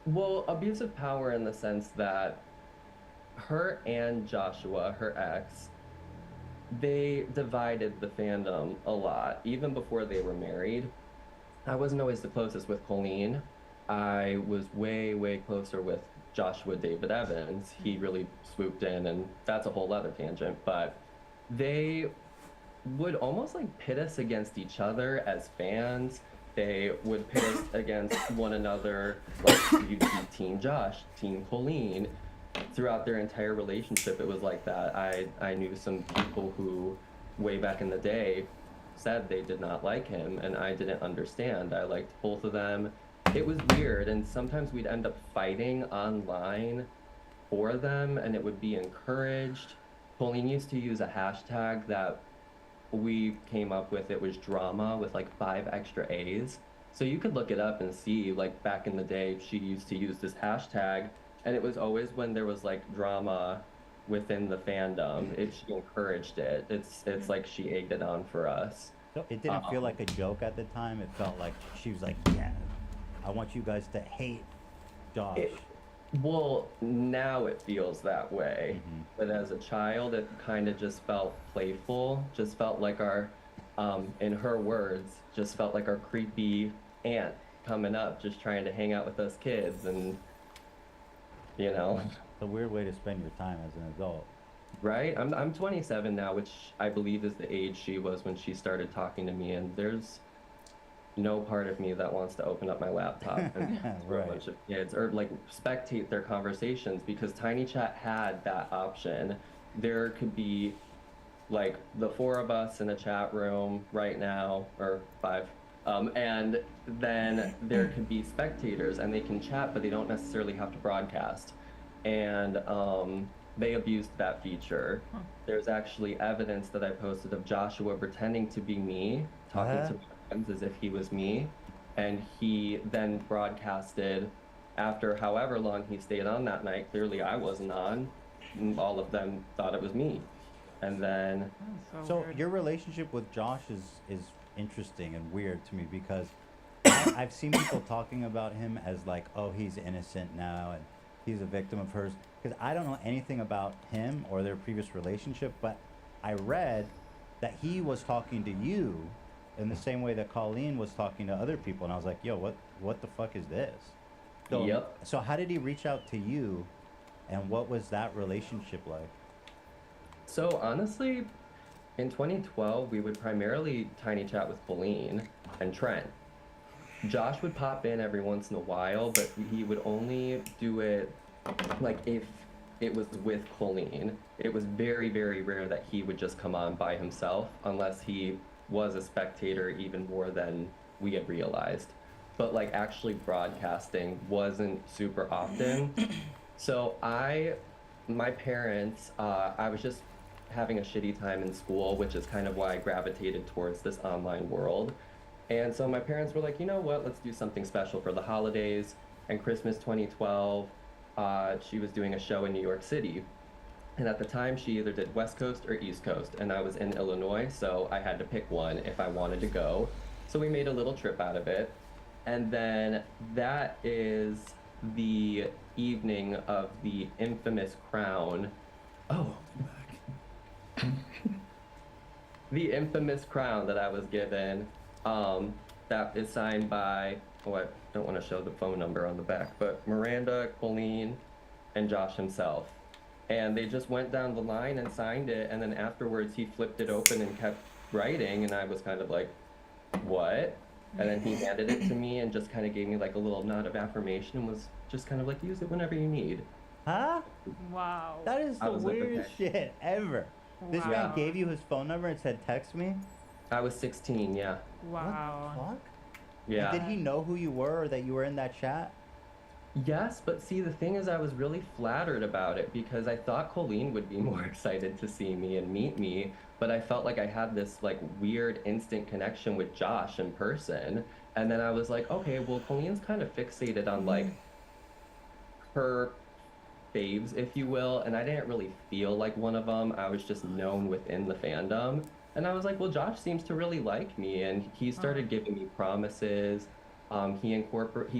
Well, abusive power in the sense that her and Joshua, her ex, they divided the fandom a lot, even before they were married. I wasn't always the closest with Colleen. I was way, way closer with Joshua David Evans. He really swooped in, and that's a whole other tangent, but they would almost like pit us against each other as fans. They would pit us against one another, like you'd be Team Josh, Team Colleen. Throughout their entire relationship, it was like that. I knew some people who, way back in the day, said they did not like him, and I didn't understand. I liked both of them. It was weird, and sometimes we'd end up fighting online for them, and it would be encouraged. Colleen used to use a hashtag that we came up with. It was drama with like 5 extra A's. So you could look it up and see, like back in the day, she used to use this hashtag, and it was always when there was like drama within the fandom. She encouraged it. It's like she egged it on for us. So it didn't feel like a joke at the time. It felt like she was like, yeah, I want you guys to hate Josh. Well, now it feels that way. But as a child, it kind of just felt playful. Just felt like our, in her words, just felt like our creepy aunt coming up, just trying to hang out with us kids. And, you know. It's a weird way to spend your time as an adult. Right? I'm 27 now, which I believe is the age she was when she started talking to me. And there's no part of me that wants to open up my laptop and for a bunch of kids or like spectate their conversations, because Tiny Chat had that option. There could be like the 4 of us in a chat room right now, or 5, and then there could be spectators and they can chat, but they don't necessarily have to broadcast. And they abused that feature. There's actually evidence that I posted of Joshua pretending to be me, talking to as if he was me, and he then broadcasted after however long he stayed on that night. Clearly I wasn't on, and all of them thought it was me. And then so your relationship with Josh is interesting and weird to me, because I've seen people talking about him as like, oh, he's innocent now and he's a victim of hers, because I don't know anything about him or their previous relationship, but I read that he was talking to you in the same way that Colleen was talking to other people, and I was like, yo, what the fuck is this? So, Yep. So how did he reach out to you, and what was that relationship like? So honestly, in 2012, we would primarily Tiny Chat with Colleen and Trent. Josh would pop in every once in a while, but he would only do it like if it was with Colleen. It was very, very rare that he would just come on by himself, unless he was a spectator even more than we had realized. But like actually broadcasting wasn't super often. So my parents, I was just having a shitty time in school, which is kind of why I gravitated towards this online world. And so my parents were like, you know what, let's do something special for the holidays. and Christmas 2012, she was doing a show in New York City. And at the time, she either did West Coast or East Coast, and I was in Illinois, so I had to pick one if I wanted to go. So we made a little trip out of it. And then that is the evening of the infamous crown. Oh, the infamous crown that I was given, that is signed by, oh, I don't want to show the phone number on the back, but Miranda, Colleen, and Josh himself. And they just went down the line and signed it, and then afterwards he flipped it open and kept writing, and I was kind of like, what? And then he handed it to me and just kind of gave me like a little nod of affirmation and was just kind of like, use it whenever you need. Huh? Wow. That is I the was like, weirdest okay. shit ever. This Wow. man gave you his phone number and said, text me? I was 16, yeah. Wow. What the fuck? Yeah. And did he know who you were or that you were in that chat? Yes, but see, the thing is I was really flattered about it because I thought Colleen would be more excited to see me and meet me, but I felt like I had this like weird instant connection with Josh in person. And then I was like, okay, well, Colleen's kind of fixated on like her faves, if you will, and I didn't really feel like one of them. I was just known within the fandom. And I was like, well, Josh seems to really like me, and he started giving me promises. He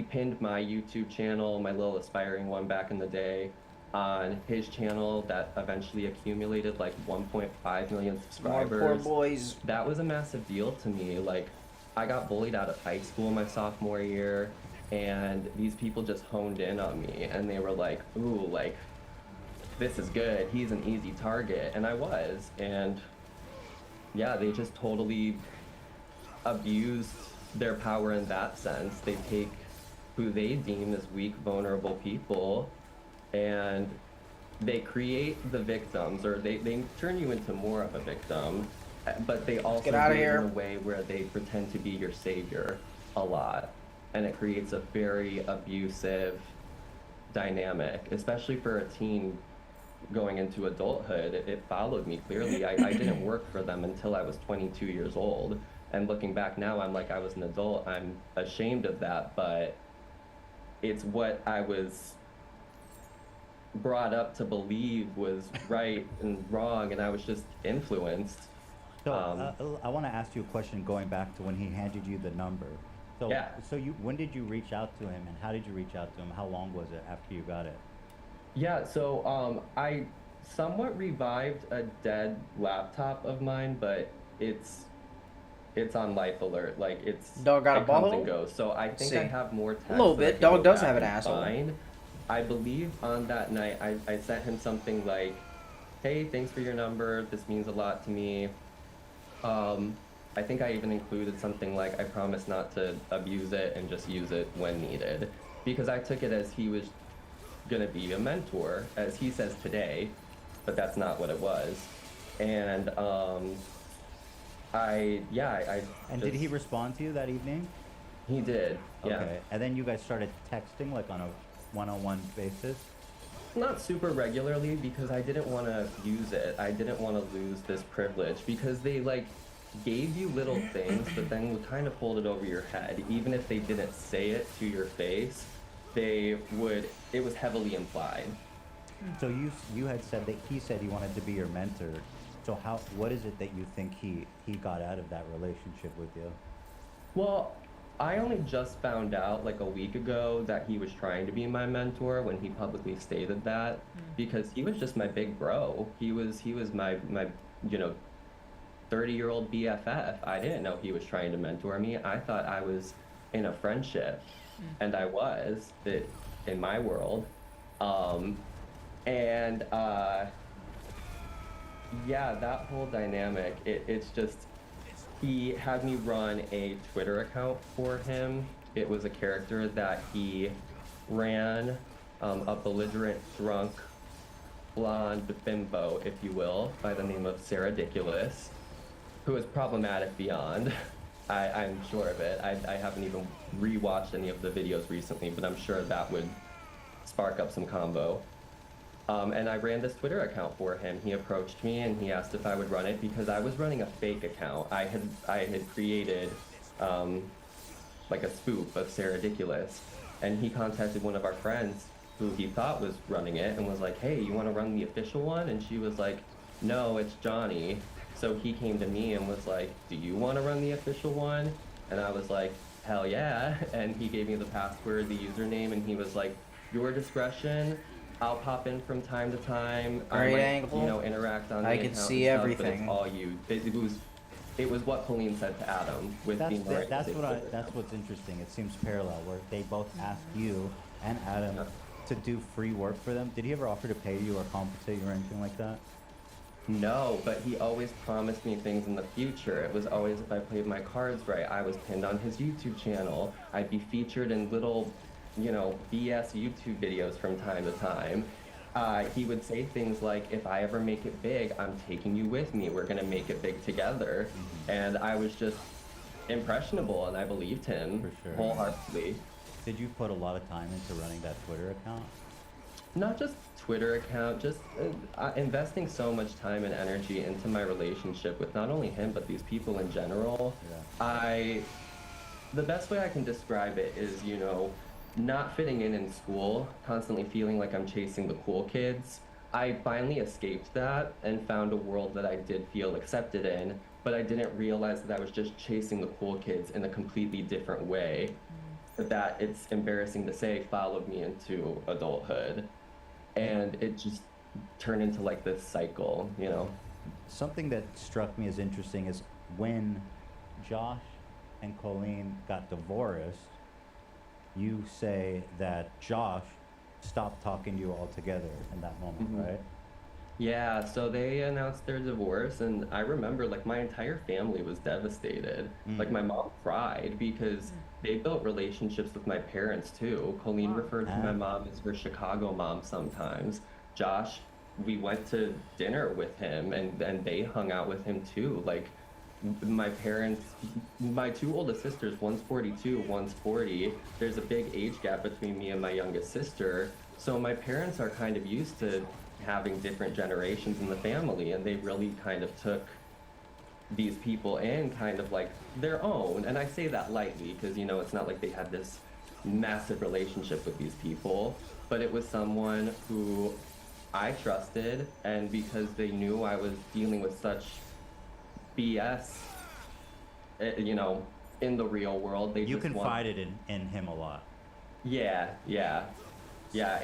pinned my YouTube channel, my little aspiring one back in the day, on his channel that eventually accumulated like 1.5 million subscribers. More poor boys. That was a massive deal to me. Like, I got bullied out of high school my sophomore year, and these people just honed in on me, and they were like, ooh, like, this is good. He's an easy target. And I was. And yeah, they just totally abused their power in that sense. They take who they deem as weak, vulnerable people, and they create the victims, or they turn you into more of a victim, but they also get outta do it here. in a way where they pretend to be your savior a lot, and it creates a very abusive dynamic, especially for a teen going into adulthood. It followed me clearly. I didn't work for them until I was 22 years old. And looking back now, I'm like, I was an adult. I'm ashamed of that, but it's what I was brought up to believe was right and wrong, and I was just influenced. So I want to ask you a question going back to when he handed you the number. So, Yeah. So when did you reach out to him, and how did you reach out to him? How long was it after you got it? Yeah, so I somewhat revived a dead laptop of mine, but it's on life alert. Like, it's Dog got a it ball comes hole? and goes. So I think See. I have more text. A little that I bit. can Dog go does back have an and asshole. find. I believe on that night I sent him something like, hey, thanks for your number. This means a lot to me. I think I even included something like, I promise not to abuse it and just use it when needed. Because I took it as he was gonna be a mentor, as he says today, but that's not what it was. And I And did he respond to you that evening? He did, yeah. Okay. And then you guys started texting like on a one-on-one basis? Not super regularly, because I didn't want to use it. I didn't want to lose this privilege, because they like gave you little things, but then would kind of hold it over your head. Even if they didn't say it to your face, it was heavily implied. So you had said that he said he wanted to be your mentor. So what is it that you think he got out of that relationship with you? Well, I only just found out like a week ago that he was trying to be my mentor when he publicly stated that, because he was just my big bro. He was my 30-year-old BFF. I didn't know he was trying to mentor me. I thought I was in a friendship, and I was in my world. Yeah, that whole dynamic, it's just, he had me run a Twitter account for him. It was a character that he ran, a belligerent, drunk, blonde bimbo, if you will, by the name of Sarah Ridiculous, who is problematic beyond. I'm sure of it. I haven't even rewatched any of the videos recently, but I'm sure that would spark up some combo. And I ran this Twitter account for him. He approached me and he asked if I would run it because I was running a fake account. I had created like a spoof of Sarah Ridiculous, and he contacted one of our friends who he thought was running it and was like, hey, you want to run the official one? And she was like, no, it's Johnny. So he came to me and was like, do you want to run the official one? And I was like, hell yeah. And he gave me the password, the username, and he was like, your discretion. I'll pop in from time to time. I Great might, angle. you know, interact on the I can account see and stuff, everything. But it's all you. It was what Colleen said to Adam with That's being right. that's what's interesting. It seems parallel, where they both asked you and Adam to do free work for them. Did he ever offer to pay you or compensate you or anything like that? No, but he always promised me things in the future. It was always if I played my cards right. I was pinned on his YouTube channel. I'd be featured in little, you know, BS YouTube videos from time to time. He would say things like, if I ever make it big, I'm taking you with me. We're going to make it big together. And I was just impressionable, and I believed him wholeheartedly. Did you put a lot of time into running that Twitter account? Not just Twitter account, just investing so much time and energy into my relationship with not only him, but these people in general. The best way I can describe it is, you know, not fitting in school, constantly feeling like I'm chasing the cool kids. I finally escaped that and found a world that I did feel accepted in, but I didn't realize that I was just chasing the cool kids in a completely different way. That it's embarrassing to say followed me into adulthood. And it just turned into like this cycle, you know? Something that struck me as interesting is when Josh and Colleen got divorced, you say that Josh stopped talking to you altogether in that moment, right? Yeah, so they announced their divorce, and I remember like my entire family was devastated. Like my mom cried because they built relationships with my parents too. Colleen referred to my mom as her Chicago mom sometimes. Josh, we went to dinner with him, and they hung out with him too. Like my parents, my two oldest sisters, one's 42, one's 40. There's a big age gap between me and my youngest sister. So my parents are kind of used to having different generations in the family, and they really kind of took these people in kind of like their own. And I say that lightly because, you know, it's not like they had this massive relationship with these people, but it was someone who I trusted, and because they knew I was dealing with such BS, you know, in the real world, You confided in him a lot. Yeah,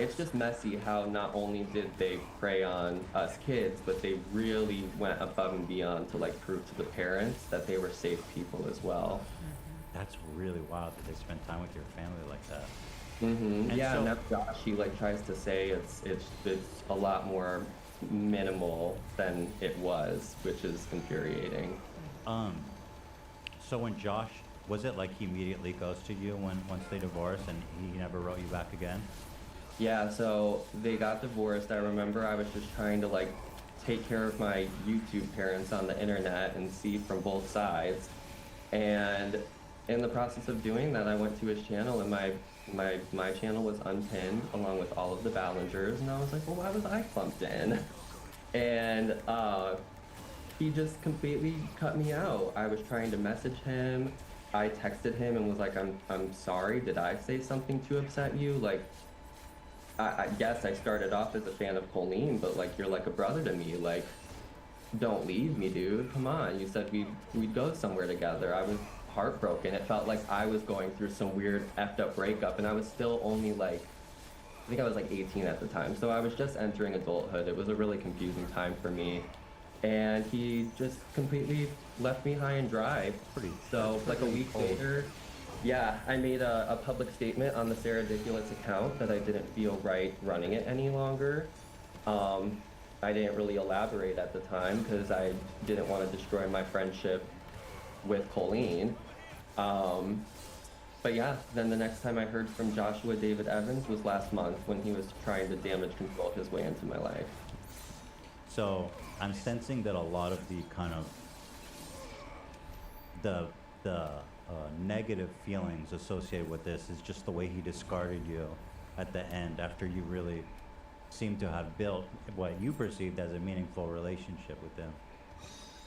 it's just messy how not only did they prey on us kids, but they really went above and beyond to like prove to the parents that they were safe people as well. That's really wild that they spend time with your family like that. And so- now Josh, he like tries to say it's a lot more minimal than it was, which is infuriating. So when Josh, was it like he immediately ghosted you once they divorced and he never wrote you back again? Yeah, so they got divorced. I remember I was just trying to like take care of my YouTube parents on the internet and see from both sides. And in the process of doing that, I went to his channel, and my channel was unpinned along with all of the Ballingers, and I was like, well, why was I clumped in? And he just completely cut me out. I was trying to message him. I texted him and was like, I'm sorry, did I say something to upset you? Like, I guess I started off as a fan of Colleen, but like, you're like a brother to me. Like, don't leave me, dude. Come on. You said we'd go somewhere together. I was heartbroken. It felt like I was going through some weird effed up breakup, and I was still only like, I think I was like 18 at the time. So I was just entering adulthood. It was a really confusing time for me. And he just completely left me high and dry. So like a week later, yeah, I made a public statement on the Sarah Ridiculous account that I didn't feel right running it any longer. I didn't really elaborate at the time because I didn't want to destroy my friendship with Colleen. But yeah, then the next time I heard from Joshua David Evans was last month when he was trying to damage control his way into my life. So I'm sensing that a lot of the kind of the negative feelings associated with this is just the way he discarded you at the end after you really seem to have built what you perceived as a meaningful relationship with him.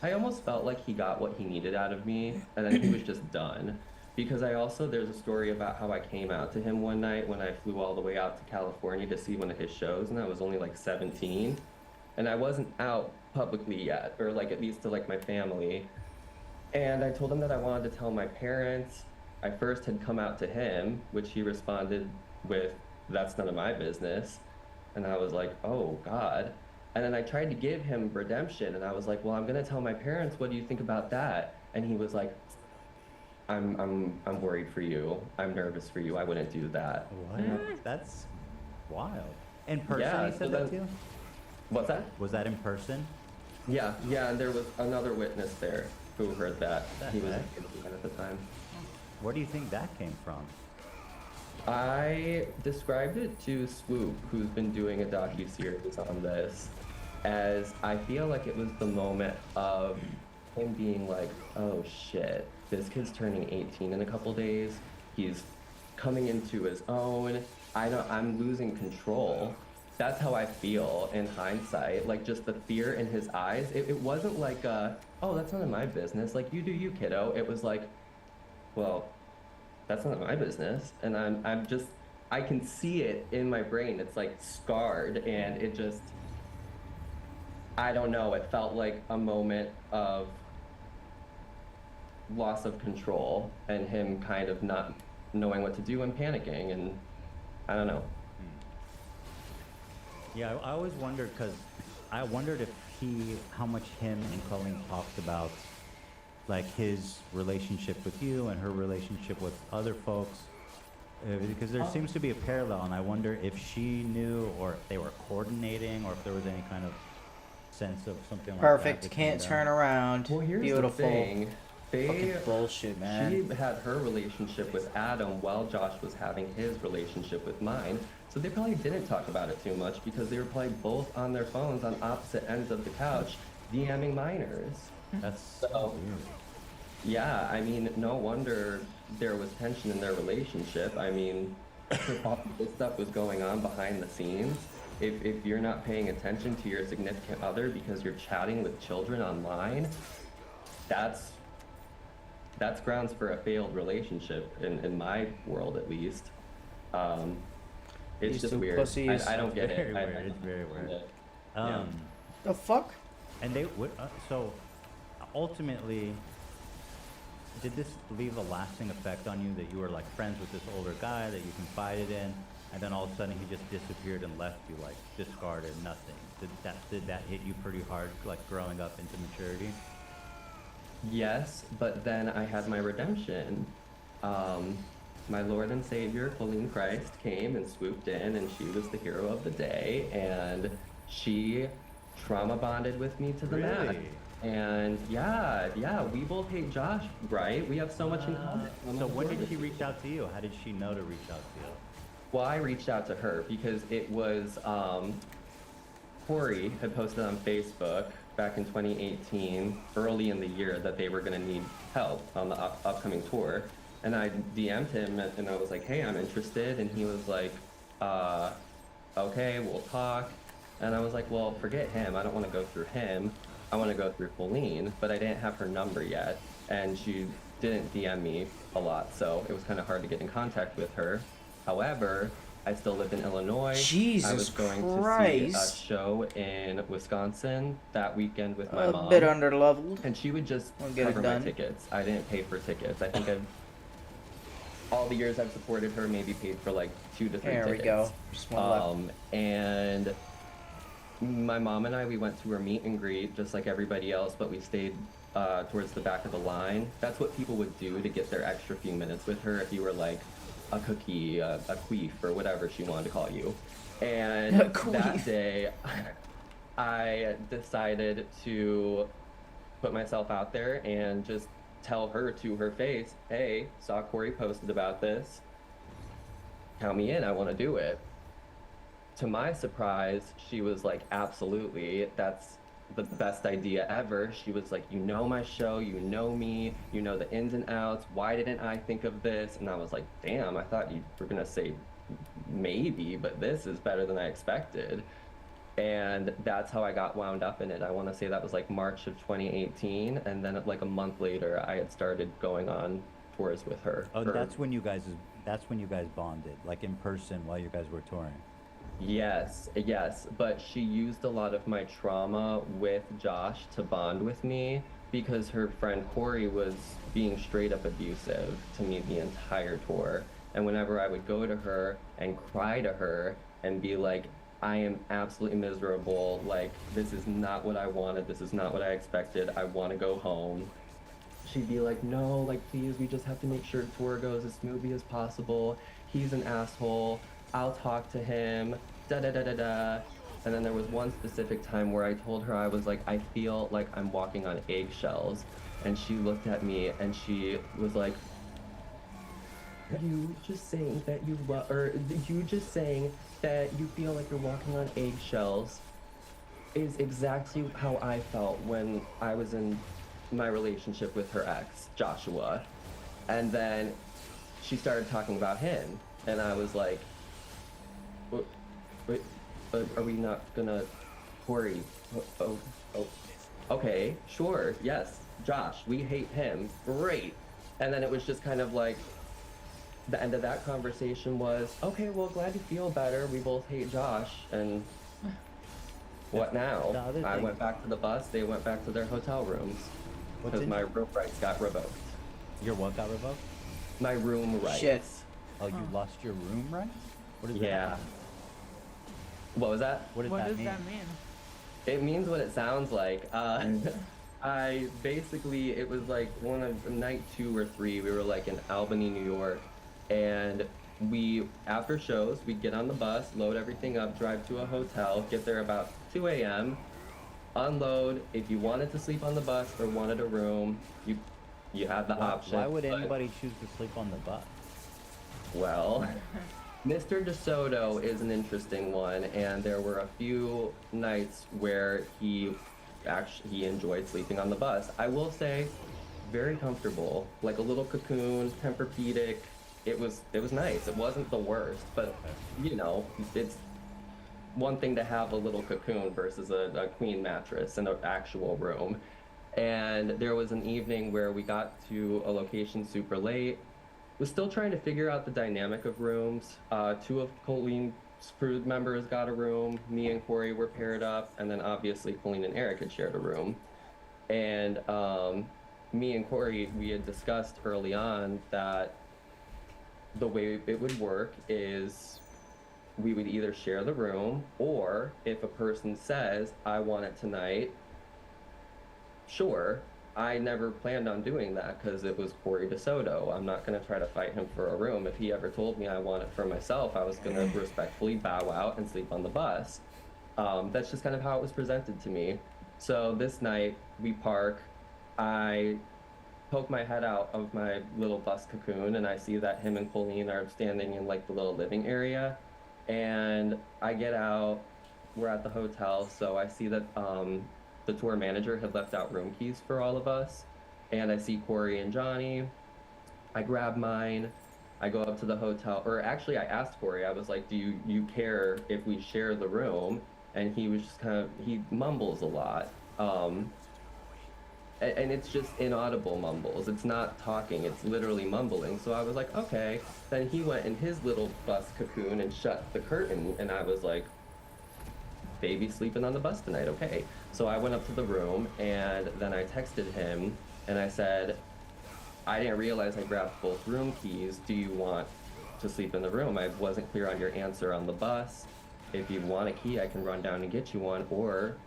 I almost felt like he got what he needed out of me, and then he was just done. Because there's a story about how I came out to him one night when I flew all the way out to California to see one of his shows, and I was only like 17. And I wasn't out publicly yet, or like at least to like my family. And I told him that I wanted to tell my parents. I first had come out to him, which he responded with, "That's none of my business." And I was like, oh God. And then I tried to give him redemption, and I was like, well, I'm gonna tell my parents, what do you think about that? And he was like, I'm worried for you. I'm nervous for you. I wouldn't do that. What? That's wild. In person, Yeah, he so said that then- to you? What's that? Was that in person? Yeah, and there was another witness there who heard that. He was heck? at the time. Where do you think that came from? I described it to Swoop, who's been doing a docu-series on this, as I feel like it was the moment of him being like, oh shit, this kid's turning 18 in a couple days. He's coming into his own. I'm losing control. That's how I feel in hindsight. Like just the fear in his eyes. It wasn't like, oh, that's none of my business. Like, you do you, kiddo. It was like, well, that's none of my business. And I can see it in my brain. It's like scarred, and it just, I don't know. It felt like a moment of loss of control and him kind of not knowing what to do and panicking, and I don't know. Yeah, I always wondered, because I wondered if how much him and Colleen talked about, like, his relationship with you and her relationship with other folks, because there seems to be a parallel, and I wonder if she knew, or if they were coordinating, or if there was any kind of sense of something like that. Perfect. Can't turn around. Well, here's Beautiful. the thing. Fucking bullshit, man. She had her relationship with Adam while Josh was having his relationship with mine. So they probably didn't talk about it too much because they were probably both on their phones on opposite ends of the couch DMing minors. That's so weird. Yeah, I mean, no wonder there was tension in their relationship. I mean, if all this stuff was going on behind the scenes, if you're not paying attention to your significant other because you're chatting with children online, that's grounds for a failed relationship in my world, at least. It's These just two weird. pussies. I don't get Very it. weird. It's very weird. Yeah. The fuck? And they would, so ultimately, did this leave a lasting effect on you, that you were like friends with this older guy that you confided in, and then all of a sudden he just disappeared and left you, like discarded, nothing? Did that hit you pretty hard, like growing up into maturity? Yes, but then I had my redemption. My Lord and Savior, Colleen Christ, came and swooped in, and she was the hero of the day, and she trauma bonded with me to the max. And yeah, we both hate Josh, right? We have so much in common. So when did she reach out to you? How did she know to reach out to you? Well, I reached out to her because it was, Corey had posted on Facebook back in 2018, early in the year, that they were gonna need help on the upcoming tour. And I DM'd him and I was like, hey, I'm interested. And he was like, okay, we'll talk. And I was like, well, forget him. I don't want to go through him. I want to go through Colleen, but I didn't have her number yet. And she didn't DM me a lot, so it was kind of hard to get in contact with her. However, I still lived in Illinois. Jesus I was going Christ. to see a show in Wisconsin that weekend with my mom. A bit underleveled. And she would just I'll get it cover my done. tickets. I didn't pay for tickets. I think all the years I've supported her, maybe paid for like 2 to 3 There tickets. we go. Just one left. And my mom and I, we went to her meet and greet just like everybody else, but we stayed towards the back of the line. That's what people would do to get their extra few minutes with her if you were like a cookie, a queef, or whatever she wanted to call you. And that day, I decided to put myself out there and just tell her to her face, hey, saw Corey posted about this. Count me in, I want to do it. To my surprise, she was like, absolutely, that's the best idea ever. She was like, you know my show, you know me, you know the ins and outs, why didn't I think of this? And I was like, damn, I thought you were gonna say maybe, but this is better than I expected. And that's how I got wound up in it. I want to say that was like March of 2018, and then like a month later, I had started going on tours with her. Oh, or- that's when you guys bonded, like in person while you guys were touring. Yes, yes, but she used a lot of my trauma with Josh to bond with me because her friend Corey was being straight up abusive to me the entire tour. And whenever I would go to her and cry to her and be like, I am absolutely miserable, like, this is not what I wanted, this is not what I expected, I want to go home. She'd be like, no, like, please, we just have to make sure the tour goes as smoothly as possible. He's an asshole. I'll talk to him, da-da-da-da-da. And then there was one specific time where I told her, I was like, I feel like I'm walking on eggshells. And she looked at me and she was like, you just saying that you feel like you're walking on eggshells is exactly how I felt when I was in my relationship with her ex, Joshua. And then she started talking about him, and I was like, wait, are we not gonna, Corey? Oh, okay, sure, yes, Josh, we hate him, great. And then it was just kind of like, the end of that conversation was, okay, well, glad you feel better, we both hate Josh, and what now? I went back to the bus, they went back to their hotel rooms. Because my room rights got revoked. Your what got revoked? My room rights. Shit. Oh, you lost your room rights? What does Yeah. that mean? What was that? What does that mean? It means what it sounds like. I basically, it was like one of night 2 or 3, we were like in Albany, New York, and we, after shows, we'd get on the bus, load everything up, drive to a hotel, get there about 2 a.m., unload. If you wanted to sleep on the bus or wanted a room, you had the option. Why would anybody choose to sleep on the bus? Well, Mr. DeSoto is an interesting one, and there were a few nights where he enjoyed sleeping on the bus. I will say, very comfortable, like a little cocoon, Tempur-Pedic. It was nice. It wasn't the worst, but you know, it's one thing to have a little cocoon versus a queen mattress in an actual room. And there was an evening where we got to a location super late. Was still trying to figure out the dynamic of rooms. 2 of Colleen's crew members got a room. Me and Corey were paired up, and then obviously Colleen and Eric had shared a room. And me and Corey, we had discussed early on that the way it would work is we would either share the room, or if a person says, I want it tonight, sure. I never planned on doing that because it was Corey DeSoto. I'm not going to try to fight him for a room. If he ever told me I want it for myself, I was going to respectfully bow out and sleep on the bus. That's just kind of how it was presented to me. So this night, we park. I poke my head out of my little bus cocoon, and I see that him and Colleen are standing in like the little living area. And I get out, we're at the hotel, so I see that the tour manager had left out room keys for all of us. And I see Corey and Johnny. I grab mine, I go up to the hotel, or actually I asked Corey, I was like, do you care if we share the room? And he was just kind of, he mumbles a lot. And it's just inaudible mumbles. It's not talking, it's literally mumbling. So I was like, okay. Then he went in his little bus cocoon and shut the curtain, and I was like, baby sleeping on the bus tonight, okay. So I went up to the room, and then I texted him, and I said, I didn't realize I grabbed both room keys. Do you want to sleep in the room? I wasn't clear on your answer on the bus. If you want a key, I can run down and get you one, or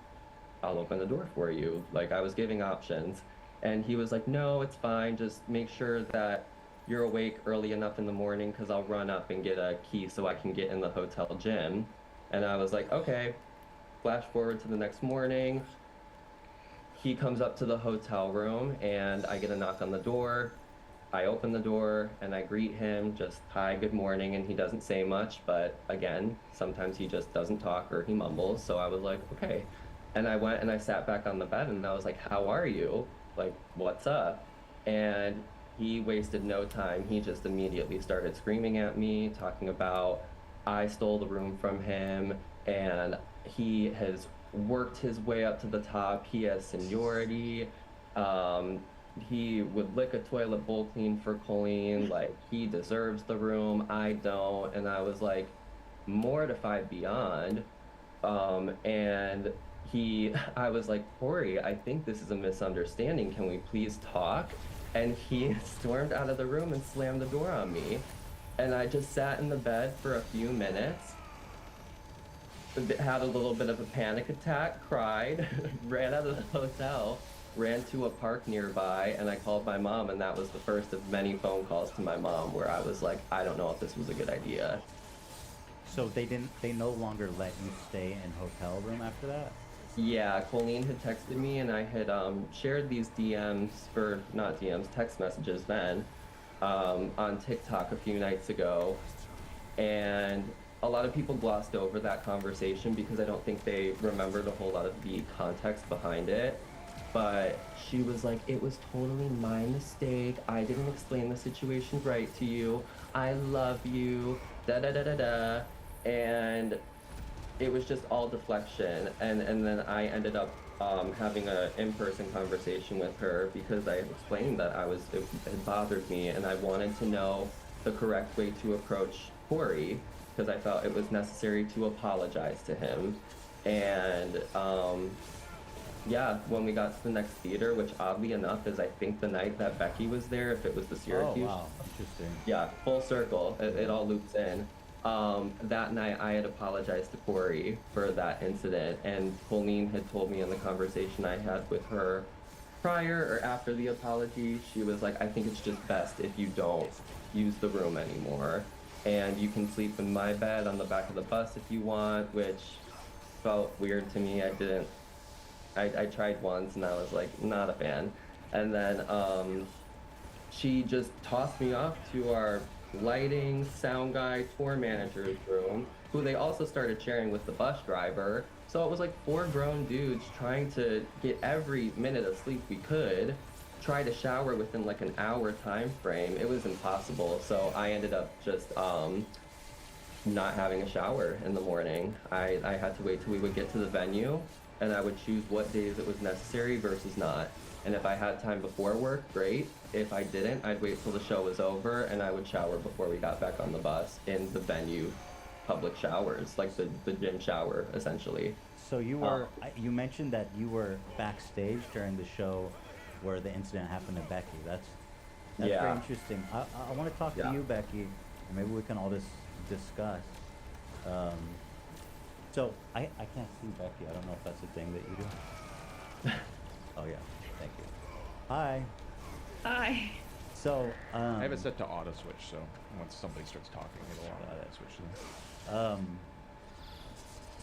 I'll open the door for you. Like, I was giving options. And he was like, no, it's fine. Just make sure that you're awake early enough in the morning, because I'll run up and get a key so I can get in the hotel gym. And I was like, okay. Flash forward to the next morning. He comes up to the hotel room, and I get a knock on the door. I open the door, and I greet him, just, hi, good morning, and he doesn't say much, but again, sometimes he just doesn't talk or he mumbles, so I was like, okay. And I went and I sat back on the bed, and I was like, how are you? Like, what's up? And he wasted no time. He just immediately started screaming at me, talking about I stole the room from him, and he has worked his way up to the top. He has seniority. he would lick a toilet bowl clean for Colleen, like he deserves the room, I don't. And I was like mortified beyond. And I was like, Corey, I think this is a misunderstanding. Can we please talk? And he stormed out of the room and slammed the door on me. And I just sat in the bed for a few minutes, had a little bit of a panic attack, cried, ran out of the hotel, ran to a park nearby, and I called my mom, and that was the first of many phone calls to my mom where I was like, I don't know if this was a good idea. So they no longer let you stay in hotel room after that? Yeah, Colleen had texted me, and I had shared these text messages then, on TikTok a few nights ago. And a lot of people glossed over that conversation because I don't think they remembered a whole lot of the context behind it. But she was like, it was totally my mistake. I didn't explain the situation right to you. I love you, da da da da da. And it was just all deflection. And then I ended up having an in-person conversation with her because I explained that it had bothered me and I wanted to know the correct way to approach Corey because I felt it was necessary to apologize to him. And yeah, when we got to the next theater, which oddly enough is I think the night that Becky was there, if it was the Syracuse. Oh wow, interesting. Yeah, full circle, it all loops in. That night I had apologized to Corey for that incident, and Colleen had told me in the conversation I had with her prior or after the apology, she was like, I think it's just best if you don't use the room anymore. And you can sleep in my bed on the back of the bus if you want, which felt weird to me. I tried once and I was like, not a fan. And then she just tossed me off to our lighting, sound guy, tour manager's room, who they also started sharing with the bus driver. So it was like 4 grown dudes trying to get every minute of sleep we could, try to shower within like an hour time frame. It was impossible. So I ended up just not having a shower in the morning. I had to wait till we would get to the venue, and I would choose what days it was necessary versus not. And if I had time before work, great. If I didn't, I'd wait till the show was over and I would shower before we got back on the bus in the venue public showers, like the gym shower, essentially. So you were, you mentioned that you were backstage during the show where the incident happened to Becky. That's Yeah. very interesting. I want to talk to you, Becky, and maybe we can all discuss. So I can't see Becky. I don't know if that's a thing that you do. Oh yeah, thank you. Hi. Hi. So I have it set to auto switch, so once somebody starts talking, it'll auto switch to them.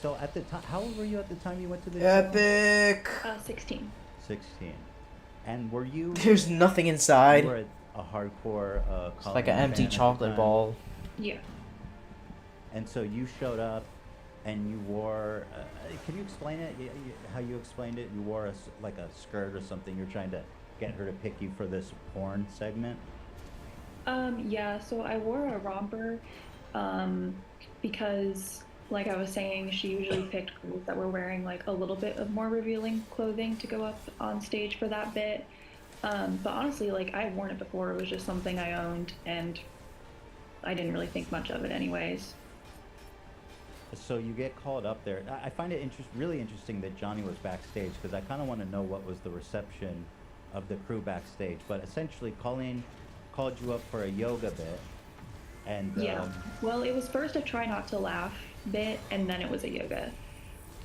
So at the time, how old were you at the time you went to the Epic. 16. 16. And were you? There's nothing inside. You were a hardcore. It's like an empty chocolate ball. Yeah. And so you showed up, and you wore. Can you explain it? How you explained it? You wore like a skirt or something. You're trying to get her to pick you for this porn segment. Yeah. So I wore a romper, because, like I was saying, she usually picked girls that were wearing like a little bit of more revealing clothing to go up on stage for that bit. But honestly, like I had worn it before. It was just something I owned, and I didn't really think much of it anyways. So you get called up there. I find it really interesting that Johnny was backstage because I kind of want to know what was the reception of the crew backstage. But essentially, Colleen called you up for a yoga bit, and Yeah. Well, it was first a try not to laugh bit, and then it was a yoga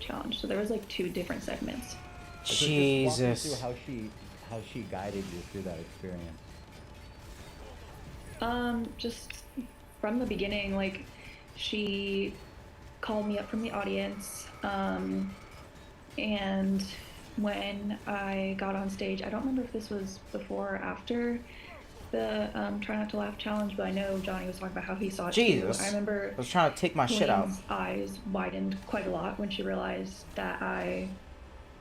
challenge. So there was like 2 different segments. Jesus. Just walk me through how she guided you through that experience. Just from the beginning, like she called me up from the audience, and when I got on stage, I don't remember if this was before or after the Try Not to Laugh challenge, but I know Johnny was talking about how he saw it Jesus. too. I remember I was trying to take my shit out. Colleen's eyes widened quite a lot when she realized that I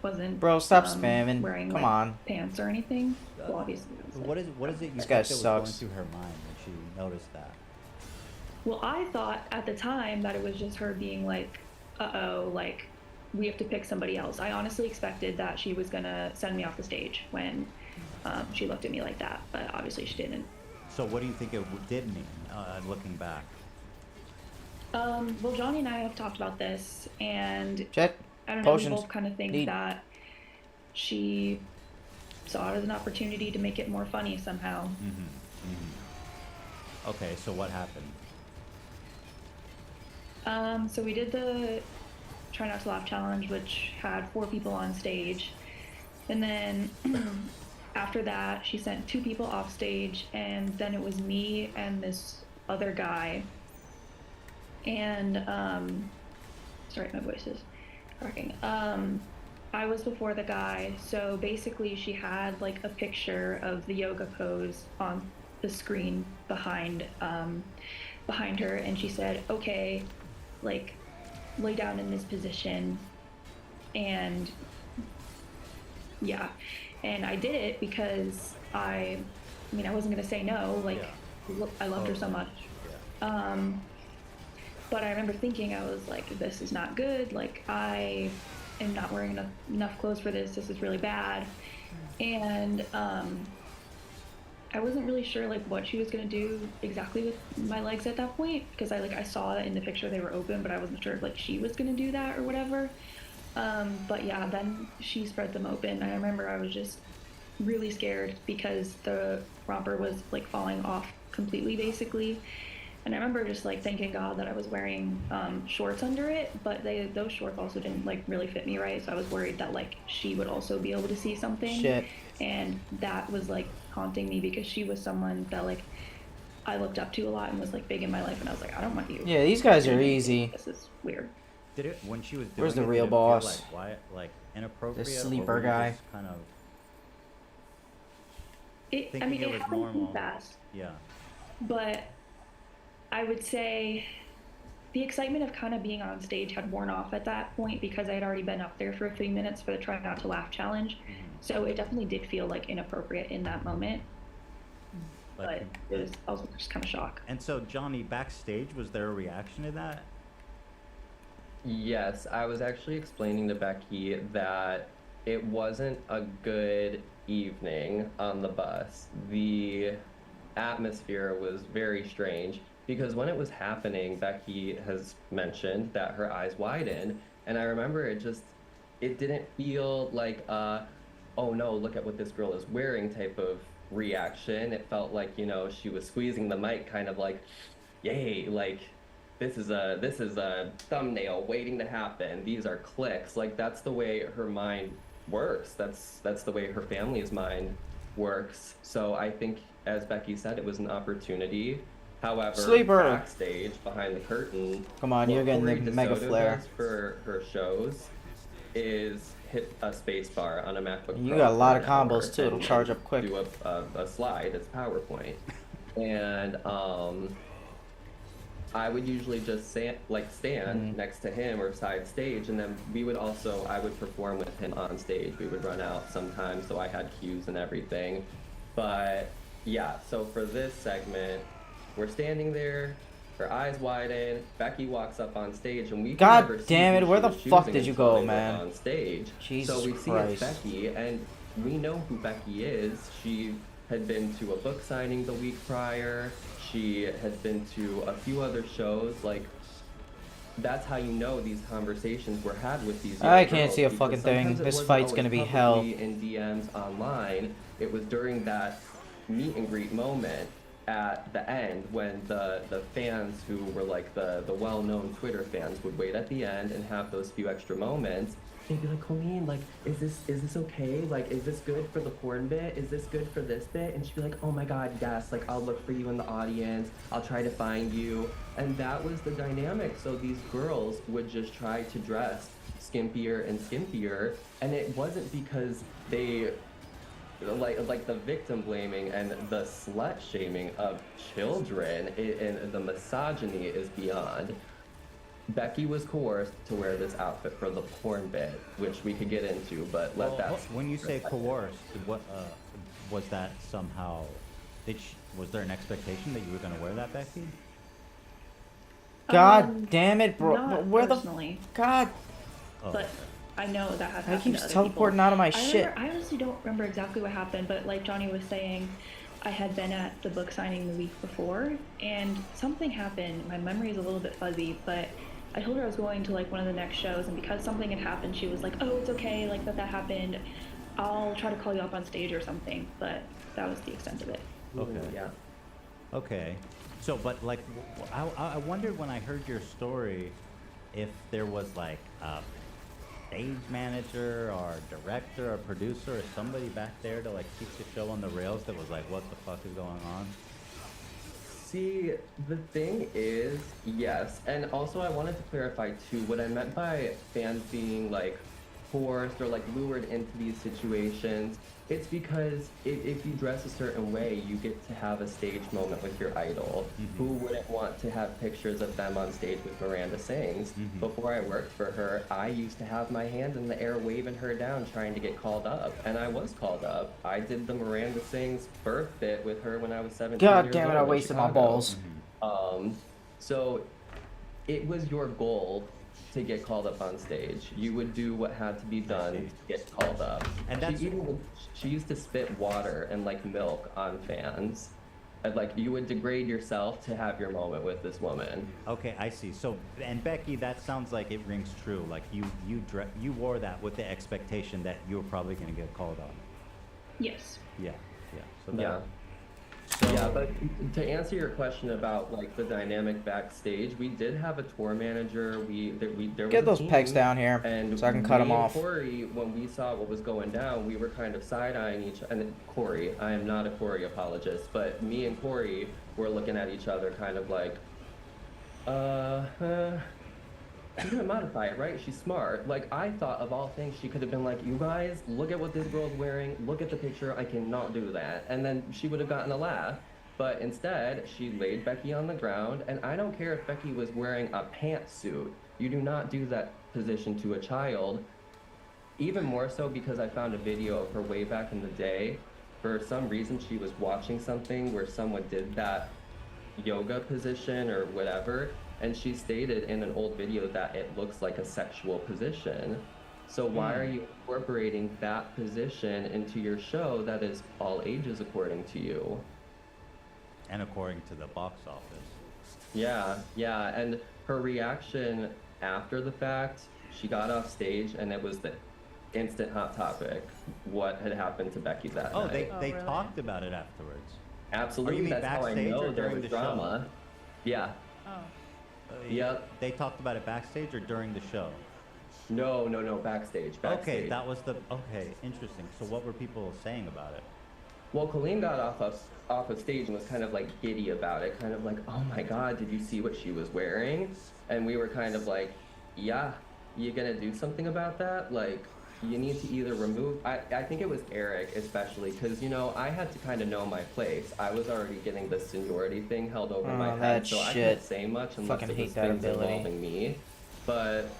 wasn't Bro, stop spamming. wearing Come like, on. pants or anything. Well, obviously. I was, like, What is it you This think guy that was going sucks. through her mind when she noticed that? Well, I thought at the time that it was just her being like, uh-oh, like, we have to pick somebody else. I honestly expected that she was gonna send me off the stage when she looked at me like that, but obviously she didn't. So what do you think it did mean, looking back? Well, Johnny and I have talked about this, and Check. I don't know, we Potions. both kind of think Need. that she saw it as an opportunity to make it more funny somehow. Okay, so what happened? So we did the Try Not to Laugh challenge, which had 4 people on stage. And then after that, she sent 2 people off stage, and then it was me and this other guy. And, sorry, my voice is cracking. I was before the guy, so basically she had like a picture of the yoga pose on the screen behind her, and she said, okay, like, lay down in this position. And yeah, and I did it because I wasn't gonna say no, like, I loved her so much. But I remember thinking, I was like, this is not good, like, I am not wearing enough clothes for this is really bad. And I wasn't really sure like what she was gonna do exactly with my legs at that point, because I saw that in the picture they were open, but I wasn't sure if like she was gonna do that or whatever. But yeah, then she spread them open. I remember I was just really scared because the romper was like falling off completely, basically. And I remember just like thanking God that I was wearing shorts under it, but those shorts also didn't like really fit me right, so I was worried that like she would also be able to see something. Shit. And that was like haunting me because she was someone that like I looked up to a lot and was like big in my life, and I was like, I don't want you. Yeah, these guys are easy. This is weird. Did it when she was doing Where's the it, real did it feel boss? Like inappropriate? The or sleeper were you guy. just kind of I thinking mean, it it was happened too normal? fast, Yeah. but I would say the excitement of kind of being on stage had worn off at that point because I had already been up there for 3 minutes for the Try Not to Laugh challenge. So it definitely did feel like inappropriate in that moment. But it was, I was just kind of shocked. And so, Johnny, backstage, was there a reaction to that? Yes, I was actually explaining to Becky that it wasn't a good evening on the bus. The atmosphere was very strange because when it was happening, Becky has mentioned that her eyes widened, and I remember it didn't feel like oh no, look at what this girl is wearing type of reaction. It felt like, she was squeezing the mic kind of like, yay, like this is a thumbnail waiting to happen. These are clicks. Like that's the way her mind works. That's the way her family's mind works. So I think, as Becky said, it was an opportunity. However, Sleeper. backstage behind the curtain, Come on, you're getting the Corey mega DeSoto flare. does for her shows is hit a space bar on a MacBook You Pro got a for an an combos hour too, it'll and charge up quick. Do a slide. It's PowerPoint, and I would usually just stand next to him or side stage, and then I would perform with him on stage. We would run out sometimes, so I had cues and everything. But yeah, so for this segment, we're standing there, her eyes widen, Becky walks up on stage, and we can God never see damn it, who where she the was fuck choosing did you until go, they were man? on stage. Jesus so we see Christ. it's Becky, and we know who Becky is. She had been to a book signing the week prior. She had been to a few other shows. Like, that's how you know these conversations were had with these young I can't girls, see a because fucking thing. sometimes it This wasn't fight's always gonna be hell. publicly in DMs online. It was during that meet and greet moment at the end when the fans who were like the well-known Twitter fans would wait at the end and have those few extra moments. They'd be like, Colleen, like, is this okay? Like, is this good for the porn bit? Is this good for this bit? And she'd be like, oh my God, yes, like, I'll look for you in the audience. I'll try to find you. And that was the dynamic. So these girls would just try to dress skimpier and skimpier. And it wasn't because they, like the victim blaming and the slut shaming of children, and the misogyny is beyond. Becky was coerced to wear this outfit for the porn bit, which we could get into, but when you say coerced, what was that somehow? Was there an expectation that you were going to wear that, Becky? God damn it, bro! Not Where personally. the God? Oh, But I know that has I happened keeps to other teleporting people. out of my I shit. I honestly don't remember exactly what happened, but like Johnny was saying, I had been at the book signing the week before, and something happened. My memory is a little bit fuzzy, but I told her I was going to like one of the next shows, and because something had happened, she was like, "Oh, it's okay, like that happened. I'll try to call you up on stage or something." But that was the extent of it. Okay. Yeah. Okay. So, but like, I wondered when I heard your story if there was like a stage manager or director or producer or somebody back there to like keep the show on the rails that was like, what the fuck is going on? See, the thing is, yes, and also I wanted to clarify too, what I meant by fans being like forced or like lured into these situations, it's because if you dress a certain way, you get to have a stage moment with your idol. Who wouldn't want to have pictures of them on stage with Miranda Sings? Before I worked for her, I used to have my hand in the air waving her down trying to get called up, and I was called up. I did the Miranda Sings birth bit with her when I was 17 God years damn it, old I in wasted my Chicago. balls. So it was your goal to get called up on stage. You would do what had to be done to get called up. And she used to spit water and like milk on fans. And like you would degrade yourself to have your moment with this woman. Okay, I see. So, and Becky, that sounds like it rings true. Like you wore that with the expectation that you were probably going to get called on. Yes. Yeah. So Yeah. Yeah, but to answer your question about like the dynamic backstage, we did have a tour manager. There was Get a those team, pecs down here and so I can cut them me and off. Corey, when we saw what was going down, we were kind of side-eyeing each. And Corey, I am not a Corey apologist, but me and Corey were looking at each other, kind of like, she's gonna modify it, right? She's smart. Like, I thought of all things, she could have been like, you guys, look at what this girl's wearing. Look at the picture. I cannot do that. And then she would have gotten a laugh. But instead, she laid Becky on the ground. And I don't care if Becky was wearing a pantsuit. You do not do that position to a child. Even more so because I found a video of her way back in the day. For some reason, she was watching something where someone did that yoga position or whatever. And she stated in an old video that it looks like a sexual position. So why are you incorporating that position into your show that is all ages according to you? And according to the box office. Yeah, and her reaction after the fact, she got off stage and it was the instant hot topic, what had happened to Becky that night. They talked about it afterwards. Absolutely, you mean that's how I backstage know or there during was the drama. Show? Yeah. Yep. They talked about it backstage or during the show? No, backstage. Okay, that was okay, interesting. So what were people saying about it? Well, Colleen got off of stage and was kind of like giddy about it, kind of like, oh my God, did you see what she was wearing? And we were kind of like, yeah, you gonna do something about that? Like, you need to either remove, I think it was Eric especially, because, you know, I had to kind of know my place. I was already getting the seniority thing held over my head, so I couldn't say much unless it was things involving me. But,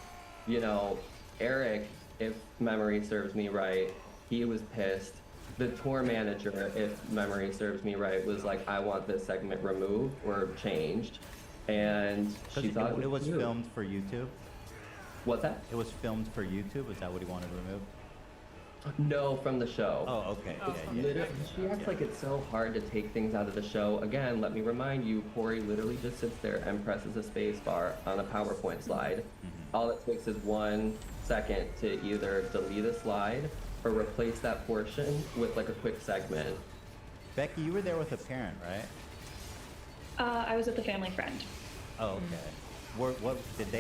you know, Eric, if memory serves me right, he was pissed. The tour manager, if memory serves me right, was like, I want this segment removed or changed. And she thought it was filmed for YouTube? What's that? It was filmed for YouTube? Is that what he wanted removed? No, from the show. Oh, okay. She acts like it's so hard to take things out of the show. Again, let me remind you, Corey literally just sits there and presses a space bar on a PowerPoint slide. All it takes is 1 second to either delete a slide or replace that portion with like a quick segment. Becky, you were there with a parent, right? I was with a family friend. Oh, okay. What did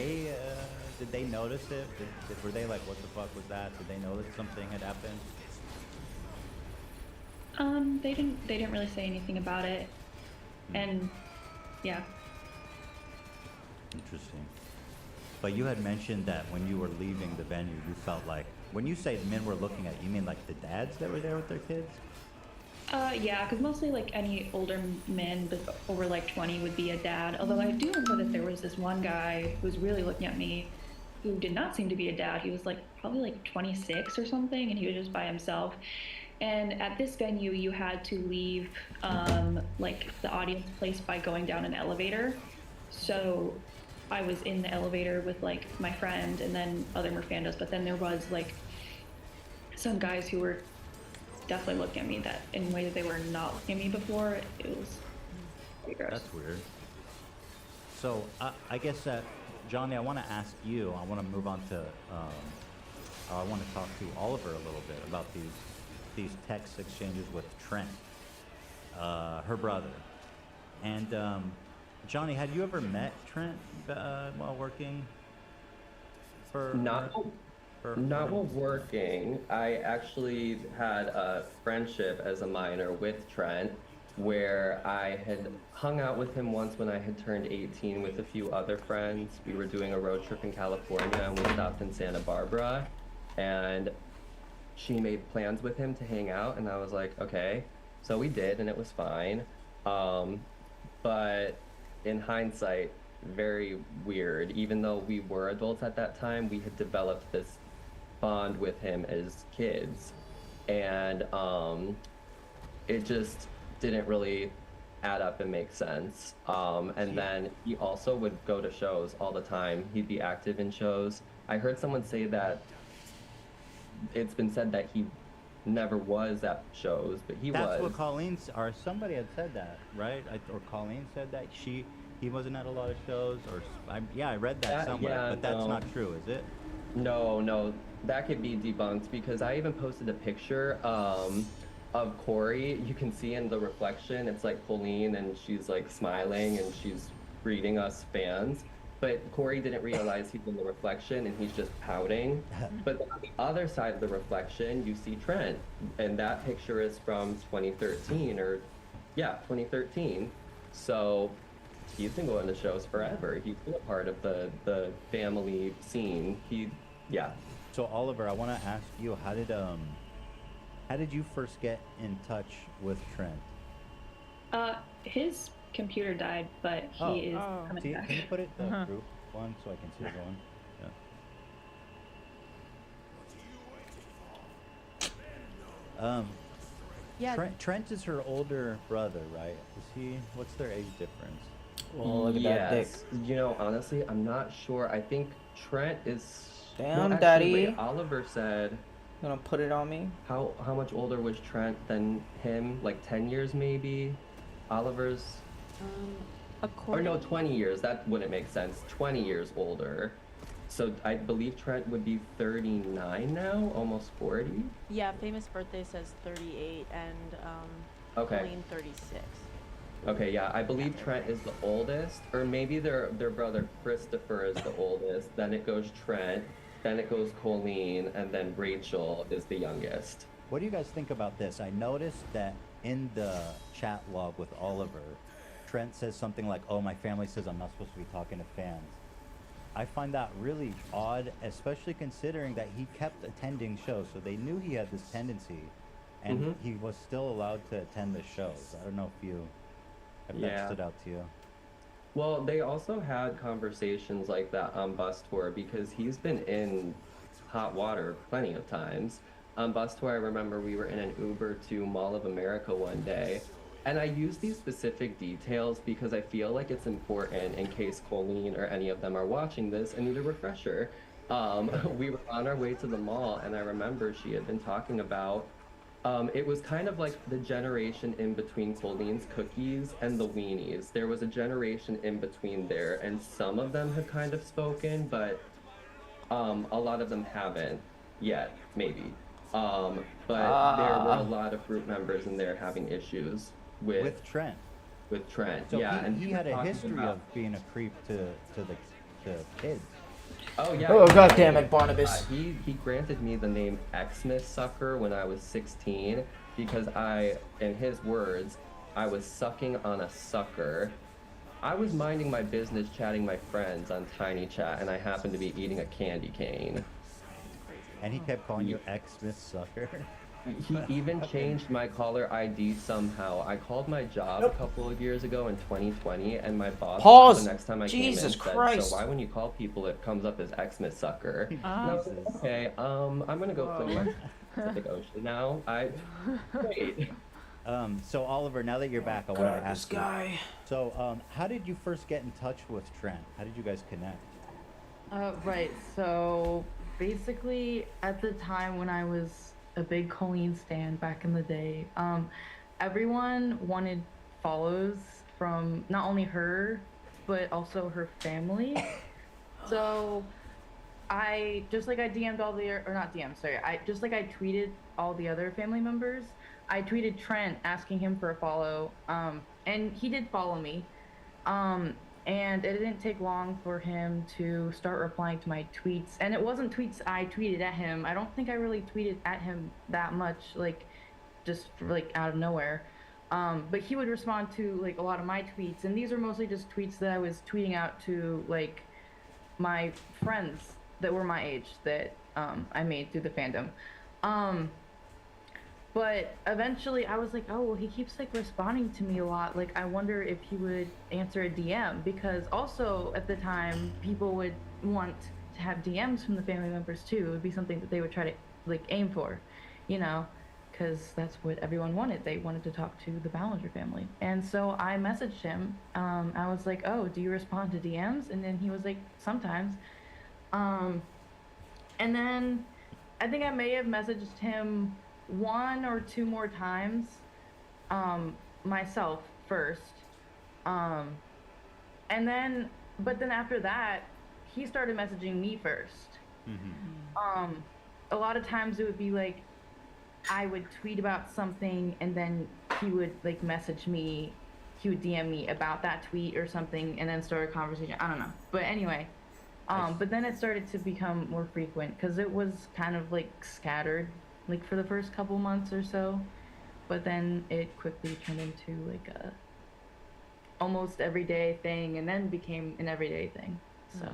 they notice it? Were they like, what the fuck was that? Did they notice something had happened? They didn't really say anything about it. And yeah. Interesting. But you had mentioned that when you were leaving the venue, you felt like, when you say men were looking at you, you mean like the dads that were there with their kids? Yeah, because mostly like any older men over like 20 would be a dad. Although I do remember that there was this one guy who was really looking at me who did not seem to be a dad. He was like probably like 26 or something, and he was just by himself. And at this venue, you had to leave like the audience place by going down an elevator. So I was in the elevator with like my friend and then other Merfandos, but then there was like some guys who were definitely looking at me that in ways they were not looking at me before. It was pretty gross. That's weird. So I guess that, Johnny, I want to ask you. I want to move on to. I want to talk to Oliver a little bit about these text exchanges with Trent, her brother, and Johnny. Had you ever met Trent while working for? Not while working. I actually had a friendship as a minor with Trent, where I had hung out with him once when I had turned 18 with a few other friends. We were doing a road trip in California and we stopped in Santa Barbara, and she made plans with him to hang out, and I was like, okay. So we did, and it was fine. But in hindsight, very weird. Even though we were adults at that time, we had developed this bond with him as kids, and it just didn't really add up and make sense. And then he also would go to shows all the time. He'd be active in shows. I heard someone say that it's been said that he never was at shows, but he was. That's what Colleen, or somebody had said that, right? Or Colleen said that he wasn't at a lot of shows, or I read that somewhere, yeah, but that's no. not true, is it? No, that could be debunked, because I even posted a picture of Corey. You can see in the reflection, it's like Colleen, and she's like smiling and she's greeting us fans. But Corey didn't realize he's in the reflection and he's just pouting. But on the other side of the reflection, you see Trent. And that picture is from 2013 2013. So he's been going to shows forever. He's been a part of the family scene. So Oliver, I want to ask you, how did you first get in touch with Trent? His computer died, but he is coming back. Can you put it in the group one so I can see it going? Yeah. Trent is her older brother, right? What's their age difference? Well, look at that dick. You know, honestly, I'm not sure. I think Trent is. Damn, actually, daddy. wait, Oliver said. You gonna put it on me? How much older was Trent than him? Like 10 years maybe? Oliver's. Or no, 20 years. That wouldn't make sense. 20 years older. So I believe Trent would be 39 now, almost 40. Yeah, famous birthday says 38 and Okay. Colleen 36. Okay, yeah, I believe Trent is the oldest, or maybe their brother Christopher is the oldest. Then it goes Trent, then it goes Colleen, and then Rachel is the youngest. What do you guys think about this? I noticed that in the chat log with Oliver, Trent says something like, "Oh, my family says I'm not supposed to be talking to fans." I find that really odd, especially considering that he kept attending shows, so they knew he had this tendency, and he was still allowed to attend the shows. I don't know if that stood out to you. Well, they also had conversations like that on Bus Tour, because he's been in hot water plenty of times. On Bus Tour, I remember we were in an Uber to Mall of America one day, and I use these specific details because I feel like it's important in case Colleen or any of them are watching this and need a refresher. We were on our way to the mall, and I remember she had been talking about it was kind of like the generation in between Colleen's cookies and the weenies. There was a generation in between there, and some of them have kind of spoken, but a lot of them haven't yet, maybe. But there were a lot of group members in there having issues with Trent. With Trent, So yeah. he had a history of being a creep to the kids. Oh yeah. Oh, God damn it, Barnabas. He granted me the name Xmas Sucker when I was 16 because in his words, I was sucking on a sucker. I was minding my business, chatting my friends on Tiny Chat, and I happened to be eating a candy cane. And he kept calling you Xmas Sucker. He even changed my caller ID somehow. I called my job a couple of years ago in 2020, and my boss the next time I Jesus came in Christ. said, "So why when you call people it comes up as Xmas Sucker?" And I was like, okay, I'm gonna go fling my Pacific Ocean now. Wait. So Oliver, now that you're back, I wanted to this ask you. guy. So, how did you first get in touch with Trent? How did you guys connect? Right. So basically, at the time when I was a big Colleen stan back in the day, everyone wanted follows from not only her, but also her family. So I just like I DM'd all the or not DM, sorry. I tweeted all the other family members. I tweeted Trent asking him for a follow, and he did follow me. And it didn't take long for him to start replying to my tweets. And it wasn't tweets I tweeted at him. I don't think I really tweeted at him that much, like, just like out of nowhere. But he would respond to like a lot of my tweets, and these are mostly just tweets that I was tweeting out to like my friends that were my age that I made through the fandom. But eventually I was like, oh, well, he keeps like responding to me a lot. Like, I wonder if he would answer a DM, because also at the time people would want to have DMs from the family members too. It would be something that they would try to like aim for, you know, because that's what everyone wanted. They wanted to talk to the Ballinger family. And so I messaged him. I was like, oh, do you respond to DMs? And then he was like, sometimes. And then I think I may have messaged him 1 or 2 more times myself first, and then after that he started messaging me first. A lot of times it would be like I would tweet about something and then he would like message me, he would DM me about that tweet or something, and then start a conversation. I don't know, but anyway, but then it started to become more frequent because it was kind of like scattered like for the first couple months or so, but then it quickly turned into like a almost everyday thing, and then became an everyday thing. So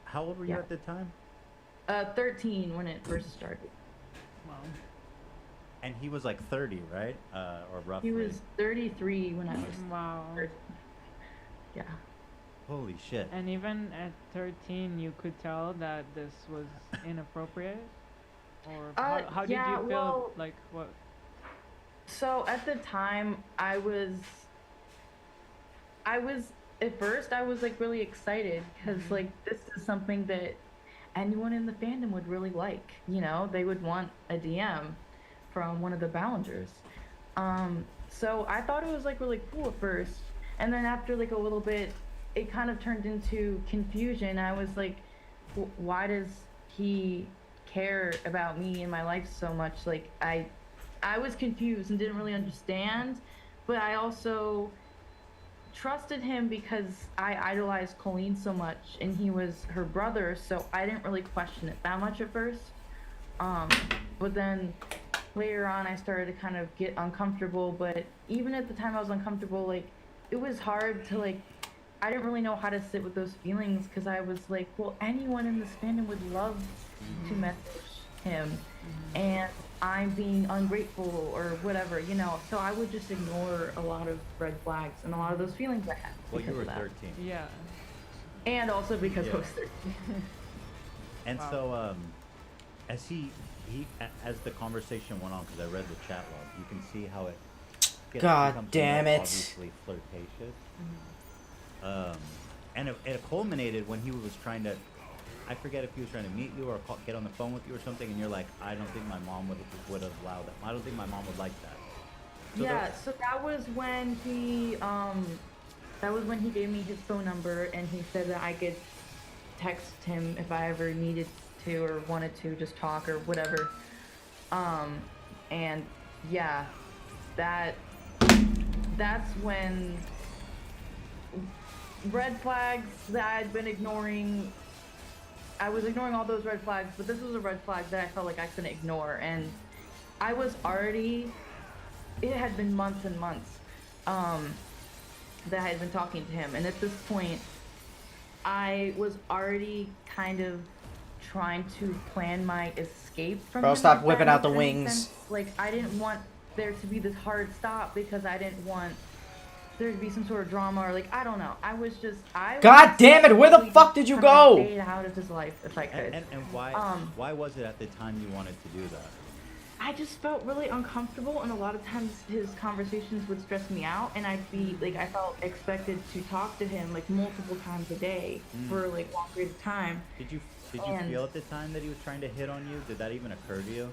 How old were you at the time? 13 when it first started. Wow. And he was like 30, right? Or roughly. He was 33 when I was Wow. 13. Yeah. Holy shit. And even at 13, you could tell that this was inappropriate? Or how did yeah, you feel, well, like, what? So at the time, I was at first I was like really excited because like this is something that anyone in the fandom would really like, you know, they would want a DM from one of the Ballingers. So I thought it was like really cool at first, and then after like a little bit it kind of turned into confusion. I was like, why does he care about me and my life so much? Like I was confused and didn't really understand, but I also trusted him because I idolized Colleen so much and he was her brother, so I didn't really question it that much at first. But then later on I started to kind of get uncomfortable, but even at the time I was uncomfortable, like it was hard to like, I didn't really know how to sit with those feelings because I was like, well, anyone in this fandom would love to message him, and I'm being ungrateful or whatever, you know, so I would just ignore a lot of red flags and a lot of those feelings I had. Well, you because were of that. 13. Yeah. And also because I was 13. And Wow. so, as the conversation went on, because I read the chat log, you can see how it God becomes damn more it. obviously flirtatious. And it culminated when he was trying to, I forget if he was trying to meet you or get on the phone with you or something, and you're like, I don't think my mom would have allowed that. I don't think my mom would like that. So yeah, so that was when he gave me his phone number, and he said that I could text him if I ever needed to or wanted to just talk or whatever. And yeah, that's when red flags that I'd been ignoring. I was ignoring all those red flags, but this was a red flag that I felt like I couldn't ignore, and I was already, it had been months and months that I had been talking to him, and at this point I was already kind of trying to plan my escape from Bro, him. stop if whipping that out the makes any wings. sense. Like, I didn't want there to be this hard stop because I didn't want there to be some sort of drama, or like, I don't know. I was God damn it, where the fuck did you go? Stay out of his life if I could. And why was it at the time you wanted to do that? I I just felt really uncomfortable, and a lot of times his conversations would stress me out, and I'd be like, I felt expected to talk to him like multiple times a day for like long periods of time. Did you And feel at the time that he was trying to hit on you? Did that even occur to you?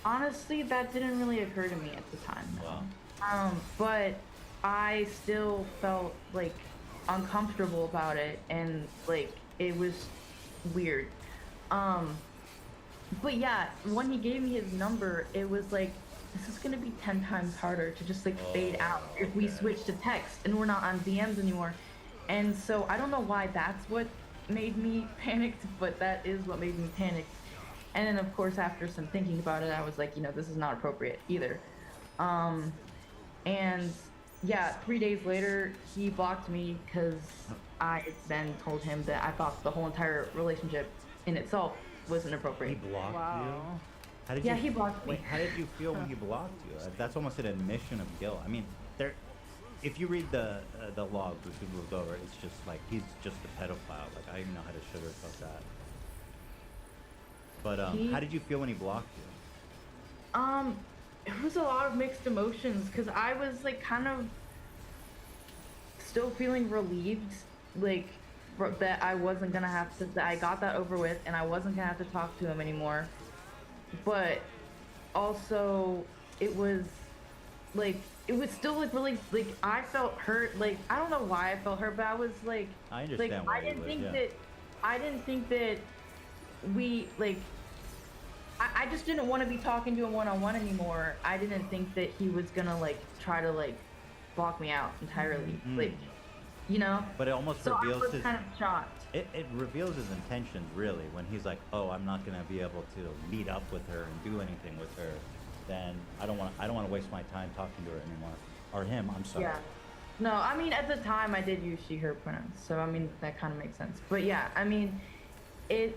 honestly, that didn't really occur to me at the time. Wow. But I still felt like uncomfortable about it, and like it was weird. But yeah, when he gave me his number, it was like, this is gonna be 10 times harder to just like fade out if we switch to text and we're not on DMs anymore. And so I don't know why that's what made me panicked, but that is what made me panicked. And then of course, after some thinking about it, I was like, this is not appropriate either. And yeah, 3 days later, he blocked me because I then told him that I thought the whole entire relationship in itself was inappropriate. He blocked you? How did Yeah, you, he blocked me. Wait, how did you feel when he blocked you? That's almost an admission of guilt. I mean, if you read the log which we moved over, it's just like he's just a pedophile. Like I don't even know how to sugarcoat that. But how did you feel when he blocked you? It was a lot of mixed emotions because I was like kind of still feeling relieved, like that I wasn't gonna have to, that I got that over with and I wasn't gonna have to talk to him anymore. But also it was still like really, like I felt hurt. Like I don't know why I felt hurt, but I was like, I understand like why I didn't think yeah. that I didn't think that we like I just didn't want to be talking to him one-on-one anymore. I didn't think that he was gonna like try to like block me out entirely. Like, But it almost so reveals I was his kind of shocked. It reveals his intentions really when he's like, oh, I'm not gonna be able to meet up with her and do anything with her. Then I don't want to waste my time talking to her anymore, or him. I'm sorry. Yeah. No, I mean at the time I did use she/her pronouns, so I mean that kind of makes sense. But yeah, I mean, it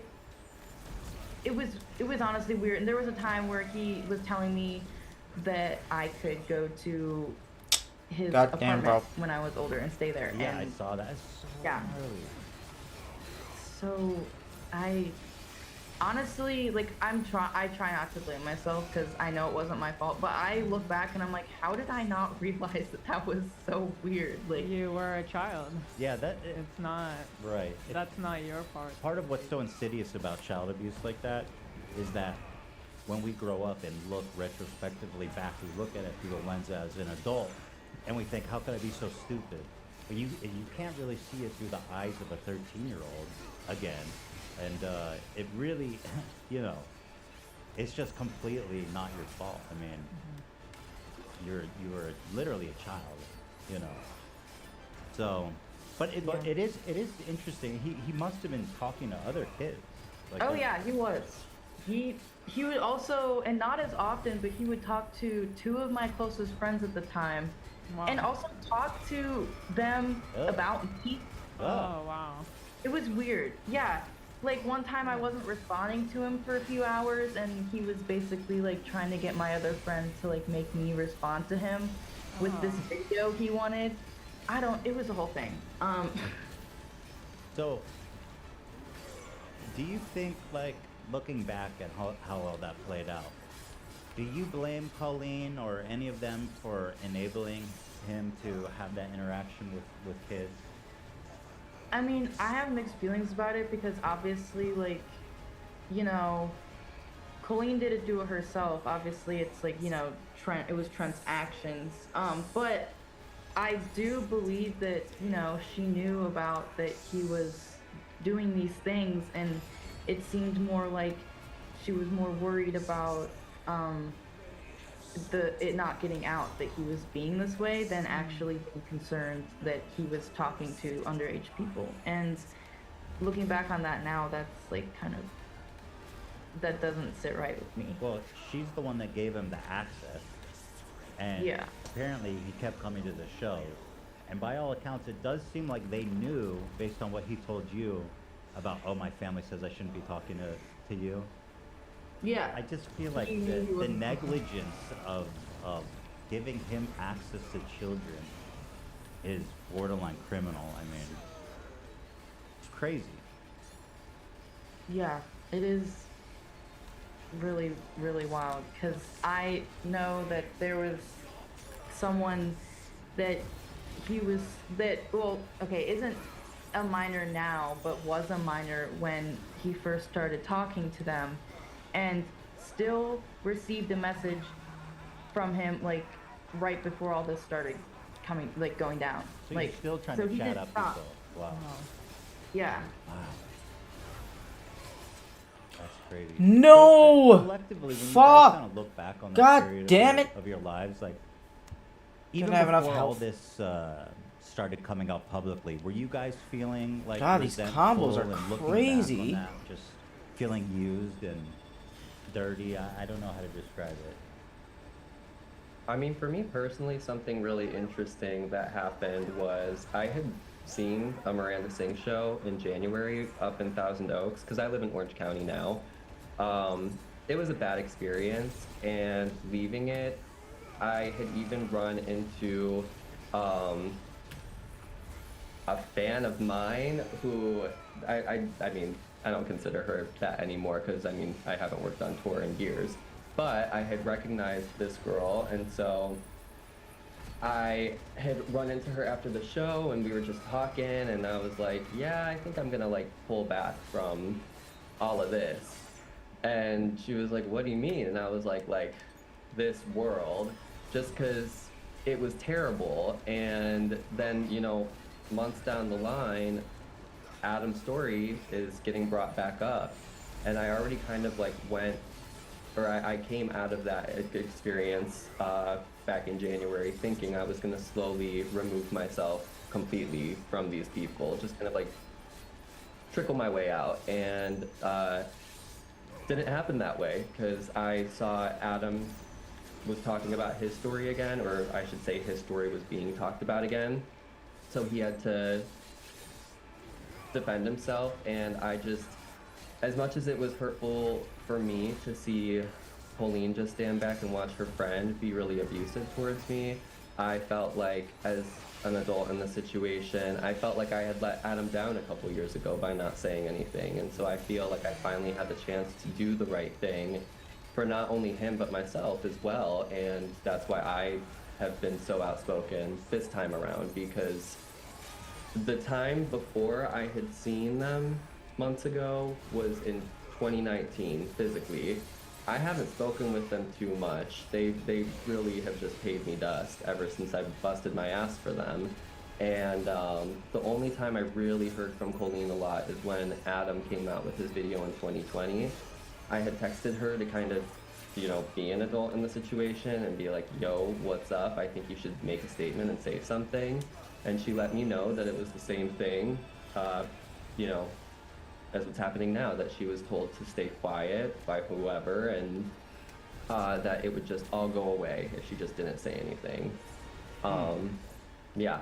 was honestly weird. And there was a time where he was telling me that I could go to his apartment when I was older and stay there. Yeah, and I saw that. It's so yeah. gnarly. So I honestly, like, I try not to blame myself because I know it wasn't my fault, but I look back and I'm like, how did I not realize that was so weird? Like, you were a child. Yeah, It's not. Right. That's not your part. Part of what's so insidious about child abuse like that is that when we grow up and look retrospectively back, we look at it through the lens as an adult, and we think, how could I be so stupid? But you can't really see it through the eyes of a 13-year-old again, and it really, it's just completely not your fault. I mean, you were literally a child, So, but it is interesting. He must have been talking to other kids. Like oh yeah, he was. He would also, and not as often, but he would talk to two of my closest friends at the time, and also talk to them about me. Oh wow. It was weird. Yeah. Like one time I wasn't responding to him for a few hours, and he was basically like trying to get my other friend to like make me respond to him with this video he wanted. It was a whole thing. So, do you think, like, looking back at how all that played out, do you blame Colleen or any of them for enabling him to have that interaction with kids? I mean, I have mixed feelings about it because obviously, like, Colleen didn't do it herself. Obviously, it's like, Trent, it was Trent's actions. But I do believe that, she knew about that he was doing these things, and it seemed more like she was more worried about it not getting out that he was being this way than actually being concerned that he was talking to underage people. And looking back on that now, that's like that doesn't sit right with me. Well, she's the one that gave him the access, and yeah. Apparently he kept coming to the show, and by all accounts it does seem like they knew, based on what he told you about, oh, my family says I shouldn't be talking to you. Yeah. I just feel like the negligence of giving him access to children is borderline criminal. I mean, it's crazy. Yeah, it is. really, really wild because I know that there was someone that isn't a minor now, but was a minor when he first started talking to them, and still received a message from him like right before all this started going down. So like you're still trying so to he chat didn't up stop. people. Wow. Yeah. Wow. That's crazy. No! So collectively, when you Fuck! guys kind of look back on that God period damn it! of your lives, like Didn't even have enough before all health. this started coming out publicly, were you guys feeling like God, these resentful combos are and looking back on crazy. that, just feeling used and dirty? I don't know how to describe it. I mean, for me personally, something really interesting that happened was I had seen a Miranda Sings show in January up in Thousand Oaks, because I live in Orange County now. It was a bad experience, and leaving it, I had even run into a fan of mine who, I mean, I don't consider her that anymore because, I mean, I haven't worked on tour in years. But I had recognized this girl, and so I had run into her after the show, and we were just talking, and I was like, yeah, I think I'm gonna like pull back from all of this. And she was like, what do you mean? And I was like this world, just because it was terrible. And then, you know, months down the line, Adam's story is getting brought back up, and I already kind of like I came out of that experience back in January thinking I was going to slowly remove myself completely from these people, just kind of like trickle my way out. And didn't happen that way, because I saw Adam was talking about his story again, or I should say his story was being talked about again. So he had to defend himself, and I just, as much as it was hurtful for me to see Pauline just stand back and watch her friend be really abusive towards me, I felt like, as an adult in the situation, I felt like I had let Adam down a couple years ago by not saying anything. And so I feel like I finally had the chance to do the right thing for not only him, but myself as well. And that's why I have been so outspoken this time around, because the time before I had seen them months ago was in 2019 physically. I haven't spoken with them too much. They really have just paid me dust ever since I busted my ass for them. And the only time I really heard from Colleen a lot is when Adam came out with his video in 2020. I had texted her to kind of, you know, be an adult in the situation and be like, yo, what's up? I think you should make a statement and say something. And she let me know that it was the same thing, you know, as what's happening now, that she was told to stay quiet by whoever, and that it would just all go away if she just didn't say anything. Yeah,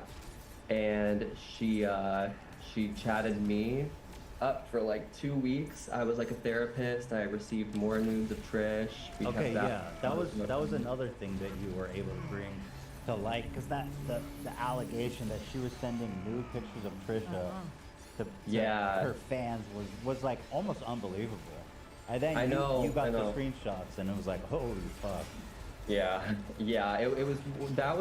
and she chatted me up for like 2 weeks. I was like a therapist. I received more news of Trish. We Okay, kept yeah, that was another thing that you were able to bring to light, because the allegation that she was sending nude pictures of Trisha to her fans was like almost unbelievable. And then you got the screenshots, and it was like, holy fuck. Yeah, that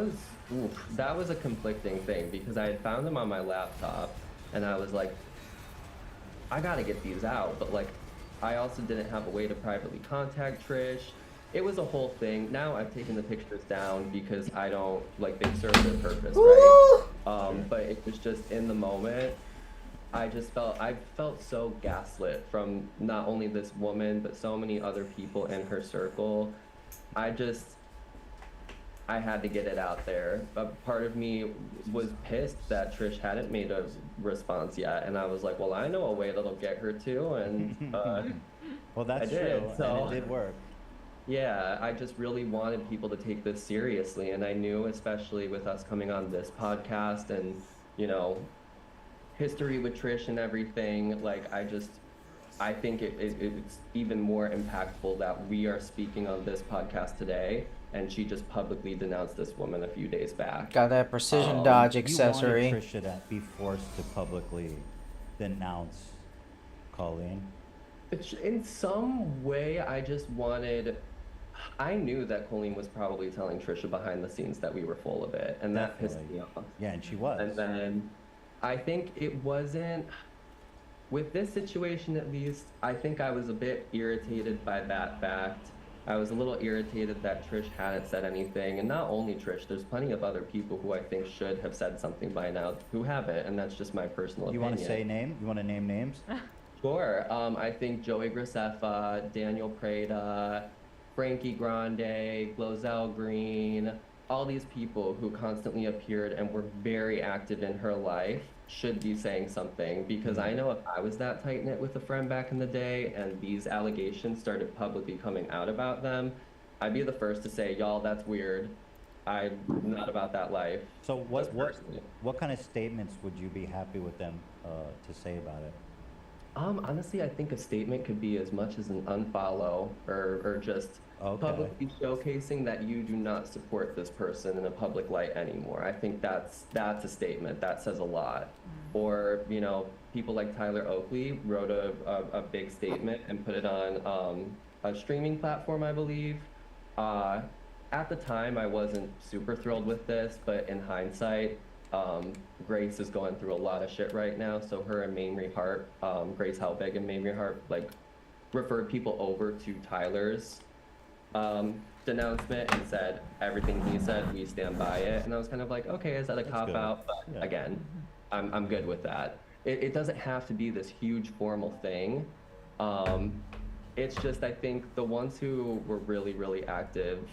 was a conflicting thing, because I had found them on my laptop, and I was like, I gotta get these out, but like, I also didn't have a way to privately contact Trish. It was a whole thing. Now I've taken the pictures down because I don't, like, they serve their purpose, right? But it was just in the moment, I felt so gaslit from not only this woman, but so many other people in her circle. I had to get it out there. A part of me was pissed that Trish hadn't made a response yet, and I was like, well, I know a way that'll get her to, and well, that's true, and it did work. Yeah, I just really wanted people to take this seriously, and I knew, especially with us coming on this podcast and, you know, history with Trish and everything, like, I think it's even more impactful that we are speaking on this podcast today, and she just publicly denounced this woman a few days back. Got that precision dodge accessory. You wanted Trisha to be forced to publicly denounce Colleen? In some way, I just wanted. I knew that Colleen was probably telling Trisha behind the scenes that we were full of it, and that pissed me off. Yeah, and she was. And then I think it wasn't. With this situation, at least, I think I was a bit irritated by that fact. I was a little irritated that Trish hadn't said anything, and not only Trish, there's plenty of other people who I think should have said something by now who haven't, and that's just my personal You opinion. want to say name? You want to name names? Sure. I think Joey Graceffa, Daniel Prada, Frankie Grande, Glozell Green, all these people who constantly appeared and were very active in her life should be saying something, because I know if I was that tight-knit with a friend back in the day and these allegations started publicly coming out about them, I'd be the first to say, y'all, that's weird. I'm not about that life. So what kind of statements would you be happy with them to say about it? Honestly, I think a statement could be as much as an unfollow or just publicly showcasing that you do not support this person in a public light anymore. I think that's a statement. That says a lot. Or, you know, people like Tyler Oakley wrote a big statement and put it on a streaming platform, I believe. At the time, I wasn't super thrilled with this, but in hindsight, Grace is going through a lot of shit right now. So her and Mamrie Hart, Grace Helbig and Mamrie Hart, like, referred people over to Tyler's denouncement and said everything he said, we stand by it. And I was kind of like, okay, is that a cop out? But again, I'm good with that. It doesn't have to be this huge formal thing. It's just, I think the ones who were really, really active